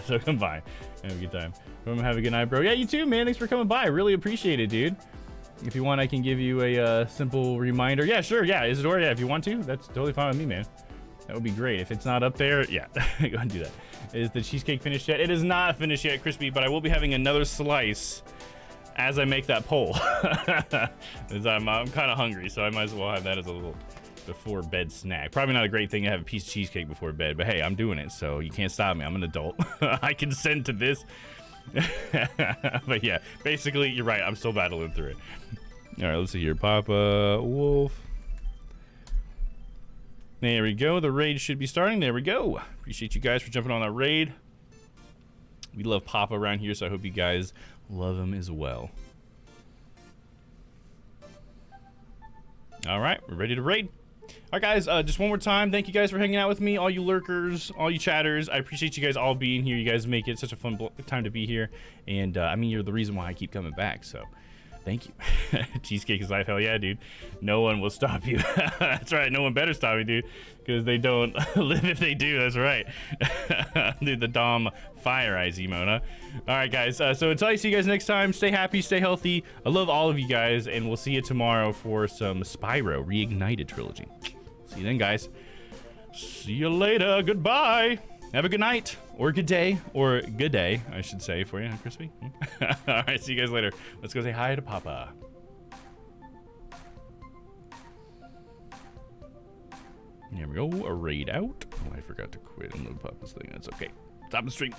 So come by. Have a good time. Have a good night, bro. Yeah, you too, man. Thanks for coming by. Really appreciate it, dude. If you want, I can give you a simple reminder. Yeah, sure. Yeah, Isidore. Yeah, if you want to, that's totally fine with me, man. That would be great. If it's not up there, yeah, go ahead and do that. Is the cheesecake finished yet? It is not finished yet, Crispy, but I will be having another slice as I make that poll. I'm kind of hungry, so I might as well have that as a little before bed snack. Probably not a great thing to have a piece of cheesecake before bed, but hey, I'm doing it, so you can't stop me. I'm an adult. I consent to this. But yeah, basically, you're right. I'm still battling through it. All right, let's see here. Papa Wolf. There we go. The raid should be starting. There we go. Appreciate you guys for jumping on that raid. We love Papa around here, so I hope you guys love him as well. All right, we're ready to raid. All right, guys, just one more time, thank you guys for hanging out with me, all you lurkers, all you chatters. I appreciate you guys all being here. You guys make it such a fun time to be here, and I mean, you're the reason why I keep coming back, so thank you. Cheesecake is life. Hell yeah, dude. No one will stop you. That's right. No one better stop me, dude, because they don't live if they do. That's right. Dude, the Domm Fire Eyes emote, huh? All right, guys. So until I see you guys next time, stay happy, stay healthy. I love all of you guys, and we'll see you tomorrow for some Spyro Reignited Trilogy. See you then, guys. See you later. Goodbye. Have a good night, or good day, or good day, I should say, for you, Crispy. All right, see you guys later. Let's go say hi to Papa. There we go, a raid out. Oh, I forgot to quit and load Papa's thing. That's okay. Stop the stream.